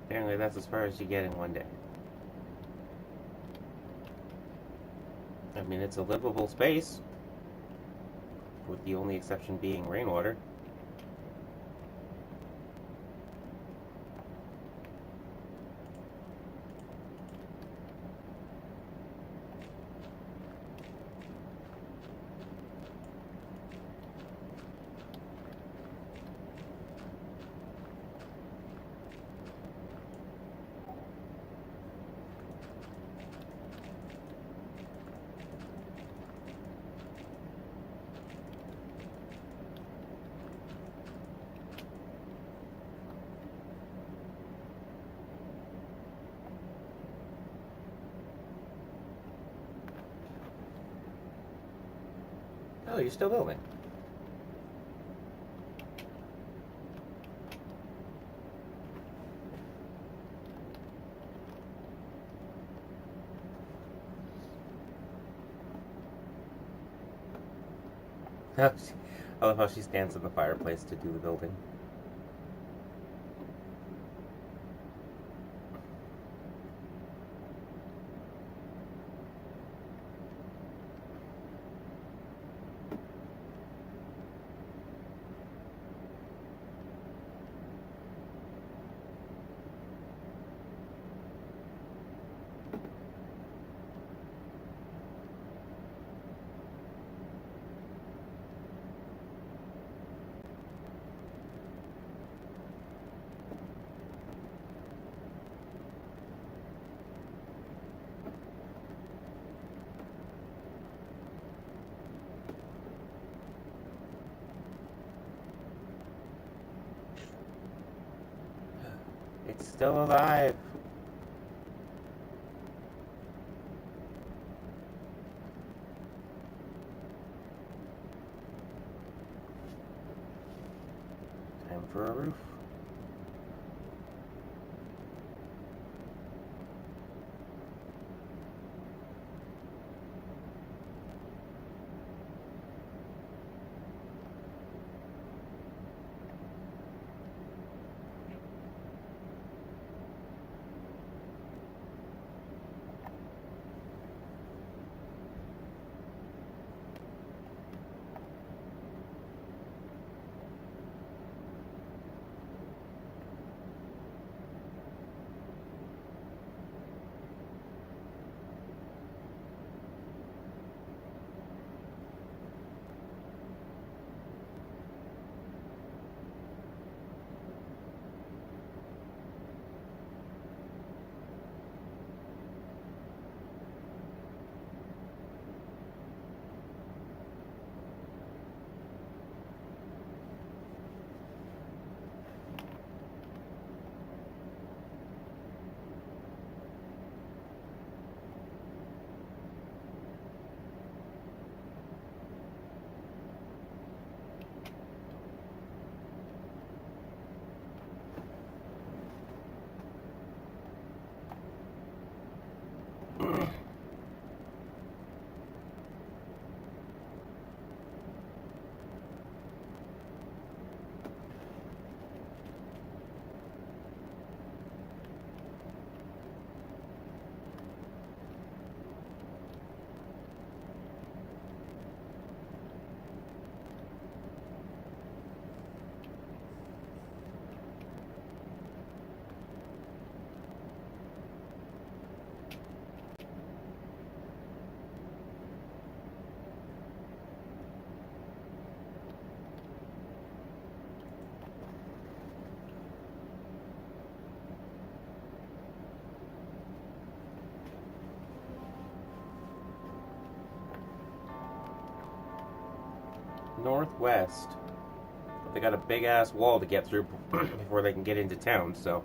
Apparently that's as far as you get in one day. I mean, it's a livable space, with the only exception being rainwater. Oh, you're still building. I love how she stands in the fireplace to do the building. It's still alive. Time for a roof. Northwest. They got a big ass wall to get through before they can get into town, so.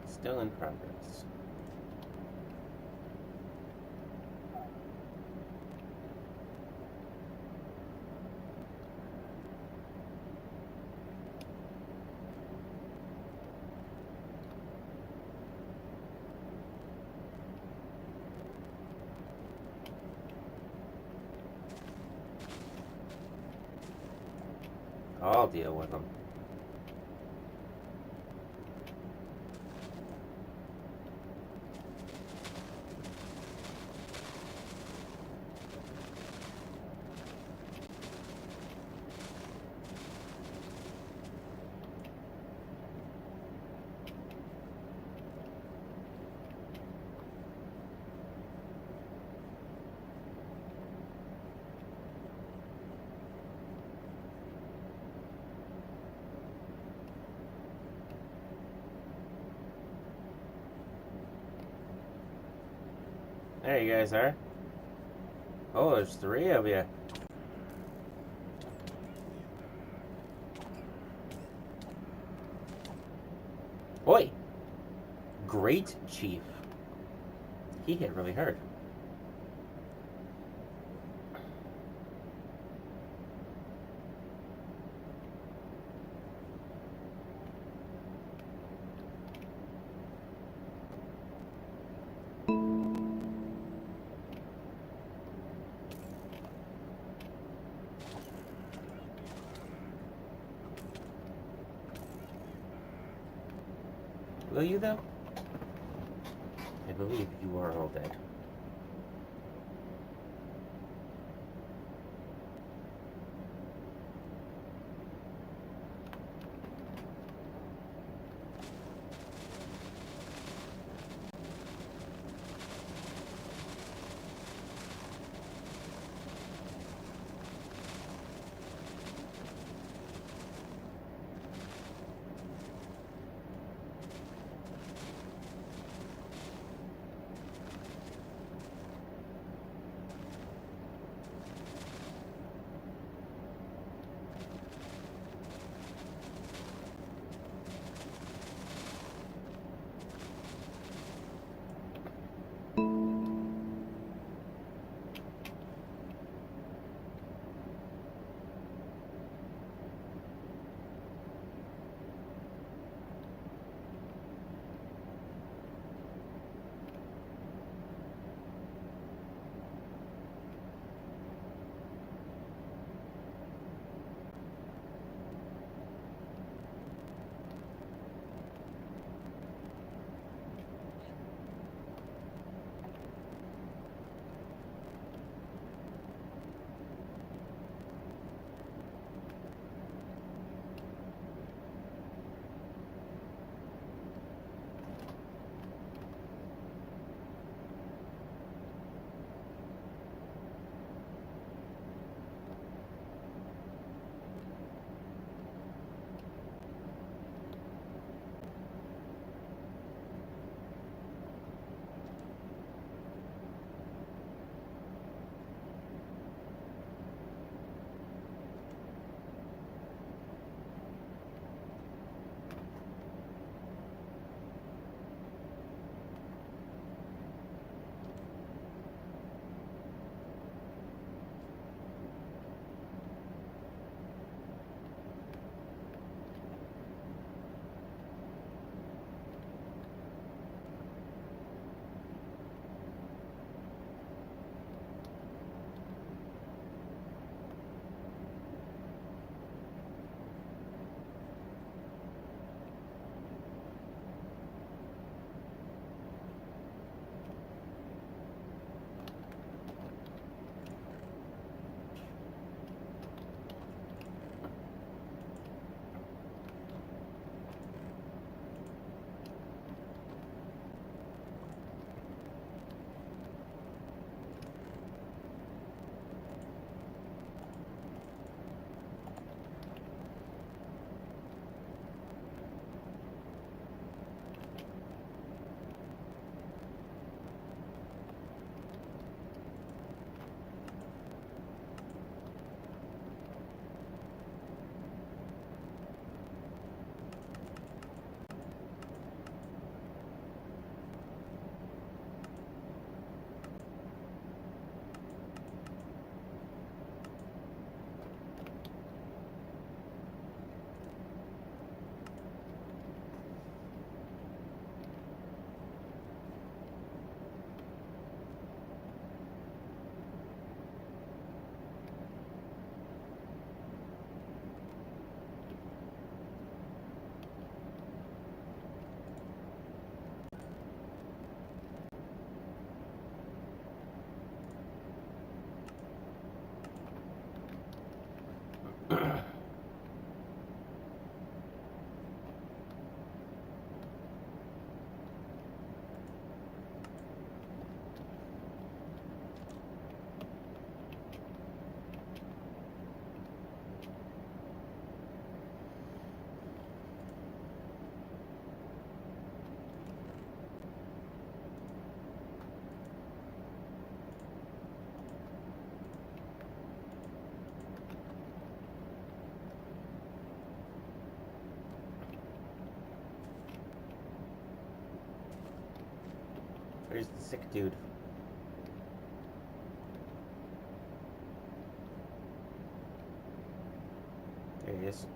Still in progress. I'll deal with them. There you guys are. Oh, there's 3 of you. Oi! Great Chief. He hit really hard. Will you, though? I believe you are all dead. Where's the sick dude? There he is.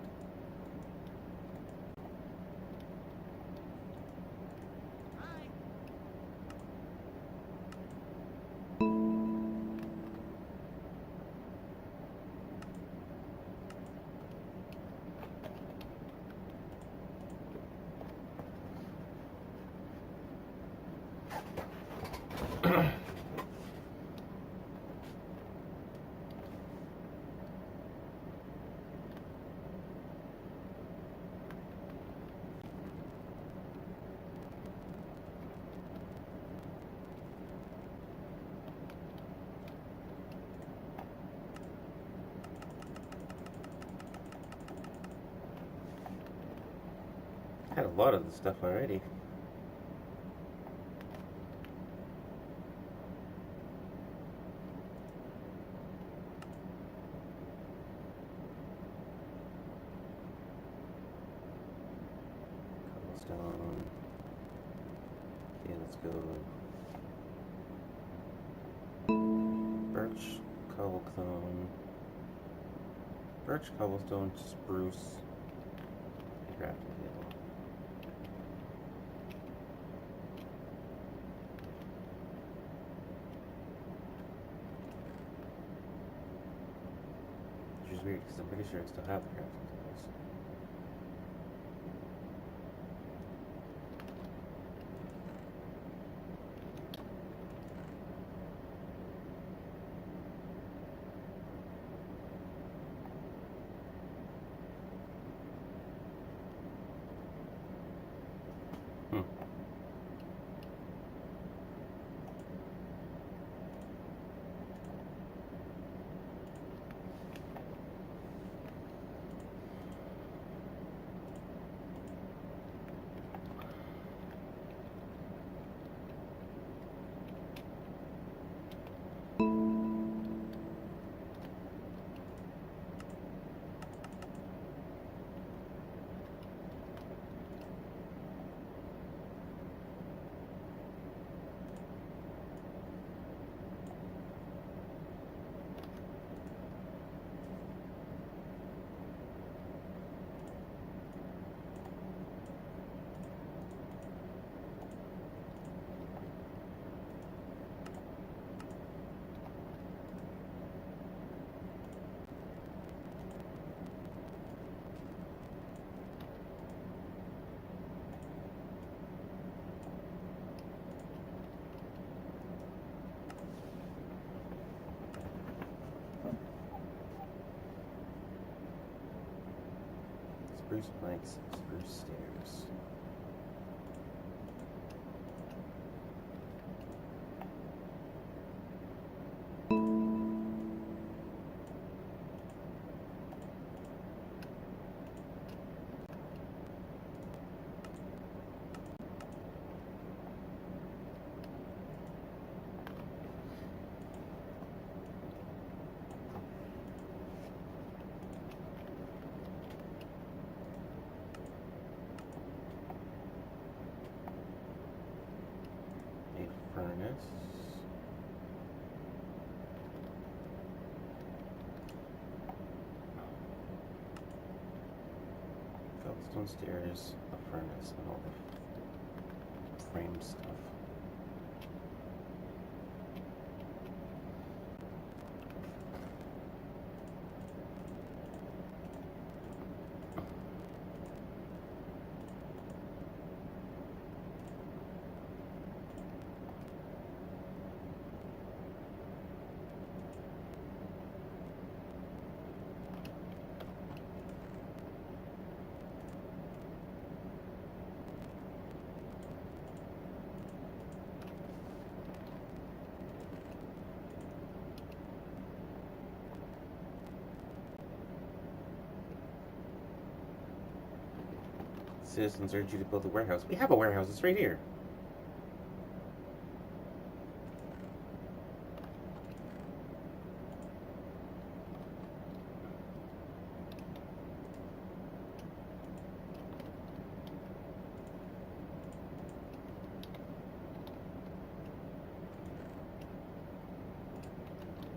Had a lot of the stuff already. Cobblestone. Okay, let's go. Birch, cobblestone. Birch, cobblestone, spruce. Crafting table. Which is weird because I'm pretty sure I still have the crafting tables. Spruce planks, spruce stairs. Furnace. Cobblestone stairs, a furnace, and all the frame stuff. Citizens urge you to build a warehouse. We have a warehouse, it's right here.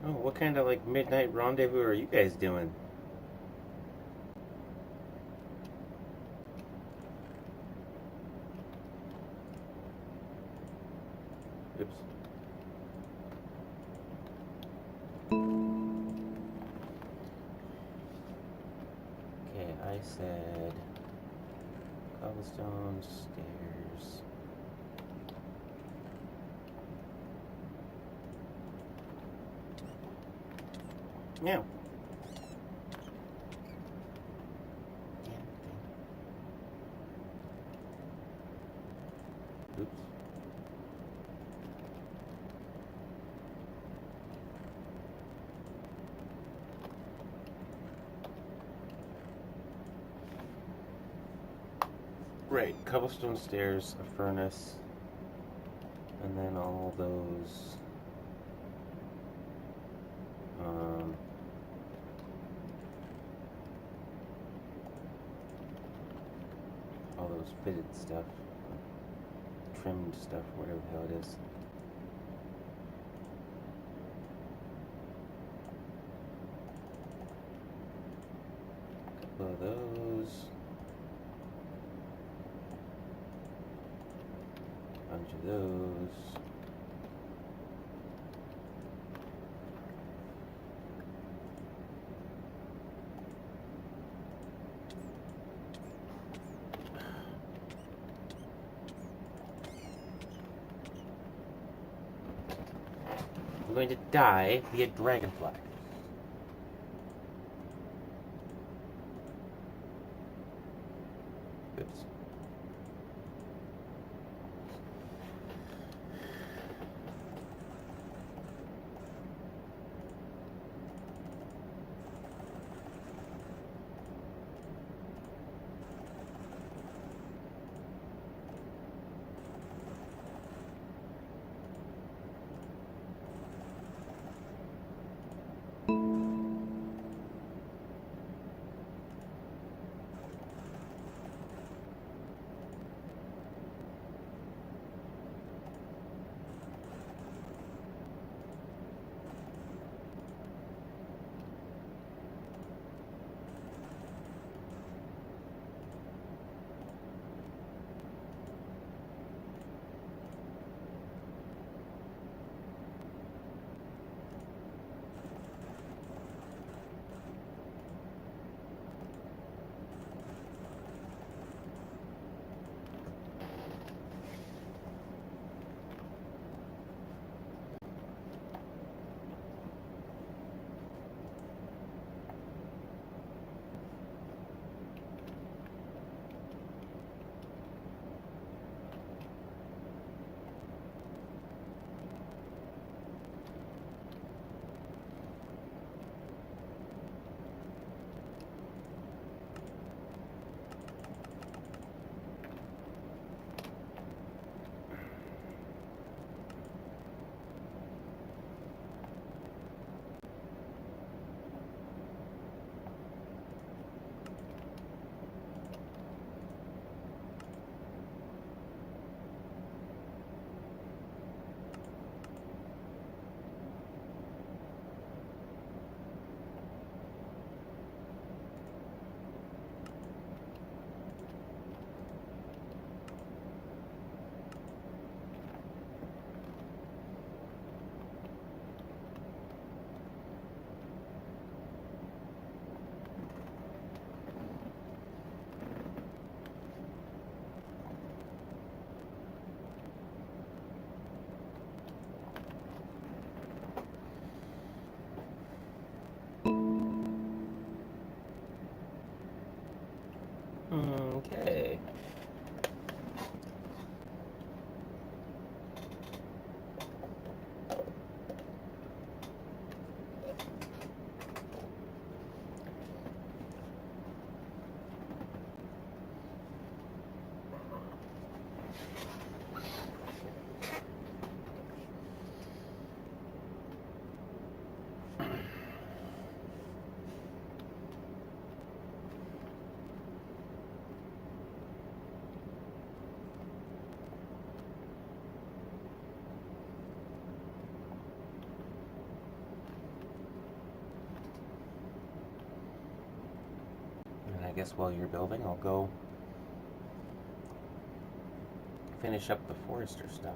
Oh, what kind of like midnight rendezvous are you guys doing? Oops. Okay, I said cobblestone stairs. Yeah. Oops. Right, cobblestone stairs, a furnace, and then all those all those fitted stuff, trimmed stuff, whatever the hell it is. A couple of those. Bunch of those. I'm going to die via dragonfly. Oops. I guess while you're building, I'll go finish up the Forester stuff.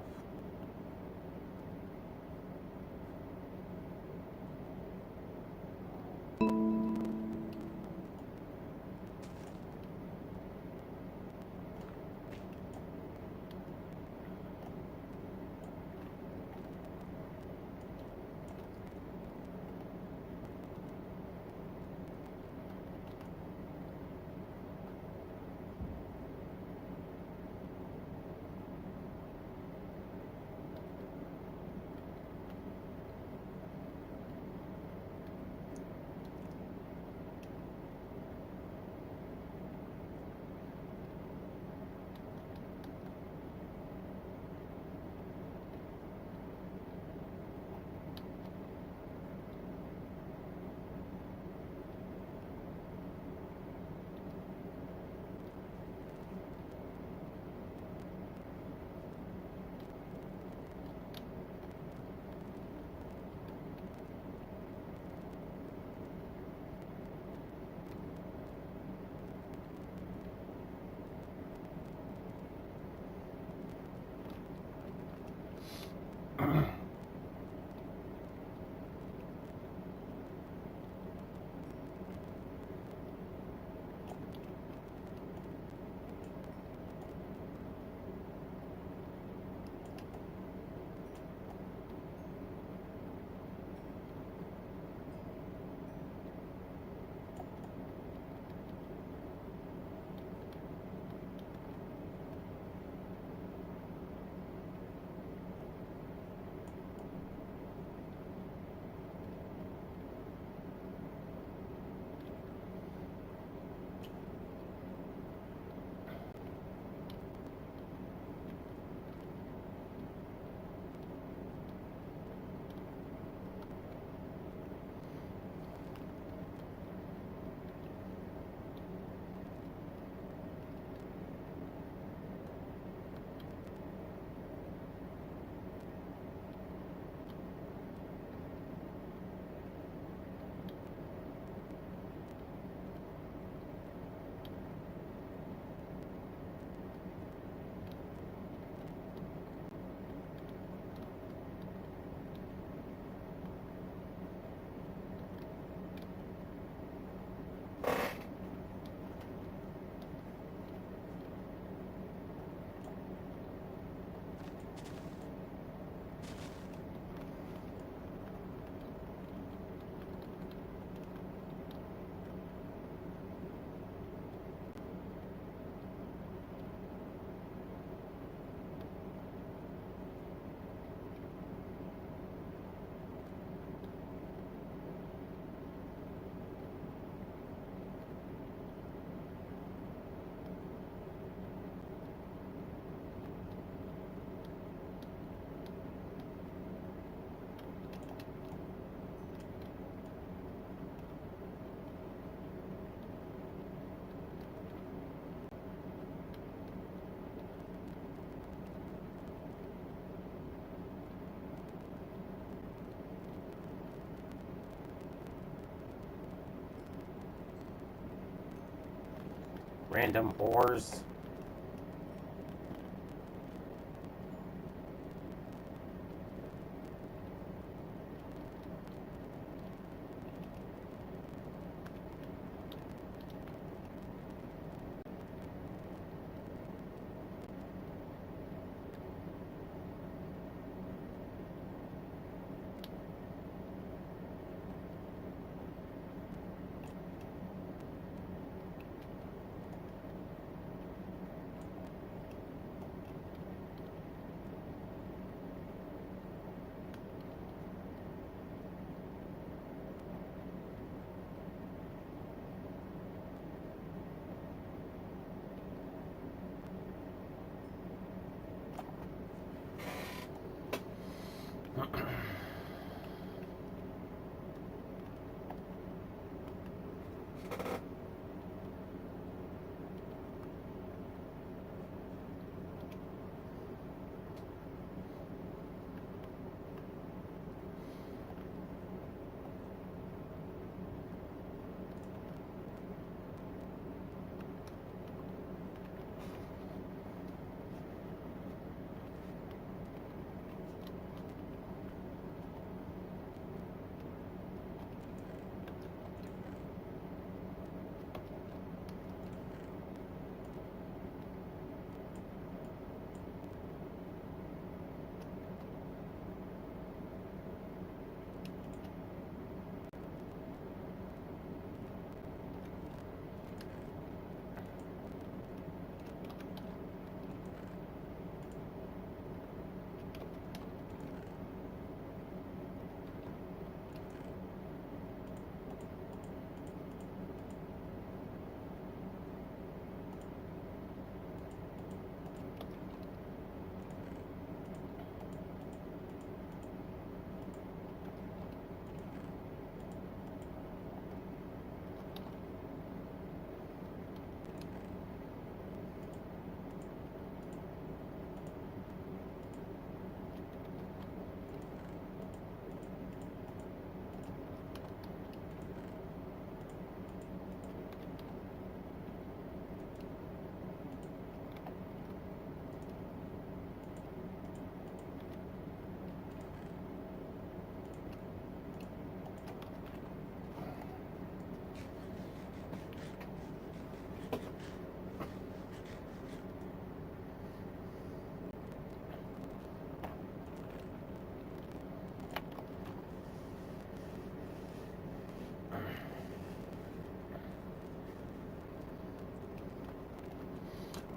Random ores.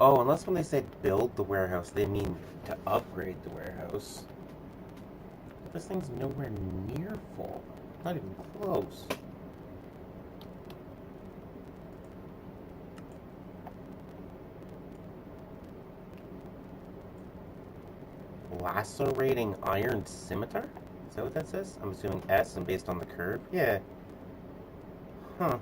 Oh, unless when they said build the warehouse, they mean to upgrade the warehouse. This thing's nowhere near full. Not even close. Lacerating iron scimitar? Is that what that says? I'm assuming S and based on the curve? Yeah. Huh.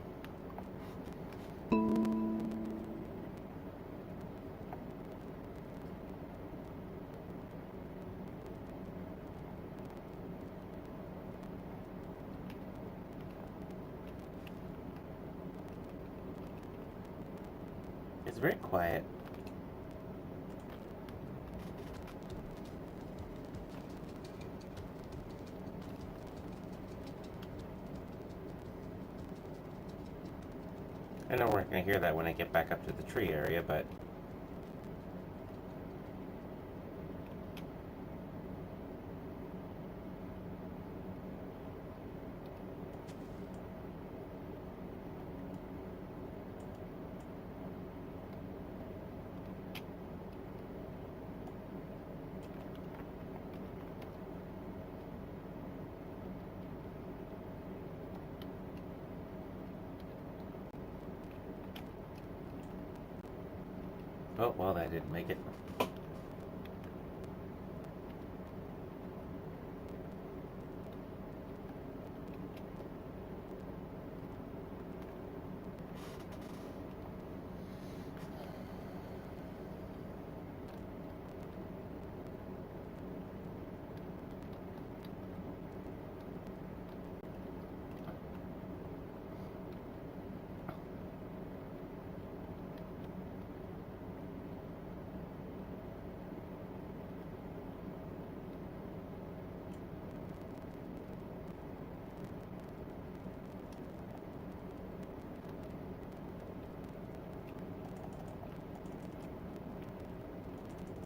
It's very quiet. I know we're not going to hear that when I get back up to the tree area, but... Oh, well, that didn't make it.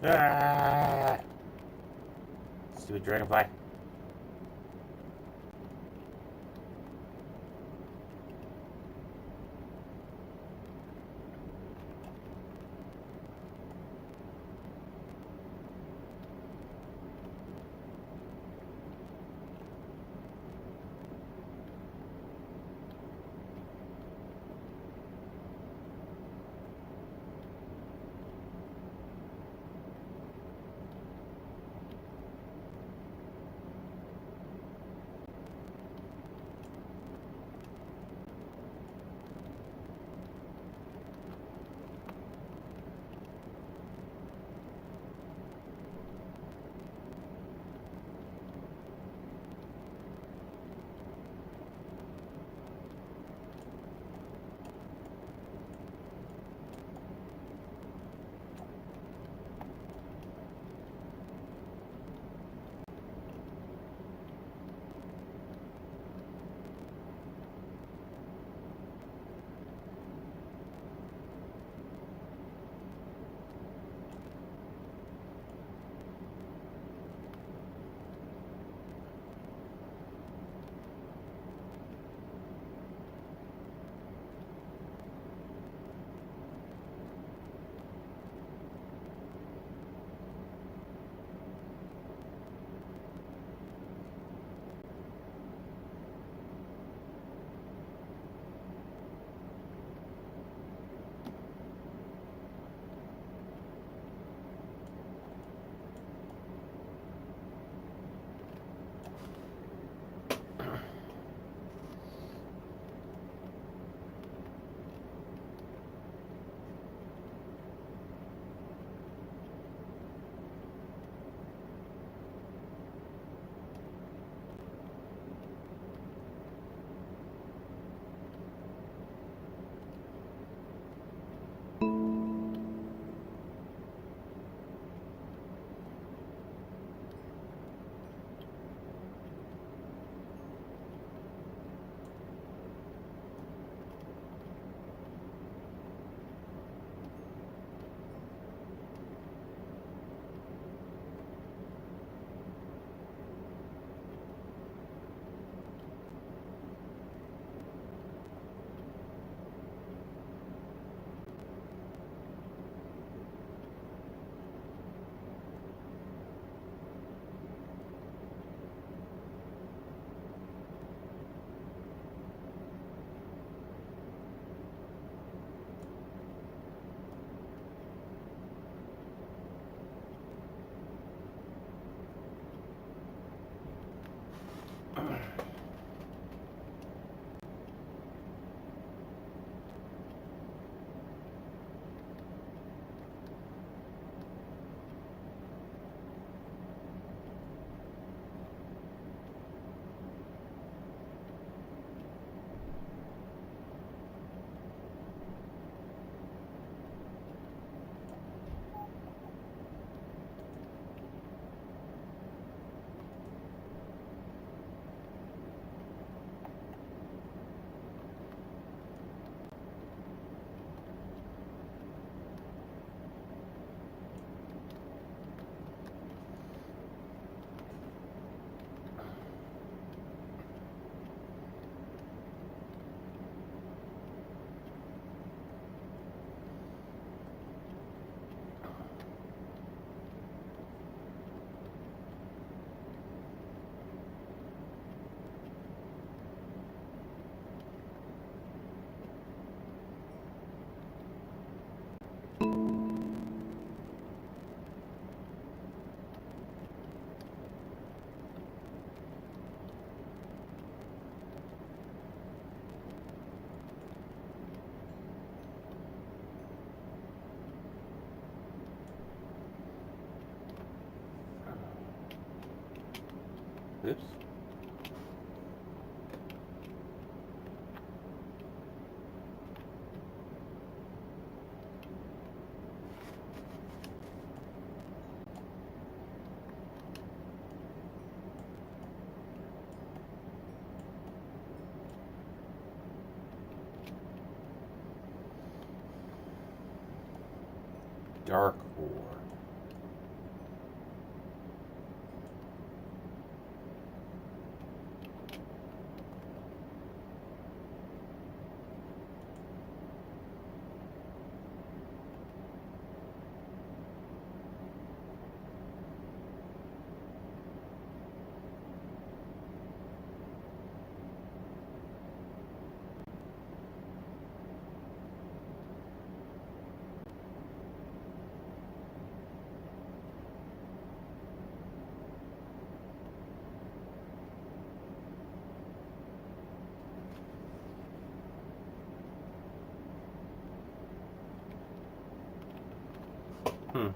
Ah! Stupid dragonfly. Oops. Dark Ore. Hmm.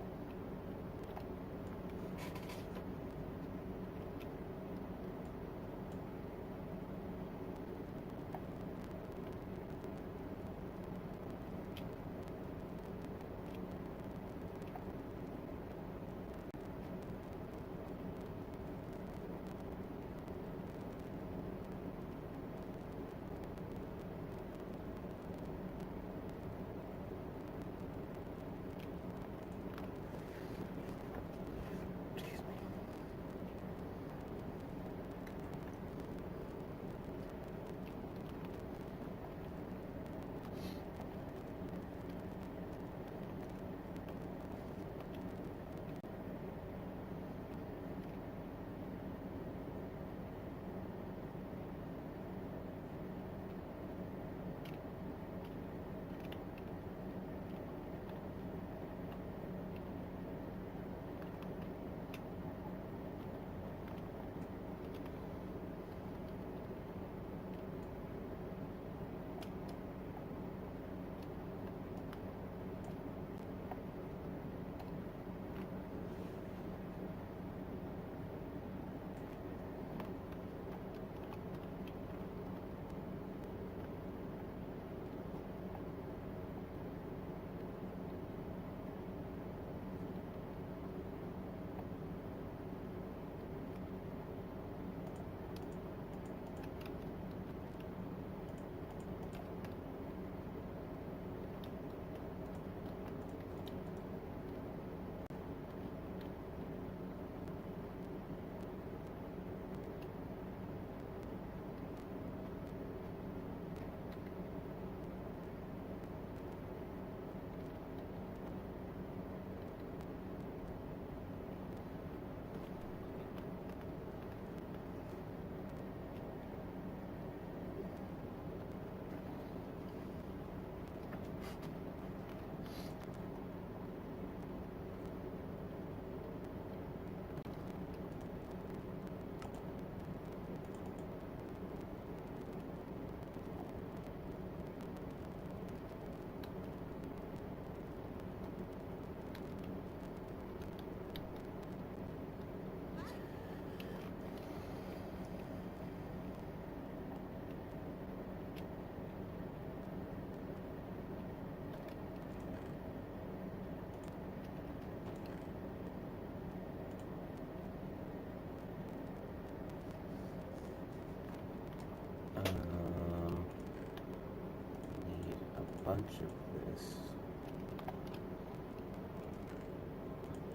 Need a bunch of this.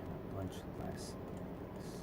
A bunch less of this.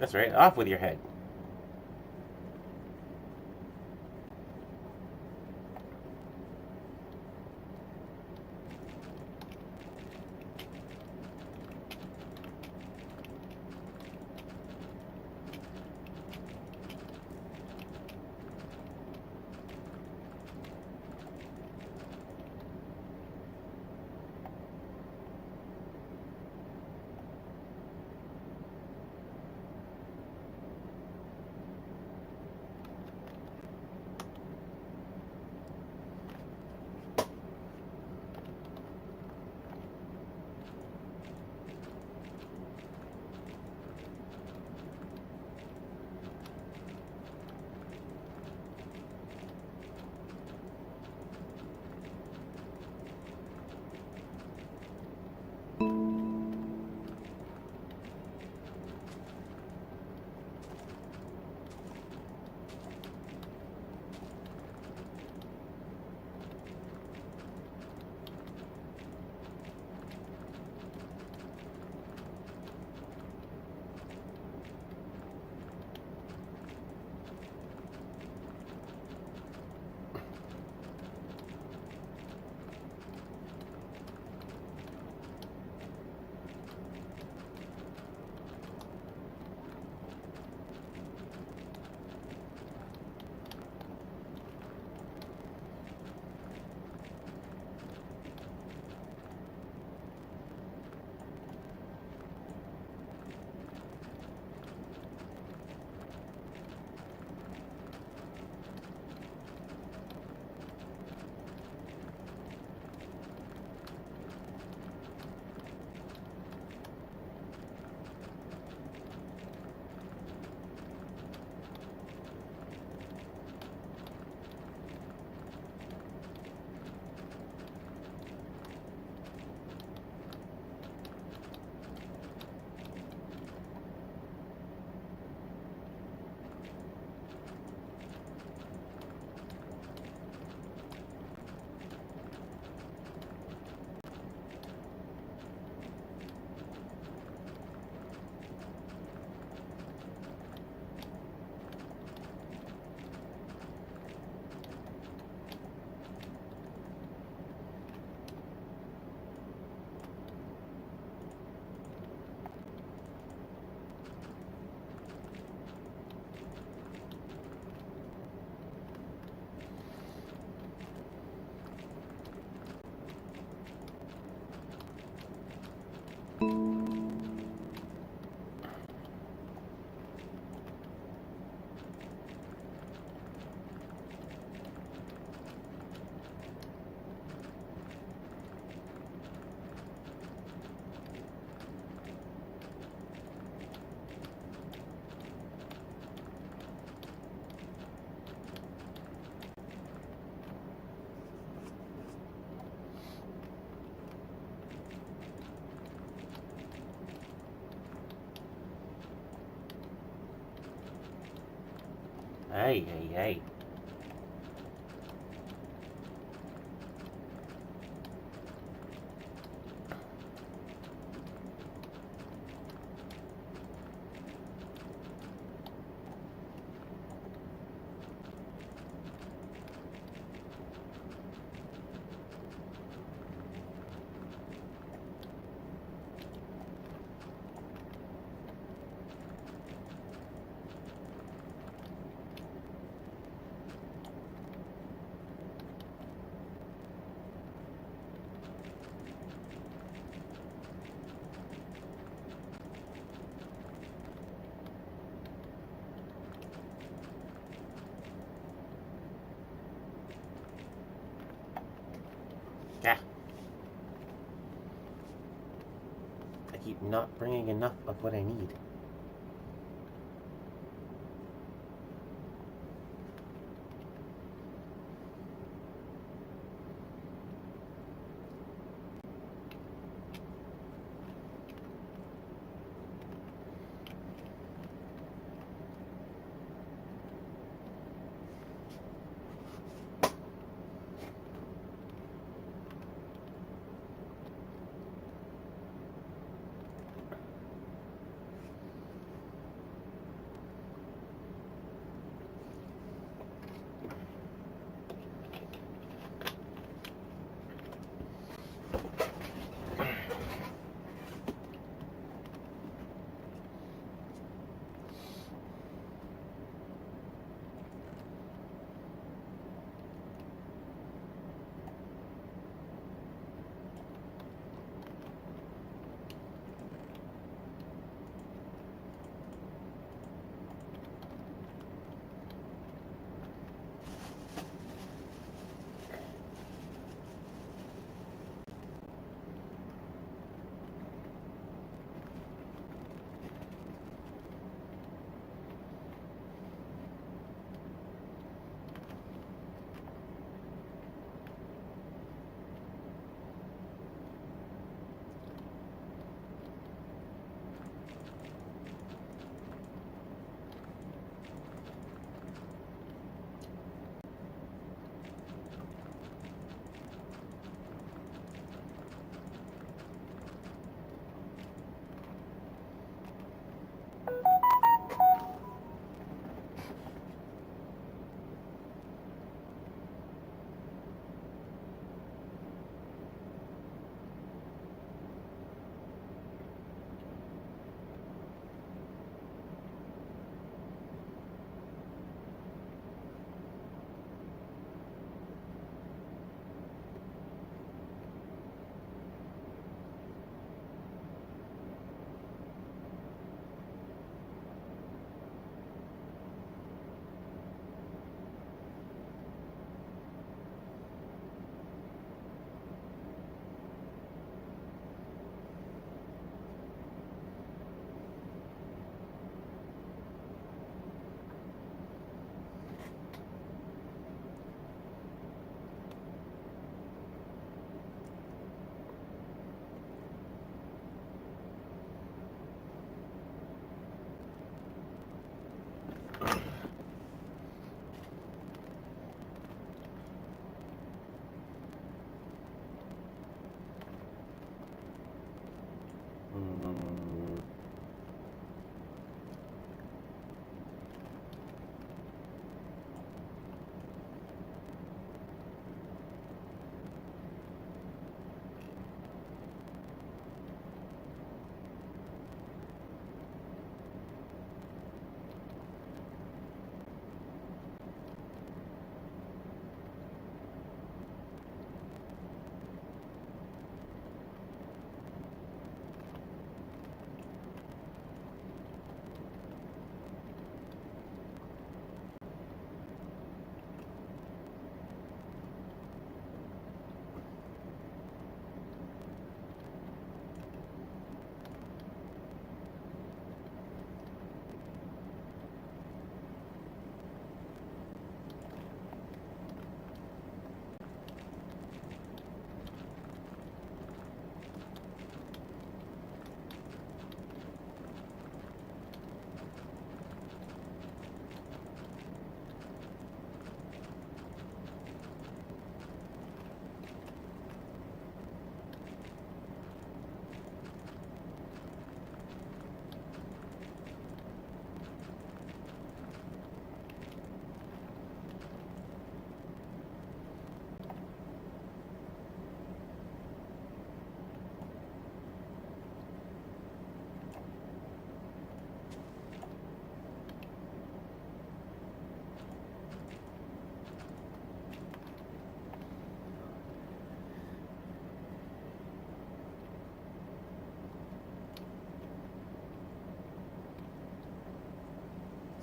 That's right. Off with your head. Ay, ay, ay. Yeah. I keep not bringing enough of what I need.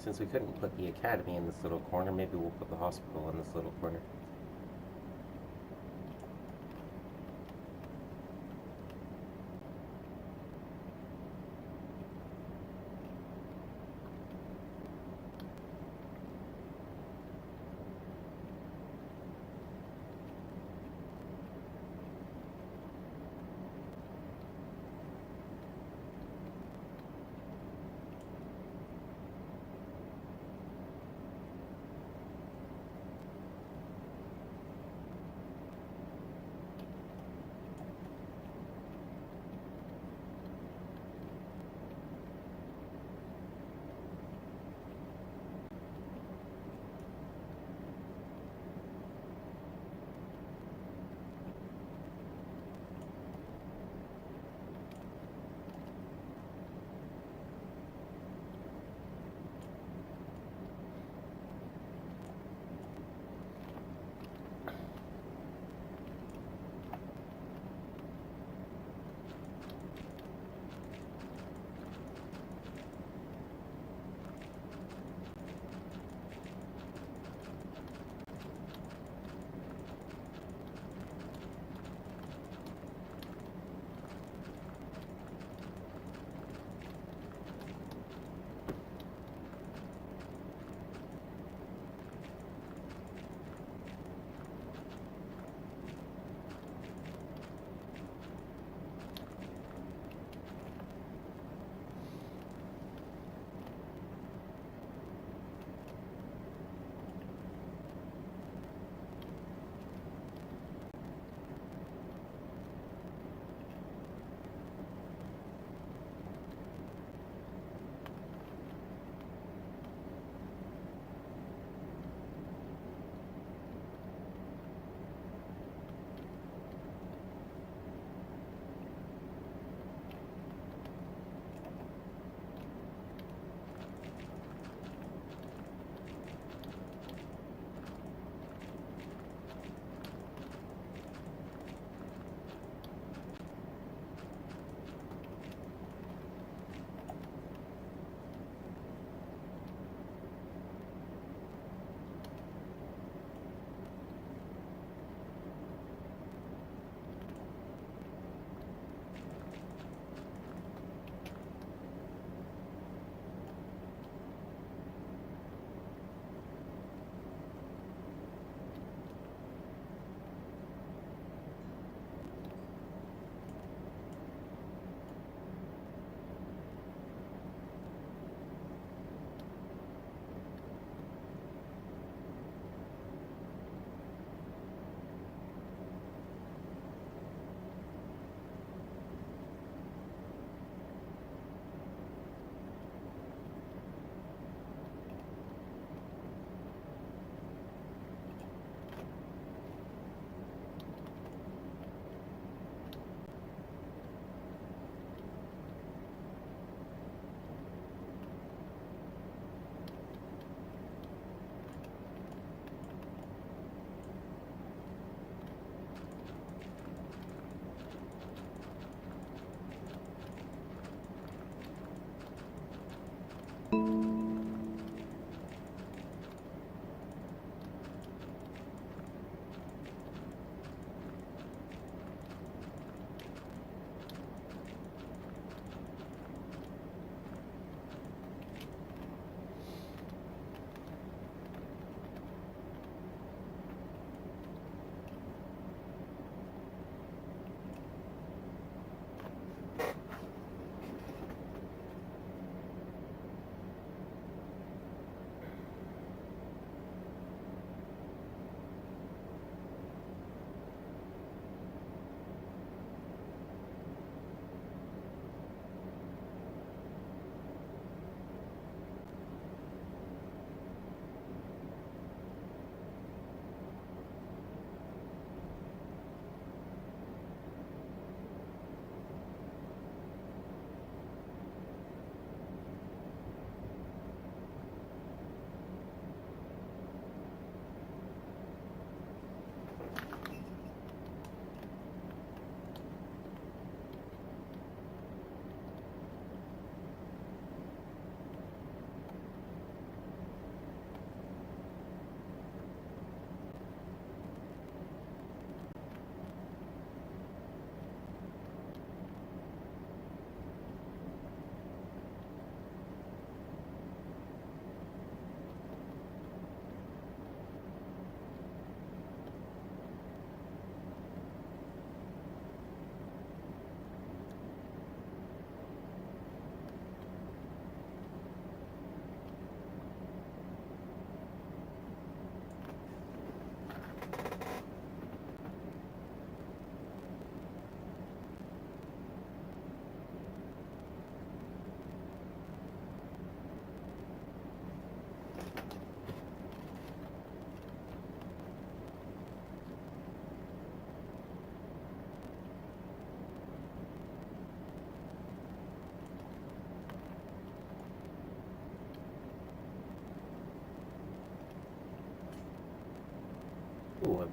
Since we couldn't put the academy in this little corner, maybe we'll put the hospital in this little corner.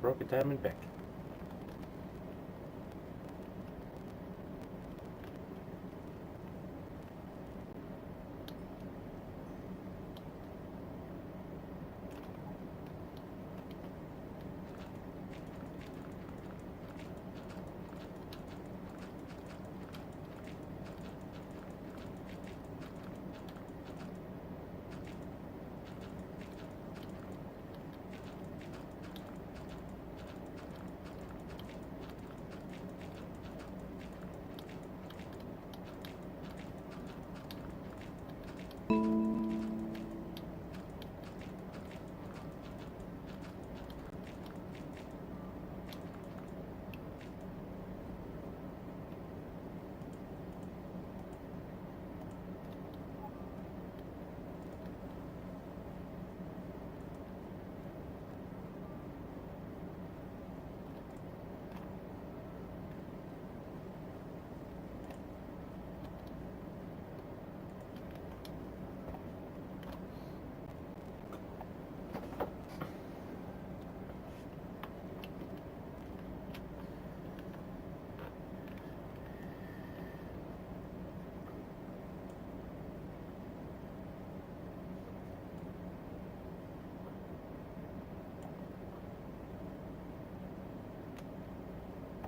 broken diamond pick.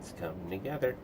It's coming together.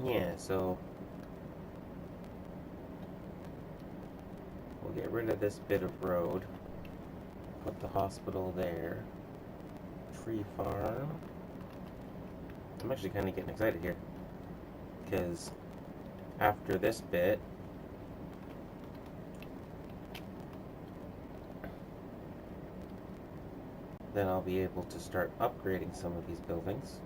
Yeah, so we'll get rid of this bit of road, put the hospital there, tree farm. I'm actually kind of getting excited here, because after this bit, then I'll be able to start upgrading some of these buildings.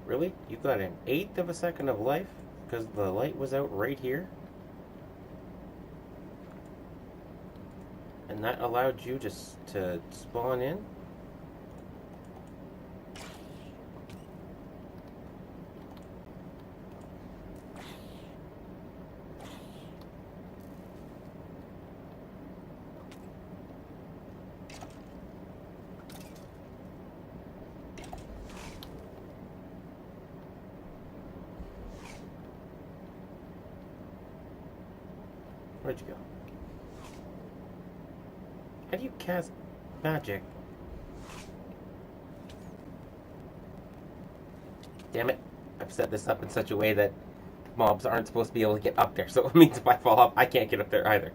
Really? You got an eighth of a second of life because the light was out right here? And that allowed you just to spawn in? Where'd you go? How do you cast magic? Damn it. I've set this up in such a way that mobs aren't supposed to be able to get up there. So it means if I fall off, I can't get up there either.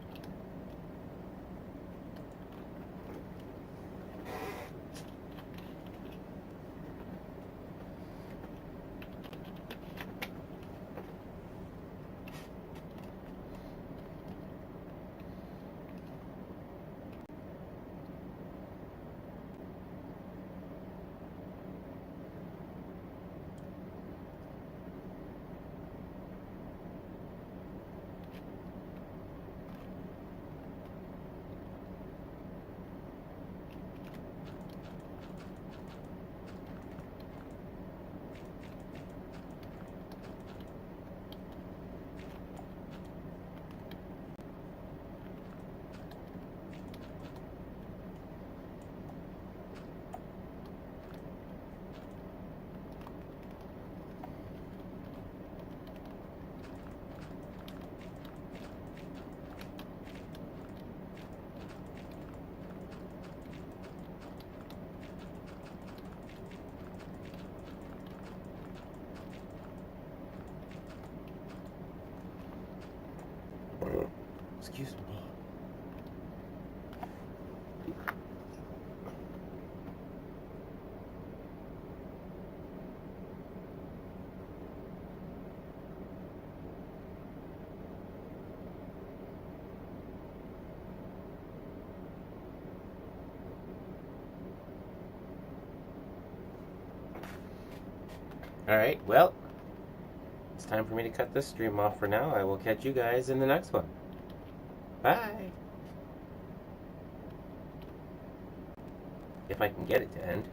Excuse me. Alright, well, it's time for me to cut this stream off for now. I will catch you guys in the next one. Bye! If I can get it to end.